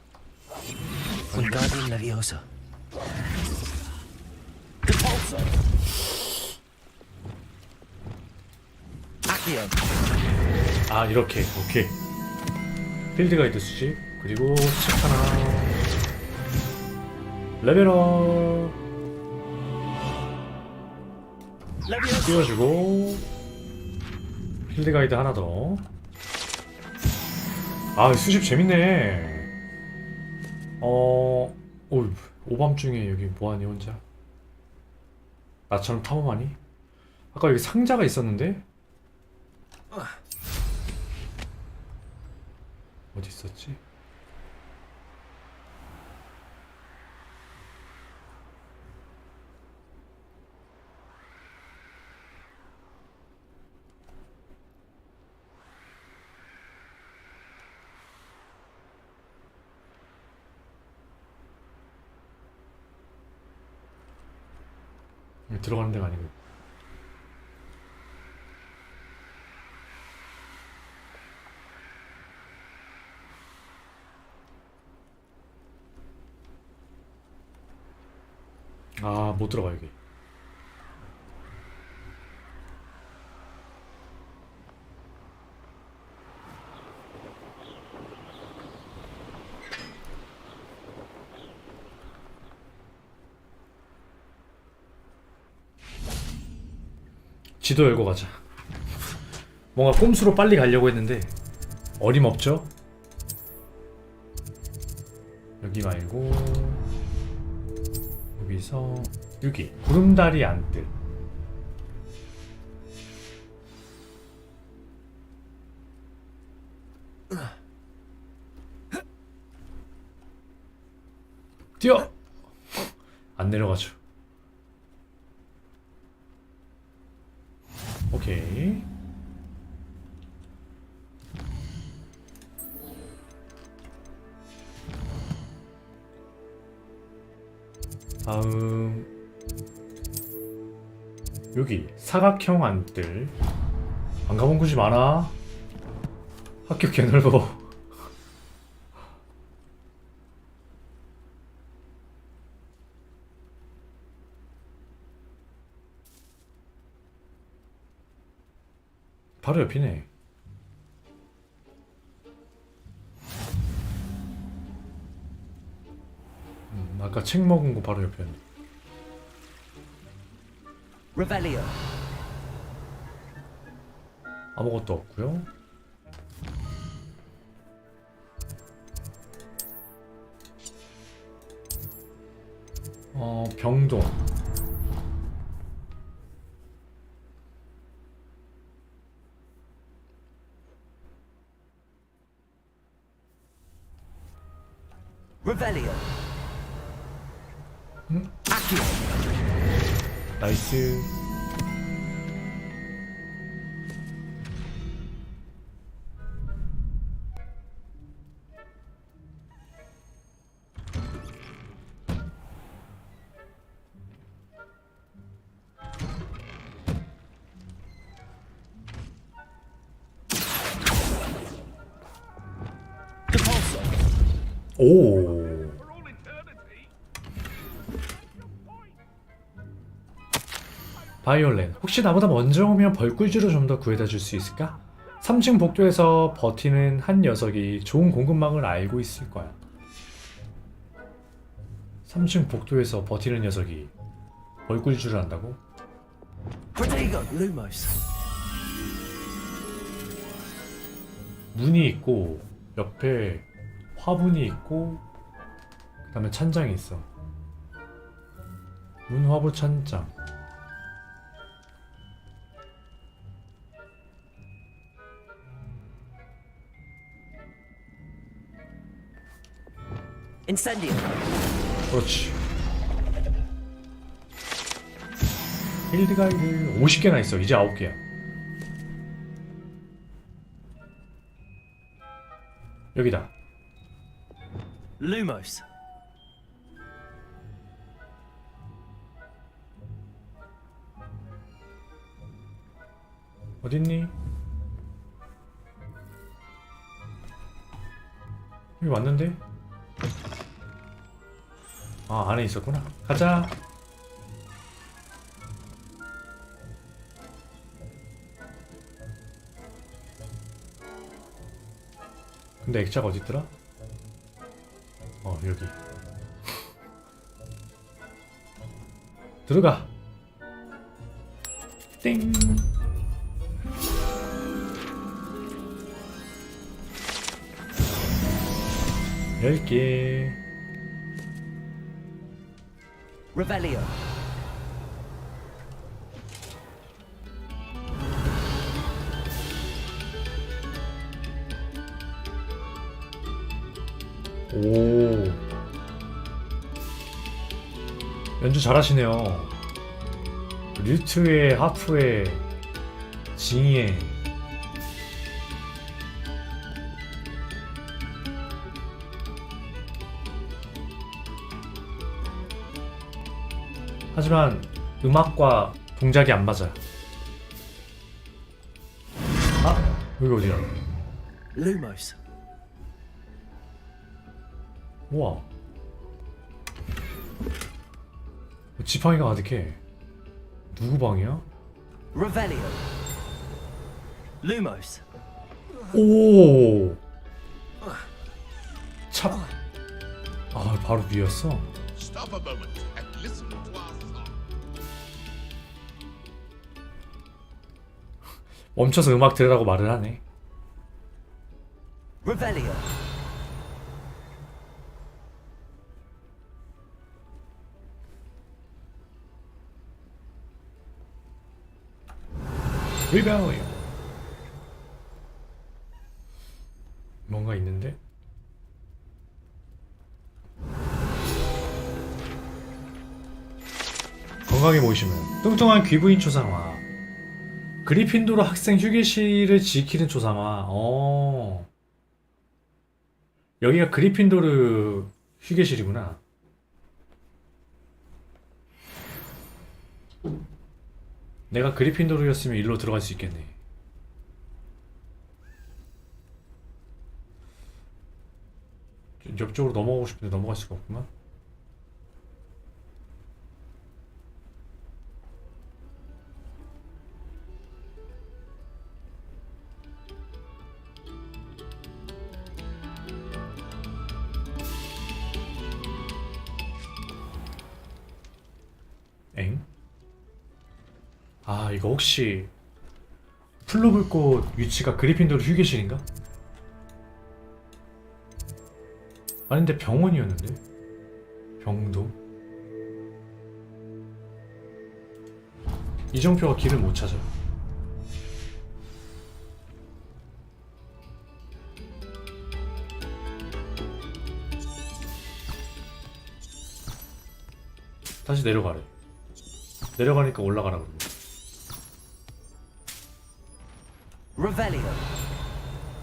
Wingardium Leviosa. Accio. 아, 이렇게. 오케이. 필드 가이드 수집. 그리고 책 하나. 레벨업. 띄워주고. 필드 가이드 하나 더. 아, 수집 재밌네. 오밤중에 여기 뭐하니 혼자? 나처럼 탐험하니? 아까 여기 상자가 있었는데? 어디 있었지? 들어가는 데가 아니고. 아, 못 들어가 여기. 지도 열고 가자. 뭔가 꼼수로 빨리 가려고 했는데 어림없죠? 여기 말고 여기서 여기 구름다리 안뜰. 뛰어! 안 내려가죠. 오케이. 다음 여기 사각형 안뜰. 안 가본 곳이 많아. 학교 개넓어. 바로 옆이네. 아까 책 먹은 거 바로 옆이었네. Revelio. 아무것도 없고요. 병동. Revelio. Accio. 나이스. 오. 바이올렌. 혹시 나보다 먼저 오면 벌꿀주로 좀 더 구해다 줄 수 있을까? 3층 복도에서 버티는 한 녀석이 좋은 공급망을 알고 있을 거야. 3층 복도에서 버티는 녀석이 벌꿀주를 한다고? 문이 있고 옆에 화분이 있고 그 다음에 찬장이 있어. 문, 화분, 찬장. Incendio. 그렇지. 필드 가이드 50개나 있어. 이제 9개야. 여기다. Lumos. 어딨니? 여기 왔는데? 아, 안에 있었구나. 가자. 근데 액자가 어딨더라? 여기. 들어가. 땡. 열개. Revelio. 오. 연주 잘하시네요. 류트에, 하프에, 징에. 하지만 음악과 동작이 안 맞아요. 아, 여기 어디야? Lumos. 우와. 지팡이가 가득해. 누구 방이야? Revelio. Lumos. 오. 참. 아, 바로 위였어. Stop a moment and listen to our song. 멈춰서 음악 들으라고 말을 하네. Revelio. 리벨리언. 뭔가 있는데? 건강히 모이시면 뚱뚱한 귀부인 초상화. 그리핀도르 학생 휴게실을 지키는 초상화. 여기가 그리핀도르 휴게실이구나. 내가 그리핀도르였으면 일로 들어갈 수 있겠네. 옆쪽으로 넘어가고 싶은데 넘어갈 수가 없구만. 엥? 아, 이거 혹시 풀로불꽃 위치가 그리핀도르 휴게실인가? 아닌데 병원이었는데? 병동? 이정표가 길을 못 찾아요. 다시 내려가래. 내려가니까 올라가라 그러고. Revelio.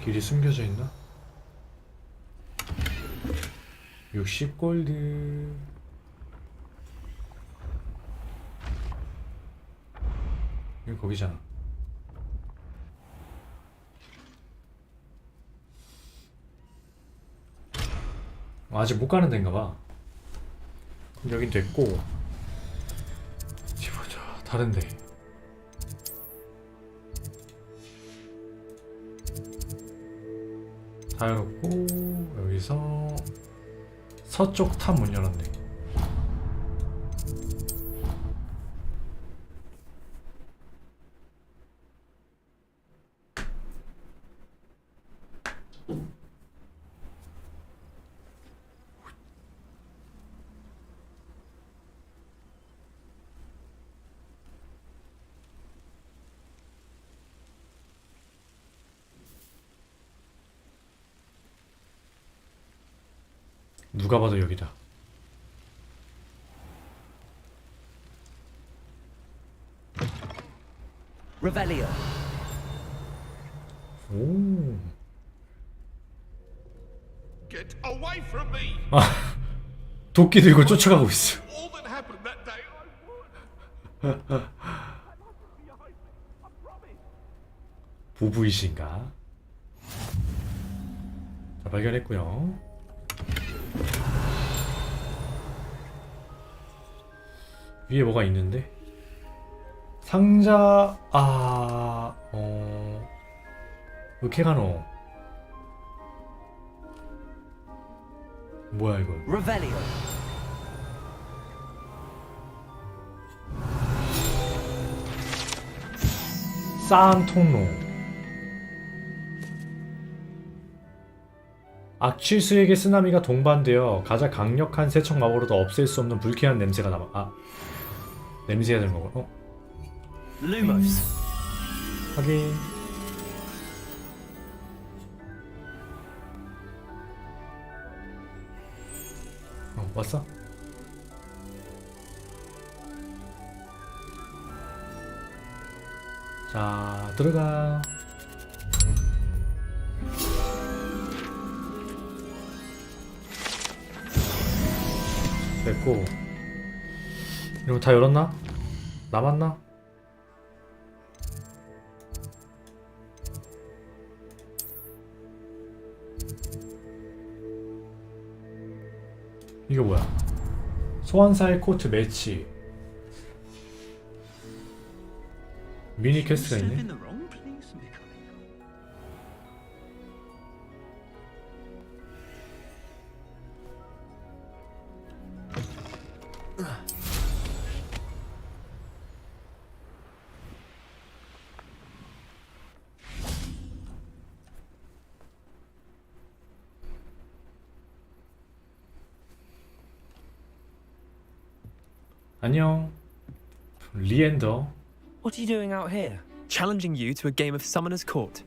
길이 숨겨져 있나? 60골드. 여기 거기잖아. 아직 못 가는 데인가봐. 그럼 여긴 됐고. 어디 보자. 다른데. 다 열었고, 여기서 서쪽 탑 문 열었네. 누가 봐도 여기다. Revelio. 오. Get away from me. 아, 도끼 들고 쫓아가고 있어. All that happened that day, I would. 부부이신가? 자, 발견했고요. 위에 뭐가 있는데? 상자... 으케가노. 뭐야 이거? Revelio. 싸한 통로. 악취수에게 쓰나미가 동반되어 가장 강력한 세척 마법으로도 없앨 수 없는 불쾌한 냄새가 남아. 냄새가 되는 거고. Lumos. 확인. 왔어? 자, 들어가. 됐고. 이러면 다 열었나? 남았나? 이게 뭐야? 소환사의 코트 매치. 미니 퀘스트가 있네. 안녕, 리엔더. What are you doing out here? Challenging you to a game of Summoner's Court.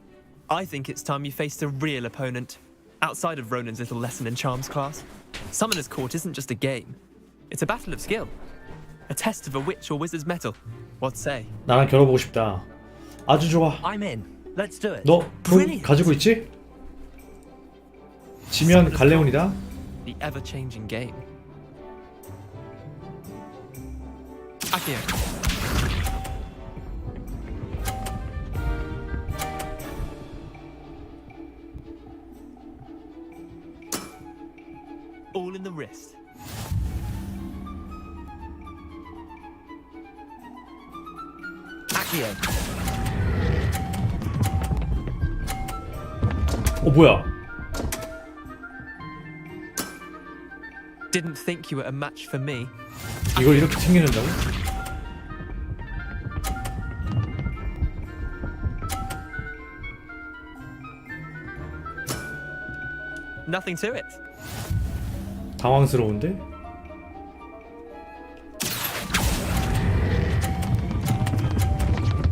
I think it's time you faced a real opponent. Outside of Ronan's little lesson in charms class, Summoner's Court isn't just a game. It's a battle of skill. A test of a witch or wizard's mettle. What say? 나랑 겨뤄보고 싶다. 아주 좋아. I'm in. Let's do it. 너 돈 가지고 있지? 지면 갈레온이다. The ever-changing game. Accio. All in the wrist. Accio. 뭐야? Didn't think you were a match for me. 이걸 이렇게 챙겨낸다고? Nothing to it. 당황스러운데?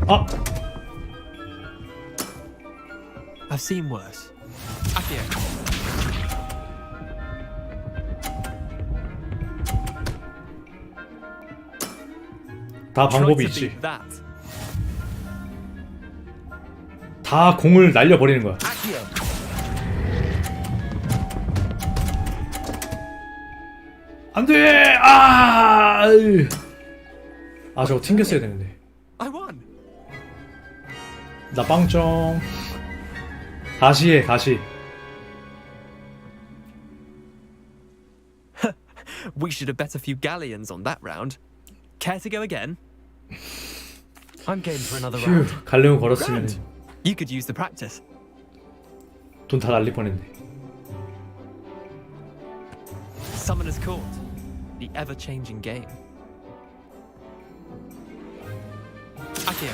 아! I've seen worse. Accio. 다 방법이 있지. 다 공을 날려버리는 거야. 안돼! 아! 저거 튕겼어야 되는데. I won. 나 빵점. 다시 해, 다시. We should have bet a few galleons on that round. Care to go again? I'm game for another 휴, round. 갈레온 걸었으면 You could use the practice. 돈 다 날릴 뻔했네. Summoner's Court. The ever-changing game. Accio.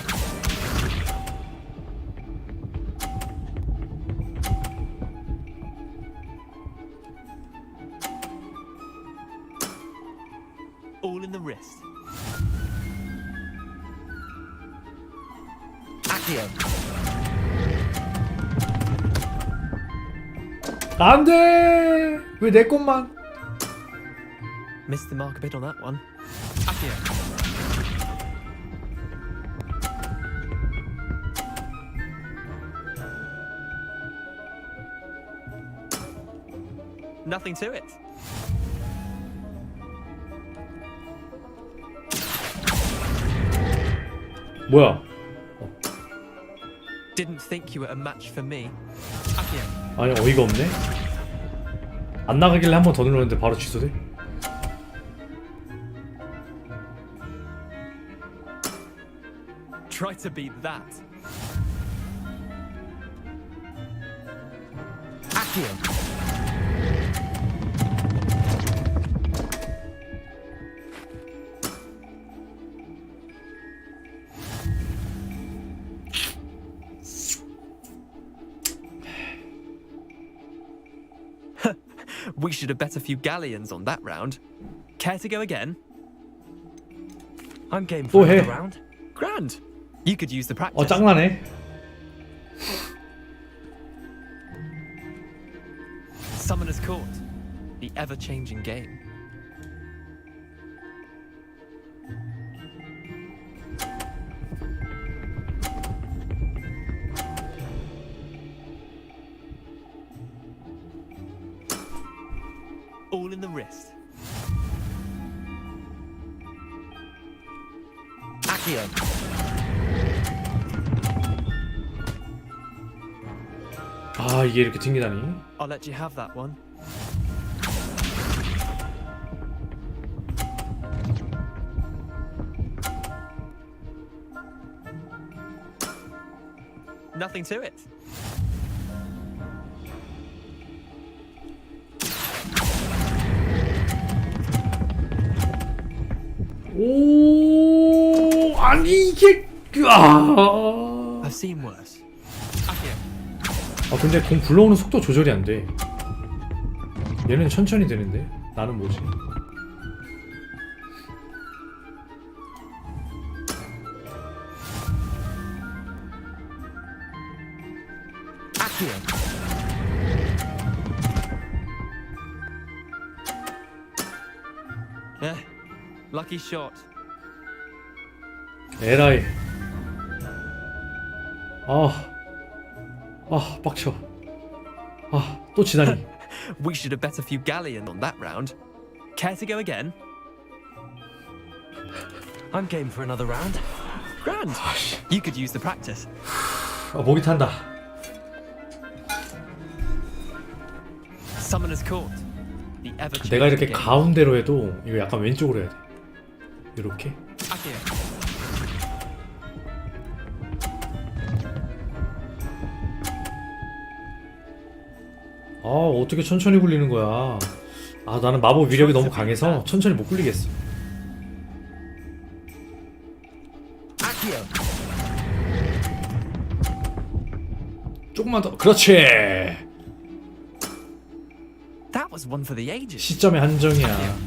All in the wrist. Accio. 안돼! 왜 내 것만? Missed the mark a bit on that one. Accio. Nothing to it. 뭐야? Didn't think you were a match for me. Accio. 아니 어이가 없네. 안 나가길래 한 번 더 눌렀는데 바로 취소돼? Try to beat that. Accio. We should have bet a few galleons on that round. Care to go again? I'm game for another round. Grand. You could use the practice. 짱나네. Summoner's Court. The ever-changing game. All in the wrist. 아 이게 이렇게 튕기다니. I'll let you have that one. Nothing to it. 오 아니 이게 I've seen worse. 아 근데 공 굴러오는 속도 조절이 안 돼. 얘는 천천히 되는데 나는 뭐지? Yeah, lucky shot. 에라이. 빡쳐. 또 지다니. We should have bet a few galleon on that round. Care to go again? I'm game for another round. Grand. You could use the practice. 목이 탄다. Summoner's Court. The ever 내가 이렇게 game. 가운데로 해도 이거 약간 왼쪽으로 해야 돼. 이렇게. 아 어떻게 천천히 굴리는 거야. 아 나는 마법 위력이 너무 강해서 천천히 못 굴리겠어. 조금만 더. 그렇지. That was one for the ages. 시점의 한정이야.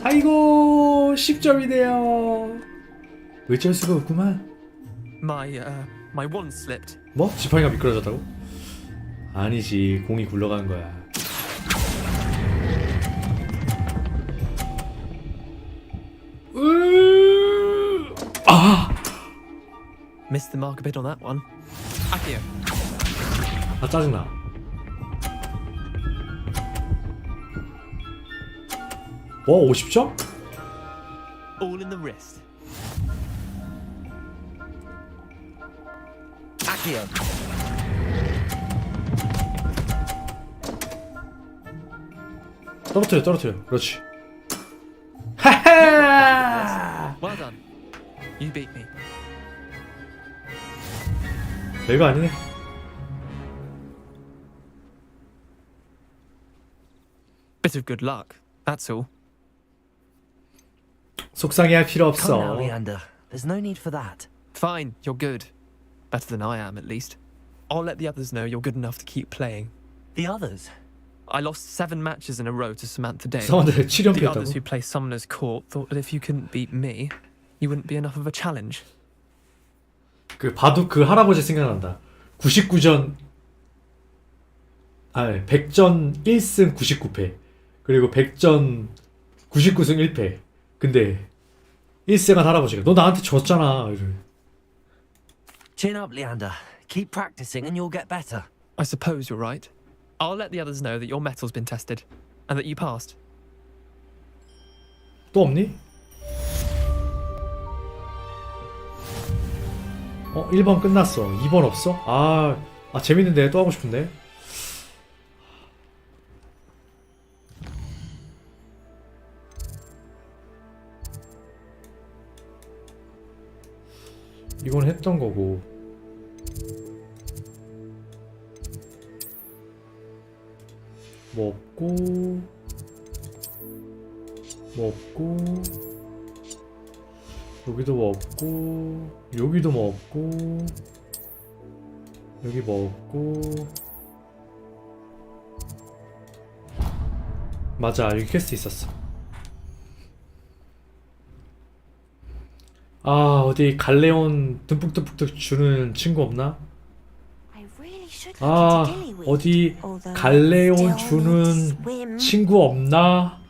아이고 10점이네요. 어쩔 수가 없구만. My wand slipped. 뭐? 지팡이가 미끄러졌다고? 아니지 공이 굴러간 거야. Missed the mark a bit on that one. Akio. 아 짜증나. 와 50점? All in the wrist. Akio. 떨어뜨려. 그렇지. 하하. Well done. You beat me. 별거 아니네. Bit of good luck. That's all. 속상해할 필요 Come now, 없어. Leander. There's no need for that. Fine, you're good. Better than I am, at least. I'll let the others know you're good enough to keep playing. The others? I lost 7 matches in a row to Samantha Dale. 사람들 7연패 The others 했다고? who play Summoner's Court thought that if you couldn't beat me, you wouldn't be enough of a challenge. 그 바둑 그 할아버지 생각난다. 99전 100전 1승 99패 그리고 100전 99승 1패. 근데 1승한 할아버지가 너 나한테 졌잖아. 이러네. Chin up, Leander. Keep practicing and you'll get better. I suppose you're right. I'll let the others know that your metal's been tested and that you passed. 또 없니? 1번 끝났어. 2번 없어? 재밌는데 또 하고 싶은데. 이건 했던 거고. 뭐 없고 여기도 뭐 없고 여기도 뭐 없고 여기 뭐 없고. 맞아 여기 퀘스트 있었어. 어디 갈레온 듬뿍듬뿍 주는 친구 없나? 어디 갈레온 주는 친구 없나?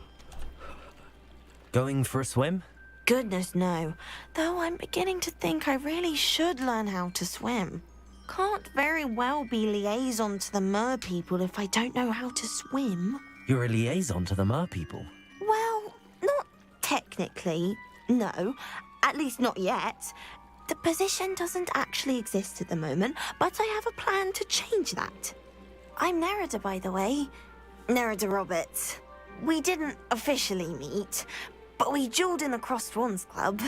Going for a swim? Goodness, no. Though I'm beginning to think I really should learn how to swim. Can't very well be liaison to the mer people if I don't know how to swim. You're a liaison to the mer people. Well, not technically, no. At least not yet. The position doesn't actually exist at the moment, but I have a plan to change that. I'm Nerida, by the way. Nerida Roberts. We didn't officially meet, but we dueled in the Crossed Swans Club.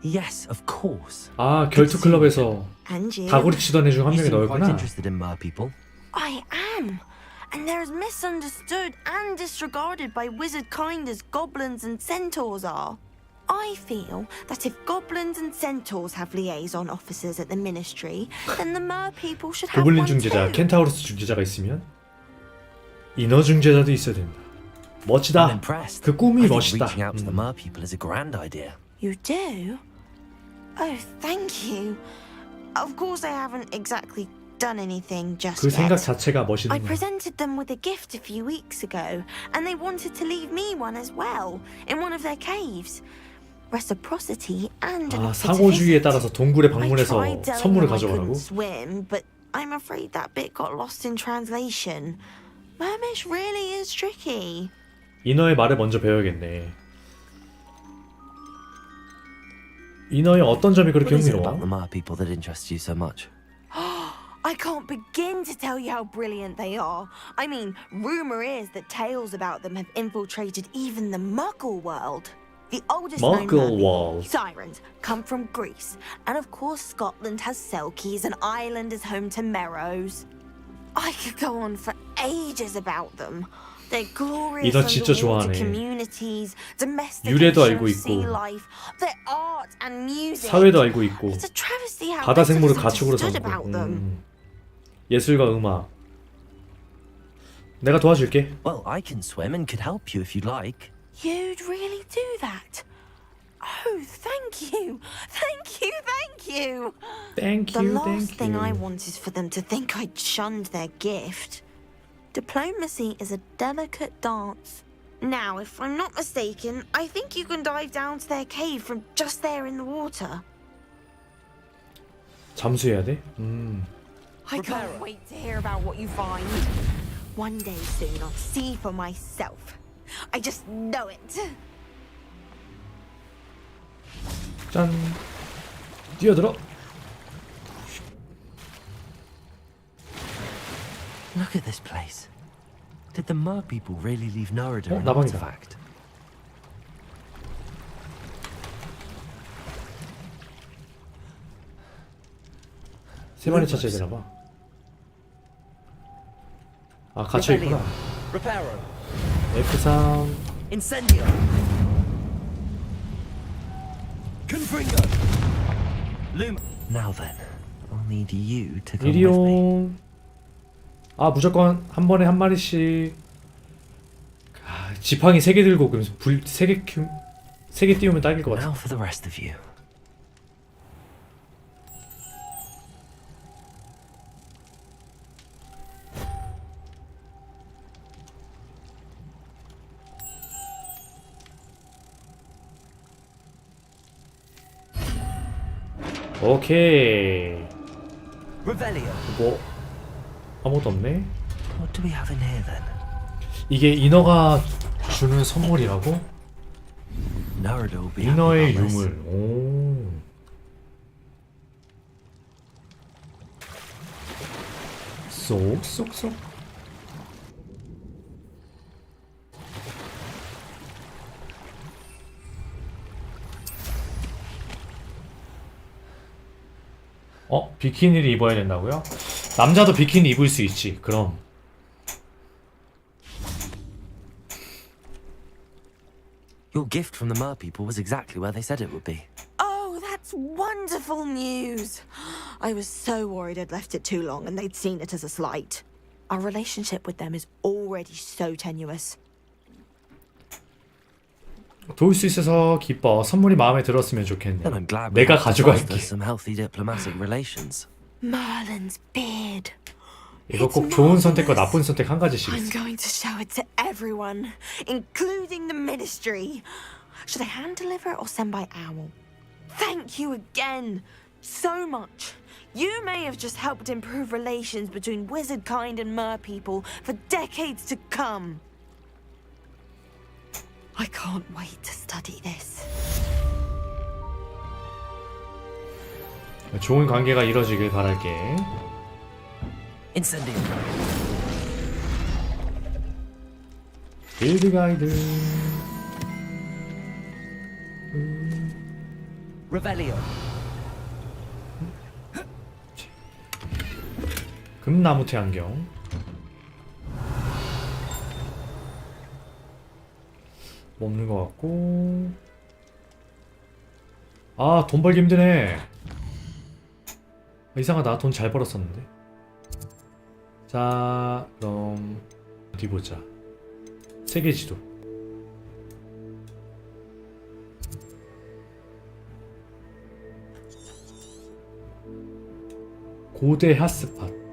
Yes, of course. 아, 결투 클럽에서 And you. 다구리 치던 애 중 한 You 명이 seem quite 너였구나. interested in mer people. I am. And they're as misunderstood and disregarded by wizard kind as goblins and centaurs are. I feel that if goblins and centaurs have liaison officers at the ministry, then the mer people should have 고블린 one 중재자, too. 켄타우로스 중재자가 있으면 인어 중재자도 있어야 된다. 멋지다. I'm impressed. 그 꿈이 I think 멋있다. reaching out to the mer people is a grand idea. You do? Oh, thank you. Of course I haven't exactly done anything just 그 생각 yet. 자체가 I 멋있는 거야. presented them with a gift a few weeks ago, and they wanted to leave me one as well, in one of their caves. Reciprocity and an 아, offer to 상호주의에 visit. 따라서 동굴의 I 방문해서 tried telling 선물을 them I 가져가라고? couldn't swim, but I'm afraid that bit got lost in translation. Mermish really is tricky. 인어의 말을 먼저 배워야겠네. 인어의 어떤 점이 그렇게 What is it about 흥미로워? the mer people that interests you so much? I can't begin to tell you how brilliant they are. I mean, rumor is that tales about them have infiltrated even the Muggle world. The oldest known Muggle mermen, world. sirens, come from Greece. And of course, Scotland has Selkies and Ireland is home to Merrows. I could go on for ages about them. Their glorious 이너 진짜 underwater 좋아하네. communities, 유래도 domestication 알고 of 있고, sea life, their art and music. 사회도 알고 있고, It's a travesty how 바다 little 생물을 is 가축으로 understood 삼고, about them. 예술과 음악. 내가 도와줄게. Well, I can swim and could help you if you'd like. You'd really do that? Oh, thank you. Thank you, thank you. Thank The you, last thank thing you. I want is for them to think I'd shunned their gift. Diplomacy is a delicate dance. Now, if I'm not mistaken, I think you can dive down to their cave from just there in the water. 잠수해야 돼? I can't wait to hear about what you find. One day soon, I'll see for myself. I just know it. 짠. 뛰어들어. Look at this place. Did the mer people really leave Nerida an 나방이다. artifact? 세 마리 찾아야 되나 봐. 아, 갇혀 있구나. Reparo. F3. Incendio. Confringo. Loom. Now then, I'll need you to come with me. 이리온. 아, 무조건 한 번에 한 마리씩. 아, 지팡이 3개 들고 그러면서 불 3개 띄우면 딱일 것 같아. Now for the rest of you. 오케이. Revelio. 뭐 아무것도 없네. What do we have in here then? 이게 인어가 주는 선물이라고? Nerida will be 인어의 happy about this. 유물. 오. 쏙쏙쏙. 비키니를 입어야 된다고요? 남자도 비키니 입을 수 있지. 그럼. Your gift from the mer people was exactly where they said it would be. Oh, that's wonderful news. I was so worried I'd left it too long and they'd seen it as a slight. Our relationship with them is already so tenuous. 도울 수 있어서 기뻐. 선물이 마음에 들었으면 좋겠네. Then I'm glad we 내가 have to 가져갈게. foster some healthy diplomatic relations. Merlin's beard. 이거 꼭 좋은 선택과 나쁜 선택 한 가지씩 I'm 있어. going to show it to everyone, including the ministry. Should I hand deliver it or send by owl? Thank you again so much. You may have just helped improve relations between wizard kind and mer people for decades to come. I can't wait to study this. 좋은 관계가 이뤄지길 바랄게. Incendio. 빌드 가이드. Revelio. 금나무 태안경. 뭐 없는 것 같고. 아, 돈 벌기 힘드네. 이상하다. 돈 잘 벌었었는데. 자, 그럼 어디 보자. 세계지도. 고대 핫스팟.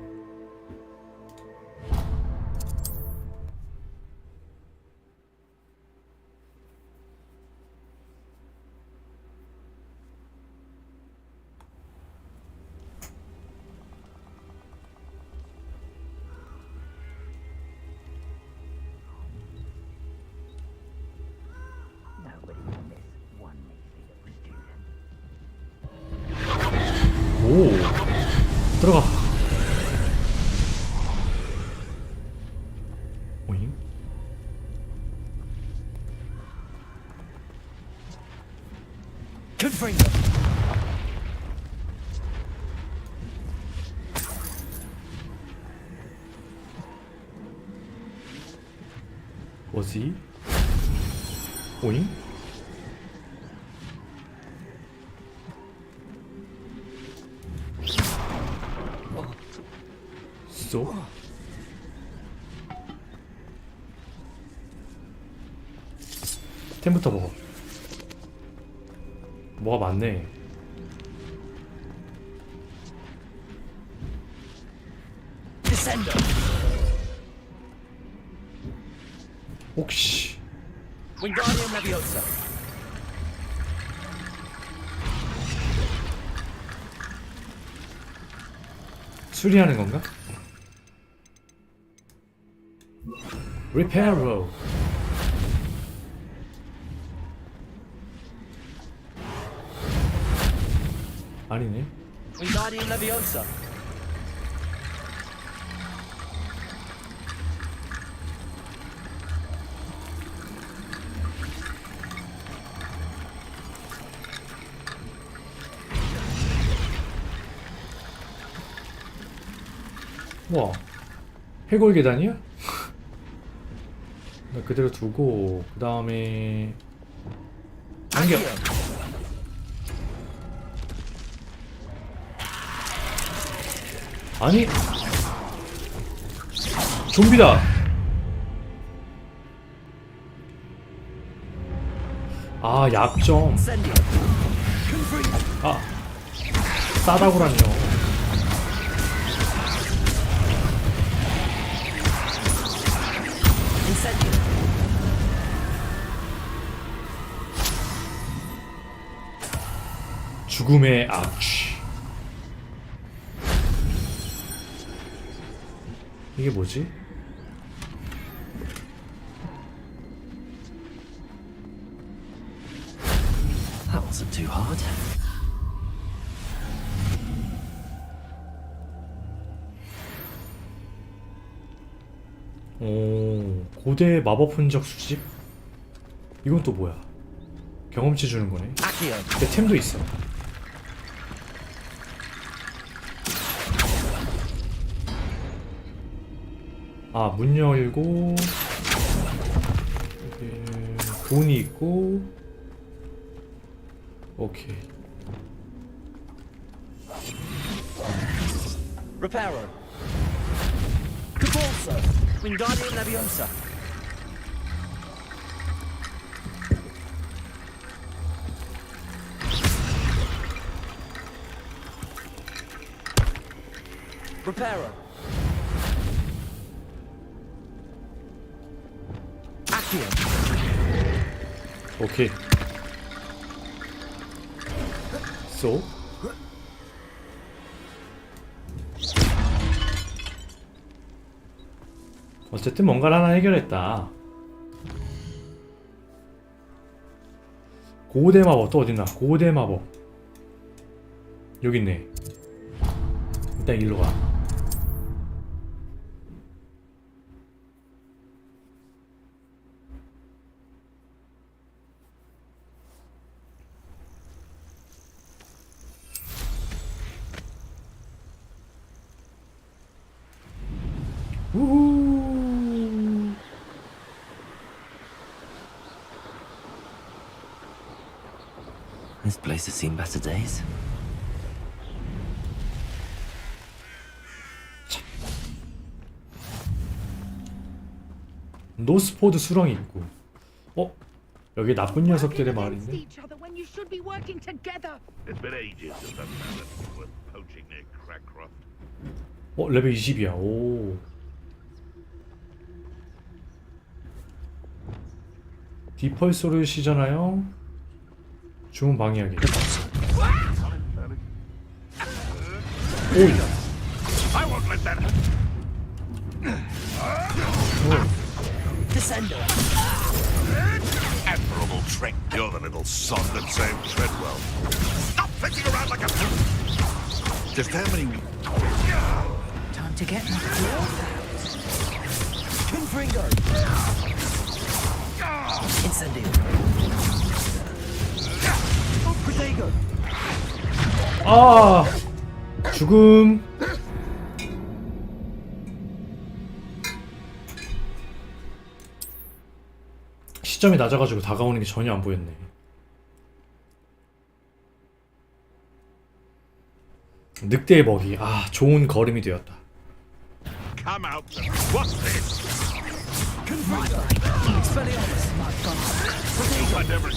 오, 들어가. 오잉? Confringo. 뭐지? 오잉? 쏘? 템부터 먹어. 뭐가 많네. 혹시 Wingardium Leviosa. 수리하는 건가? 리페어로. 아니네. Wingardium Leviosa. 와, 해골 계단이야? 나 그대로 두고 그 다음에 안경. 아니, 좀비다. 아, 약점. 아, 싸다구란요. 죽음의 악취. 이게 뭐지? That wasn't too hard. 오, 고대 마법 흔적 수집? 이건 또 뭐야? 경험치 주는 거네. 내 템도 있어. 아, 문 열고 돈이 있고. 오케이. Reparo. Capulso. Wingardium Leviosa. Reparo. Accio. 오케이. 쏘. 어쨌든 뭔가를 하나 해결했다. 고대 마법 또 어딨나? 고대 마법 여기 있네. 일단 일로 가. 우후. This place has seen better days. 노스포드 수렁이 있고. 여기 나쁜 녀석들의 마을인데. each other when you should be working together. It's been ages since I've managed with poaching near Crackcroft. 레벨 20이야. 오. 디펄소를 시전하여 주문 방해하기. 오야. I won't let that Descendo. admirable trick. You're the little sod that saved Treadwell. Stop flicking around like a... Just how many... Time to get my clothes out. Confringo. Incendio. Protego. 아 죽음. 시점이 낮아가지고 다가오는 게 전혀 안 보였네. 늑대의 먹이. 아 좋은 걸음이 되었다. Come out. What's this? Confringo. Expelliarmus. I never...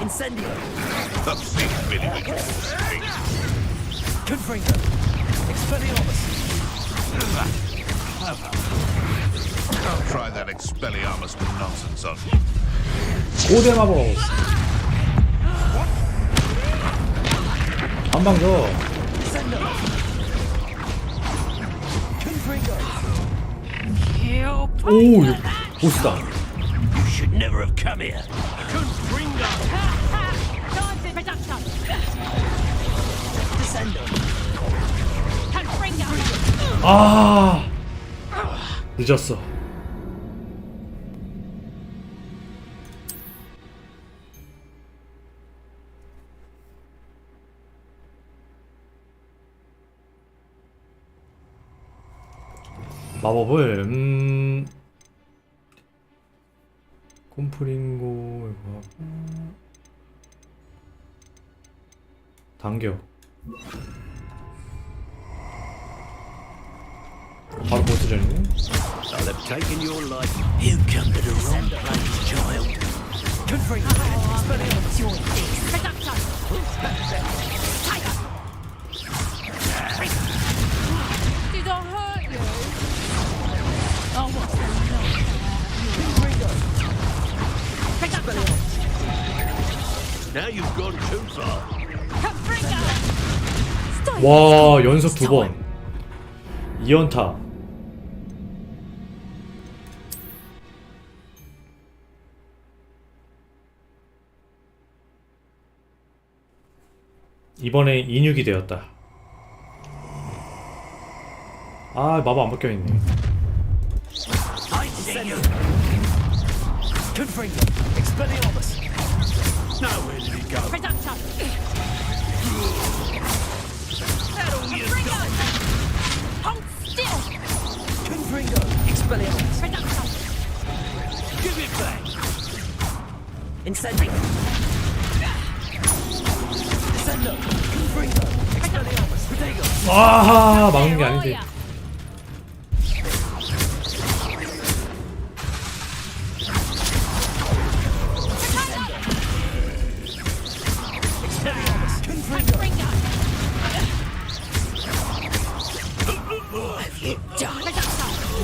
Incendio. Obscene Billy. Confringo. Expelliarmus. I'll try that Expelliarmus nonsense on you. 고대 마법. 한방 더. 오, 이거 보스다. You should never have come here. 아, 늦었어. 마법을 콤프링고 이거 하고 당겨. 바로 보스전이네. I'll have taken your life. You come to the wrong place, child. Confringo. Expelliarmus. Your Did I hurt you? Oh, what's going on? Now you've gone too far. 와, 연속 2번 2연타. 이번에 인육이 되었다. 아, 마법 안 벗겨있네. Confringo. Expelliarmus. Now where did he go? That'll you done. Hold still. Confringo. Expelliarmus. Give it back. Incendio. Descendo. Confringo. Expelliarmus. Protego. 아, 막는 게 아닌데.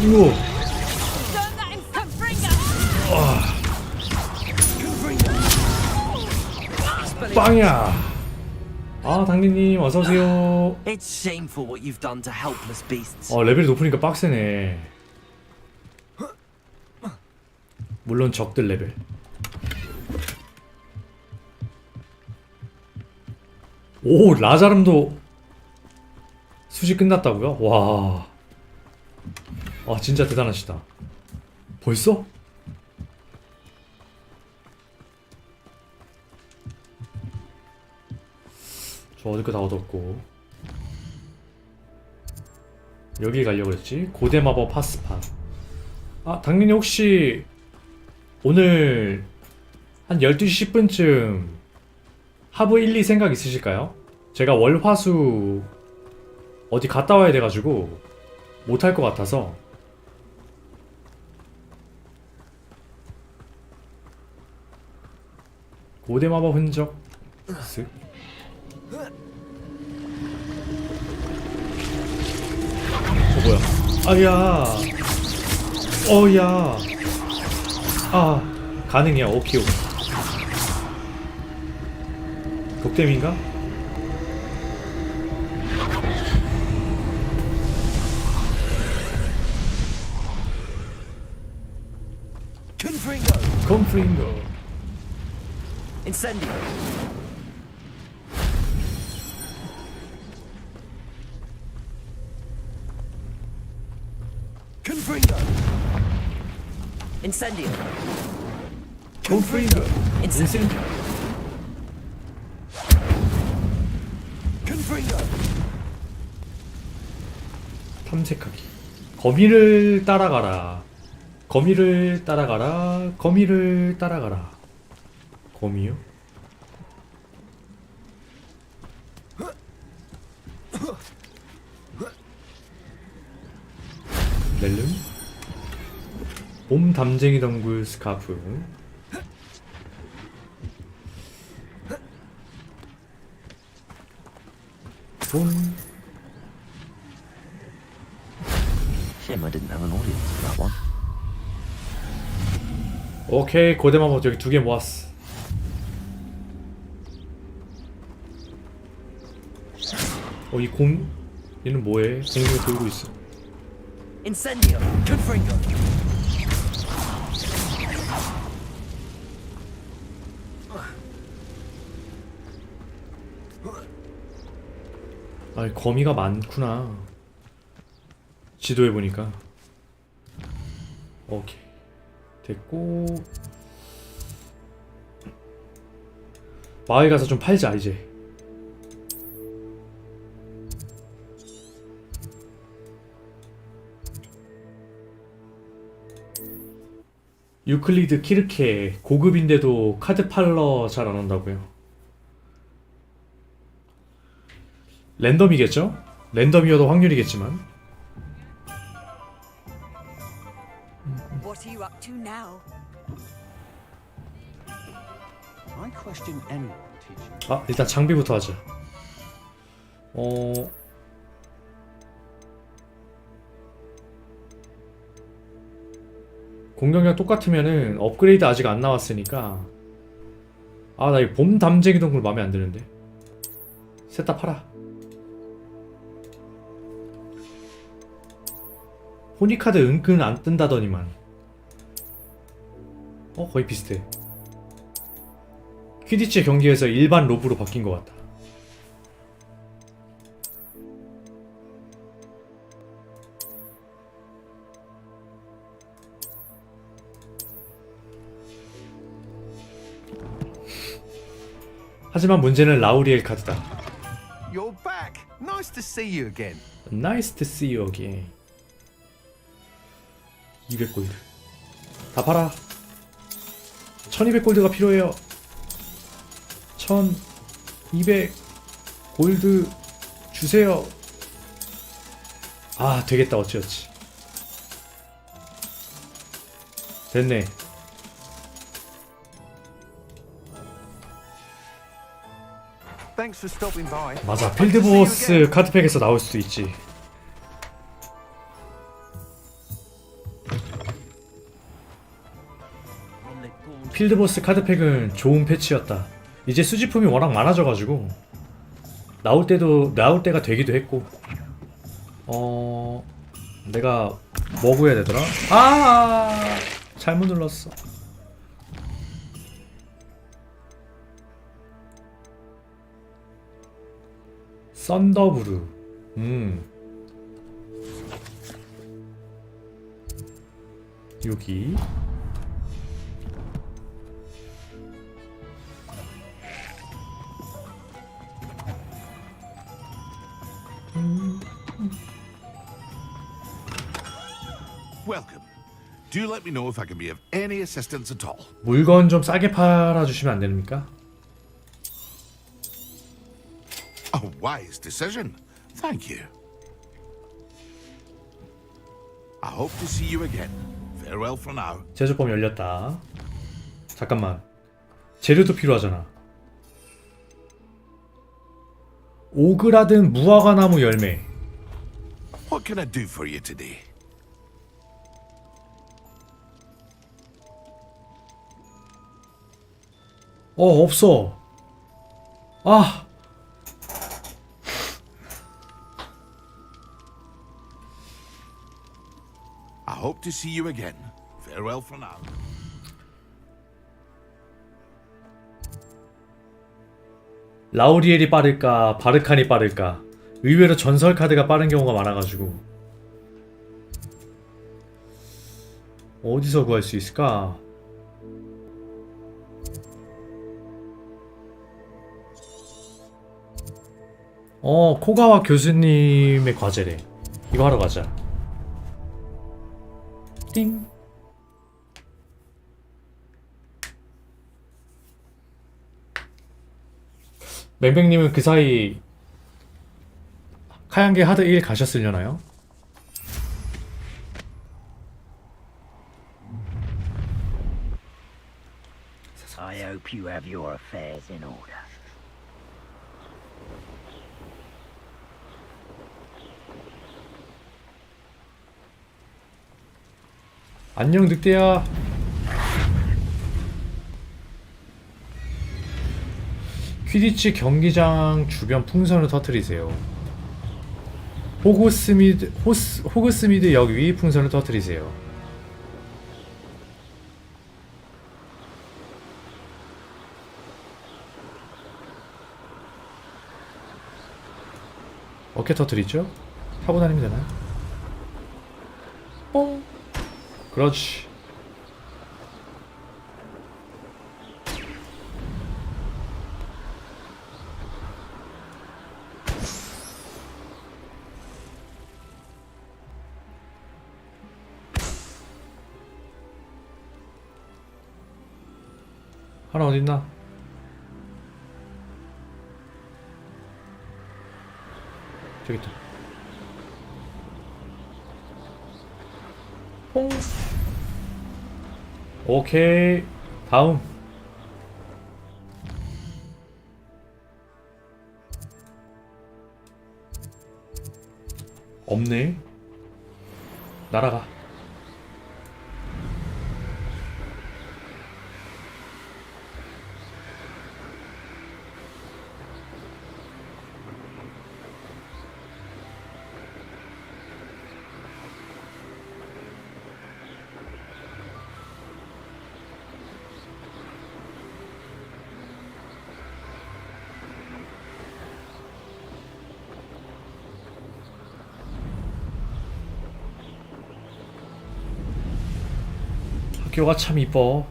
우와. 빵이야. 아, 당리님 어서 오세요. It's shameful what you've done to helpless beasts. 레벨이 높으니까 빡세네. 물론 적들 레벨. 오, 라자름도 수지 끝났다고요? 와. 아, 진짜 대단하시다. 벌써? 저 어디 거 다 얻었고. 여기 가려고 그랬지? 고대 마법 파스파. 아, 당연히 혹시 오늘 한 12시 10분쯤 하부 1, 2 생각 있으실까요? 제가 월, 화, 수 어디 갔다 와야 돼가지고 못할 것 같아서. 고대 마법 흔적 쓱. 뭐야? 아야. 어야. 아, 가능이야. 오케이. 독댐인가? 컴프링거. Incendio. Confringo. Incendio. 컴프링거. 인센디오. Confringo. 탐색하기. 거미를 따라가라. 거미를 따라가라. 거미를 따라가라. 거미요? 렐름? 봄 담쟁이 덩굴 스카프. 봄. Shame I didn't have an audience for that one. 오케이, 고대 마법 여기 2개 모았어. 이 곰, 얘는 뭐해? 공중에 돌고 있어. Incendio. Confringo. 아, 거미가 많구나. 지도에 보니까. 오케이, 됐고. 마을 가서 좀 팔자 이제. 유클리드 키르케 고급인데도 카드 팔러 잘 안 한다고요. 랜덤이겠죠? 랜덤이어도 확률이겠지만. What are you up to now? I question anyone teaching. 아, 일단 장비부터 하자. 공격력 똑같으면은 업그레이드 아직 안 나왔으니까. 아, 나 이 봄 담쟁이 동굴 마음에 안 드는데. 셋 다 팔아. 호니카드 은근 안 뜬다더니만. 거의 비슷해. 퀴디치 경기에서 일반 로브로 바뀐 것 같다. 하지만 문제는 라우리엘 카드다. You're back. Nice to see you again. Nice to see you again. 200골드. 다 팔아. 1200골드가 필요해요. 1200 골드 주세요. 아, 되겠다. 어찌어찌. 됐네. Thanks for stopping by. 맞아, 필드보스 카드팩에서 나올 수도 있지. 필드보스 카드팩은 좋은 패치였다. 이제 수집품이 워낙 많아져가지고 나올 때가 되기도 했고. 내가 뭐 구해야 되더라? 아, 잘못 눌렀어. 썬더브루. 여기. Welcome. Do let me know if I can be of any assistance at all. 물건 좀 싸게 팔아주시면 안 됩니까? A wise decision. Thank you. I hope to see you again. Farewell for now. 제조법 열렸다. 잠깐만. 재료도 필요하잖아. 오그라든 무화과나무 열매. What can I do for you today? 없어. 아. I hope to see you again. Farewell for now. 라우리엘이 빠를까 바르칸이 빠를까. 의외로 전설 카드가 빠른 경우가 많아가지고 어디서 구할 수 있을까? 코가와 교수님의 과제래. 이거 하러 가자. 띵. 맹맹님은 그 사이 카양계 하드 1 가셨으려나요? I hope you have your affairs in order. 안녕 늑대야. 퀴디치 경기장 주변 풍선을 터뜨리세요. 호그스미드 역 위 풍선을 터뜨리세요. 어떻게 터뜨리죠? 타고 다니면 되나요? 뽕! 그렇지. 하나 어딨나? 저기 있다. 퐁. 오케이. 다음. 없네. 날아가. 학교가 참 이뻐.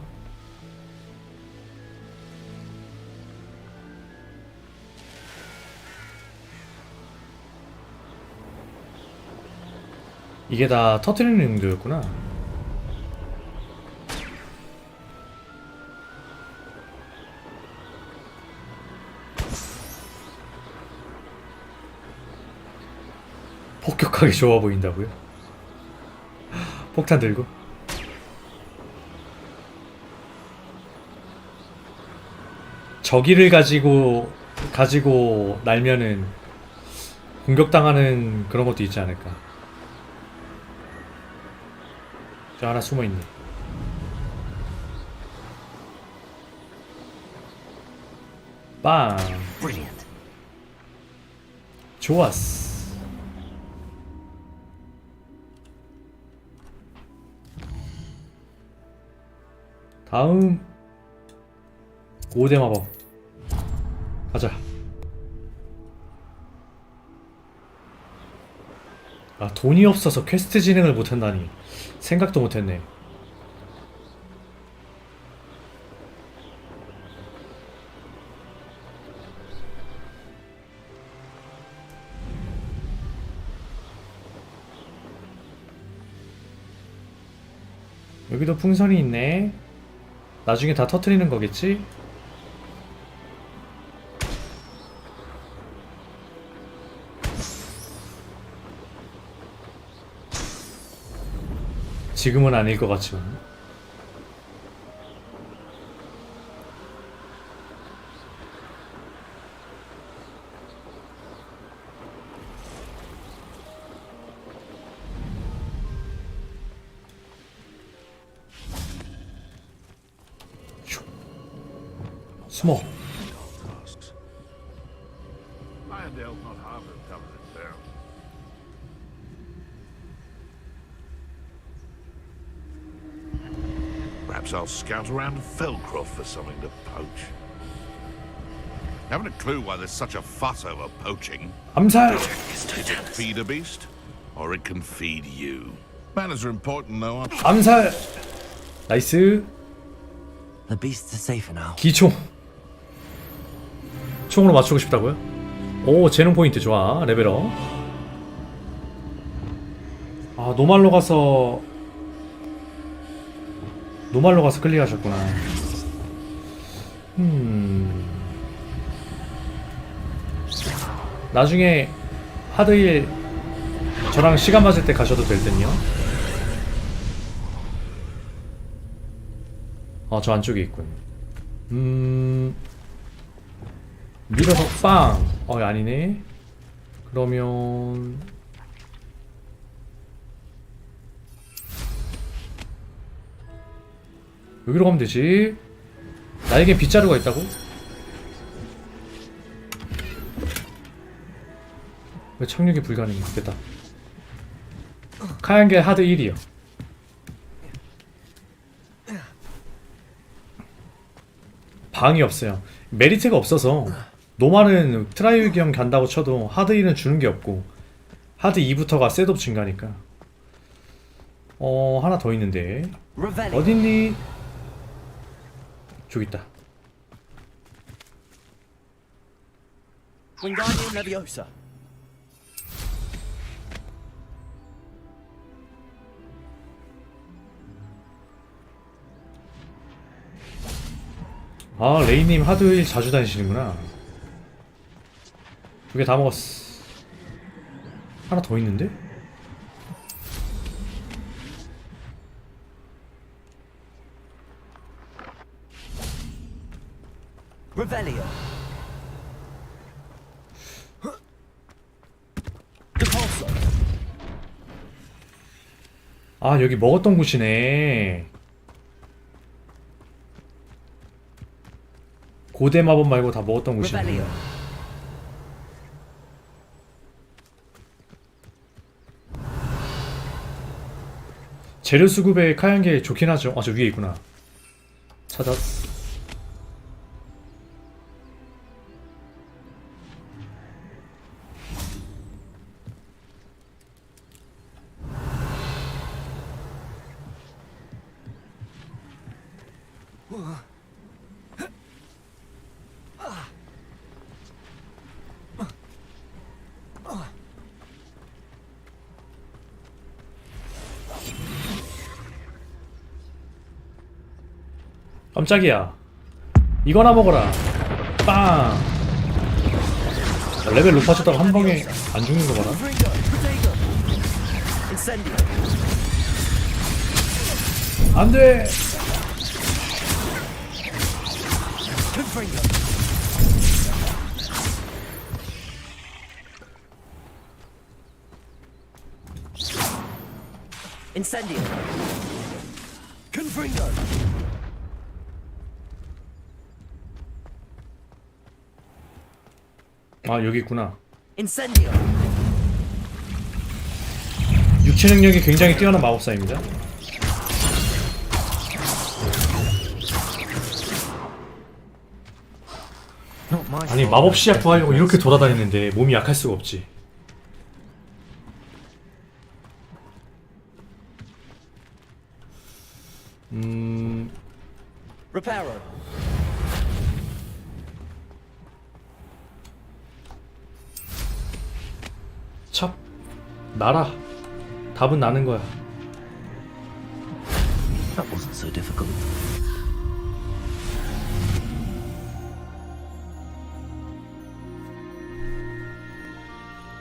이게 다 터트리는 용도였구나. 폭격하기 좋아 보인다고요? 폭탄 들고? 저기를 가지고 날면은 공격당하는 그런 것도 있지 않을까. 저 하나 숨어있네. 빵. 좋았어. 다음 5대 마법 가자. 아, 돈이 없어서 퀘스트 진행을 못한다니. 생각도 못했네. 여기도 풍선이 있네. 나중에 다 터트리는 거겠지? 지금은 아닐 것 같지만. 숨어. Perhaps I'll scout around Felcroft for something to poach. Haven't a clue why there's such a fuss over poaching. 암살! Is it feed a beast? Or it can feed you? Manners are important though. 암살! 나이스. The beasts are safer now. 기총. 총으로 맞추고 싶다고요? 오, 재능 포인트 좋아. 레벨업. 아, 노말로 가서 클릭하셨구나. 나중에 하드힐 저랑 시간 맞을 때 가셔도 될 듯요. 저 안쪽에 있군. 밀어서 빵! 아니네. 그러면 여기로 가면 되지. 나에겐 빗자루가 있다고? 왜 착륙이 불가능해? 됐다. 카얀게 하드 1이요. 방이 없어요. 메리트가 없어서. 노말은 트라이얼 겸 간다고 쳐도 하드 1은 주는 게 없고 하드 2부터가 셋업 증가니까. 하나 더 있는데 어딨니? 저기 있다. 아, 레이님 하드힐 자주 다니시는구나. 두 개 다 먹었어. 하나 더 있는데? Revelio. 아, 여기 먹었던 곳이네. 고대 마법 말고 다 먹었던 곳이네. 재료 수급에 카얀게 좋긴 하죠. 저 위에 있구나. 찾았어. 깜짝이야. 이거나 먹어라. 빵. 레벨 높아졌다고 한 방에 안 죽는 거 봐라. 안 돼. Incendio. Confringo. 아, 여기 있구나. Incendio. 육체 능력이 굉장히 뛰어난 마법사입니다. 아니, 마법 시약 구하려고 이렇게 돌아다니는데 몸이 약할 수가 없지. Repairer. 찹 나라. 답은 나는 거야. That wasn't so difficult.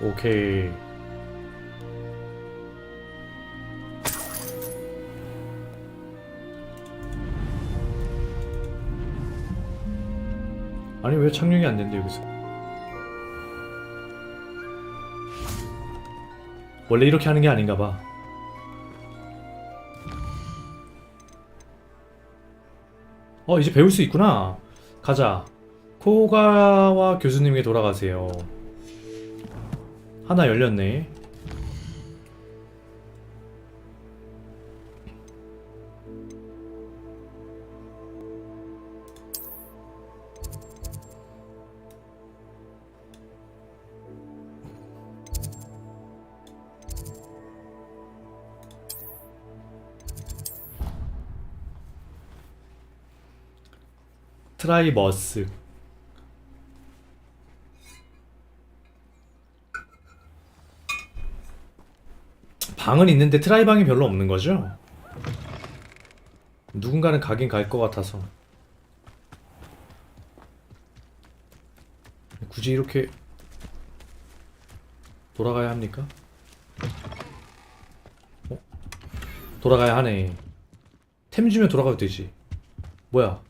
오케이. 아니 왜 착륙이 안 된대 여기서? 원래 이렇게 하는 게 아닌가 봐. 이제 배울 수 있구나. 가자. 코가와 교수님에게 돌아가세요. 하나 열렸네. 트라이버스. 방은 있는데 트라이방이 별로 없는 거죠? 누군가는 가긴 갈 것 같아서. 굳이 이렇게 돌아가야 합니까? 돌아가야 하네. 템 주면 돌아가도 되지. 뭐야?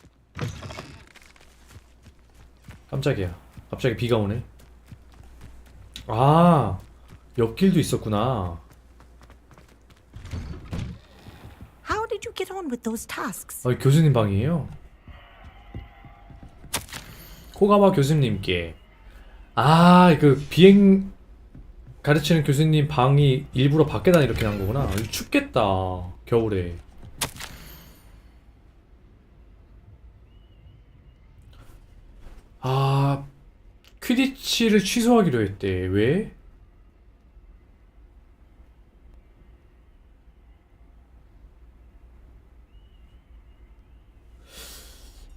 깜짝이야. 갑자기 비가 오네. 아, 옆길도 있었구나. How did you get on with those tasks? 교수님 방이에요. 코가와 교수님께. 그 비행 가르치는 교수님 방이 일부러 밖에다 이렇게 난 거구나. 춥겠다. 겨울에. 퀴디치를 취소하기로 했대. 왜?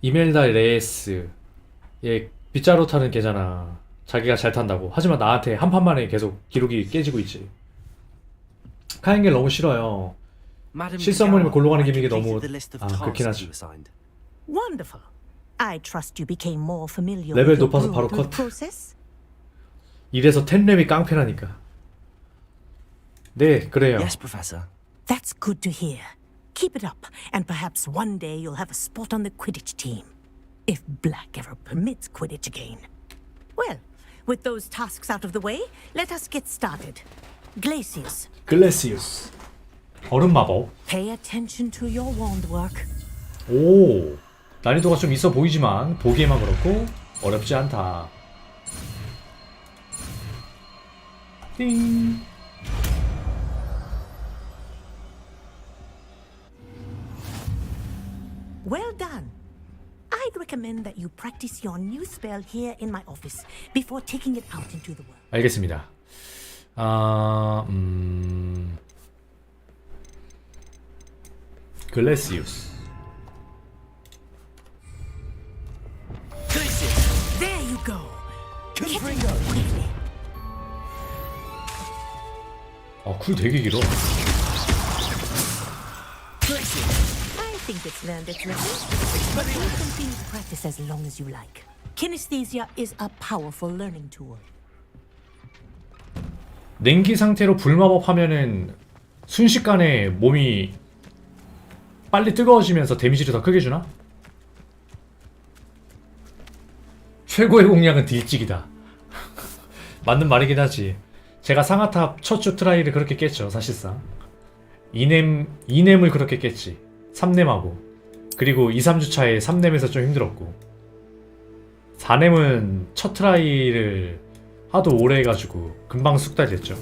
이멜다 레스. 얘 빗자루 타는 걔잖아. 자기가 잘 탄다고. 하지만 나한테 한 판만에 계속 기록이 깨지고 있지. 카인게 너무 싫어요. 실수한번이면 골로 가는 기믹이 너무 그렇긴 하지. Wonderful. I trust you became more familiar 레벨 with the 높아서 바로 brutal 컷. process. 이래서 10렙이 깡패라니까. 네, 그래요. Yes, Professor. That's good to hear. Keep it up, and perhaps one day you'll have a spot on the Quidditch team. If Black ever permits Quidditch again. Well, with those tasks out of the way, let us get started. Glacius, 글래시우스. 얼음 마법. pay attention to your wand work. 오, 난이도가 좀 있어 보이지만 보기에만 그렇고 어렵지 않다. 띵. Well done. I'd recommend that you practice your new spell here in my office before taking it out into the world. 알겠습니다. 글래시우스. There you go. Get it quickly. 쿨 되게 길어. I think it's learned its lesson, but you can continue to practice as long as you like. Kinesthesia is a powerful learning tool. 냉기 상태로 불마법 하면은 순식간에 몸이 빨리 뜨거워지면서 데미지를 더 크게 주나? 최고의 공략은 딜찍이다. 맞는 말이긴 하지. 제가 상하탑 첫 주 트라이를 그렇게 깼죠, 사실상. 2렘을 그렇게 깼지. 3렘하고. 그리고 2, 3주차에 3렘에서 좀 힘들었고. 4렘은 첫 트라이를 하도 오래 해가지고 금방 숙달이 됐죠.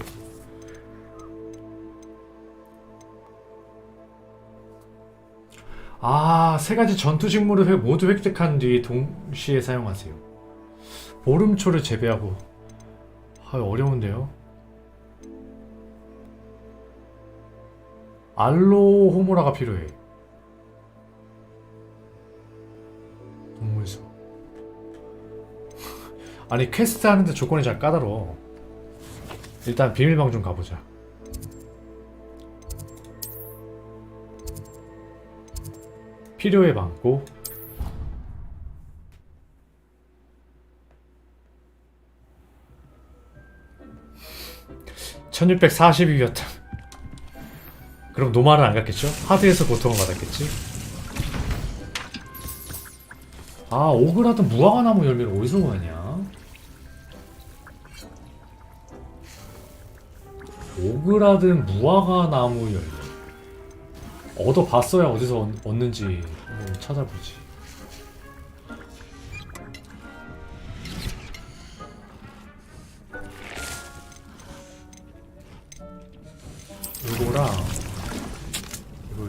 세 가지 전투 직무를 모두 획득한 뒤 동시에 사용하세요. 보름초를 재배하고. 어려운데요. 알로 호모라가 필요해. 아니 퀘스트 하는데 조건이 잘 까다로워. 일단 비밀방 좀 가보자. 필요의 방고 1642였다. 그럼 노말은 안 갔겠죠? 하드에서 고통을 받았겠지? 아, 오그라든 무화과나무 열매를 어디서 구하냐? 오그라든 무화과나무 열매 얻어봤어야 어디서 얻는지 한번 찾아보지. 요거랑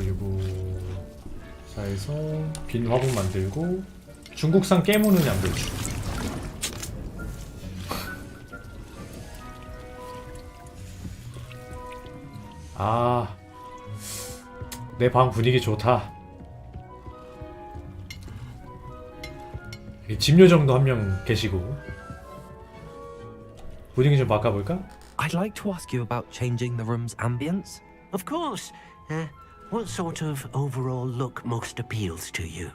요거 사에서 빈 화분 만들고 중국산 깨무는 양배추. 아, 내 방 분위기 좋다. 집요정도 한 명 계시고 분위기 좀 바꿔볼까? I'd like to ask you about changing the room's ambience. Of course. What sort of overall look most appeals to you?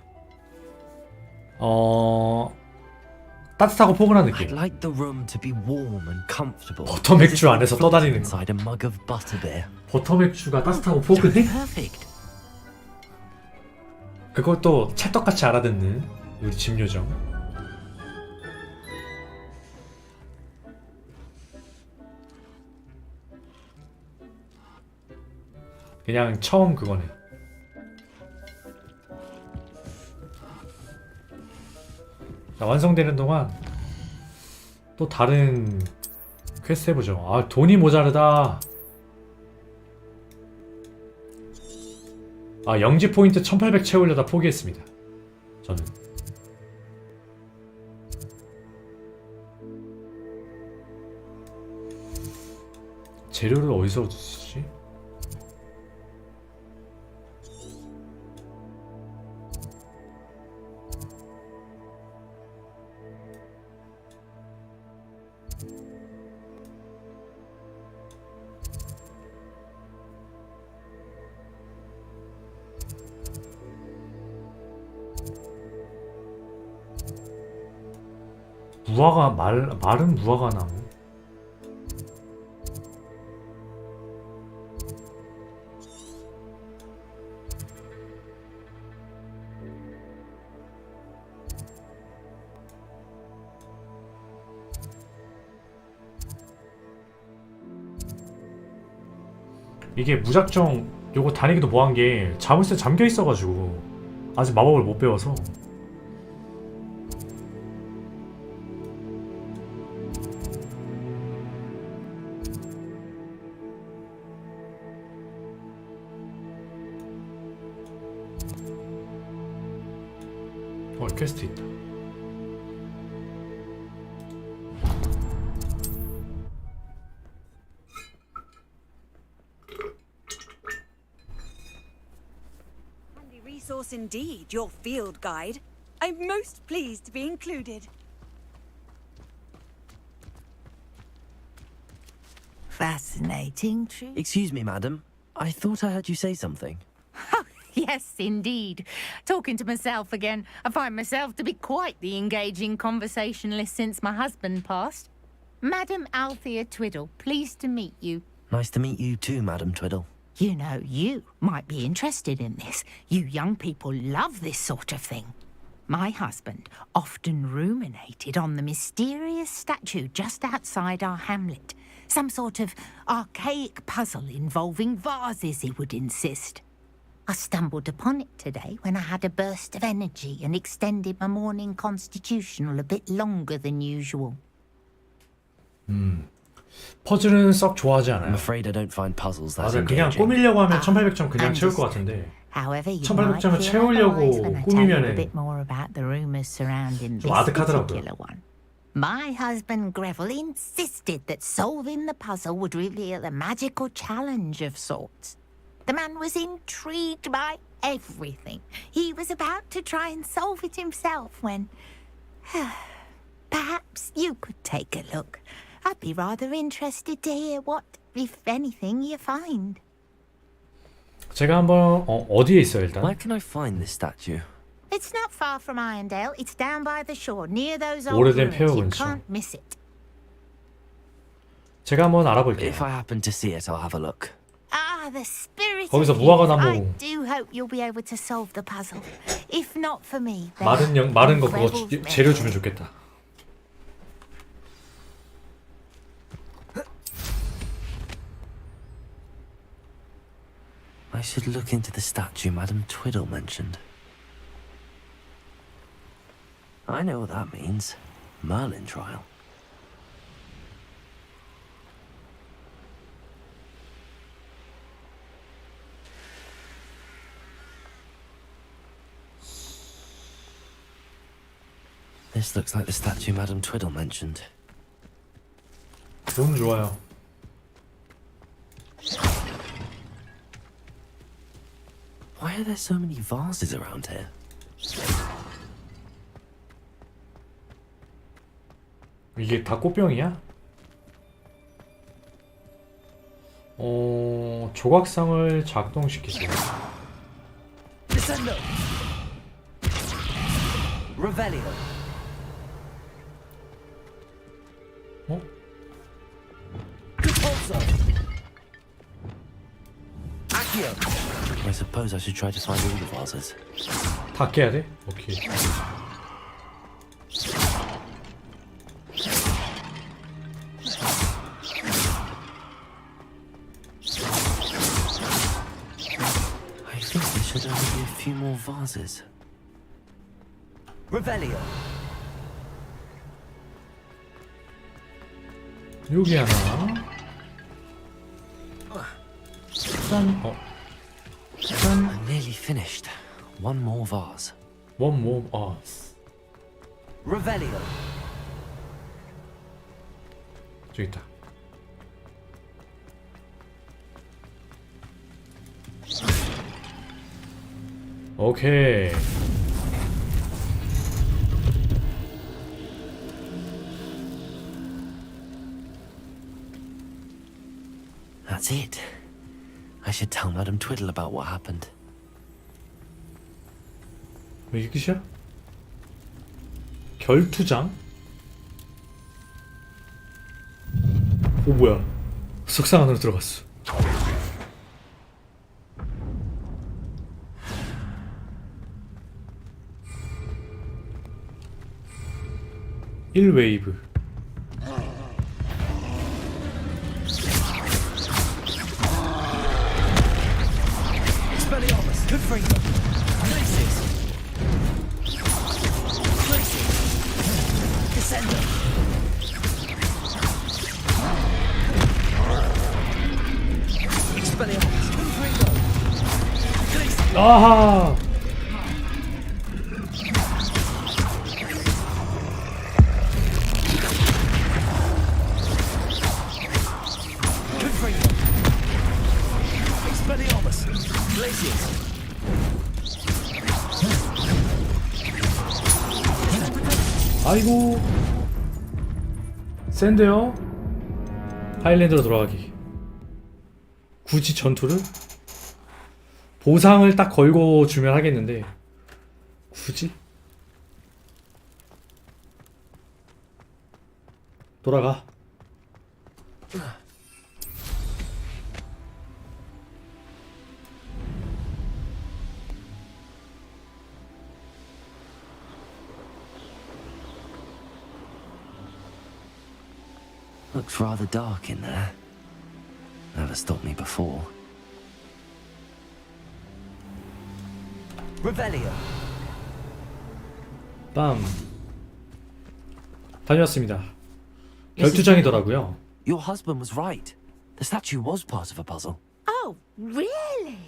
따뜻하고 포근한 느낌. I'd like the room to be warm and comfortable. 버터 맥주 안에서 떠다니는 거. Inside a mug of butterbeer. 버터 맥주가 따뜻하고 포근해? Perfect. 그것도 찰떡같이 알아듣는 우리 집요정. 그냥 처음 그거네. 자, 완성되는 동안 또 다른 퀘스트 해보죠. 아, 돈이 모자르다. 아, 영지 포인트 1800 채우려다 포기했습니다. 저는. 재료를 어디서 얻으시지? 무화과 마른 무화과 나무. 이게 무작정 요거 다니기도 뭐한 게 자물쇠 잠겨 있어가지고 아직 마법을 못 배워서. 퀘스트 있다. Handy resource indeed, your field guide. I'm most pleased to be included. Fascinating, true. Excuse me, madam. I thought I heard you say something. Yes, indeed. Talking to myself again. I find myself to be quite the engaging conversationalist since my husband passed. Madam Althea Twiddle, pleased to meet you. Nice to meet you too, Madam Twiddle. You know, you might be interested in this. You young people love this sort of thing. My husband often ruminated on the mysterious statue just outside our hamlet. Some sort of archaic puzzle involving vases, he would insist. I stumbled upon it today when I had a burst of energy and extended my morning constitutional a bit longer than usual. 퍼즐은 썩 좋아하지 않아요. I'm afraid I don't find puzzles that 맞아요. 그냥 꾸미려고 하면 1800점 그냥 채울 것 같은데 However, you 1800점을 might feel otherwise 채우려고 when I tell you a 꾸미면은 bit more about the rumors surrounding 좀 this 아득하더라고요. particular one. My husband Greville insisted that solving the puzzle would reveal a magical challenge of sorts. The man was intrigued by everything. He was about to try and solve it himself when Perhaps you could take a look. I'd be rather interested to hear what, if anything, you find. 제가 한번 어디에 있어요 일단? Where can I find this statue? It's not far from Irondale. It's down by the shore, near those old 오래된 ruins. 폐허 You 근처. can't miss it. 제가 한번 알아볼게요. If I happen to see it, I'll have a look. Ah, the spirit 거기서 of 무화과 youth. I 나무. do hope you'll be able to solve the puzzle. If not for me, then 마른 거 그거 Rebels 재료 주면 좋겠다. I should look into the statue Madame Twiddle mentioned. I know what that means. Merlin trial. This looks like the statue Madame Twiddle mentioned. 너무 좋아요. Why are there so many vases around here? 이게 다 꽃병이야? 조각상을 작동시키세요. Descendo! Revelio! 어? Accio! I suppose I should try to find all the vases. 다 깨야 돼? 오케이. I think there should only be a few more vases. Revelio! 여기 하나. 짠. 짠. I'm nearly finished. One more vase. One more. Revelio! 저기 있다. 오케이. That's it. I should tell Madame Twiddle about what happened. 이게 끝이야? 결투장? 오 뭐야? 석상 안으로 들어갔어. 일 웨이브. 아하. 아이고 센데요? 하일랜드로 돌아가기. 굳이 전투를? 보상을 딱 걸고 주면 하겠는데 굳이? 돌아가. Looks rather dark in there. Never stopped me before. Revelio. 빰. 다녀왔습니다. 결투장이더라고요. Your husband was right. The statue was part of a puzzle. Oh, really?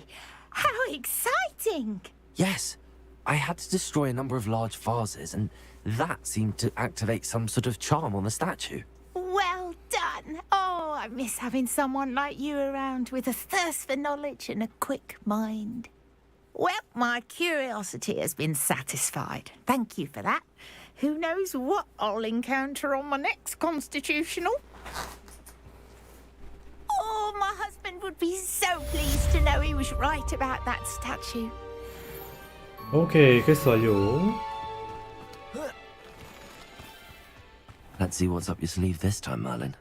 How exciting! Yes. I had to destroy a number of large vases, and that seemed to activate some sort of charm on the statue. Well done. Oh, I miss having someone like you around with a thirst for knowledge and a quick mind. Well, my curiosity has been satisfied. Thank you for that. Who knows what I'll encounter on my next constitutional? Oh, my husband would be so pleased to know he was right about that statue. 오케이, 퀘스트 완료. Let's see what's up your sleeve this time, Merlin.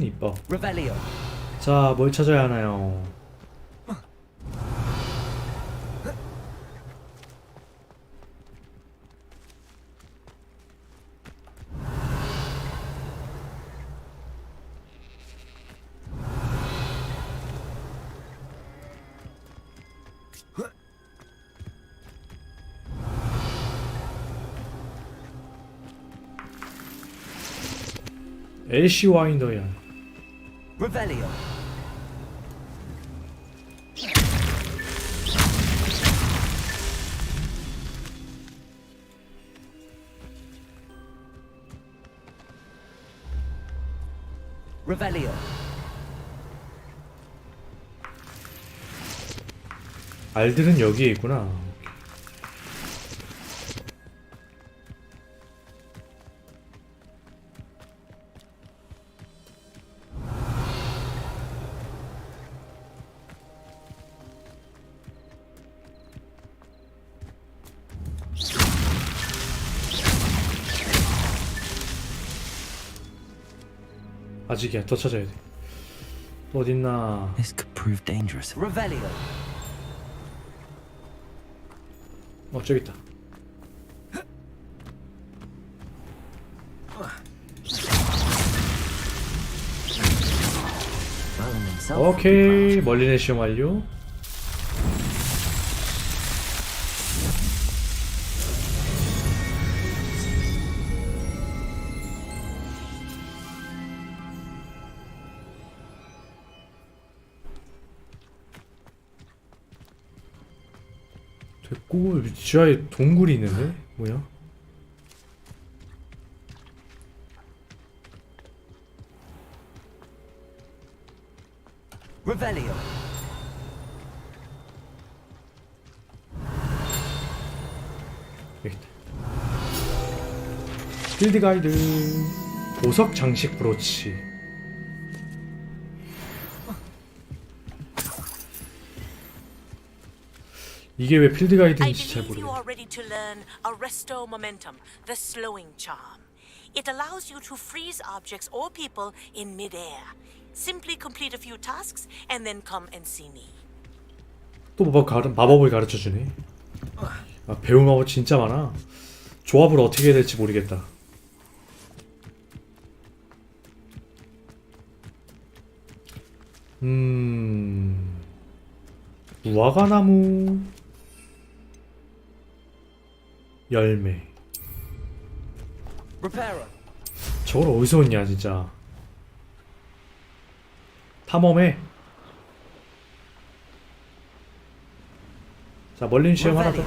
이뻐. Revelio. 자, 뭘 찾아야 하나요? 엘시 와인더야. Revelio. Revelio. 알들은 여기에 있구나. 아직이야. 더 찾아야 돼. 또 어딨나? This could prove dangerous. Revelio. 저기 있다. 오케이, 멀리내 시험 완료. 됐고, 지하에 동굴이 있는데? 뭐야? Revelio. 여기 있다. 필드 가이드. 보석 장식 브로치. 이게 왜 필드 가이드인지 잘 believe you 모르겠네. are ready to learn Arresto Momentum, the slowing charm. It allows you to freeze objects or people in mid-air. Simply complete a few tasks and then come and see me. 또 마법을 가르쳐주네. 아, 배울 마법 진짜 많아. 조합을 어떻게 해야 될지 모르겠다. 무화과나무 열매. 저걸 어디서 얻냐 진짜. 탐험해. 자, 멀린 시험 하나 더.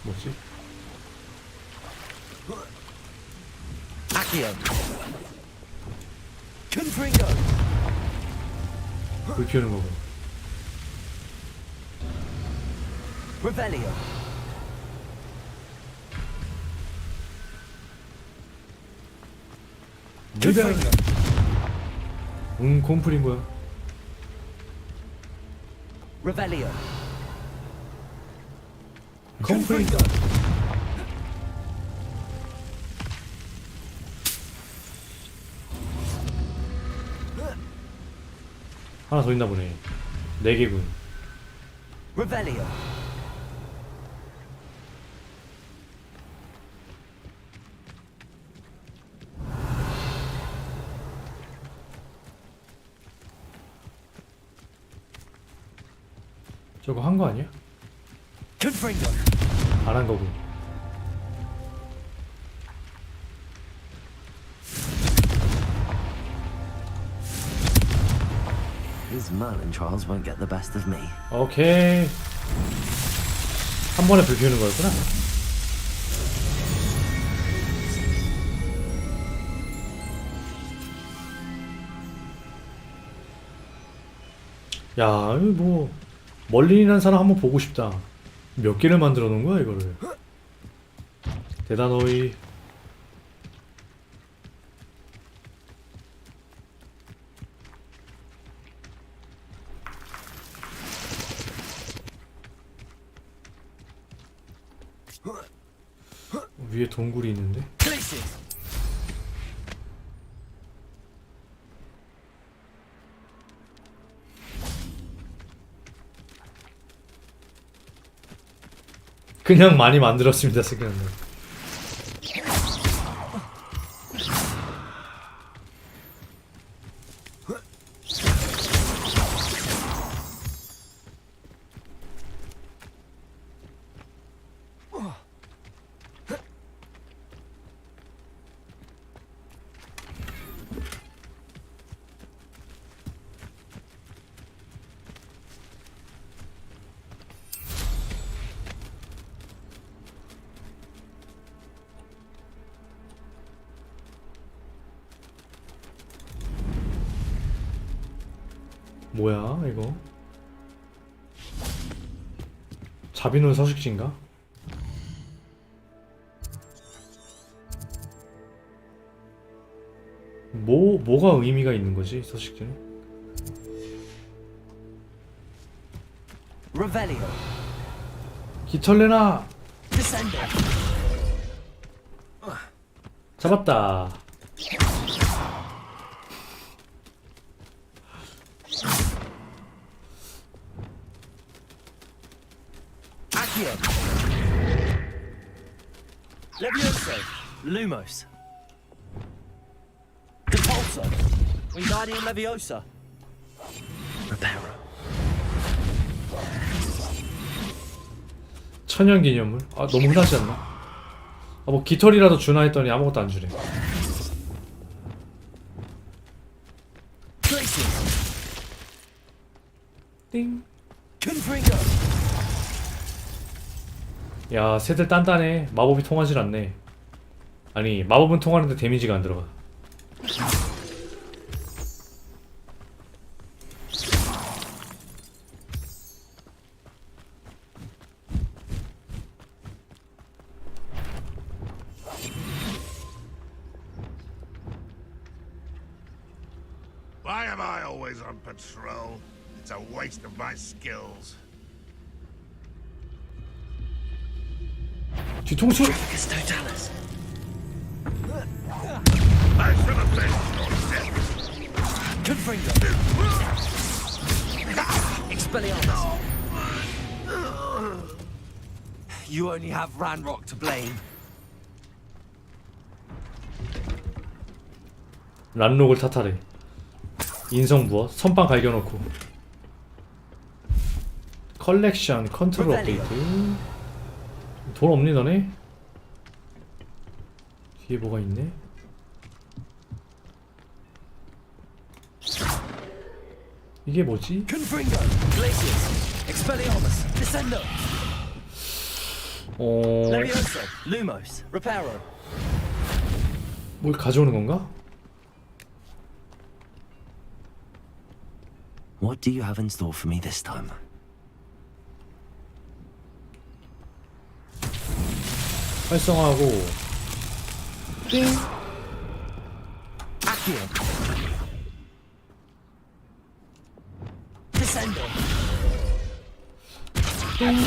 뭐지? Accio. Confringo. 불 피우는 거고. Revelio. 무대한. 곰풀인 거야. Revelio. 곰풀인. 하나 더 있나 보네. 4개군. Revelio. 저거 한 거 아니야? Confringo. 안 한 거군. Those Merlin trials won't get the best of me. 오케이. 한 번에 불 피우는 거였구나. 야, 이거 뭐 멀린이라는 사람 한번 보고 싶다. 몇 개를 만들어 놓은 거야 이거를. 대단하이. 위에 동굴이 있는데? 그냥 많이 만들었습니다, 스키는. 뭐야 이거? 자비노 서식지인가? 뭐가 의미가 있는 거지 서식지는? Revelio. 기털레나 Descendo. 잡았다. Accio. Levioso. Lumos. Depulso. Wingardium Leviosa. Reparo. 천연기념물? 아 너무 흔하지 않나? 아 뭐 깃털이라도 주나 했더니 아무것도 안 주네. 띵. 야 새들 단단해. 마법이 통하질 않네. 아니 마법은 통하는데 데미지가 안 들어가. Why am I always on patrol? It's a waste of my skills. 뒤통수. I should have been your Confringo. Expelliarmus. You only have Ranrock to blame. 란록을 탓하래. 인성 부어 선빵 갈겨놓고. 컬렉션 컨트롤 업데이트. 돈 없니 너네? 뒤에 뭐가 있네? 이게 뭐지? Confringo. Glacius. Expelliarmus. Descendo. Levioso. Lumos. Reparo. 뭘 가져오는 건가? What do you have in store for me this time? 활성화하고. 띵. Accio. Descendo. 띵.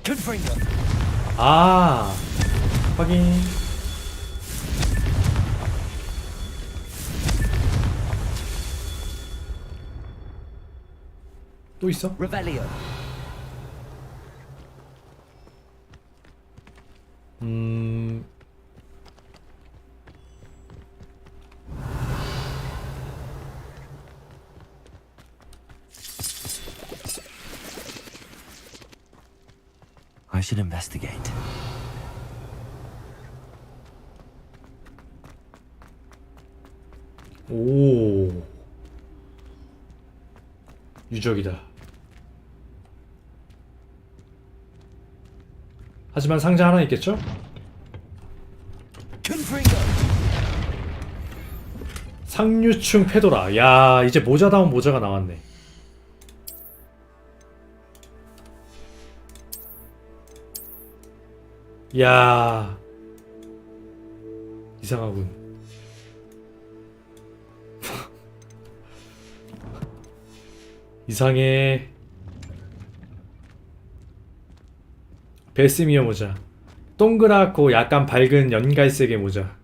Confringo. 아 확인. 또 있어? Revelio. I should investigate. 오. 유적이다. 하지만 상자 하나 있겠죠? 상류층 페도라. 야, 이제 모자다운 모자가 나왔네. 야, 이상하군. 이상해. 베스미어 모자. 동그랗고 약간 밝은 연갈색의 모자.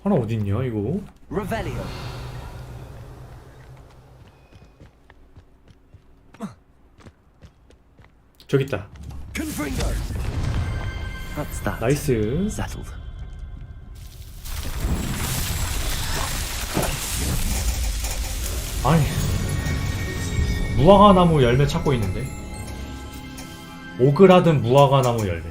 하나 어딨냐 이거? Revelio. 저기 있다. That's that. 나이스. Settled. 아니, 무화과 나무 열매 찾고 있는데. 오그라든 무화과 나무 열매.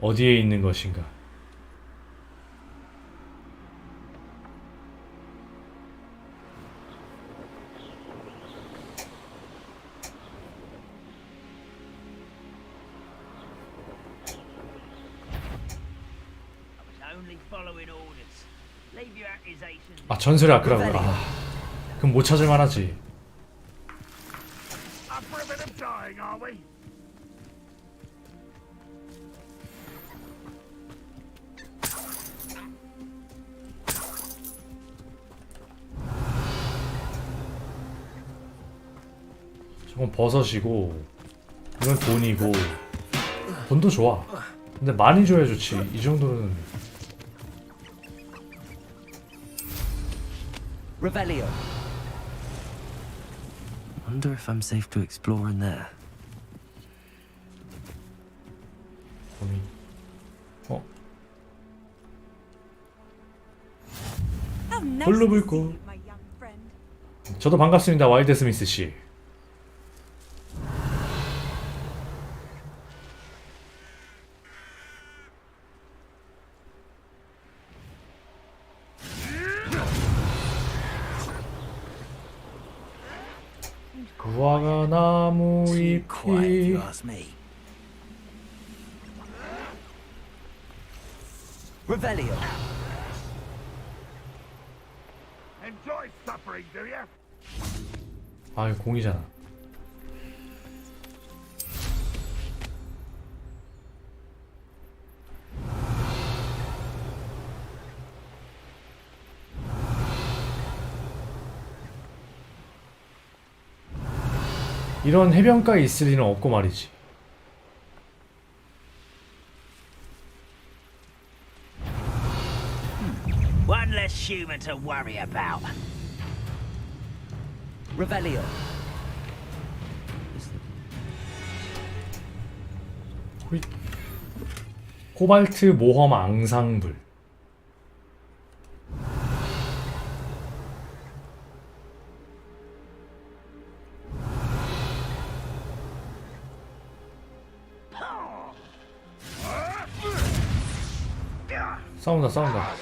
어디에 있는 것인가? 아, 전설의 아크라고요. 아, 그럼 못 찾을 만하지. 저건 버섯이고, 이건 돈이고, 돈도 좋아. 근데 많이 줘야 좋지. 이 정도는. Revelio. Wonder if I'm safe to explore in there. 고민. 어? 홀로불꽃. 저도 반갑습니다, 와일드 스미스 씨. 무화과 나무 잎이 Revelio. Enjoy suffering, do you? 아, 이거 공이잖아. 이런 해변가에 있을 리는 없고 말이지. One less human to worry about. Revelio. 코발트 모험 앙상블. 싸운다, 싸운다.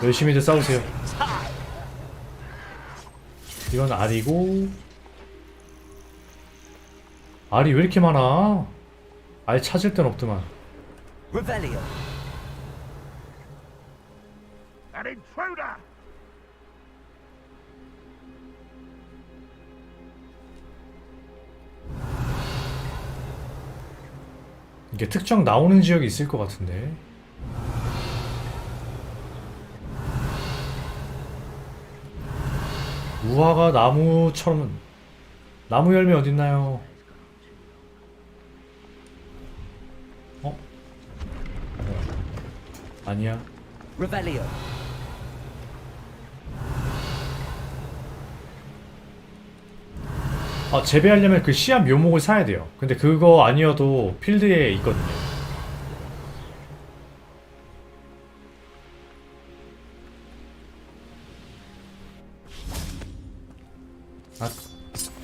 열심히들 싸우세요. 이건 알이고. 알이 왜 이렇게 많아? 알 찾을 땐 없더만. Revelio. An intruder! 이게 특정 나오는 지역이 있을 것 같은데. 무화과 나무처럼. 나무 열매 어딨나요? 어? 아니야. Revelio. 재배하려면 그 씨앗 묘목을 사야 돼요. 근데 그거 아니어도 필드에 있거든요.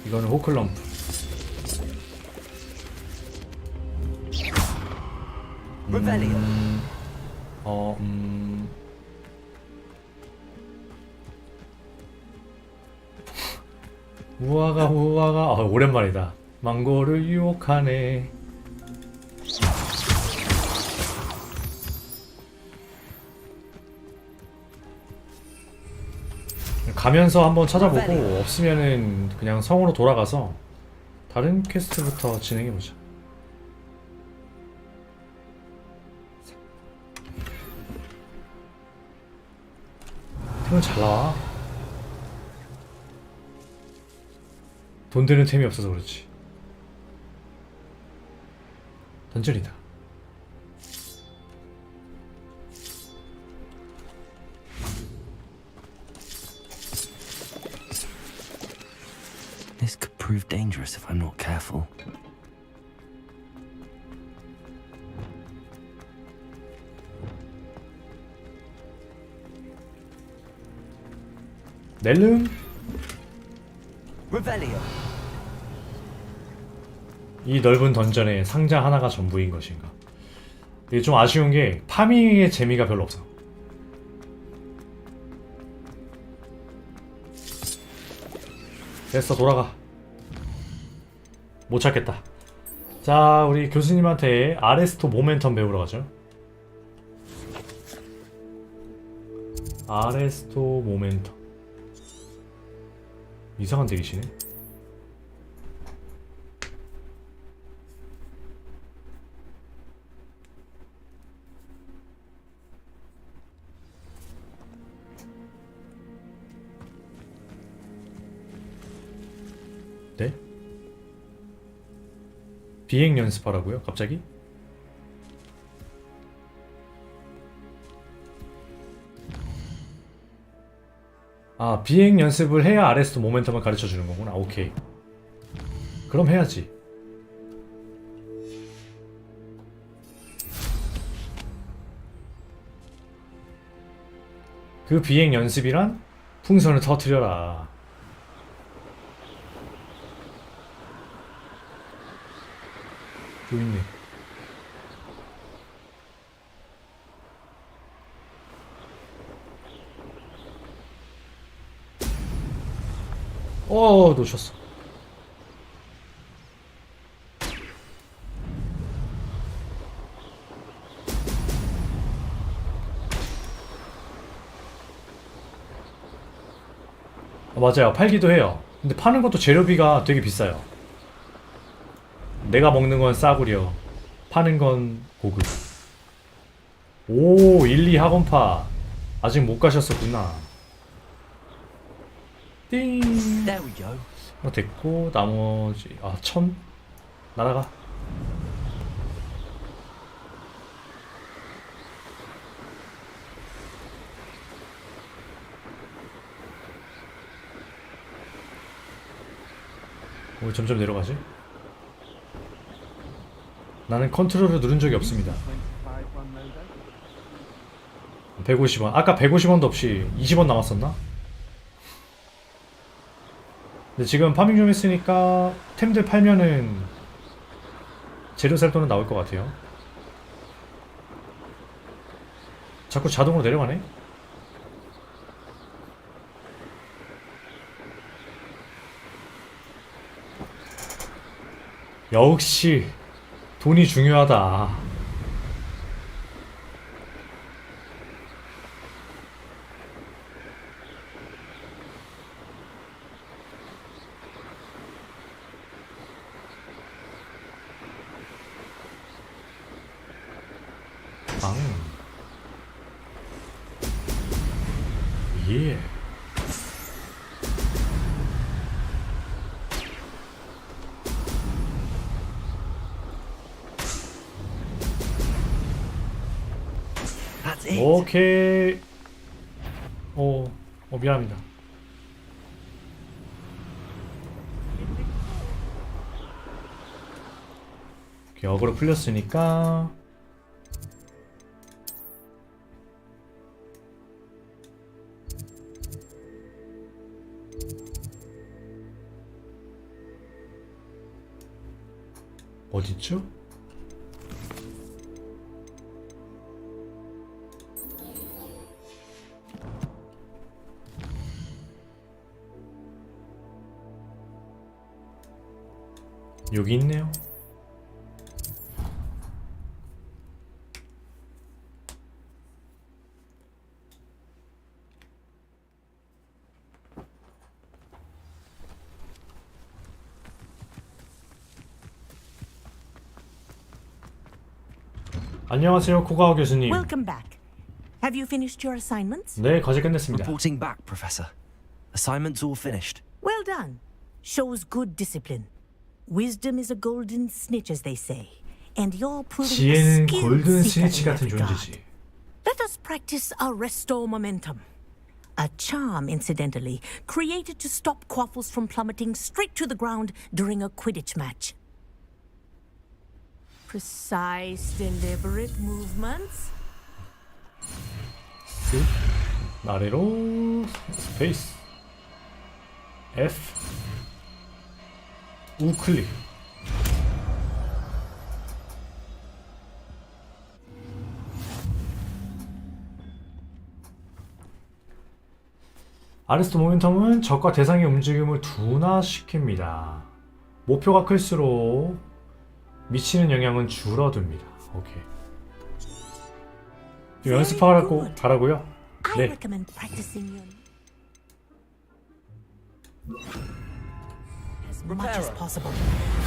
이거는 호클럼프. 우아가 오랜만이다. 망고를 유혹하네. 가면서 한번 찾아보고 없으면은 그냥 성으로 돌아가서 다른 퀘스트부터 진행해보자. 템은 잘 나와. 돈 되는 템이 없어서 그렇지. 던전이다. This could prove dangerous if I'm not careful. 넬름? Revelio. 이 넓은 던전에 상자 하나가 전부인 것인가? 이게 좀 아쉬운 게 파밍의 재미가 별로 없어. 됐어, 돌아가. 못 찾겠다. 자, 우리 교수님한테 아레스토 모멘텀 배우러 가죠. 아레스토 모멘텀. 이상한 대기시네. 네? 비행 연습하라고요? 갑자기? 아, 비행 연습을 해야 아레스토 모멘텀을 가르쳐 주는 거구나. 오케이. 그럼 해야지. 그 비행 연습이란 풍선을 터뜨려라. 보이네. 놓쳤어. 맞아요. 팔기도 해요. 근데 파는 것도 재료비가 되게 비싸요. 내가 먹는 건 싸구려. 파는 건 고급. 오, 1, 2 학원파. 아직 못 가셨었구나. 띵. There we go. 됐고, 나머지 1000 날아가. 오, 점점 내려가지? 나는 컨트롤을 누른 적이 없습니다. 150원. 아까 150원도 없이 20원 남았었나? 근데 지금 파밍 좀 했으니까 템들 팔면은 재료 살 돈은 나올 것 같아요. 자꾸 자동으로 내려가네? 역시 돈이 중요하다. 예. 오케이. 미안합니다. 오케이, 어그로 풀렸으니까 어딨죠? 여기 있네요. 안녕하세요, 코가와 교수님. Welcome back. Have you finished your assignments? 네, 과제 끝냈습니다. Reporting back, Professor. Assignments all finished. Well done. Shows good discipline. Wisdom is a golden snitch, as they say. And you're proving a 지혜는 skilled 골든 seeker 스니치 in 같은 that regard. 존재지. Let us practice our restore momentum. A charm, incidentally, created to stop quaffles from plummeting straight to the ground during a Quidditch match. Precise, deliberate movements. 아래로 스페이스 F 우클릭. 아레스트 모멘텀은 적과 대상의 움직임을 둔화시킵니다. 목표가 클수록 미치는 영향은 줄어듭니다. 오케이. 연습하라고요? I 네. recommend practicing your as much as possible.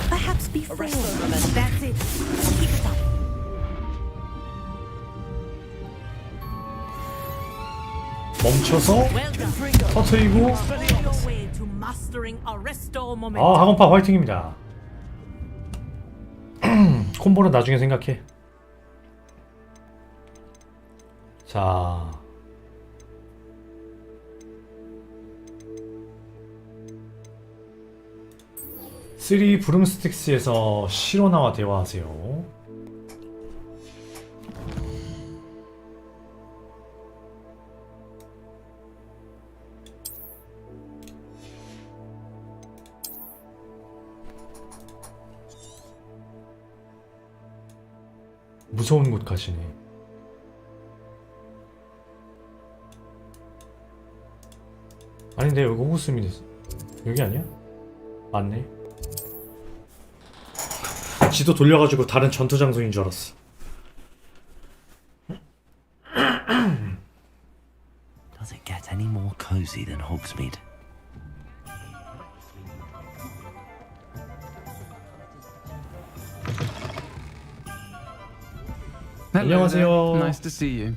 Perhaps before. That's it. Keep it up. 멈춰서 터트리고. Your way to mastering a restore momentum. 아, 학원파 화이팅입니다. 콤보는 나중에 생각해. 자, 쓰리 브룸스틱스에서 시로나와 대화하세요. 무서운 곳 가시네. 아닌데 여기 호구스미 여기 아니야? 맞네. 지도 돌려가지고 다른 전투 장소인 줄 알았어. Does it get any more cozy than Hogsmeade? 안녕하세요. Nice to see you.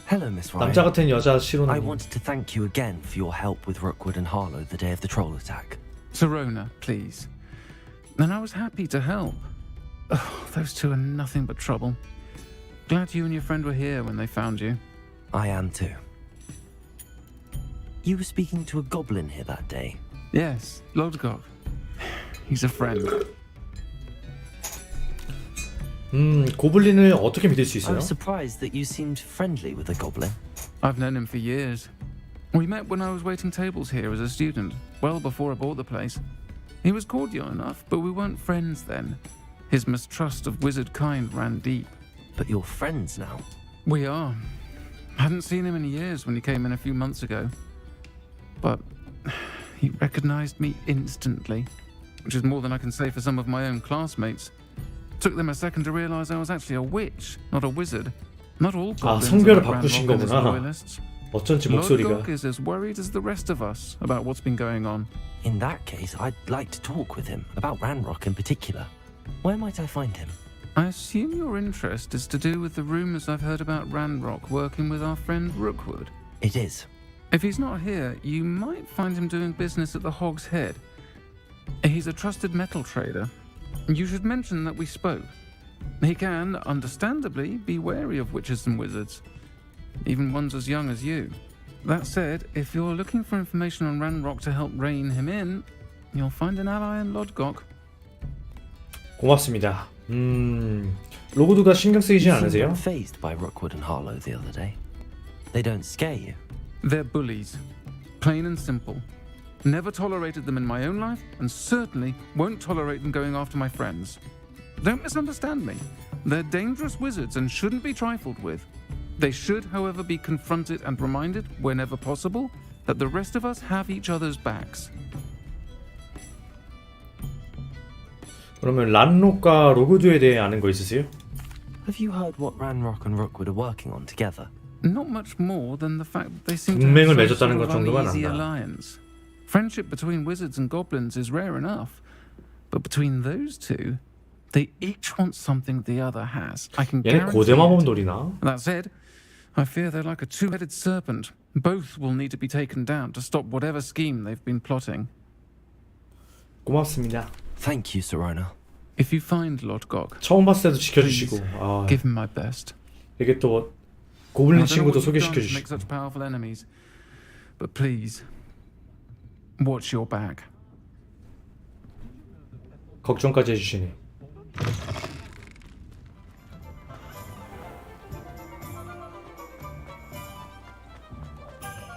Hello, Miss Ryan. 남자 같은 여자 I 시로나님. wanted to thank you again for your help with Rookwood and Harlow the day of the troll attack. Sirona, please. And I was happy to help. Oh, those two are nothing but trouble. Glad you and your friend were here when they found you. I am too. You were speaking to a goblin here that day. Yes, Lodgok. He's a friend. 고블린을 어떻게 믿을 수 I 있어요? was surprised that you seemed friendly with the goblin. I've known him for years. We met when I was waiting tables here as a student, well before I bought the place. He was cordial enough, but we weren't friends then. His mistrust of wizard kind ran deep. But you're friends now. We are. Hadn't seen him in years when he came in a few months ago. But he recognized me instantly, which is more than I can say for some of my own classmates. Took them a second to realize I was actually a witch, not a wizard. Not all 아, goblins 성별을 are 바꾸신 Ranrock and his 거구나. loyalists. 어쩐지 목소리가. Lodgok is as worried as the rest of us about what's been going on. In that case, I'd like to talk with him about Ranrock in particular. Where might I find him? I assume your interest is to do with the rumors I've heard about Ranrock working with our friend Rookwood. It is. If he's not here, you might find him doing business at the Hog's Head. He's a trusted metal trader. You should mention that we spoke. He can, understandably, be wary of witches and wizards, even ones as young as you. That said, if you're looking for information on Ranrock to help rein him in, you'll find an ally in Lodgok. 고맙습니다. 로고드가 신경 쓰이진 You seemed 않으세요? unfazed by Rookwood and Harlow the other day. They don't scare you. They're bullies. Plain and simple. Never tolerated them in my own life, and certainly won't tolerate them going after my friends. Don't misunderstand me. They're dangerous wizards and shouldn't be trifled with. They should, however, be confronted and reminded, whenever possible, that the rest of us have each other's backs. 그러면 란록과 로그두에 대해 아는 거 있으세요? Have you heard what Ranrock and Rookwood are working on together? Not much more than the fact that they seem to 동맹을 have 맺었다는 some 것 sort of 정도만 uneasy 안다. alliance. Friendship between wizards and goblins is rare enough, but between those two, they each want something the other has. I can 얘네 guarantee 고대 마법 it. 놀이나? That said, I fear they're like a two-headed serpent. Both will need to be taken down to stop whatever scheme they've been plotting. 고맙습니다. Thank you, Serona. If you find Lord Gog, 처음 봤을 때도 지켜주시고. 아, give him my best. 이게 또 고블린 I don't know 친구도 what you've done to 소개시켜주시고. make such powerful enemies, but please, watch your back. 걱정까지 해주시니.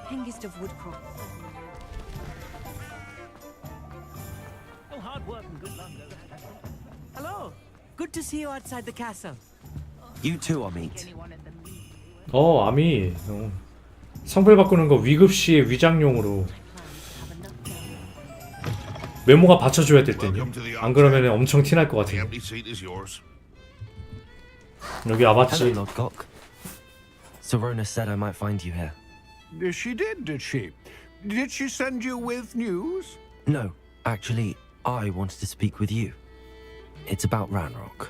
Hengist of Woodcroft. Oh, hard work and good luck. Hello. Good to see you outside the castle. You too, Amit. 아미. 성별 바꾸는 거 위급시의 위장용으로 메모가 받쳐줘야 될 텐데. 안 그러면 엄청 티날 것 The 같은데. empty seat is yours. 여기 와봤지. Hello, Lord Gog. Serona said I might find you here. She did she? Did she send you with news? No, actually, I wanted to speak with you. It's about Ranrock.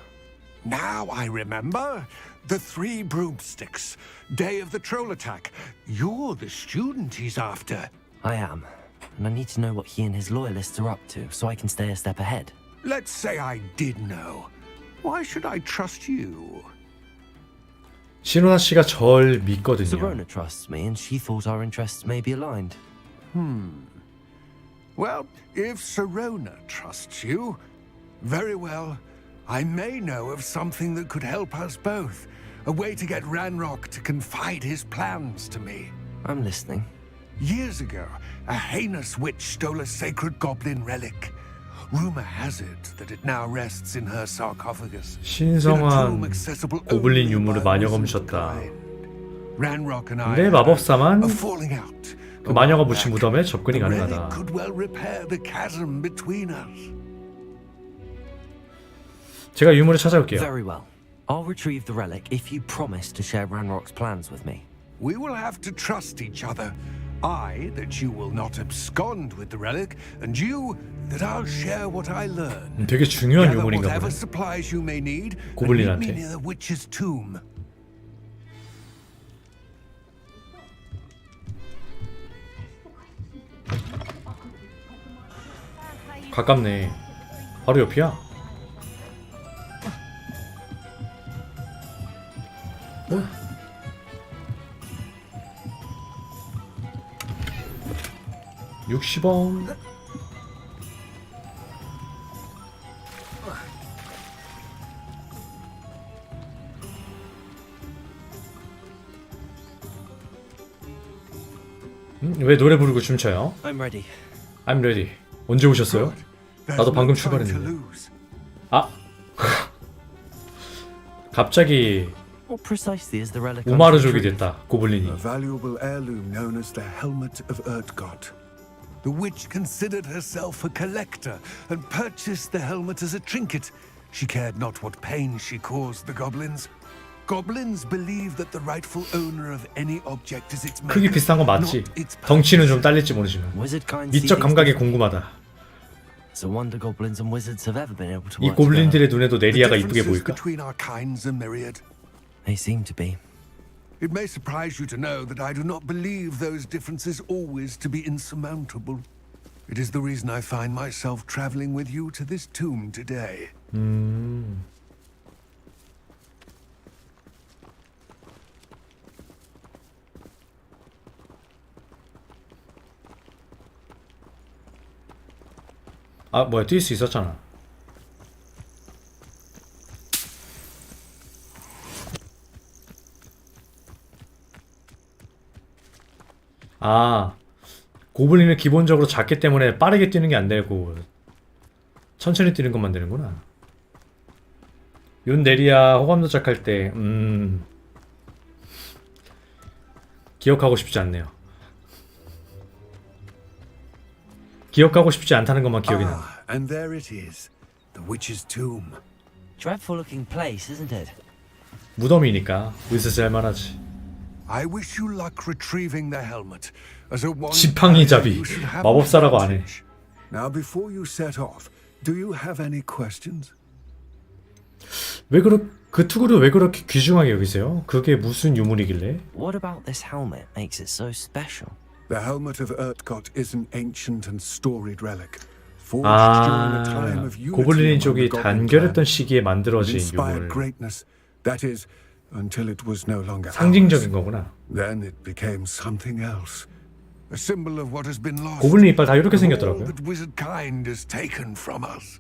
Now I remember. The three broomsticks. Day of the troll attack. You're the student he's after. I am, and I need to know what he and his loyalists are up to so I can stay a step ahead. Let's say I did know. Why should I trust you? 신호나 씨가 절 믿거든요. Serona trusts me, and she thought our interests may be aligned. Well, if Serona trusts you, very well. I may know of something that could help us both. A way to get Ranrock to confide his plans to me. I'm listening. Years ago, a heinous witch stole a sacred goblin relic. Rumor has it that it now rests in her sarcophagus. 신성한 고블린 유물을 마녀 검셨다. Ranrock and I 근데 마법사만 are falling out. 그 마녀가 묻힌 무덤에 접근이 The relic 가능하다. could well repair the chasm between us. 제가 유물을 찾아올게요. Very well. I'll retrieve the relic if you promise to share Ranrock's plans with me. We will have to trust each other. I, that you will not abscond with the relic, and you, that I'll share what I learn. 되게 중요한 Gather 유물인가 whatever 보네. supplies you may need, and meet me 고블린한테. near the witch's tomb. 가깝네. 바로 옆이야. 어? 60원. 왜 노래 부르고 춤춰요? I'm ready. I'm ready. 언제 오셨어요? 나도 방금 출발했는데. 아. 갑자기 What precisely is the relic? 우마르족이 됐다. 고블린이. A valuable heirloom known as the Helmet of Erdgott. The witch considered herself a collector and purchased the helmet as a trinket. She cared not what pain she caused the goblins. Goblins believe that the rightful owner of any object is its 크기 maker, 비슷한 거 맞지? not its 덩치는 좀 딸릴지 모르지만 Wizard kind see 미적 things 감각이 different. 궁금하다. It's a wonder goblins and wizards have ever been able to 이 work together. 고블린들의 눈에도 The 네리아가 이쁘게 differences 보일까? between our kinds are myriad. They seem to be. It may surprise you to know that I do not believe those differences always to be insurmountable. It is the reason I find myself traveling with you to this tomb today. 아 뭐야 뛸 수 있었잖아. 아 고블린은 기본적으로 작기 때문에 빠르게 뛰는 게 안 되고 천천히 뛰는 것만 되는구나. 윤내리야 호감 도착할 때 기억하고 싶지 않네요. 기억하고 싶지 않다는 것만 기억이 나. And there it is, the witch's tomb. Dreadful looking place, isn't it? 무덤이니까 으스스할 만하지. I wish you luck retrieving the helmet. As a one 지팡이잡이 you should have 마법사라고 an 안 해. advantage. Now before you set off, do you have any questions? 왜 그 투구를 왜 그렇게 귀중하게 여기세요? 그게 무슨 유물이길래? What about this helmet makes it so special? The helmet of Urtkot is an ancient and storied relic. Forged during a time of unity 고블린 among 족이 the goblin 단결했던 clan. 시기에 It 만들어진 inspired 유물. greatness. That is, until it was no longer 상징적인 ours. 거구나. Then it became something else. A symbol of what has been lost. 고블린 이빨 다 이렇게 All 생겼더라고요. that wizard kind is taken from us.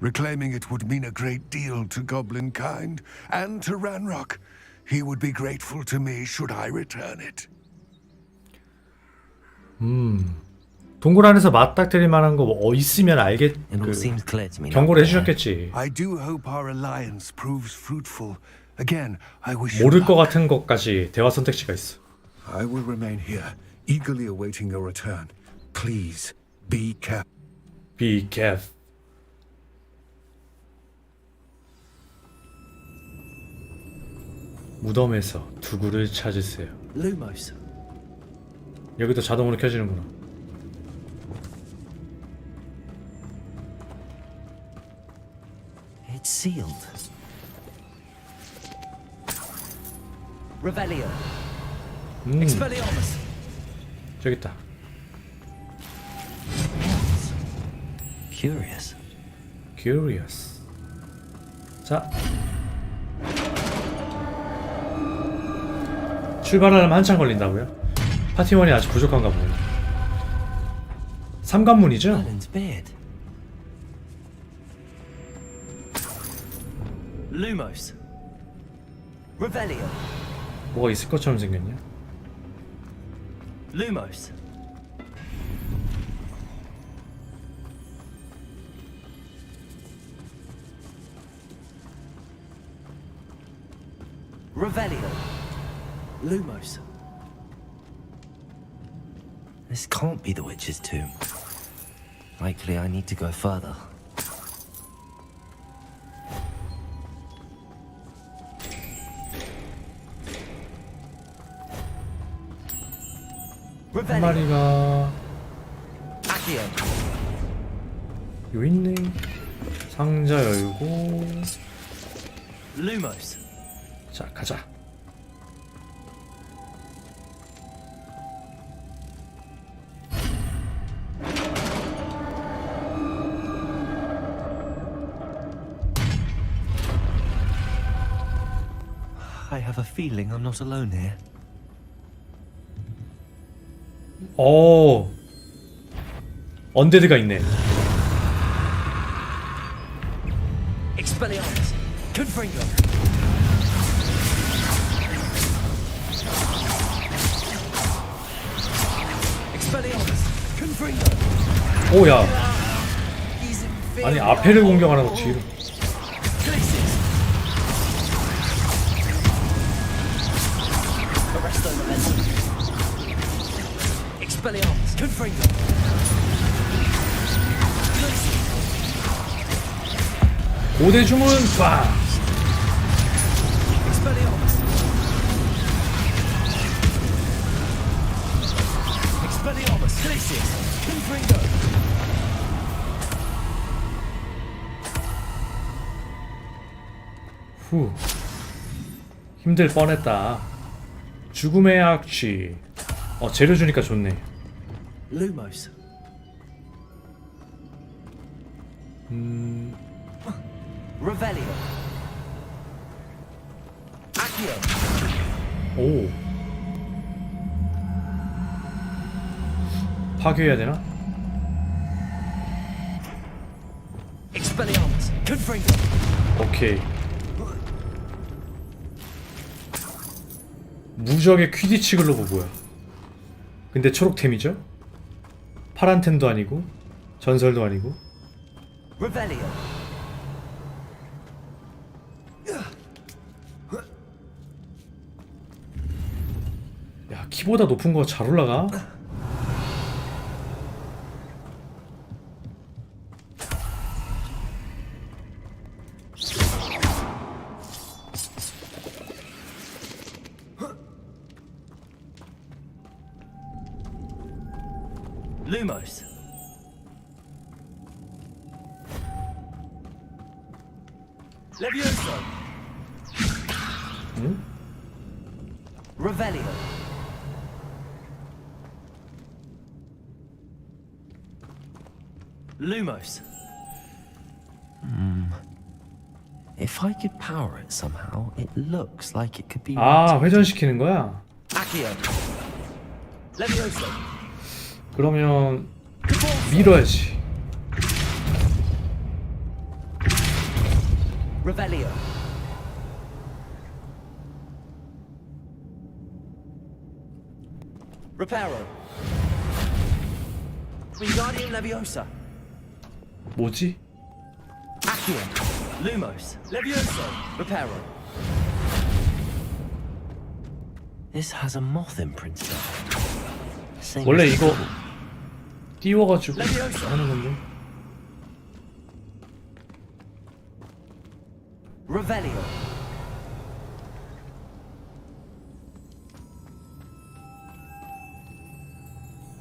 Reclaiming it would mean a great deal to goblin kind and to Ranrock. He would be grateful to me should I return it. 동굴 안에서 맞닥뜨릴 만한 거 있으면 알겠. 경고를 해주셨겠지. I do hope our alliance proves fruitful. Again, I wish 모를 you 것 luck. 같은 것까지 대화 선택지가 있어. I will remain here, eagerly awaiting your return. Please be careful. Be careful. 무덤에서 두구를 찾으세요. Lumos. 여기도 자동으로 켜지는구나. It's sealed. Revelio. Expelliarmus. 저기 있다. Curious. Curious. 자. 출발하려면 한참 걸린다고요? 파티원이 아직 부족한가 보네. 삼관문이죠? Lumos. Revelio. 뭐가 있을 것처럼 생겼냐? Lumos. Revelio. Lumos. This can't be the witch's tomb. Likely I need to go further. 한 마리가 요 있네. 상자 열고. Lumos. 자, 가자. I have a feeling I'm not alone here. 언데드가 있네. Expelliarmus. Confringo. Expelliarmus. Confringo. 오야. 아니 앞에를 공격하는 거 뒤로. Expelliarmus. Confringo. 고대 주문 빵. Expelliarmus. Expelliarmus. Glacius. Confringo. 후. 힘들 뻔했다. 죽음의 악취. 재료 주니까 좋네. Lumos. Revelio. Accio. 오. 파괴해야 되나? Expelliarmus. Confringo. 오케이. 무적의 퀴디치 글로브 뭐야? 근데 초록템이죠? 파란 템도 아니고 전설도 아니고. Revelio. 야, 키보다 높은 거 잘 올라가? Lumos. Levioso. 응? Revelio. Lumos. If I could power it somehow, it looks like it could be. 아, 회전시키는 거야? Accio. Levioso. 그러면 밀어야지. Revelio. Reparo. Wingardium Leviosa. 뭐지? Accio. Lumos. Levioso. Reparo. This has a moth imprint. 원래 이거 띄워가지고 하는 건데. Revelio.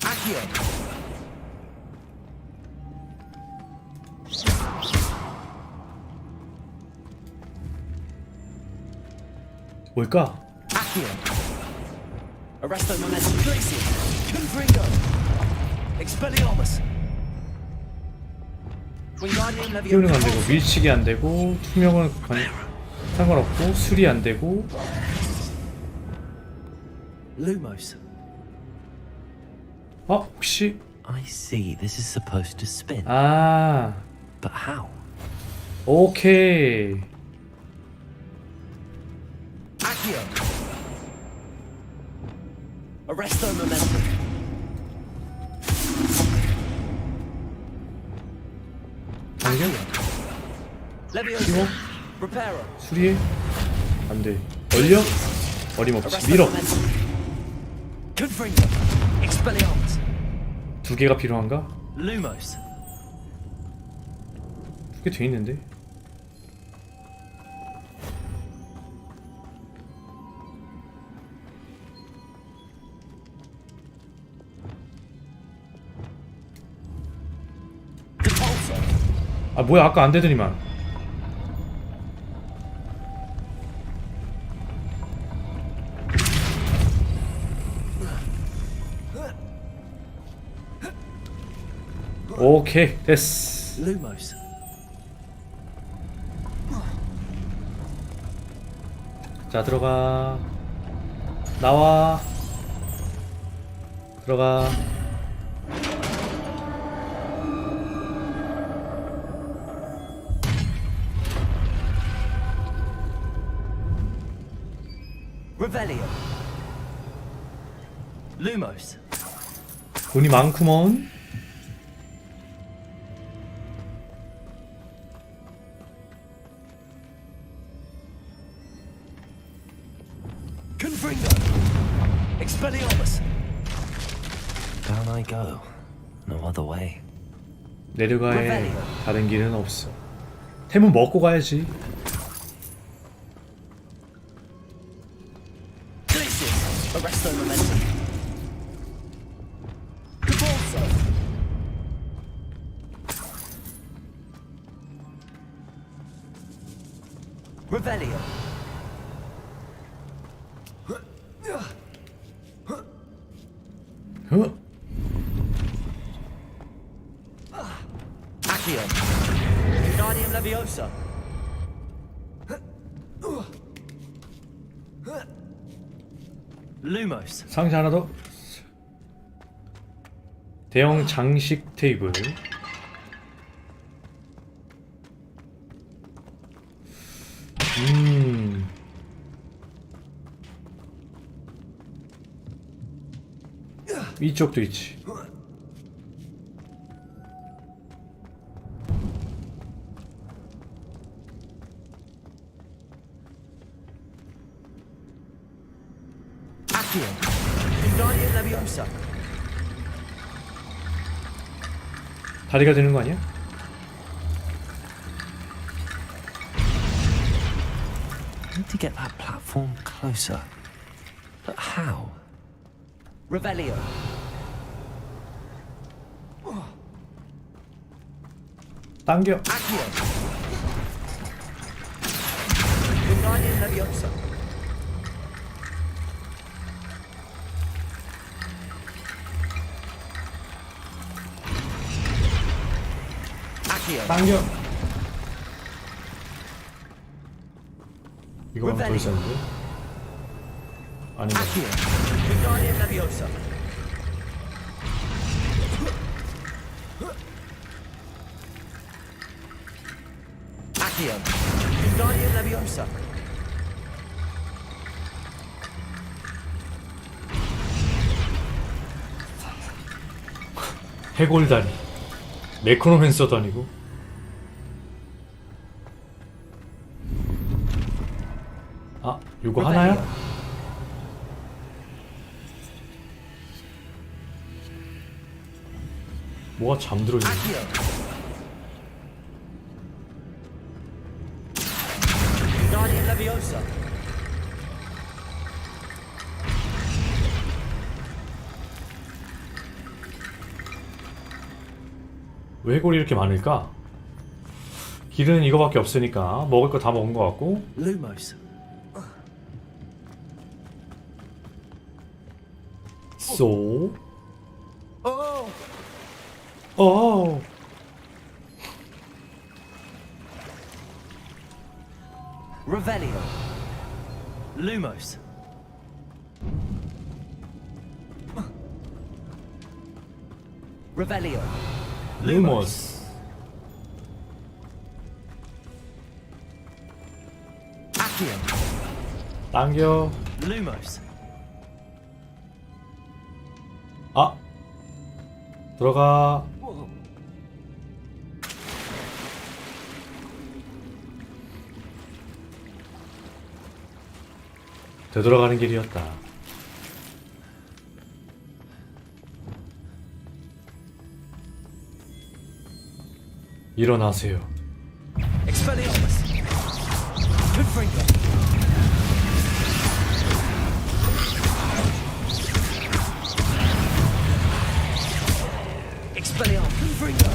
Accio. 뭘까? Accio. Arresto momentum. Glacier. Confringo. Expelliarmus. Wingardium 띄우는 거 안 Leviosa. 되고 밀치기 안 되고 투명은 상관없고 수리 안 되고. Lumos. 혹시 I see. This is supposed to spin. 아, But how? 오케이. Accio. Arresto momentum. 당겨? Leviosa. 띄워? Reparo. 수리해? 안 돼. 얼려? 어림없지. 밀어. Confringo. Expelliarmus. 두 개가 필요한가? Lumos. 두 개 돼 있는데. 아, 뭐야, 아까 안 되더니만. 오케이, 됐어. Lumos. 자, 들어가. 나와. 들어가. Revelio. Lumos. 돈이 많구먼. Confringo. Expelliarmus. Down I go. No other way. 내려가에 다른 길은 없어. 템은 먹고 가야지. Arresto momentum. Repulso. Revelio. Accio. Wingardium Leviosa. Lumos. 상자 하나 더. 대형 장식 테이블. 이쪽도 있지. Accio. Wingardium Leviosa. 다리가 되는 거 아니야? I need to get that platform closer. But how? Revelio. 당겨. Accio. Wingardium Leviosa. Accio. 당겨. 이거만 더 있었는데? 아니면 Accio. Wingardium Leviosa. Accio. Wingardium Leviosa. 해골다리. 네크로맨서도 아니고. 아, 요거 하나야? 뭐가 잠들어 있네. Wingardium Leviosa. 왜 해골이 이렇게 많을까? 길은 이거밖에 없으니까 먹을 거 다 먹은 것 같고. Lumos. 쏘. Oh. 어. Revelio. Lumos. Revelio. 루머스. Accio. 당겨. Lumos. 아. 들어가. 되돌아가는 길이었다. 일어나세요. Expelliarmus. Confringo. Expelliarmus. Confringo.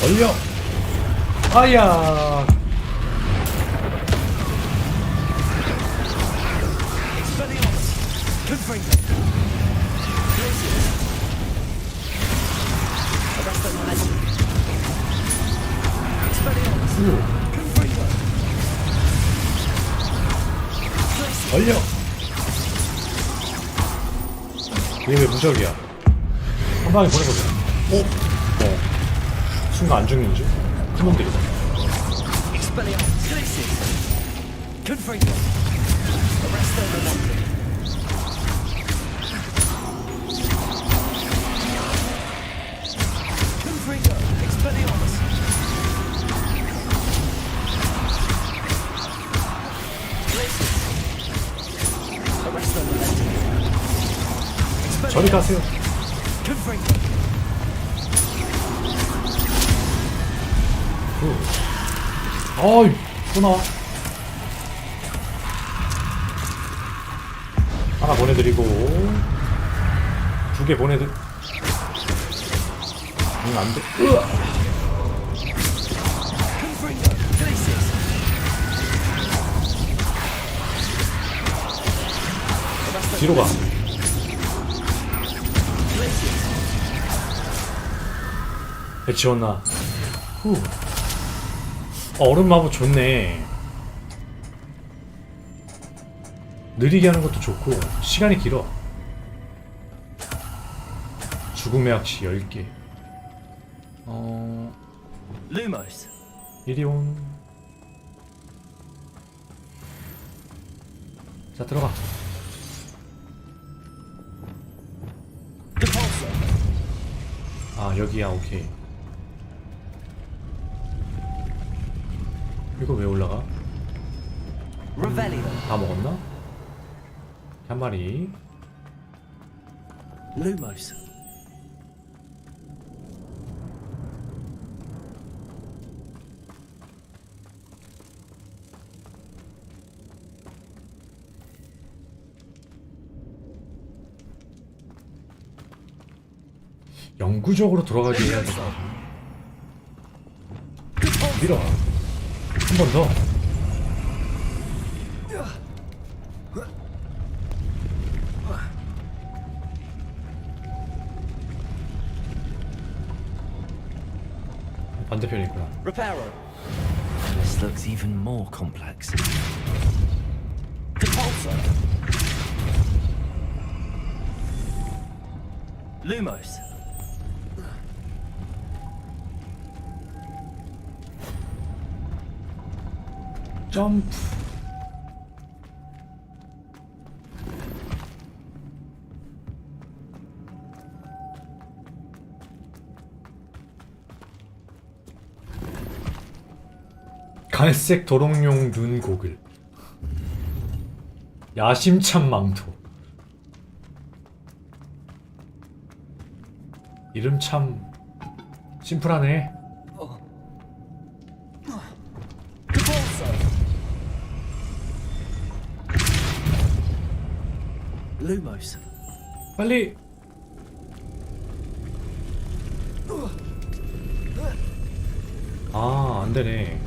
얼려. 아야. Expelliarmus. Confringo. 얼려. 얘 왜 무적이야? 한 방에 보내보자. 오. 순간 안 죽는 줄? 큰 놈들이다. Expelliarmus. Confringo. Arresto Momentum. Confringo. Expelliarmus. Arresto Momentum. 저리 가세요. Confringo. 어이, 또 나와. 하나 보내드리고, 2개 보내드. 안 돼. 뒤로 가. 배 지웠나? 후. 얼음 마법 좋네. 느리게 하는 것도 좋고 시간이 길어. 죽음의 악시 10개. Lumos. 이리 온. 자, 들어가. 아, 여기야. 오케이. 이거 왜 올라가? 다 먹었나? 한 마리. Lumos. 영구적으로 돌아가게 해야 돼. 밀어. 한 번 더. 반대편에 있구나. Reparo. This looks even more complex. Repulsor. Lumos. 점프. 갈색 도롱뇽 눈 고글. 야심찬 망토. 이름 참 심플하네. Lumos. 빨리. 아, 안 되네.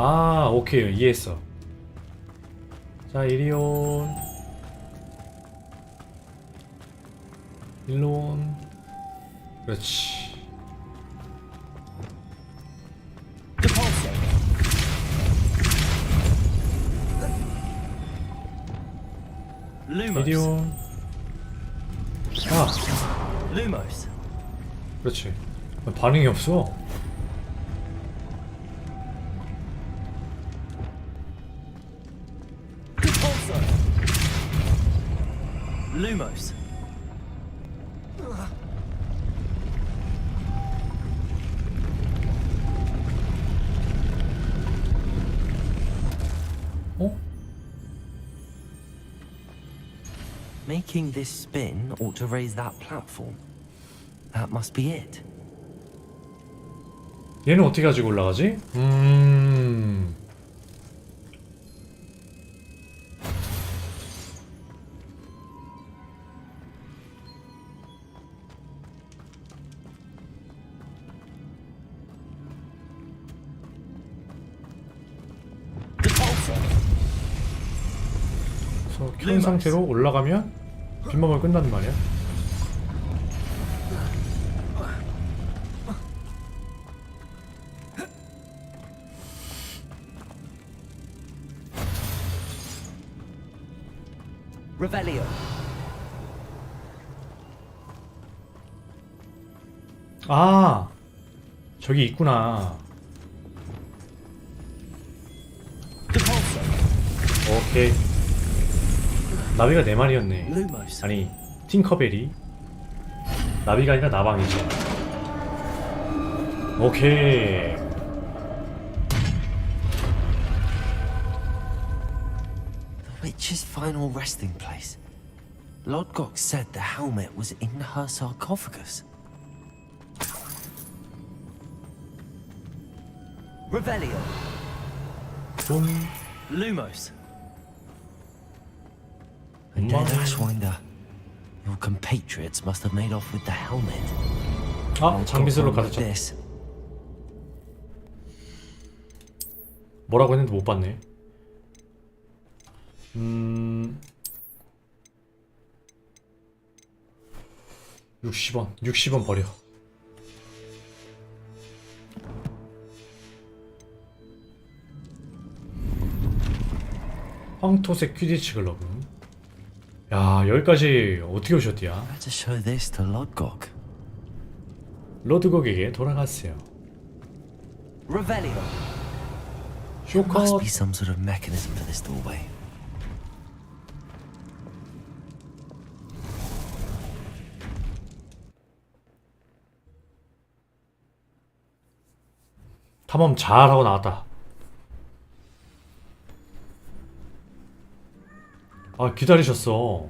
아, 오케이. 이해했어. 자, 이리온. 일로온. 그렇지. 이리온. 아. Lumos. 그렇지. 반응이 없어. Lumos. 어? Making this spin ought to raise that platform. That must be it. 얘는 어떻게 가지고 올라가지? 그래서 켠 상태로 올라가면 빈몸을 끝나는 말이야. Revelio. 아, 저기 있구나. 오케이. 나비가 4마리였네. 아니, 팅커벨이 나비가 아니라 나방이지. 오케이. The witch's final resting place. Lodgok said the helmet was in her sarcophagus. Revelio. 좀. Lumos. A dead Ashwinder. Your compatriots must have made off with the helmet. 아, 장비술로 가득 뭐라고 했는데 못 봤네. 60원 버려. 황토색 퀴디치 글러브. 야, 여기까지 어떻게 오셨디야? Better show this to Lodgok. 로드곡에게 돌아갔어요. Revelio. There must be some sort of mechanism for this doorway. 탐험 잘하고 나왔다. 아, 기다리셨어.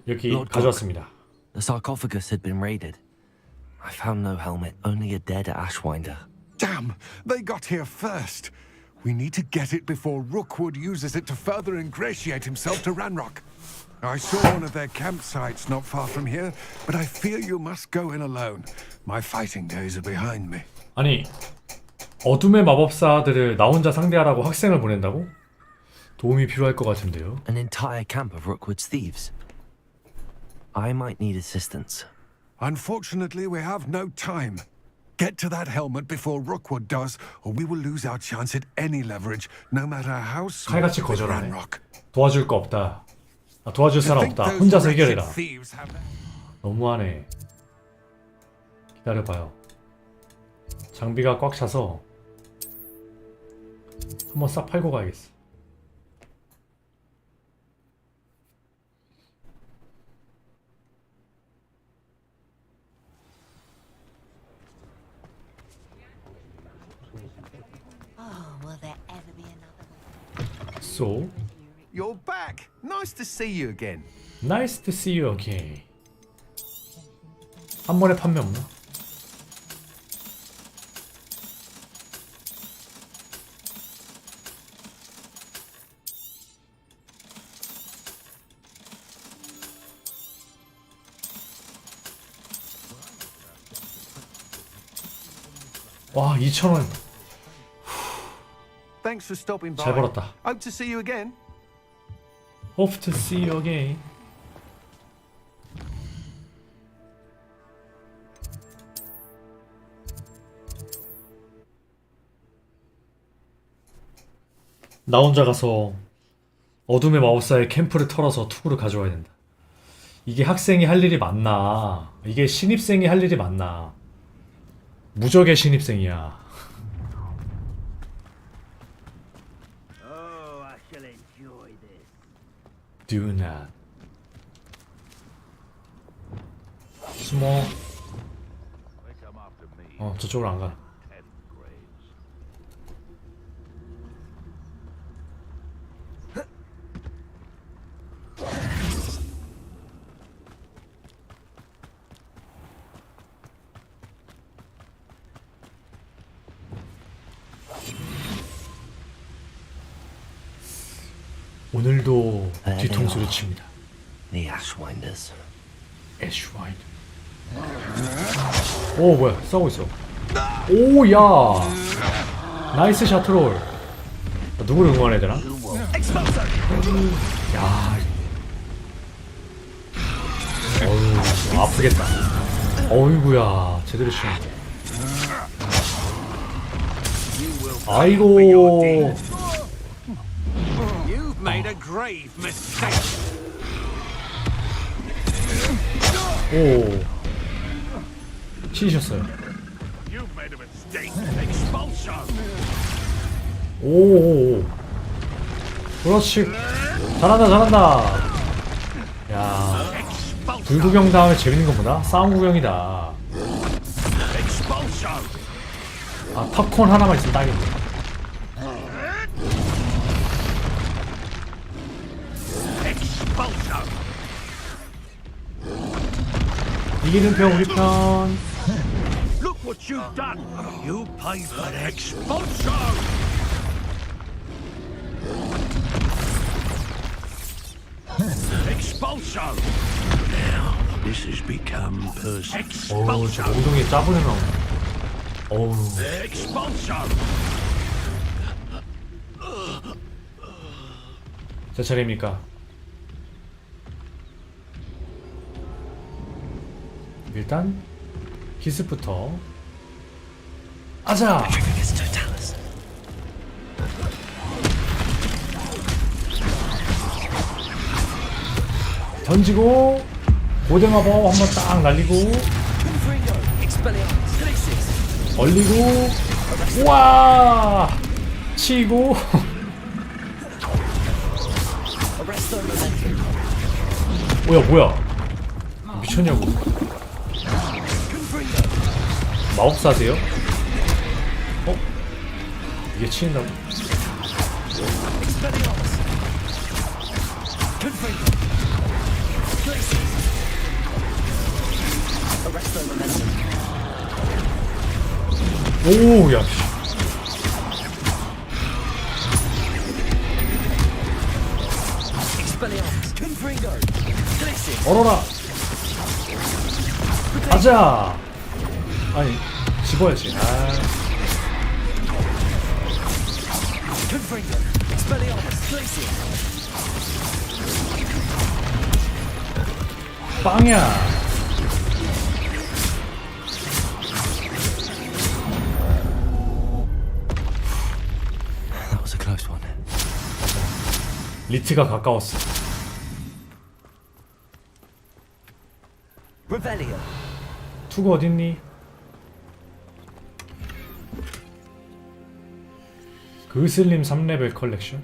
여기 Lord 가져왔습니다. The sarcophagus had been raided. I found no helmet, only a dead Ashwinder. Damn, they got here first. We need to get it before Rookwood uses it to further ingratiate himself to Ranrock. I saw one of their campsites not far from here, but I fear you must go in alone. My fighting days are behind me. 아니, 어둠의 마법사들을 나 혼자 상대하라고 학생을 보낸다고? 도움이 필요할 것 같은데요. An entire camp of Rookwood's thieves. I might need assistance. Unfortunately, we have no time. Get to that helmet before Rookwood does, or we will lose our chance at any leverage, no matter how small. 칼같이 거절하네. 도와줄 거 없다. 아, 도와줄 사람 없다. 혼자서 해결해라. 너무하네. 기다려봐요. 장비가 꽉 차서 한번 싹 팔고 가야겠어. So, You're back. Nice to see you again. nice to see you again. 한 번에 판매 없나? 와, 2,000원. Thanks for stopping by. 잘 벌었다. Hope to see you again. Hope to see you again. 나 혼자 가서 어둠의 마법사의 캠프를 털어서 투구를 가져와야 된다. 이게 학생이 할 일이 맞나? 이게 신입생이 할 일이 맞나? 무적의 신입생이야. Do not. 숨어. 저쪽으로 안 가. 오늘도 뒤통수를 칩니다. The Ashwinders. Ashwinder. 오, 뭐야? 싸우고 있어. 오, 야. 나이스 샤트롤. 누구를 응원해야 되나? 야. 어휴, 아프겠다. 어이구야, 제대로 치네. 아이고. Made a grave mistake. 오, 치셨어요. You made a mistake. Expulsion. 오, 그렇지. 잘한다, 잘한다. 야, 불구경 다음에 재밌는 것보다 싸움 구경이다. 아, 팝콘 하나만 있으면 딱인데. 이기는 편 우리 편. Look what you've done. You pay for the expulsion. Expulsion. Now this has become personal. 어우, 저 몽둥이 짜부려 나오네. 어우. Expulsion. 제 차례입니까? 일단 기습부터 아자! 던지고 고대마법 한번 딱 날리고 얼리고 우와! 치고 뭐야 미쳤냐고. 마법사세요? 이게 치인다고? 오, 야. 얼어라. 가자. 아니, 집어야지. 빵이야. That was a close one. 리트가 가까웠어. Revelio. 투구 어딨니? 그슬림 3레벨 컬렉션.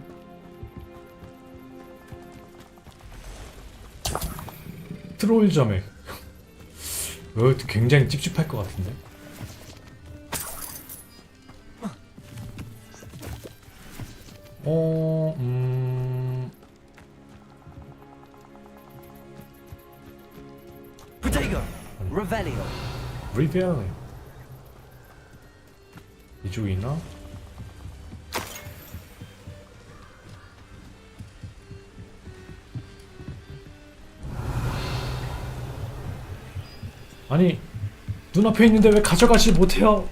트롤 점액. 이것도 굉장히 찝찝할 것 같은데. Protego. Revelio. 리벨. 이쪽에 있나? 아니, 눈앞에 있는데 왜 가져가지 못해요?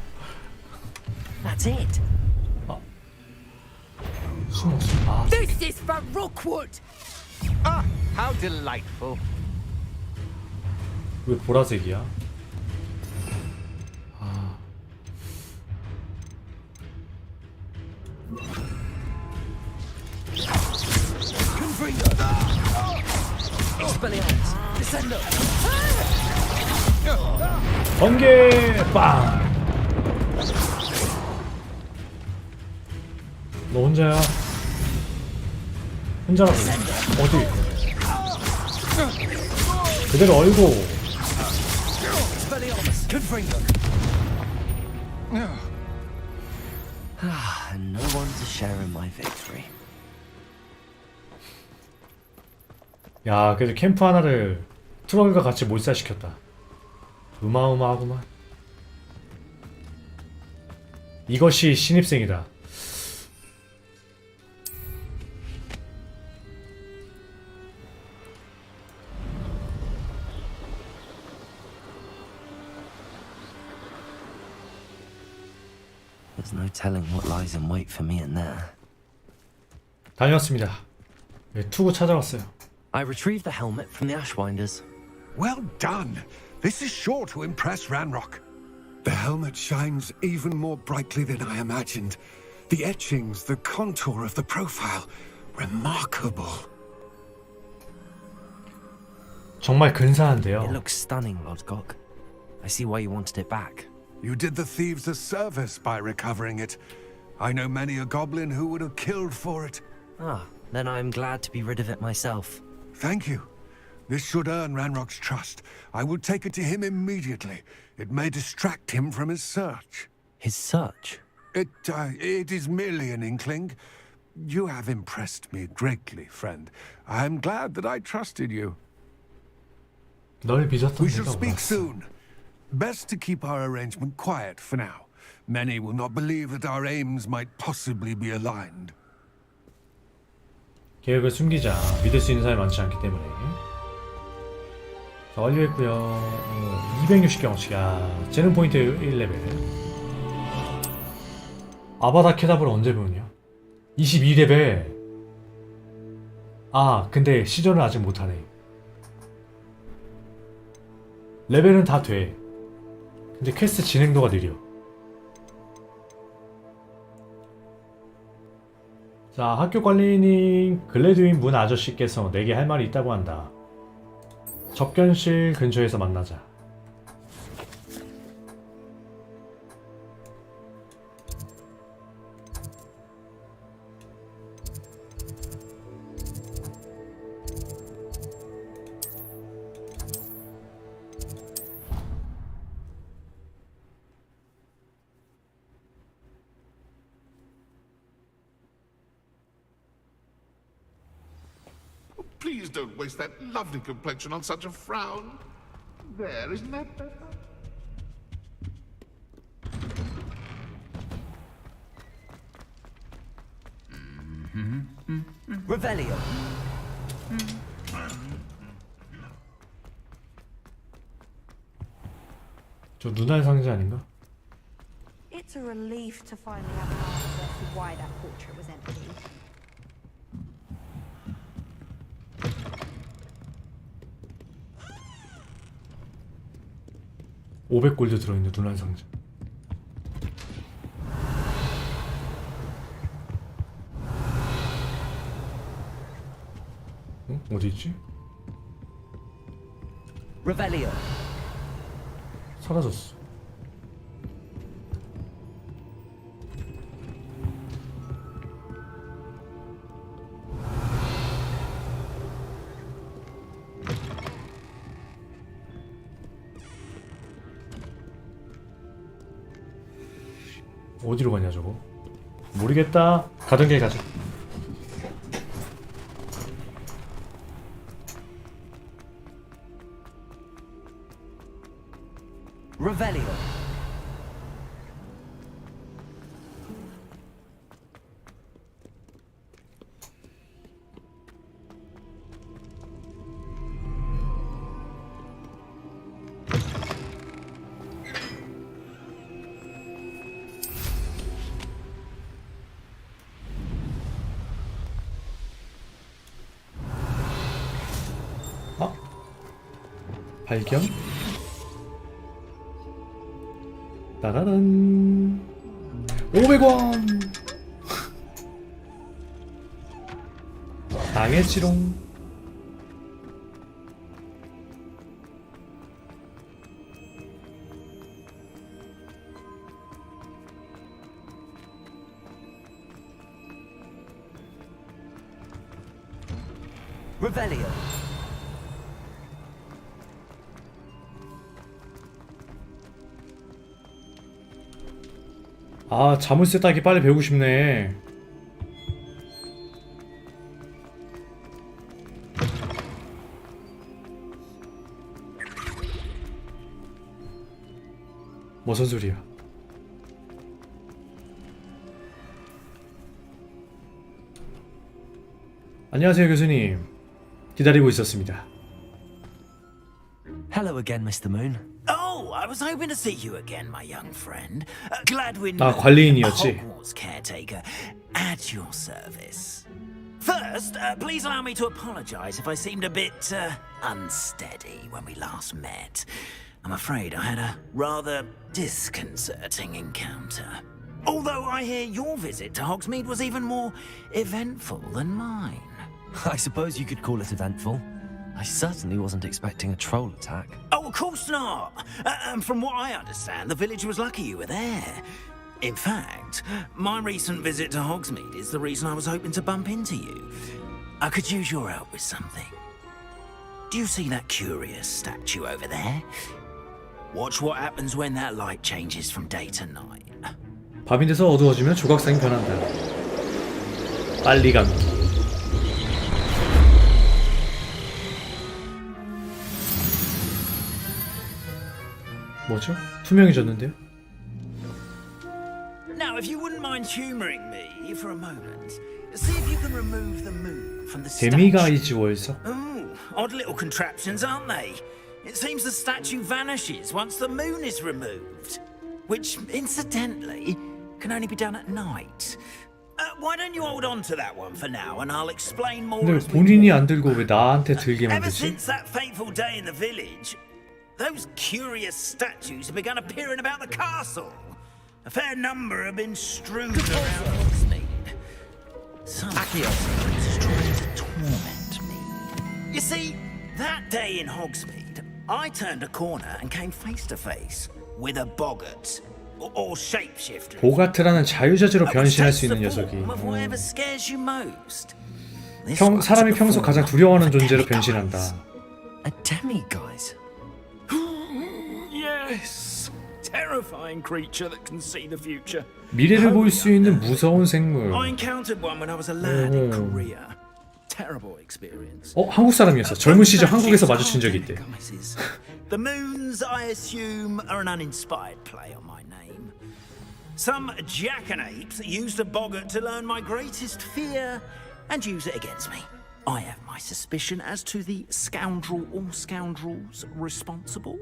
That's it. 숨었어. This is for Rookwood. Ah, how delightful. 왜 보라색이야? Expelliarmus. Descendo. 번개 빵. 너 혼자야? 혼자라고. 어디? 그대로 얼고. Expelliarmus. Confringo. And no one to share in my victory. 야, 그래도 캠프 하나를 트럭과 같이 몰살시켰다. 어마어마하구만. 이것이 신입생이다. There's no telling what lies in wait for me in there. 다녀왔습니다. 네, 투구 찾아왔어요. I retrieved the helmet from the Ashwinders. Well done. This is sure to impress Ranrock. The helmet shines even more brightly than I imagined. The etchings, the contour of the profile, remarkable. 정말 근사한데요. It looks stunning, Lodgok. I see why you wanted it back. You did the thieves a service by recovering it. I know many a goblin who would have killed for it. Ah, then I'm glad to be rid of it myself. Thank you. This should earn Ranrock's trust. I will take it to him immediately. It may distract him from his search. His search? It is merely an inkling. You have impressed me greatly, friend. I am glad that I trusted you. 널 빚었던 We shall 내가 speak 옳았어. soon. Best to keep our arrangement quiet for now. Many will not believe that our aims might possibly be aligned. 계획을 숨기자. 믿을 수 있는 사람이 많지 않기 때문에. 자, 완료했고요. 260 경험치. 야, 재능 포인트 1레벨. 아바다 케다브를 언제 배우냐? 22레벨. 아, 근데 시전을 아직 못하네. 레벨은 다 돼. 근데 퀘스트 진행도가 느려. 자, 학교 관리인 글래드윈 문 아저씨께서 내게 할 말이 있다고 한다. 접견실 근처에서 만나자. Please don't waste that lovely complexion on such a frown. There, isn't that better? Revelio. 저 누나의 상자 아닌가? It's a relief to finally have an answer as to why that portrait was empty. 500골드 들어있는 누나의 상자. 어? 어디 있지? Revelio. 사라졌어. 어디로 가냐 저거? 모르겠다. 가던 길 가자. Revelio. 발견? 따라란 500원 당했지롱. Revelio. 아, 자물쇠 따기 빨리 배우고 싶네. 무슨 소리야? 안녕하세요, 교수님. 기다리고 있었습니다. Hello again, Mr. Moon. Oh, I was hoping to see you again, my young friend. Gladwin, 아, 관리인이었지. Hogwarts caretaker, at your service. First, please allow me to apologize if I seemed a bit unsteady when we last met. I'm afraid I had a rather disconcerting encounter. Although I hear your visit to Hogsmeade was even more eventful than mine. I suppose you could call it eventful. I certainly wasn't expecting a troll attack. Oh, of course not. From what I understand, the village was lucky you were there. In fact, my recent visit to Hogsmeade is the reason I was hoping to bump into you. I could use your help with something. Do you see that curious statue over there? Watch what happens when that light changes from day to night. 밤이 돼서 어두워지면 조각상이 변한다. 빨리 감기. 뭐죠? 투명해졌는데요? Now, if you wouldn't mind humoring me for a moment, see if you can remove the moon from the statue. 데미가이즈 월석. Ooh, odd little contraptions, aren't they? It seems the statue vanishes once the moon is removed, which, incidentally, can only be done at night. Why don't you hold on to that one for now, and I'll explain more. 근데 본인이 안 들고 왜 나한테 들게 Ever 만드지? since that fateful day in the village, those curious statues have begun appearing about the castle. A fair number have been strewn around Hogsmeade. Some is trying to torment me. You see, that day in Hogsmeade, I turned a corner and came face to face with a boggart or shapeshifter. 보가트라는 자유자재로 변신할 수 있는 녀석이. Whatever scares you most. 사람이 평소 가장 두려워하는 존재로 변신한다. A demiguise. Yes, terrifying creature that can see the future. 미래를 볼 수 있는 무서운 생물. I encountered one when I was a lad in Korea. terrible experience. 한국 사람이었어. 젊은 시절 한국에서 마주친 적이 있대. The moons, I assume, are an uninspired play on my name. Some jackanapes used a boggart to learn my greatest fear and use it against me. I have my suspicion as to the scoundrel or scoundrels responsible.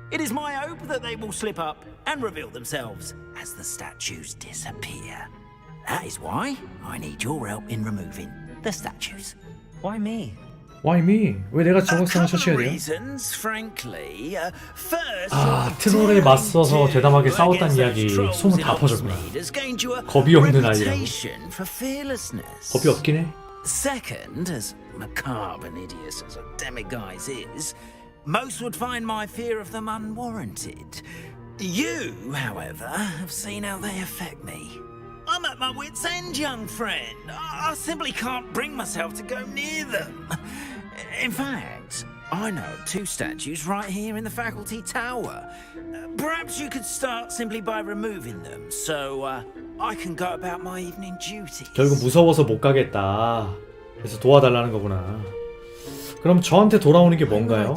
It is my hope that they will slip up and reveal themselves as the statues disappear. That is why I need your help in removing the statues. Why me? Why me? 왜 내가 저격상을 처치해야 돼요? Reasons, frankly. First, 트롤에 맞서서 대담하게 싸웠다는 이야기 소문 다 퍼졌구나. 겁이 없는 아이라고. 겁이 없긴 해. Second, as macabre and hideous as a demiguise is, most would find my fear of them unwarranted. You, however, have seen how they affect me. I'm at my wit's end, young friend. I simply can't bring myself to go near them. In fact, I know of 2 statues right here in the faculty tower. Perhaps you could start simply by removing them, so I can go about my evening duties. 결국 무서워서 못 가겠다. 그래서 도와달라는 거구나. 그럼 저한테 돌아오는 게 뭔가요?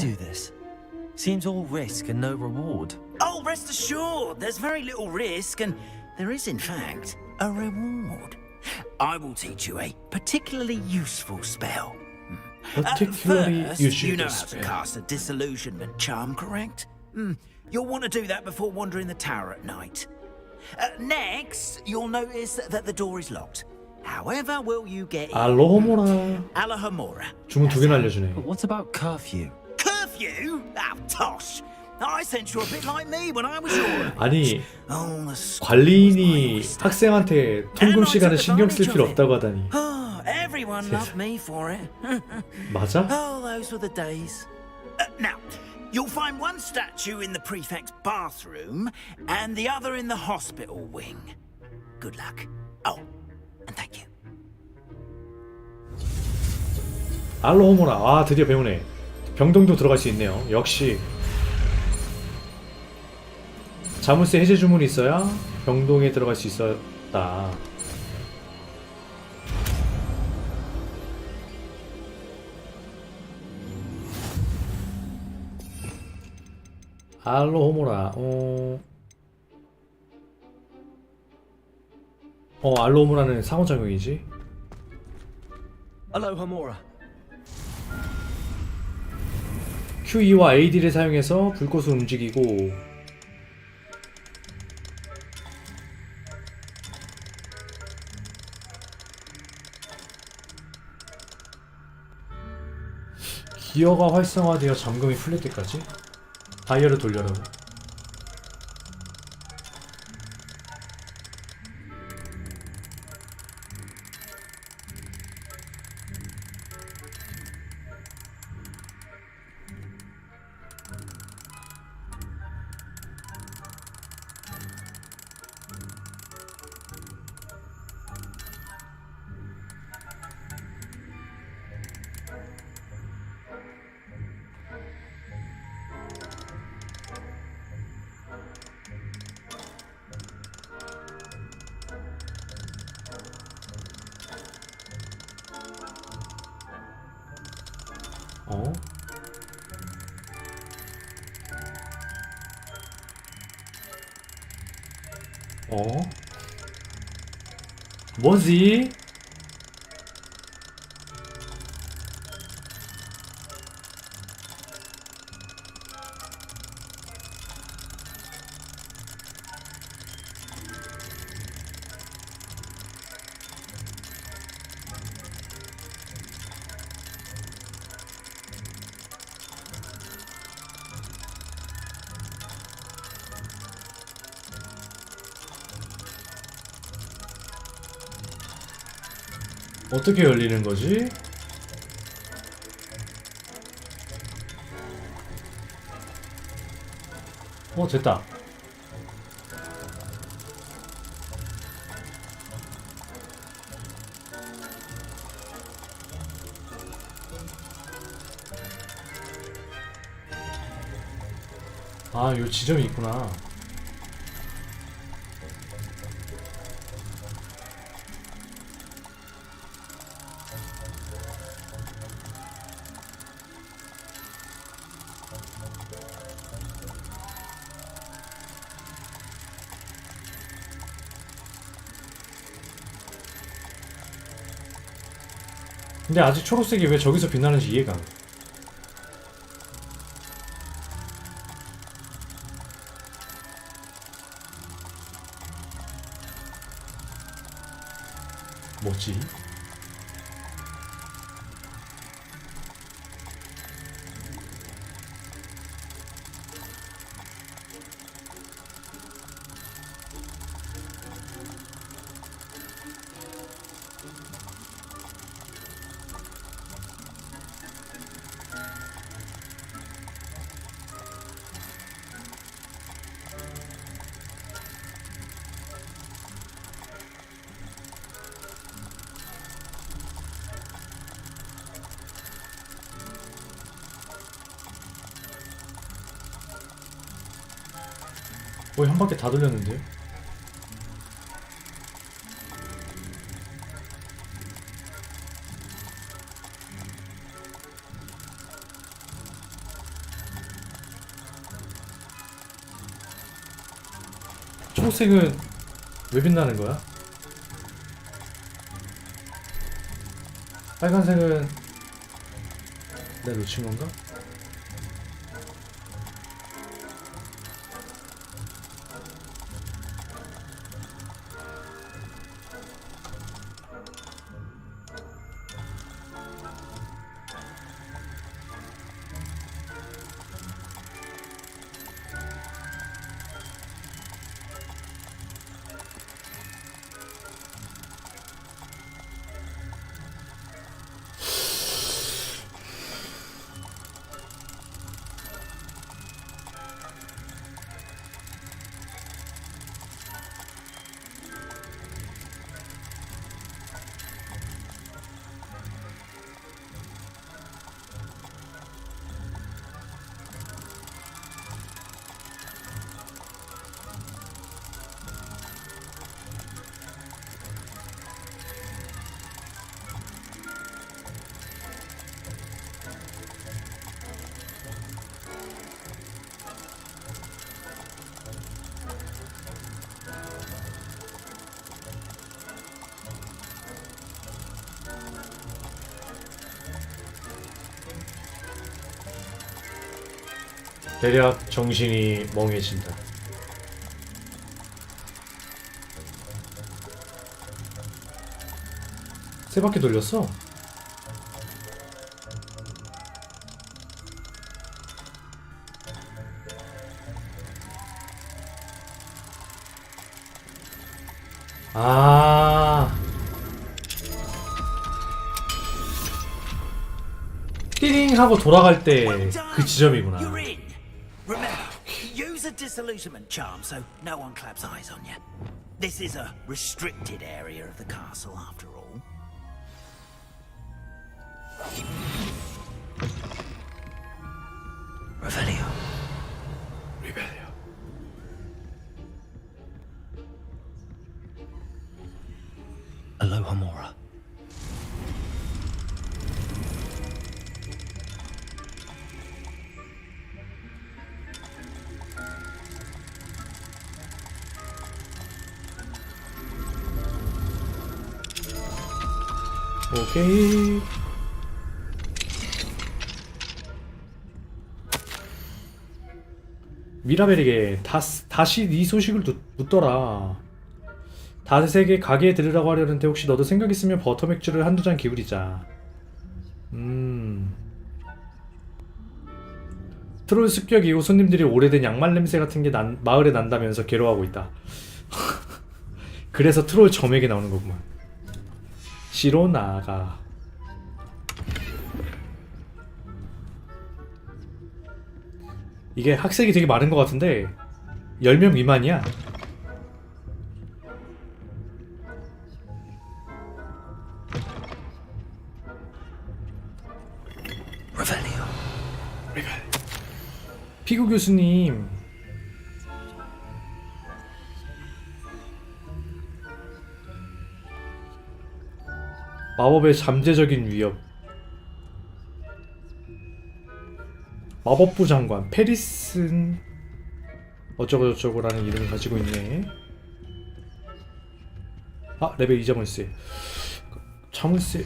Seems all risk and no reward. Oh, rest assured, there's very little risk, and there is, in fact, a reward. I will teach you a particularly useful spell. Particularly First, you know how to cast a disillusionment charm, correct? You'll want to do that before wandering the tower at night. Next, you'll notice that the door is locked. However, will you get in? 알로호모라. Alohomora. 주문 2개나 알려주네. But what about curfew? Curfew? Oh, tosh. I sense you're a bit like me when I was your age. 아니, 관리인이 학생한테 통금 시간을 신경 쓸 필요 없다고 하다니. Everyone loved me for it. 맞아? Oh, those were the days. Now, you'll find one statue in the prefect's bathroom and the other in the hospital wing. Good luck. Oh, and thank you. 알로호모라. 드디어 배우네. 병동도 들어갈 수 있네요. 역시 자물쇠 해제 주문이 있어야 병동에 들어갈 수 있었다. 알로호모라. 알로호모라는 상호작용이지. Alohomora. Q2와 AD를 사용해서 불꽃을 움직이고 기어가 활성화되어 잠금이 풀릴 때까지 다이얼을 돌려라고. 뭐지? 어떻게 열리는 거지? 됐다. 요 지점이 있구나. 근데 아직 초록색이 왜 저기서 빛나는지 이해가 안 가. 뭐지? 거의 한 바퀴 다 돌렸는데요? 초록색은 왜 빛나는 거야? 빨간색은 내가 놓친 건가? 대략 정신이 멍해진다. 세 바퀴 돌렸어? 아, 띠링 하고 돌아갈 때 그 지점이구나. Remember, use a disillusionment charm so no one claps eyes on you. This is a restricted area of the castle, after all. Revelio. Revelio. Aloha Mora. 오케이. 미라벨에게 다시 네 소식을 묻더라. 다섯에게 가게에 들으라고 하려는데 혹시 너도 생각 있으면 버터맥주를 한두 잔 기울이자. 트롤 습격 이후 손님들이 오래된 양말 냄새 같은 게 마을에 난다면서 괴로워하고 있다. 그래서 트롤 점액이 나오는 거구만. 시로나가. 이게 학생이 되게 많은 것 같은데 10명 미만이야. 피구 교수님, 마법의 잠재적인 위협. 마법부 장관 페리슨 어쩌고저쩌고라는 이름을 가지고 있네. 아, 레벨 2 자물쇠. 자물쇠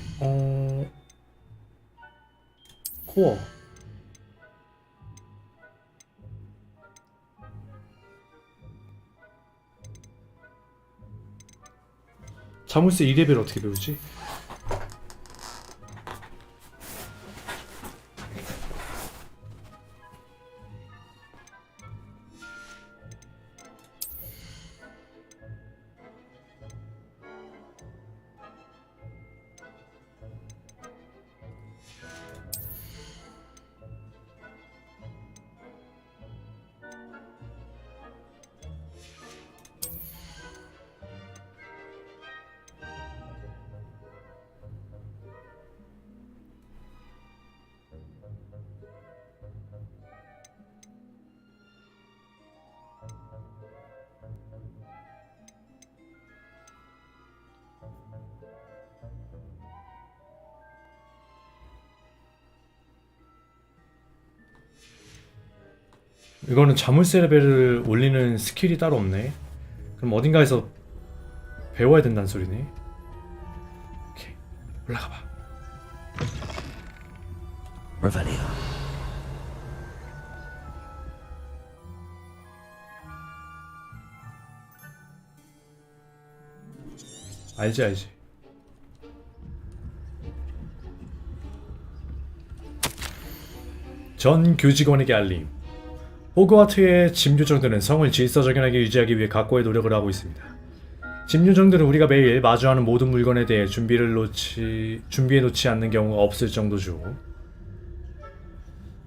코어. 자물쇠 2레벨 어떻게 배우지? 이거는 자물쇠 레벨을 올리는 스킬이 따로 없네. 그럼 어딘가에서 배워야 된다는 소리네. 오케이, 올라가봐. Revelio. 알지. 전 교직원에게 알림. 호그와트의 짐요정들은 성을 질서정연하게 유지하기 위해 각고의 노력을 하고 있습니다. 짐요정들은 우리가 매일 마주하는 모든 물건에 대해 준비해 놓지 않는 경우가 없을 정도죠.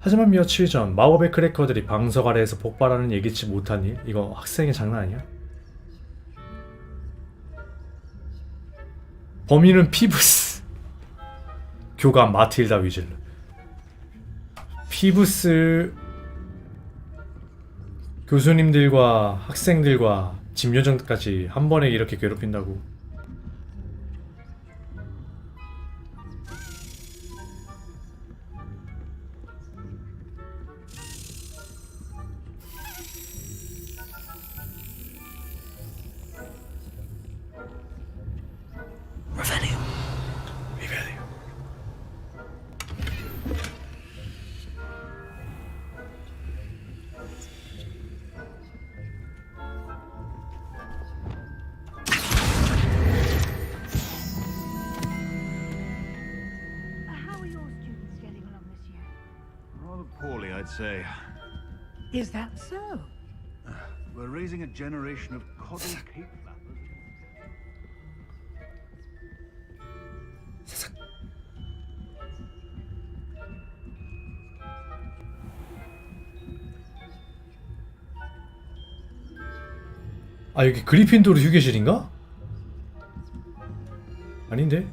하지만 며칠 전 마법의 크래커들이 방석 아래에서 폭발하는 예기치 못한 일? 이거 학생의 장난 아니야? 범인은 피부스. 교감 마틸다 위즐. 피부스 교수님들과 학생들과 짐요정까지 한 번에 이렇게 괴롭힌다고. Poorly, I'd say. Is that so? We're raising a generation of coddled cape flappers. 아, 여기 그리핀도르 휴게실인가? 아닌데?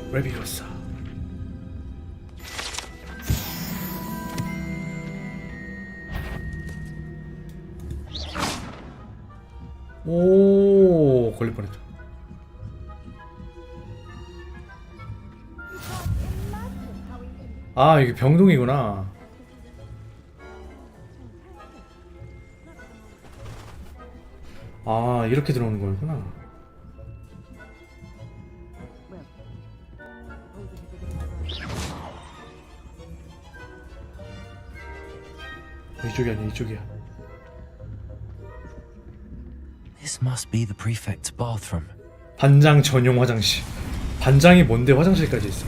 레비오사. 오, 걸릴 뻔했다. 아, 이게 병동이구나. 아, 이렇게 들어오는 거였구나. 이쪽이 아니야, 이쪽이야. This must be the prefect's bathroom. 반장 전용 화장실. 반장이 뭔데 화장실까지 있어?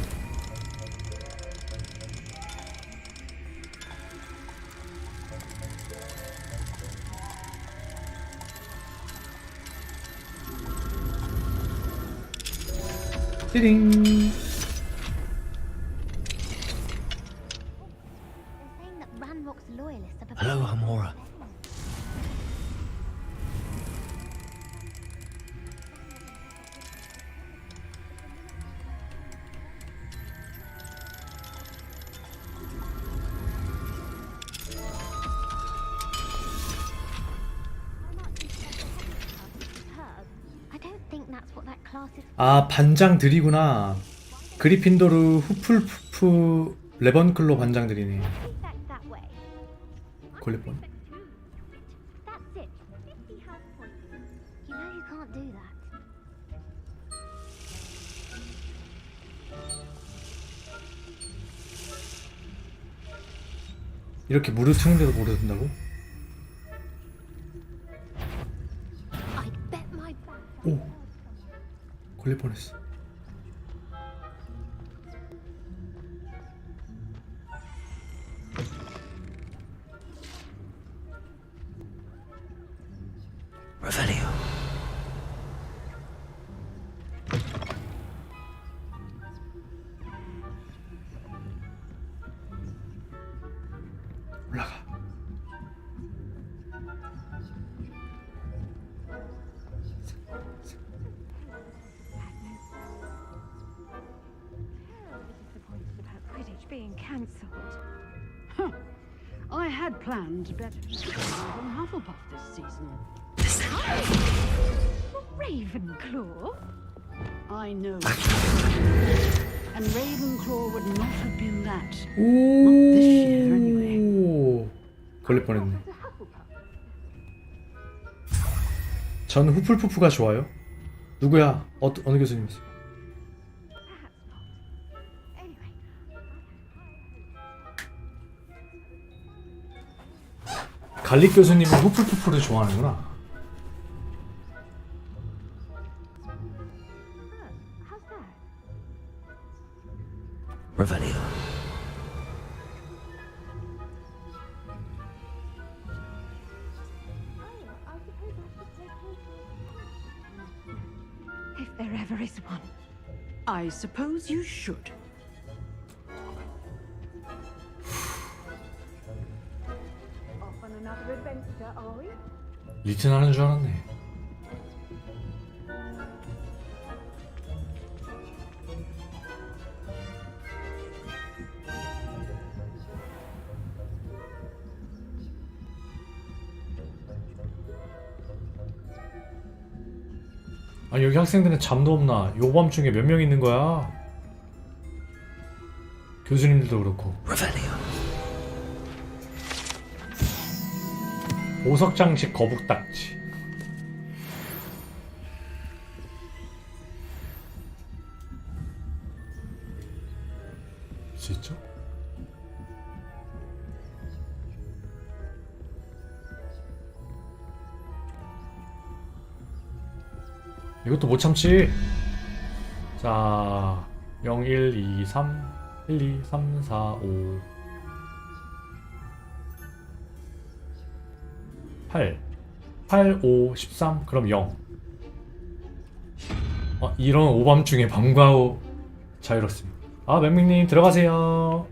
띠링. Hello, Hamora. 아, 반장들이구나. 그리핀도르, 후플푸프, 레번클로 반장들이네. 걸릴 뻔. 이렇게 무릎 트는데도 모른다고? 오, 걸릴 뻔했어. Revelio. 올라가. Quidditch being cancelled. Huh. I had planned better than Hufflepuff this season. Ravenclaw? I know. And Ravenclaw would not have been that. Not this year, anyway. 오, 걸릴 뻔했네. 전 후플푸프가 좋아요. 누구야? 어느 교수님이세요? 갈릭 교수님은 후플푸프를 좋아하는구나. Revelio. If there ever is one. I suppose you should. Off on another adventure, are we? 리튼 하는 줄 알았네. 아니 여기 학생들은 잠도 없나? 요밤중에 몇 명 있는 거야? 교수님들도 그렇고. 보석장식 거북딱지. 수 있죠? 이것도 못 참지. 자, 0, 1, 2, 3, 1, 2, 3, 4, 5, 8, 8, 5, 13, 그럼 0. 이런 오밤중에 밤과 후 자유롭습니다. 아, 맹맹님 들어가세요.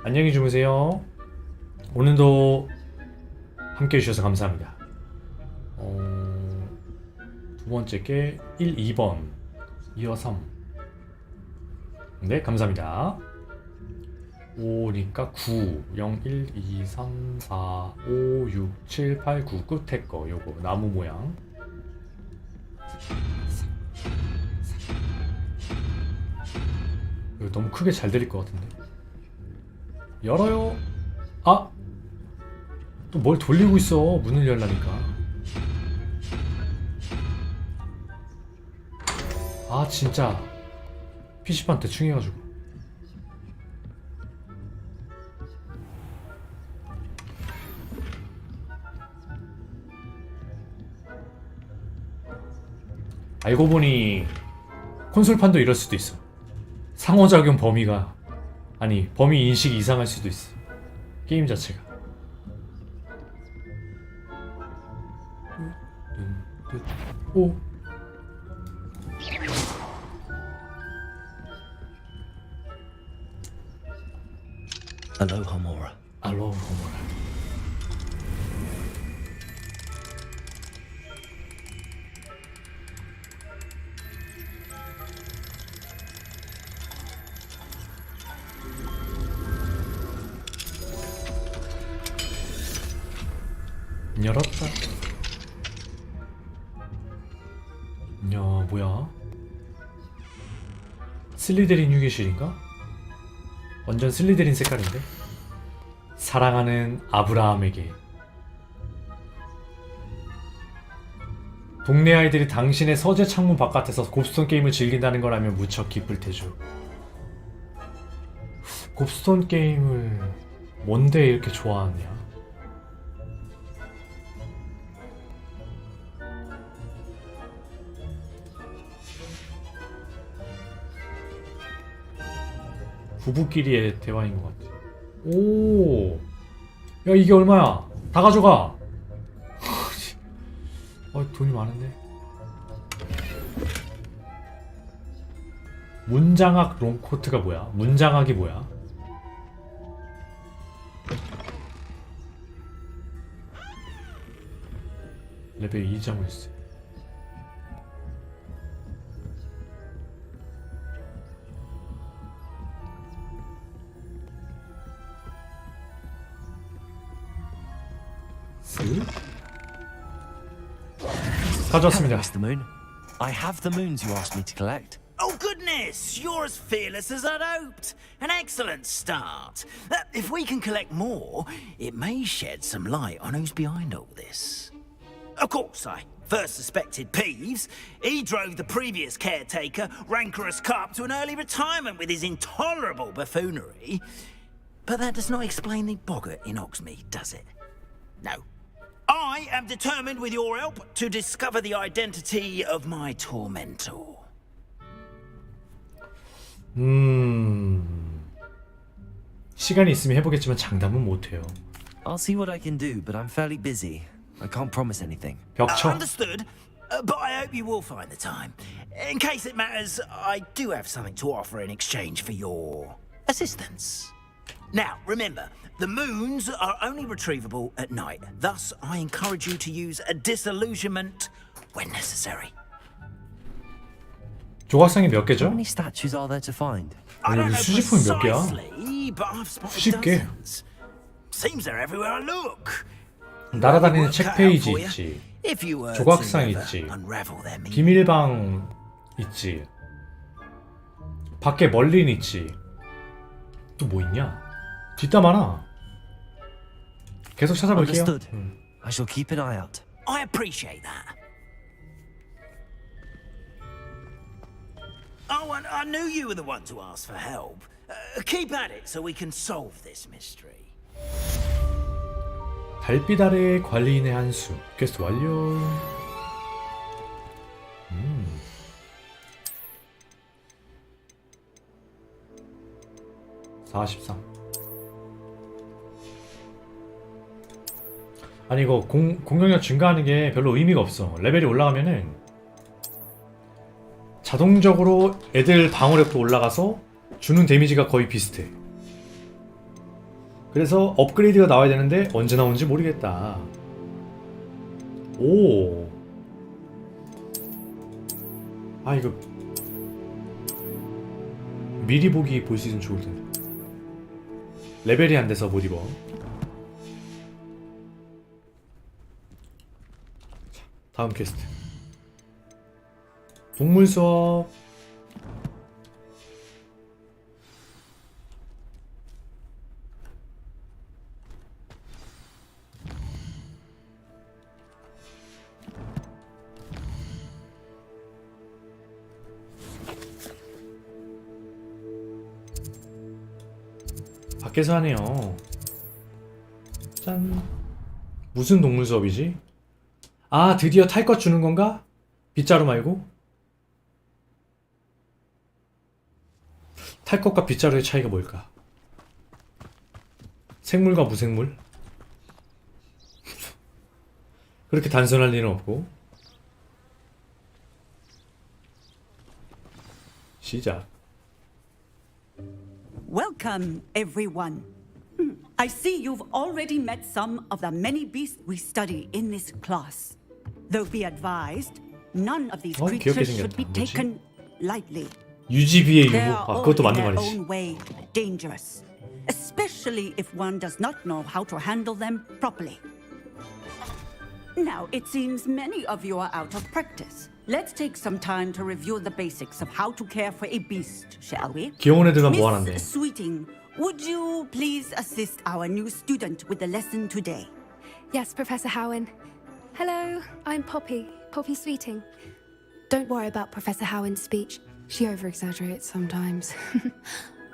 안녕히 주무세요. 오늘도 함께 해주셔서 감사합니다. 두 번째 게 1, 2번 2와 3. 네, 감사합니다. 5니까 9 0, 1, 2, 3, 4, 5, 6, 7, 8, 9 끝에 거 요거 나무 모양. 이거 너무 크게 잘 들릴 것 같은데. 열어요. 아! 또 뭘 돌리고 있어. 문을 열라니까. 아 진짜 PC방 대충 해가지고. 알고 보니 콘솔판도 이럴 수도 있어. 상호작용 범위가 아니 범위 인식이 이상할 수도 있어. 게임 자체가. 오. Aloha Mora. Aloha Mora. 열었다. 야, 뭐야? 슬리데린 휴게실인가? 완전 슬리데린 색깔인데? 사랑하는 아브라함에게. 동네 아이들이 당신의 서재 창문 바깥에서 곱스톤 게임을 즐긴다는 걸 알면 무척 기쁠 테죠. 곱스톤 게임을 뭔데 이렇게 좋아하냐? 부부끼리의 대화인 것 같아. 오, 야 이게 얼마야? 다 가져가. 돈이 많은데. 문장학 롱코트가 뭐야? 문장학이 뭐야? 레벨 2점을 있어. 가져왔습니다. Mr. Moon. I have the moons you asked me to collect. Oh, goodness! You're as fearless as I'd hoped. An excellent start. If we can collect more, it may shed some light on who's behind all this. Of course, I first suspected Peeves. He drove the previous caretaker, Rancorous Carp, to an early retirement with his intolerable buffoonery. But that does not explain the boggart in Oxmead, does it? No. I am determined, with your help, to discover the identity of my tormentor. 시간이 있으면 해보겠지만 장담은 못해요. I'll see what I can do, but I'm fairly busy. I can't promise anything. 벽쳐. Understood, but I hope you will find the time. In case it matters, I do have something to offer in exchange for your assistance. Now, remember, the moons are only retrievable at night. Thus, I encourage you to use a disillusionment when necessary. 조각상이 몇 개죠? How many statues are there to find? 아니, 수집품이 몇 개야? but I've spotted 수십 개. dozens. Seems they're everywhere I look. 날아다니는 책 페이지 있지. If you were 조각상 to 있지. unravel their meaning. 비밀방 있지. 밖에 멀린 있지. 또 뭐 있냐? 뒷담 하나. 계속 찾아볼게요. Understood. I shall keep an eye out. I appreciate that. Oh, and I knew you were the one to ask for help. Keep at it so we can solve this mystery. 달빛 아래의 관리인의 한수. 퀘스트 완료. 43. 아니 이거 공격력 증가하는 게 별로 의미가 없어. 레벨이 올라가면은 자동적으로 애들 방어력도 올라가서 주는 데미지가 거의 비슷해. 그래서 업그레이드가 나와야 되는데 언제 나오는지 모르겠다. 오. 아 이거 미리 보기 볼 수 있으면 좋을 텐데. 레벨이 안 돼서 못 입어. 자, 다음 퀘스트. 동물 수업. 밖에서 하네요. 짠. 무슨 동물 수업이지? 아, 드디어 탈 것 주는 건가? 빗자루 말고? 탈 것과 빗자루의 차이가 뭘까? 생물과 무생물? 그렇게 단순할 리는 없고. 시작. Welcome, everyone. I see you've already met some of the many beasts we study in this class. Though be advised, none of these creatures should be taken lightly. 유지비의 They 유무. are 아, all 그것도 in 맞는 their 말이지. own way dangerous, especially if one does not know how to handle them properly. Now, it seems many of you are out of practice. Let's take some time to review the basics of how to care for a beast, shall we? 귀여운 애들만 모아놨네. Miss Sweeting, would you please assist our new student with the lesson today? Yes, Professor Howen. Hello, I'm Poppy Sweeting. Don't worry about Professor Howen's speech. She over-exaggerates sometimes.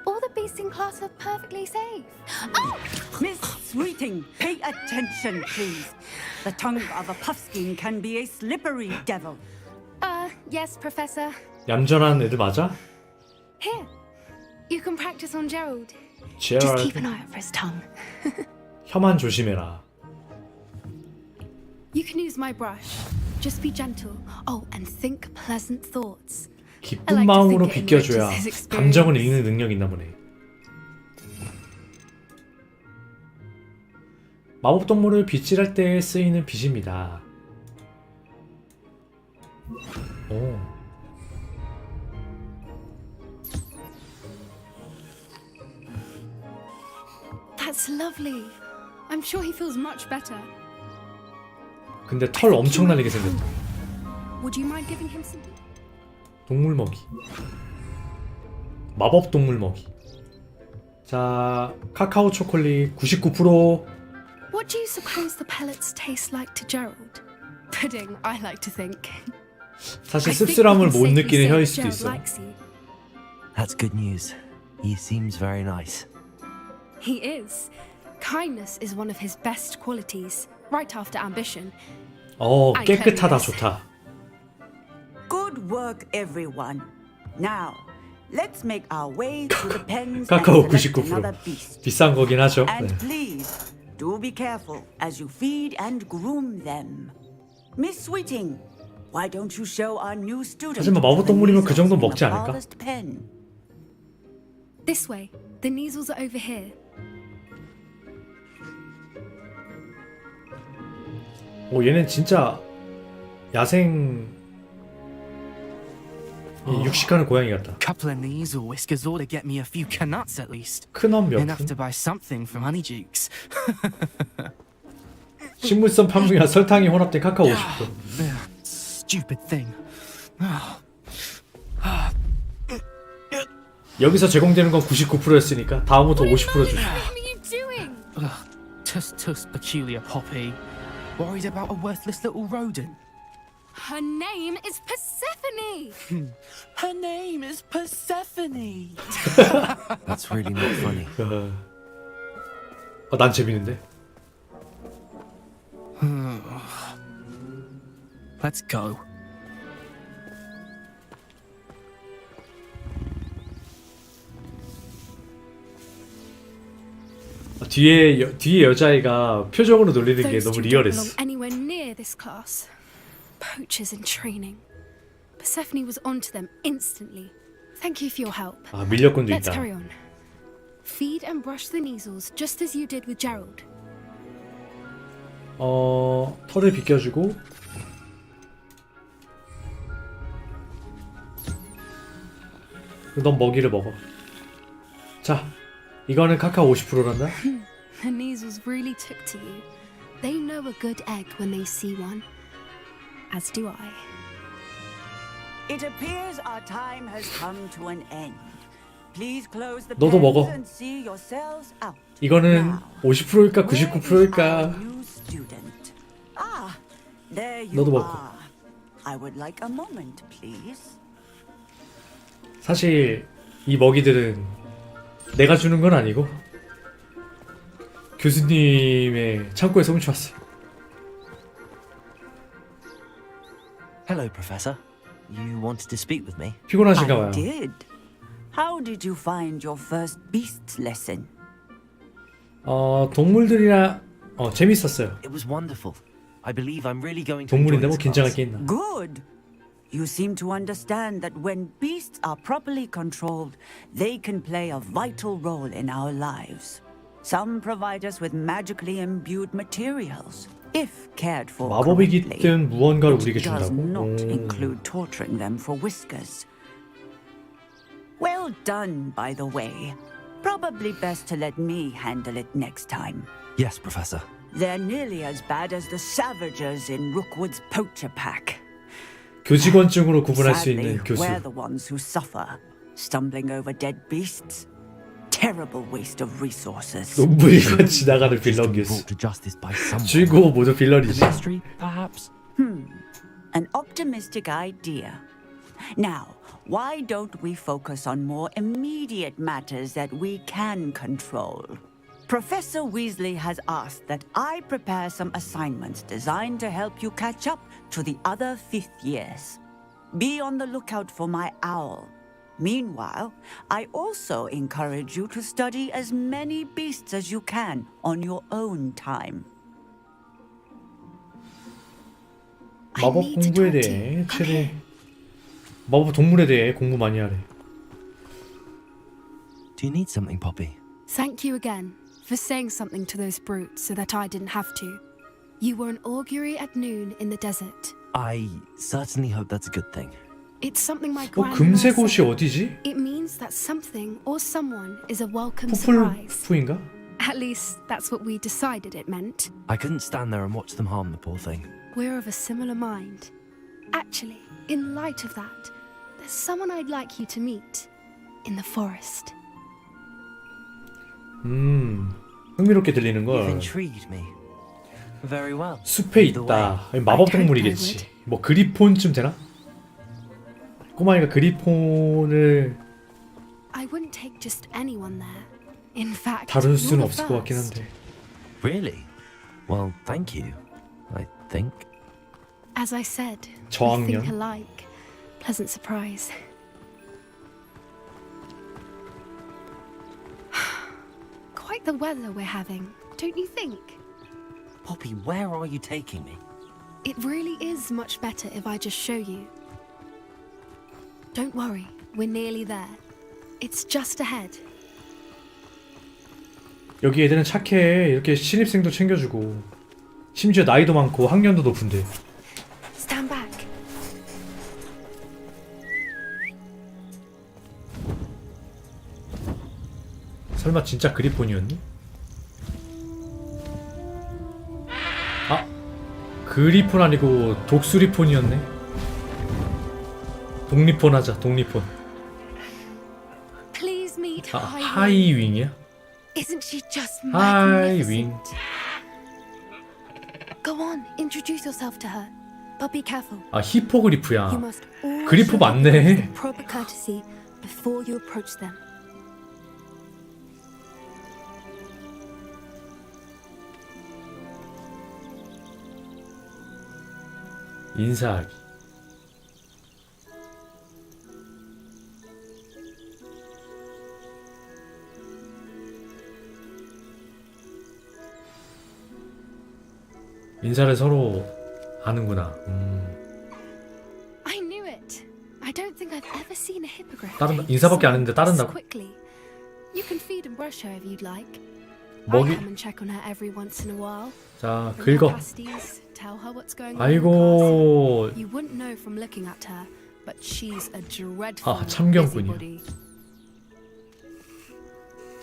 All the beasts in class are perfectly safe. Miss Sweeting, pay attention, please. The tongue of a puffskein can be a slippery devil. Yes, Professor. 얌전한 애들 맞아? Here, you can practice on Gerald. Gerald. Just keep an eye out for his tongue. 혀만 조심해라. You can use my brush. Just be gentle. Oh, and think pleasant thoughts. 기쁜 마음으로 비껴줘야 감정을 읽는 능력이 있나 보네. 마법 동물을 빗질할 때 쓰이는 빗입니다. 오. That's lovely. I'm sure he feels much better. 근데 털 엄청 날리게 생겼다. Would you mind giving him some? 동물 먹이. 마법 동물 먹이. 자, 카카오 초콜릿 99%. What do you suppose the pellets taste like to Gerald? Pudding, I like to think. 사실 씁쓸함을 못 느끼는 혀일 수도 있어. That's good news. He seems very nice. He is. Kindness is one of his best qualities, right after ambition. 깨끗하다, 좋다. Good work, everyone. Now, let's make our way to the pens 카카오 and select 99%. another beast. 비싼 거긴 하죠. And 네. please, do be careful as you feed and groom them. Miss Sweeting, why don't you show our new student? 하지만 마법 동물이면 그 정도 먹지 않을까? pen? This way. The measles are over here. 오, 얘는 진짜 야생 육식하는 고양이 같다. Couple of knees or whiskers ought to get me a few canuts at least. 큰엄 몇 Enough to buy something from Honeydukes. 식물성 판분이랑 설탕이 혼합된 카카오 50%. Stupid thing. 여기서 제공되는 건 99%였으니까 다음부터 50% 주죠. What are you doing? Tuss peculiar Poppy. Worried about a worthless little rodent. Her name is Persephone. Her name is Persephone. That's really not funny. 난 재밌는데. Let's go. 뒤에 여자애가 표정으로 놀리는 게 Those 너무 two don't 리얼했어. belong anywhere near this class. Poachers in training. Persephone was onto them instantly. Thank you for your help. 아, 밀렵꾼도 Let's 있다. carry on. Feed and brush the measles just as you did with Gerald. 털을 비껴주고 넌 먹이를 먹어. 자, 이거는 카카오 50%란다. The measles really took to you. They know a good egg when they see one. As do I. It appears our time has come to an end. Please close the 너도 pens 먹어. and see yourselves out. 이거는 50%일까 99%일까? New student. Ah, there you 너도 먹고. are. I would like a moment, please. 사실 이 먹이들은 내가 주는 건 아니고 교수님의 창고에서 훔쳐왔어. Hello, Professor. You wanted to speak with me? 피곤하신가 봐요. I did. How did you find your first beasts lesson? 동물들이랑 재밌었어요. It was wonderful. I believe I'm really going to enjoy 동물인데 뭐 this 긴장할 class. 게 있나? Good. You seem to understand that when beasts are properly controlled, they can play a vital role in our lives. Some provide us with magically imbued materials, if cared for 마법이 correctly. 깃든 무언가를 우리에게 It does 준다고? not include torturing them for whiskers. Well done, by the way. Probably best to let me handle it next time. Yes, Professor. They're nearly as bad as the Savagers in Rookwood's poacher pack. 교직원증으로 구분할 수 Sadly, 있는 교수. we're the ones who suffer, stumbling over dead beasts. Terrible waste of resources. 눈물이가 지나가는 빌런 교수. 주인공은 모두 빌런이지. An optimistic idea. Now, why don't we focus on more immediate matters that we can control? Professor Weasley has asked that I prepare some assignments designed to help you catch up to the other 5th years. Be on the lookout for my owl. Meanwhile, I also encourage you to study as many beasts as you can on your own time. 마법 공부에 대해 최대 마법 동물에 대해 공부 많이 하래. Do you need something, Poppy? Thank you again for saying something to those brutes so that I didn't have to. You were an augury at noon in the desert. I certainly hope that's a good thing. It's something my grandma 금색 옷이 said. 어디지? It means that something or someone is a welcome 푸풀 surprise. 푸인가? At least that's what we decided it meant. I couldn't stand there and watch them harm the poor thing. We're of a similar mind. Actually, in light of that, there's someone I'd like you to meet in the forest. 흥미롭게 들리는 You've 걸. intrigued me. Very well. 숲에 있다. 아니, 마법 동물이겠지. 뭐 그리폰쯤 되나? 꼬마이가 그리폰을 I wouldn't take just anyone there. In fact, 다룰 수는 you're 없을 것 같긴 first. 한데. Really? Well, thank you. I think. As I said, we 저학년. think alike. Pleasant surprise. Quite the weather we're having, don't you think? Poppy, where are you taking me? It really is much better if I just show you. Don't worry, we're nearly there. It's just ahead. 여기 애들은 착해. 이렇게 신입생도 챙겨주고. 심지어 나이도 많고 학년도 높은데. Stand back. 설마 진짜 그리폰이었니? 아, 그리폰 아니고 독수리폰이었네. 독리폰 하자. 독리폰. Please meet 아, Highwing. 하이윙이야? Isn't she just 하이윙. magnificent? Go on, introduce yourself to her. But be careful. 아, You 히포그리프야. must always 그리프 show 맞네. the proper courtesy before you approach them. 인사하기. 인사를 서로 하는구나. I knew it. I don't think I've ever seen a hippogriff. 다른 인사밖에 안 했는데 따른다고? Quickly. You can feed and brush her if you'd like. 먹이. I come and check on her every once in a while. 자, Bring her 긁어. pasties, tell her what's going on in the 아이고. castle. You wouldn't know from looking at her, but she's a dreadful 아, 참견꾼이야. busybody.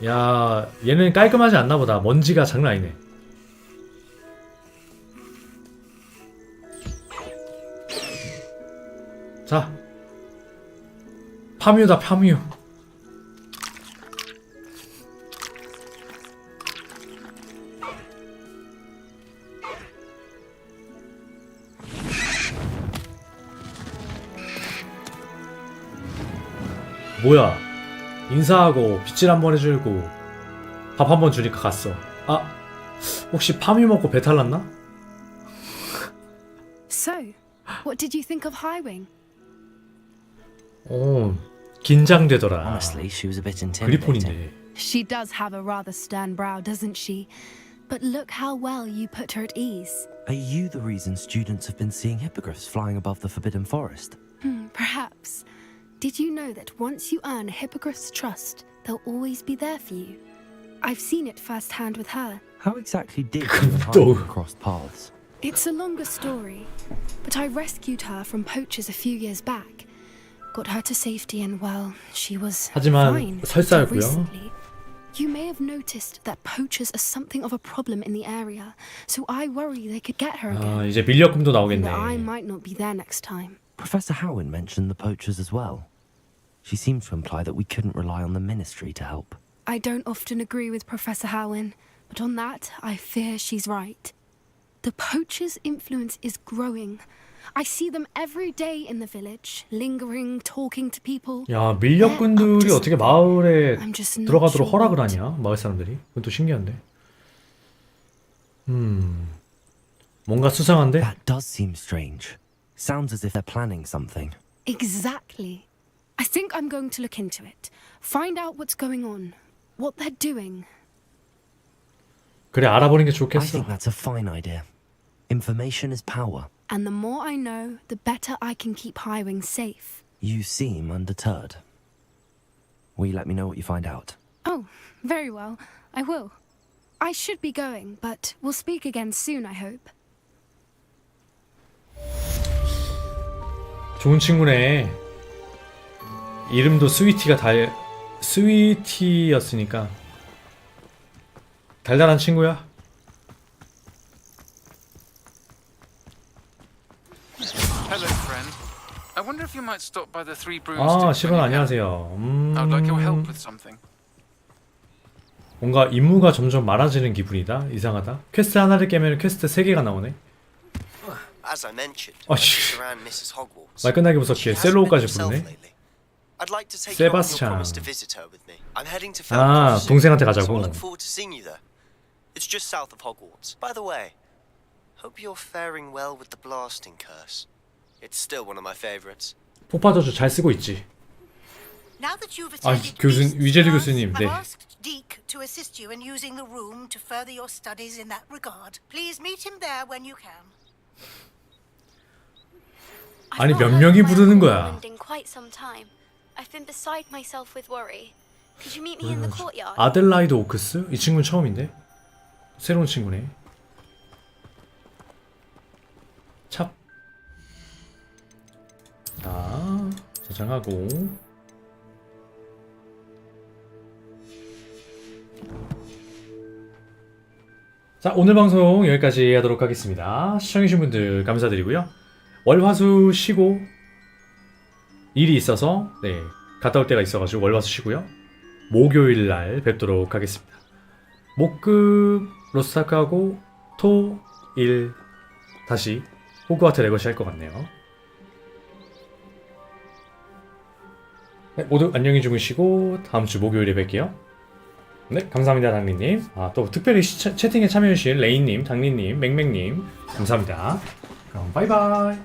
야, 얘는 깔끔하지 않나 보다. 먼지가 장난 아니네. 자, 파뮤다, 파뮤. 뭐야, 인사하고 빗질 한번 해주고 밥 한번 주니까 갔어. 아, 혹시 파뮤 먹고 배탈 났나? So, what did you think of Highwing? 긴장되더라. Honestly, she was a bit intimidating. 그리폰인데. She does have a rather stern brow, doesn't she? But look how well you put her at ease. Are you the reason students have been seeing hippogriffs flying above the Forbidden Forest? Perhaps. Did you know that once you earn a hippogriff's trust, they'll always be there for you? I've seen it firsthand with her. How exactly did you and Highwing cross paths? It's a longer story, but I rescued her from poachers a few years back. Got her to safety and, well, she was 하지만 fine 설사였고요. recently. You may have noticed that poachers are something of a problem in the area, so I worry they could get her again. 아, 이제 밀려금도 And 나오겠네. I might not be there next time. Professor Howin mentioned the poachers as well. She seemed to imply that we couldn't rely on the ministry to help. I don't often agree with Professor Howin, but on that, I fear she's right. The poachers' influence is growing, I see them every day in the village, lingering, talking to people. 야, 밀렵꾼들이 어떻게 마을에 I'm just not 들어가도록 sure 허락을 what. 하냐? 마을 사람들이. 그건 또 신기한데. 뭔가 수상한데? That does seem strange. Sounds as if they're planning something. Exactly. I think I'm going to look into it. Find out what's going on, what they're doing. 그래, 알아보는 게 I 좋겠어. think that's a fine idea. Information is power. And the more I know, the better I can keep Highwing safe. You seem undeterred. Will you let me know what you find out? Oh, very well. I will. I should be going, but we'll speak again soon, I hope. 좋은 친구네. 이름도 스위티였으니까 달달한 친구야. Hello, friend. I wonder if you might stop by the Three 아, Broomsticks. 시론 안녕하세요. I would like your help with something. 뭔가 임무가 점점 많아지는 기분이다. 이상하다. 퀘스트 하나를 깨면 퀘스트 3개가 나오네. As I mentioned, 아씨, around Mrs. Hogwarts. 말 끝나기 무섭게 셀로우까지 부르네. I'd like to take you on your 세바스찬. promise to visit her with me. I'm heading to 아, Felcroft 동생한테 soon, so I 가자고. look forward to seeing you there. It's just south of Hogwarts. By the way, hope you're faring well with the blasting curse. It's still one of my favorites. 폭파저주 잘 쓰고 있지. Now that you've 아, attended 위젤리 교수님. 네. I've asked Deke to assist you in using the room to further your studies in that regard. Please meet him there when you can. 아니, 몇 명이 부르는 거야. In quite some time. I've been beside myself with worry. Could you meet me in the courtyard? 아델라이드 오크스? 이 친구는 처음인데? 새로운 친구네. 찹. 자, 저장하고. 자, 오늘 방송 여기까지 하도록 하겠습니다. 시청해주신 분들 감사드리고요. 월화수 쉬고 일이 있어서 갔다 올 때가 있어가지고 월화수 쉬고요. 목요일날 뵙도록 하겠습니다. 목금 로스타크하고 토, 일 다시 호그와트레거시 할 것 같네요. 네, 모두 안녕히 주무시고 다음주 목요일에 뵐게요. 네, 감사합니다, 당리님. 아, 또 특별히 채팅에 참여해주신 레인님, 당리님, 맹맹님 감사합니다. 그럼 바이바이.